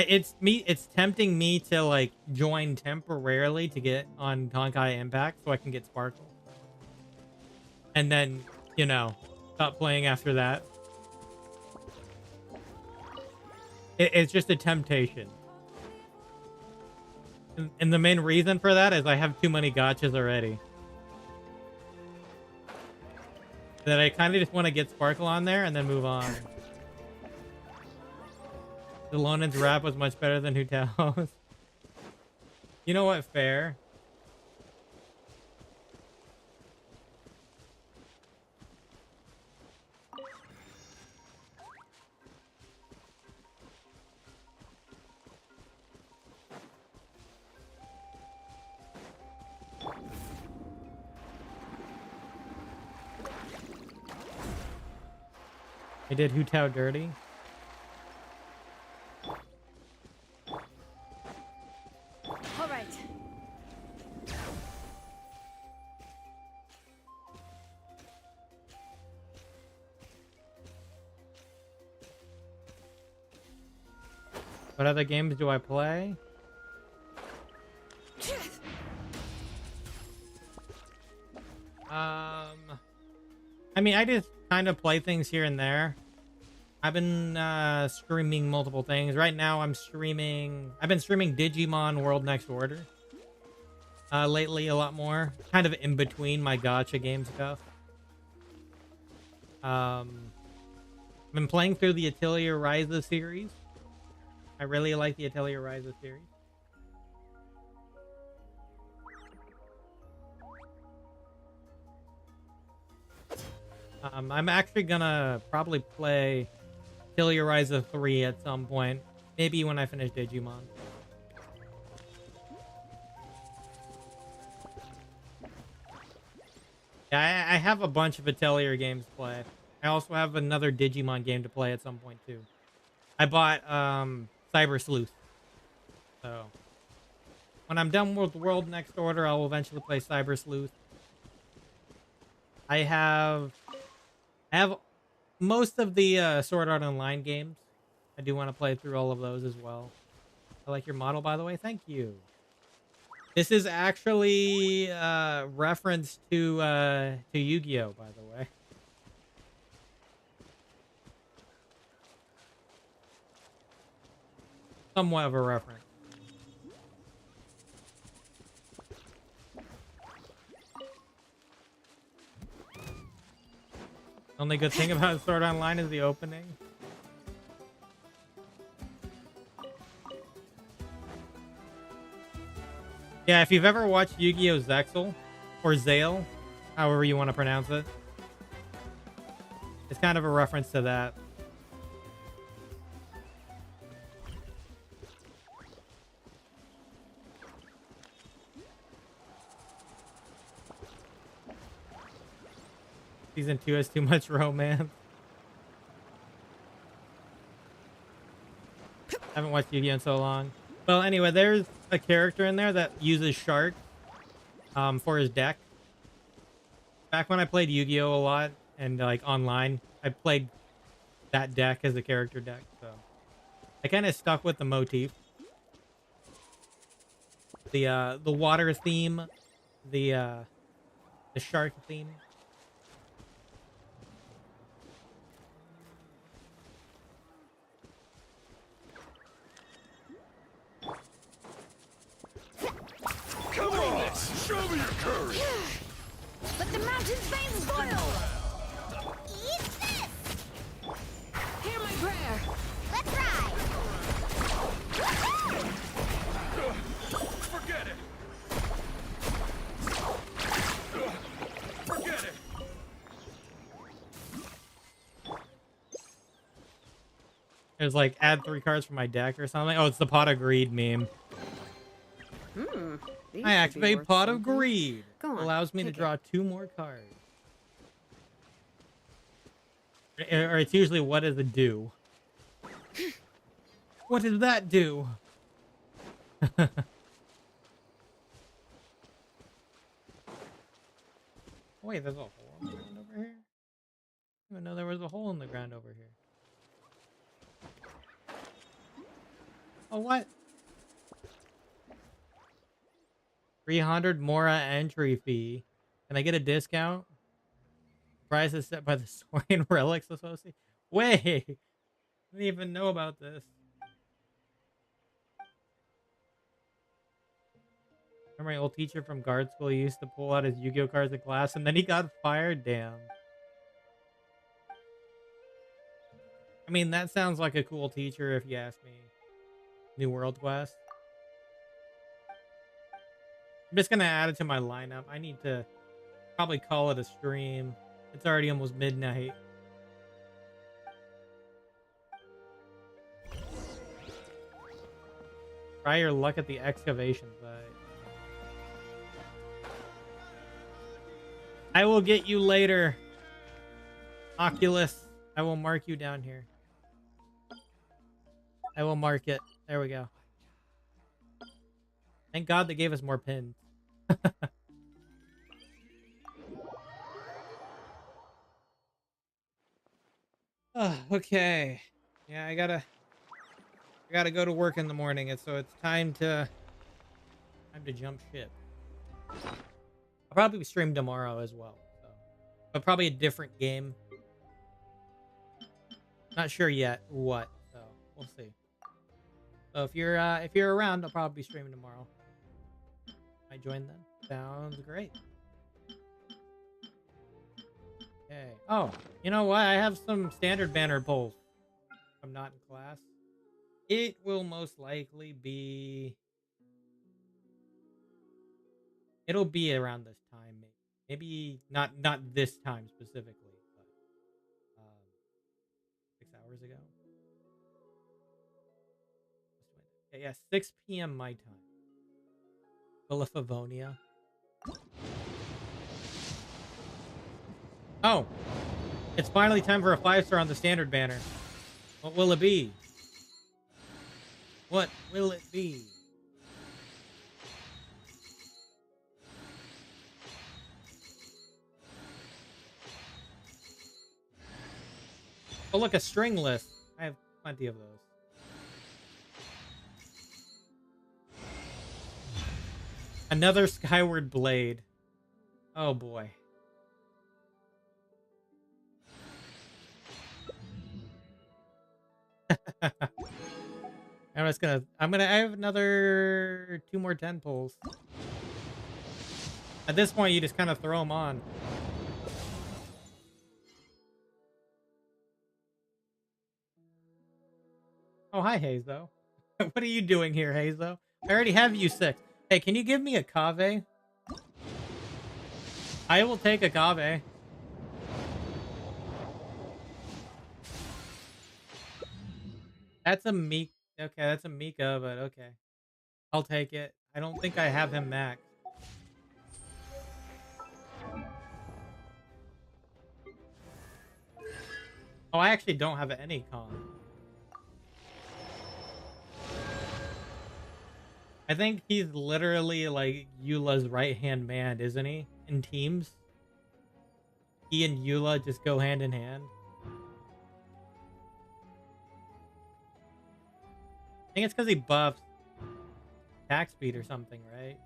Speaker 1: It's tempting me to like join temporarily to get on Honkai Impact so I can get Sparkle. And then, you know, stop playing after that. It's just a temptation. And the main reason for that is I have too many gotchas already. That I kind of just want to get Sparkle on there and then move on. Xilonen's rap was much better than Hutao's. You know what? Fair. I did Hutao dirty.
Speaker 9: All right.
Speaker 1: What other games do I play? I mean, I just kind of play things here and there. I've been streaming multiple things. Right now, I've been streaming Digimon World Next Order. Lately, a lot more. Kind of in between my gacha game stuff. I've been playing through the Atelier Ryza series. I really like the Atelier Ryza series. I'm actually gonna probably play Atelier Ryza 3 at some point. Maybe when I finish Digimon. Yeah, I have a bunch of Atelier games to play. I also have another Digimon game to play at some point too. I bought Cyber Sleuth. So when I'm done with World Next Order, I'll eventually play Cyber Sleuth. I have most of the Sword Art Online games. I do want to play through all of those as well. I like your model, by the way. Thank you. This is actually reference to Yu-Gi-Oh, by the way. Somewhat of a reference. Only good thing about Sword Online is the opening. Yeah, if you've ever watched Yu-Gi-Oh! Zexal, or Zale, however you want to pronounce it, it's kind of a reference to that. Season 2 has too much romance. Haven't watched Yu-Gi-Oh! In so long. Well, anyway, there's a character in there that uses sharks for his deck. Back when I played Yu-Gi-Oh! A lot and like online, I played that deck as a character deck, so I kind of stuck with the motif. The water theme, the shark theme.
Speaker 8: Come on! Show me your courage!
Speaker 3: Let the mountain's veins boil!
Speaker 4: Eat this!
Speaker 3: Hear my prayer!
Speaker 4: Let's ride!
Speaker 8: Forget it! Forget it!
Speaker 1: There's like add 3 cards for my deck or something. Oh, it's the Pot of Greed meme. I activate Pot of Greed.
Speaker 6: Go on,
Speaker 1: Allows me to
Speaker 6: take
Speaker 1: draw 2 more cards. Or it's usually what does it do? What does that do? Wait, there's a hole in the ground over here? I didn't even know there was a hole in the ground over here. Oh, what? 300 Mora entry fee. Can I get a discount? Price is set by the Saurian Relics Association. Wait! I didn't even know about this. Remember my old teacher from guard school, he used to pull out his Yu-Gi-Oh cards in class and then he got fired? Damn. I mean, that sounds like a cool teacher if you ask me. New World Quest. I'm just gonna add it to my lineup. I need to probably call it a stream. It's already almost midnight. Try your luck at the excavation site. I will get you later, Oculus. I will mark you down here. I will mark it. There we go. Thank God they gave us more pins. Oh, okay. Yeah, I gotta go to work in the morning, so it's time to jump ship. I'll probably stream tomorrow as well, so. But probably a different game. Not sure yet what, so we'll see. So if you're around, I'll probably be streaming tomorrow. I join then. Sounds great. Okay. Oh, you know what? I have some standard banner polls. I'm not in class. It will most likely be. It'll be around this time, maybe not this time specifically, but 6 hours ago. Okay, yeah, 6 p.m. my time. California. Oh, it's finally time for a 5-star on the standard banner. What will it be? What will it be? Oh, look, a string list. I have plenty of those. Another Skyward Blade. Oh boy. I have another 2 more 10 pulls. At this point, you just kind of throw them on. Oh, hi, Hazo. What are you doing here, Hazo? I already have you 6. Hey, can you give me a Kave? I will take a Kave. That's a Mika. Okay, that's a Mika, but okay. I'll take it. I don't think I have him max. Oh, I actually don't have any con. I think he's literally like Eula's right-hand man, isn't he? In teams. He and Eula just go hand in hand. I think it's because he buffs attack speed or something, right?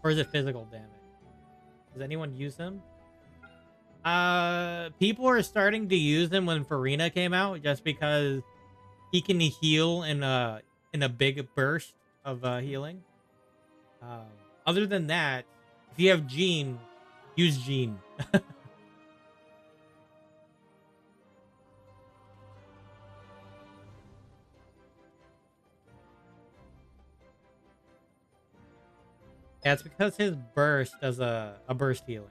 Speaker 1: Or is it physical damage? Does anyone use him? People are starting to use him when Farina came out, just because he can heal in a big burst of healing. Other than that, if you have Jean, use Jean. Yeah, it's because his burst does a burst healing.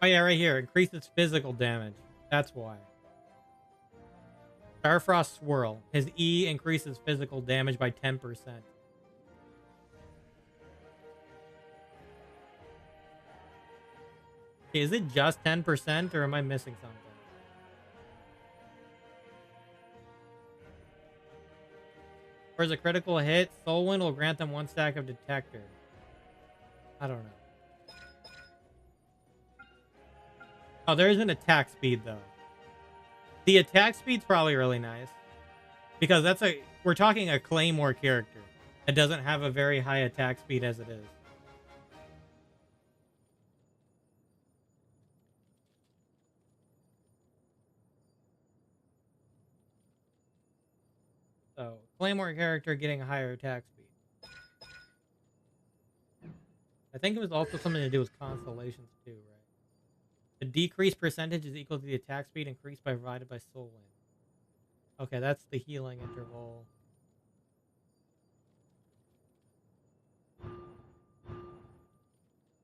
Speaker 1: Oh yeah, right here. Increases physical damage. That's why. Starfrost Swirl. His E increases physical damage by 10%. Okay, is it just 10% or am I missing something? For a critical hit, Soulwind will grant them 1 stack of Detector. I don't know. Oh, there is an attack speed though. The attack speed's probably really nice. Because we're talking a Claymore character that doesn't have a very high attack speed as it is. So, Claymore character getting a higher attack speed. I think it was also something to do with constellations too, right? The decreased percentage is equal to the attack speed increased by divided by Soul Wind. Okay, that's the healing interval.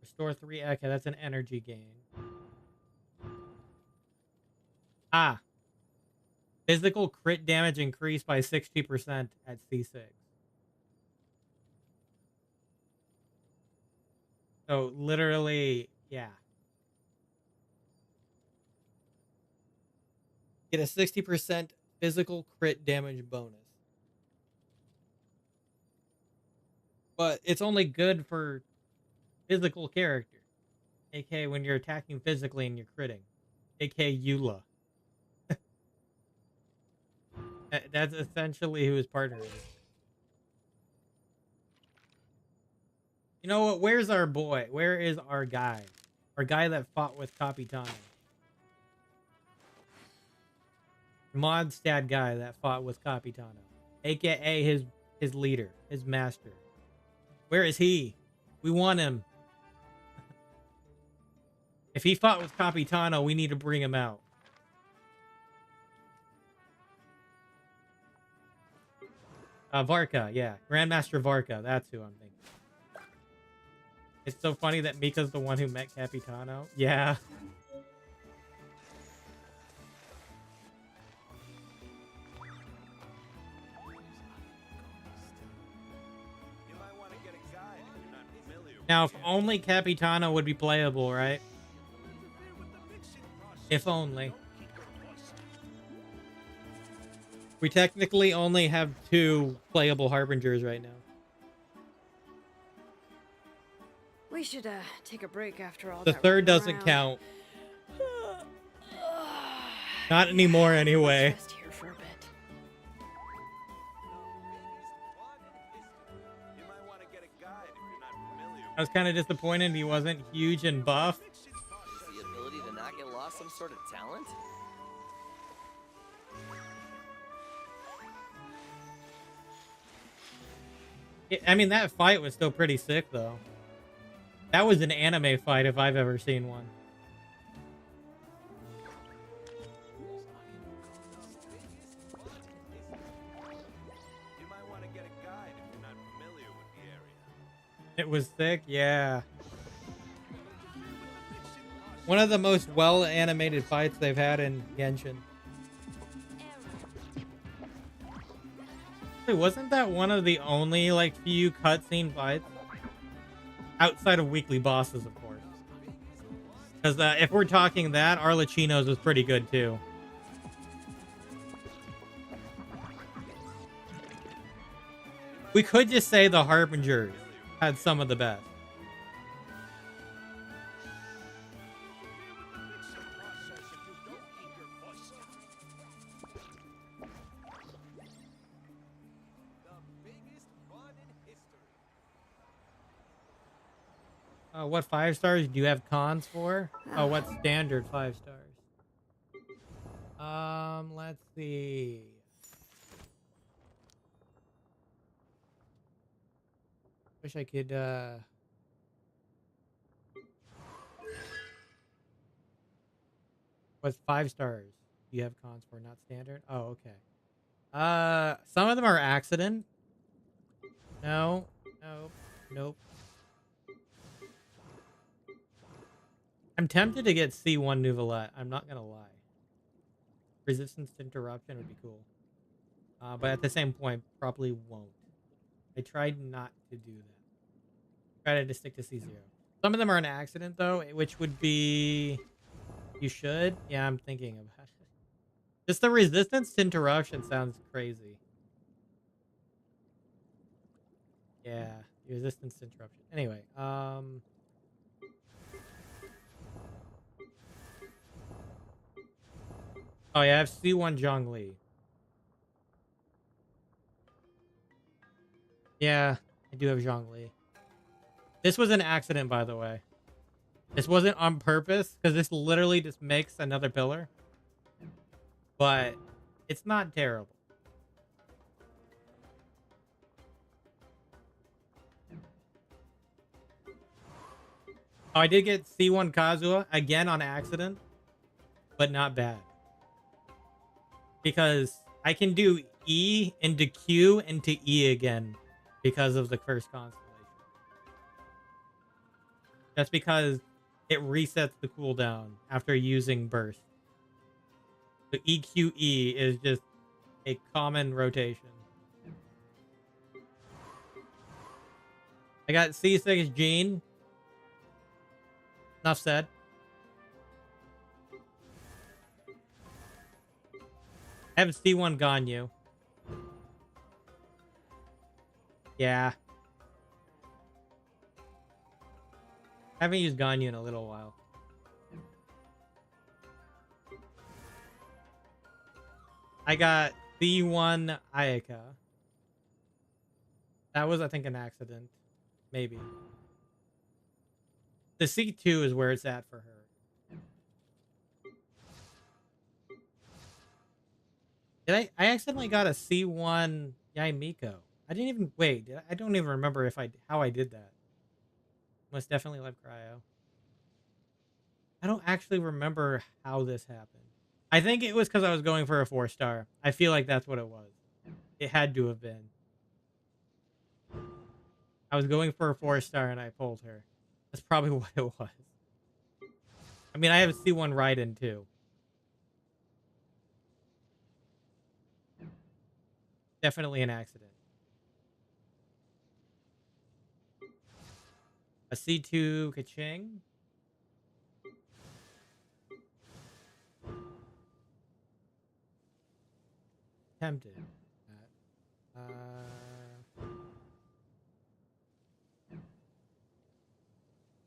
Speaker 1: Restore 3. Okay, that's an energy gain. Ah. Physical crit damage increased by 60% at C6. So literally, yeah. Get a 60% physical crit damage bonus. But it's only good for physical character. aka when you're attacking physically and you're critting. Aka Eula. That's essentially who his partner is. You know what? Where's our boy? Where is our guy? Our guy that fought with Capitano. Modstad guy that fought with Capitano. AKA his leader, his master. Where is he? We want him. If he fought with Capitano, we need to bring him out. Varka, yeah. Grandmaster Varka, that's who I'm thinking. It's so funny that Mika's the one who met Capitano. Yeah. Now, if only Capitano would be playable, right? If only. We technically only have 2 playable Harbingers right now.
Speaker 6: We should take a break after all
Speaker 1: The
Speaker 6: that
Speaker 1: 3rd doesn't
Speaker 6: around.
Speaker 1: count. Not anymore, anyway.
Speaker 6: Rest here for a bit.
Speaker 1: I was kind of disappointed he wasn't huge and buff.
Speaker 15: Is the ability to not get lost some sort of talent?
Speaker 1: I mean, that fight was still pretty sick, though. That was an anime fight if I've ever seen one. It was sick, yeah. One of the most well-animated fights they've had in Genshin. Wait, wasn't that one of the only, like, few cutscene fights? Outside of weekly bosses, of course. Because if we're talking that, Arlecchino's was pretty good, too. We could just say the Harbingers had some of the best. What 5 stars do you have cons for? Oh, what standard 5 stars? Let's see. Wish I could, what's 5 stars do you have cons for, not standard? Oh, okay. Some of them are accident. No. Nope. Nope. I'm tempted to get C1 Nouvellette. I'm not gonna lie. Resistance to interruption would be cool. But at the same point, probably won't. I tried not to do that. Tried to stick to C0. Some of them are an accident, though, which would be... You should? Yeah, I'm thinking about it. Just the resistance to interruption sounds crazy. Yeah, resistance to interruption. Anyway, oh yeah, I have C1 Zhongli. Yeah, I do have Zhongli. This was an accident, by the way. This wasn't on purpose, because this literally just makes another pillar. But it's not terrible. Oh, I did get C1 Kazuha, again on accident, but not bad. Because I can do E into Q into E again because of the first constellation. That's because it resets the cooldown after using burst. The EQE is just a common rotation. I got C6 Jean. Enough said. I have C1 Ganyu. Yeah. Haven't used Ganyu in a little while. I got C1 Ayaka. That was, I think, an accident. Maybe. The C2 is where it's at for her. Did I accidentally got a C1 Yaimiko. I didn't even wait. I don't even remember how I did that. Must definitely love Cryo. I don't actually remember how this happened. I think it was because I was going for a 4-star. I feel like that's what it was. It had to have been. I was going for a 4-star and I pulled her. That's probably what it was. I mean, I have a C1 Raiden too. Definitely an accident. A C2 Kaching. Tempted.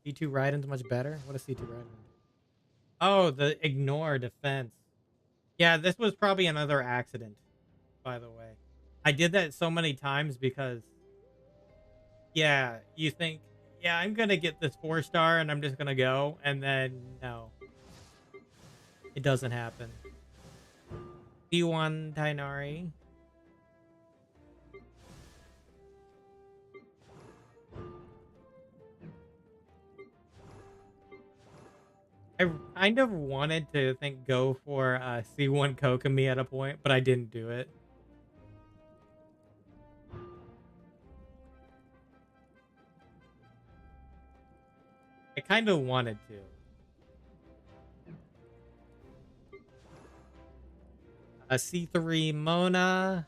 Speaker 1: C2 Raiden's much better? What is C2 Raiden? Oh, the ignore defense. Yeah, this was probably another accident, by the way. I did that so many times because, yeah, you think, yeah, I'm going to get this 4-star and I'm just going to go. And then, no. It doesn't happen. C1 Tainari. I kind of wanted to go for C1 Kokomi at a point, but I didn't do it. I kind of wanted to. A C3 Mona.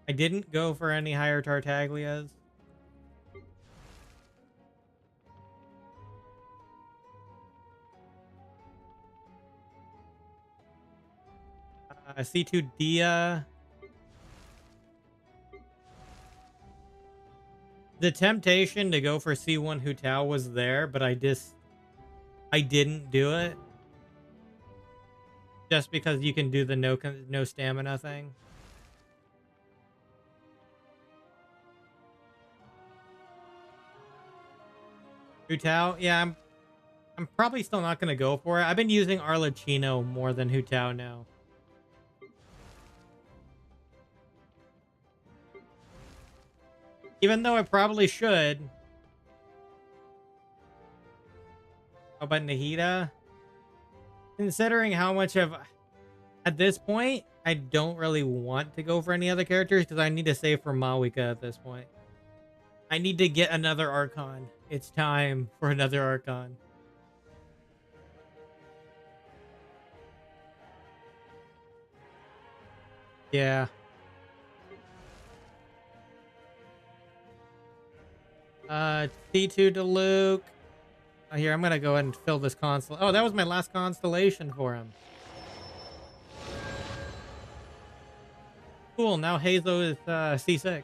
Speaker 1: I didn't go for any higher Tartaglias. C2 Dia. The temptation to go for C1 Hu Tao was there, but I didn't do it. Just because you can do the no stamina thing. Hu Tao? Yeah, I'm probably still not gonna go for it. I've been using Arlecchino more than Hu Tao now. Even though I probably should. How about Nahida? Considering how much of... At this point, I don't really want to go for any other characters because I need to save for Mawika at this point. I need to get another Archon. It's time for another Archon. Yeah. C2 to Luke. Oh, here, I'm gonna go ahead and fill this constellation. Oh, that was my last constellation for him. Cool, now Hazo is C6.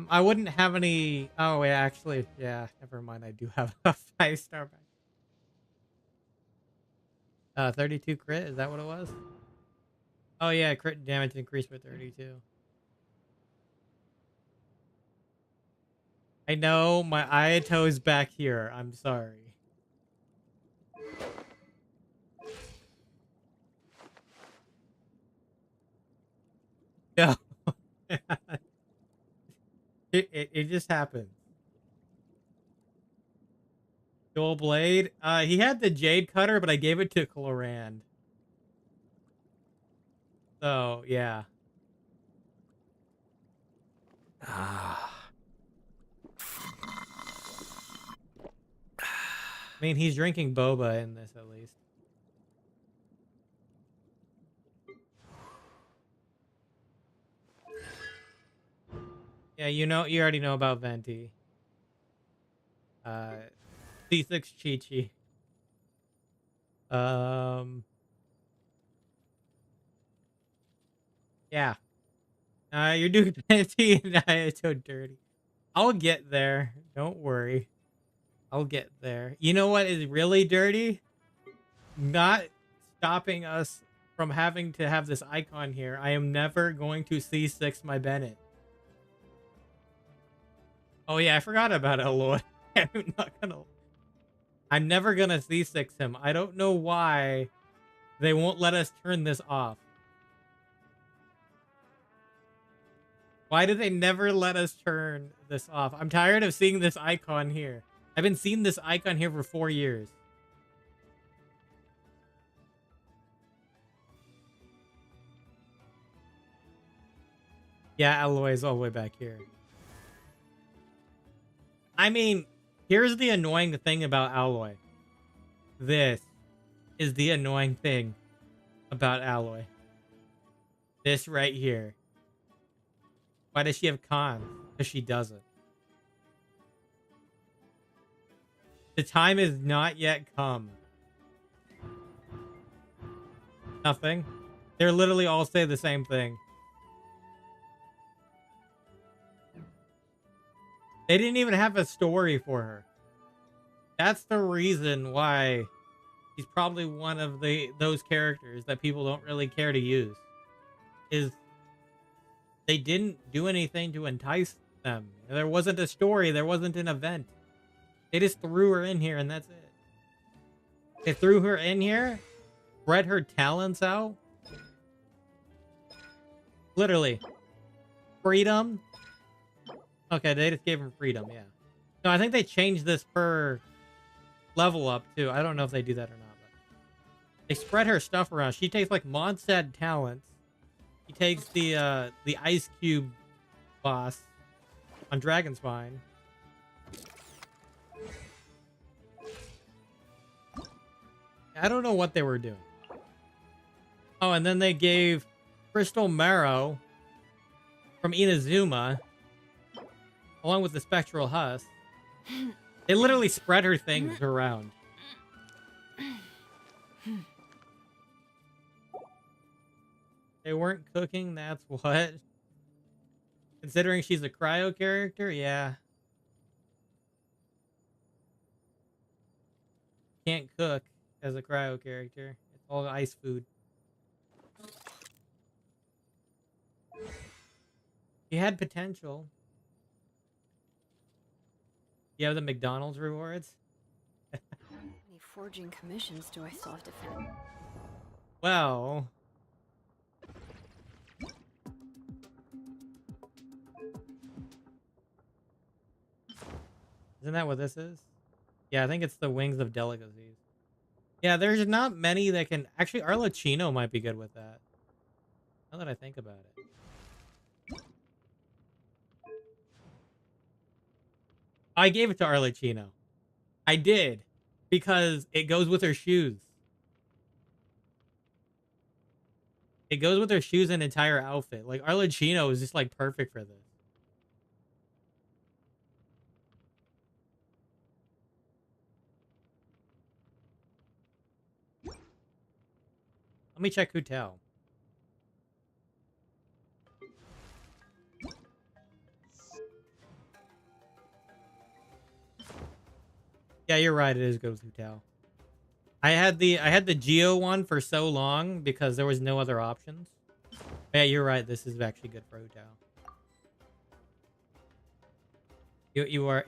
Speaker 1: I wouldn't have any... Oh, yeah, actually, yeah, never mind. I do have a 5-star back. 32 crit, is that what it was? Oh, yeah, crit damage increased by 32. I know, my Ayato's back here. I'm sorry. No. It just happened. Dual blade. He had the Jade Cutter, but I gave it to Clorand. So yeah. I mean, he's drinking boba in this at least. Yeah, you already know about Venti. C6 Chi-Chi. Yeah. You're doing Venti and it's so dirty. I'll get there. Don't worry. I'll get there. You know what is really dirty? Not stopping us from having to have this icon here. I am never going to C6 my Bennett. Oh yeah, I forgot about Eloy. I'm never gonna C6 him. I don't know why they won't let us turn this off. Why do they never let us turn this off? I'm tired of seeing this icon here. I've been seeing this icon here for 4 years. Yeah, Eloy's all the way back here. I mean, here's the annoying thing about Alloy. This is the annoying thing about Alloy. This right here. Why does she have cons? Because she doesn't. The time is not yet come. Nothing. They're literally all say the same thing. They didn't even have a story for her. That's the reason why she's probably one of those characters that people don't really care to use. Is they didn't do anything to entice them. There wasn't a story. There wasn't an event. They just threw her in here and that's it. They threw her in here, spread her talents out. Literally. Freedom. Okay, they just gave him freedom, yeah. No, I think they changed this per level up, too. I don't know if they do that or not, but they spread her stuff around. She takes, like, Mondstadt talents, He takes the ice cube boss on Dragon Spine. I don't know what they were doing. Oh, and then they gave Crystal Marrow from Inazuma, along with the Spectral Husk. They literally spread her things around. They weren't cooking, that's what. Considering she's a cryo character, yeah. Can't cook as a cryo character. It's all ice food. He had potential. You have the McDonald's rewards?
Speaker 6: How many forging commissions do I still have to finish?
Speaker 1: Well... Isn't that what this is? Yeah, I think it's the Wings of Delicacies. Yeah, there's not many that can... Actually, Arlecchino might be good with that. Now that I think about it. I gave it to Arlecchino. I did. Because it goes with her shoes. It goes with her shoes and entire outfit. Like, Arlecchino is just, like, perfect for this. Let me check Hutel. Yeah, you're right. It is good with Hutel. I had the Geo one for so long because there was no other options. Yeah, you're right. This is actually good for Hutel.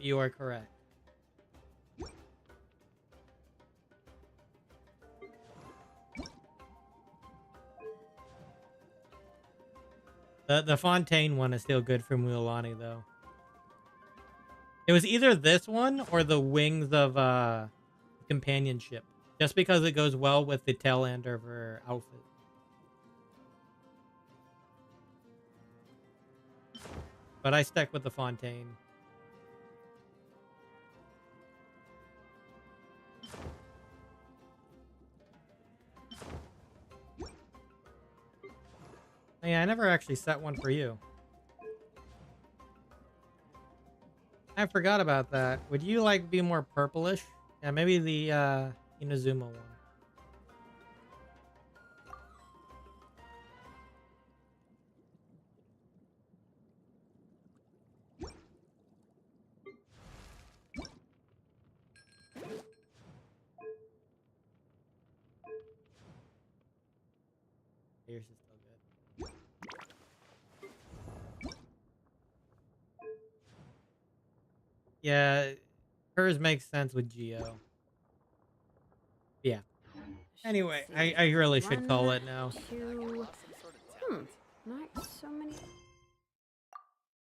Speaker 1: You are correct. The Fontaine one is still good for Mulan though. It was either this one or the Wings of Companionship, just because it goes well with the tail end of her outfit. But I stuck with the Fontaine. Yeah, I never actually set one for you. I forgot about that. Would you like be more purplish? Yeah, maybe the Inazuma one. Yours is still good. Yeah, hers makes sense with Geo. Yeah. Anyway, I really should call it now.
Speaker 6: Not so many.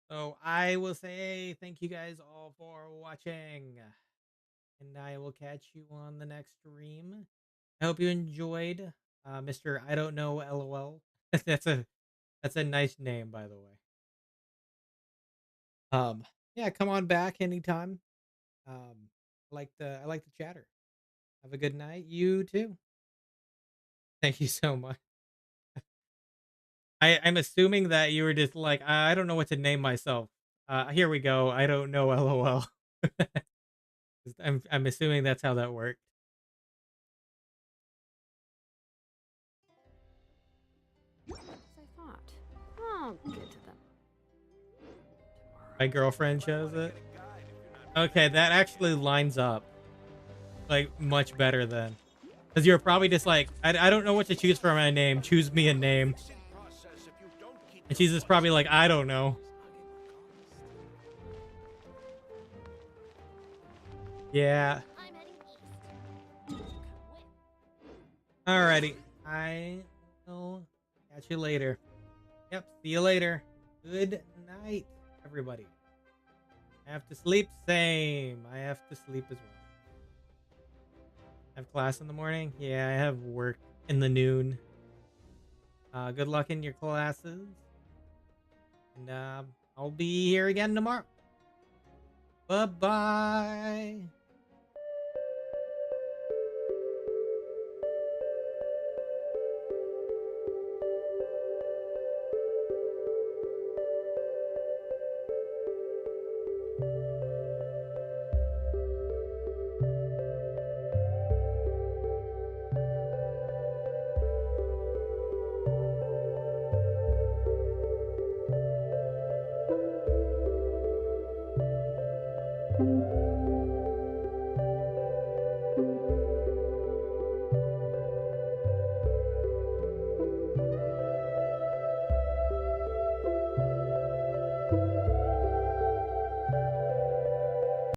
Speaker 1: So I will say thank you guys all for watching. And I will catch you on the next stream. I hope you enjoyed Mr. I don't know LOL. that's a nice name, by the way. Yeah, come on back anytime. I like the chatter. Have a good night. You too. Thank you so much. I'm assuming that you were just like, I don't know what to name myself. Here we go. I don't know LOL. I'm assuming that's how that worked.
Speaker 6: As I thought. I'll get to them.
Speaker 1: My girlfriend chose it. Okay, that actually lines up like much better then. Because you're probably just like, I don't know what to choose for my name. Choose me a name. And she's just probably like, I don't know. Yeah. Alrighty. I will catch you later. Yep, see you later. Good night, everybody. I have to sleep. Same. I have to sleep as well. I have class in the morning. Yeah, I have work in the noon. Good luck in your classes. And I'll be here again tomorrow. Bye-bye.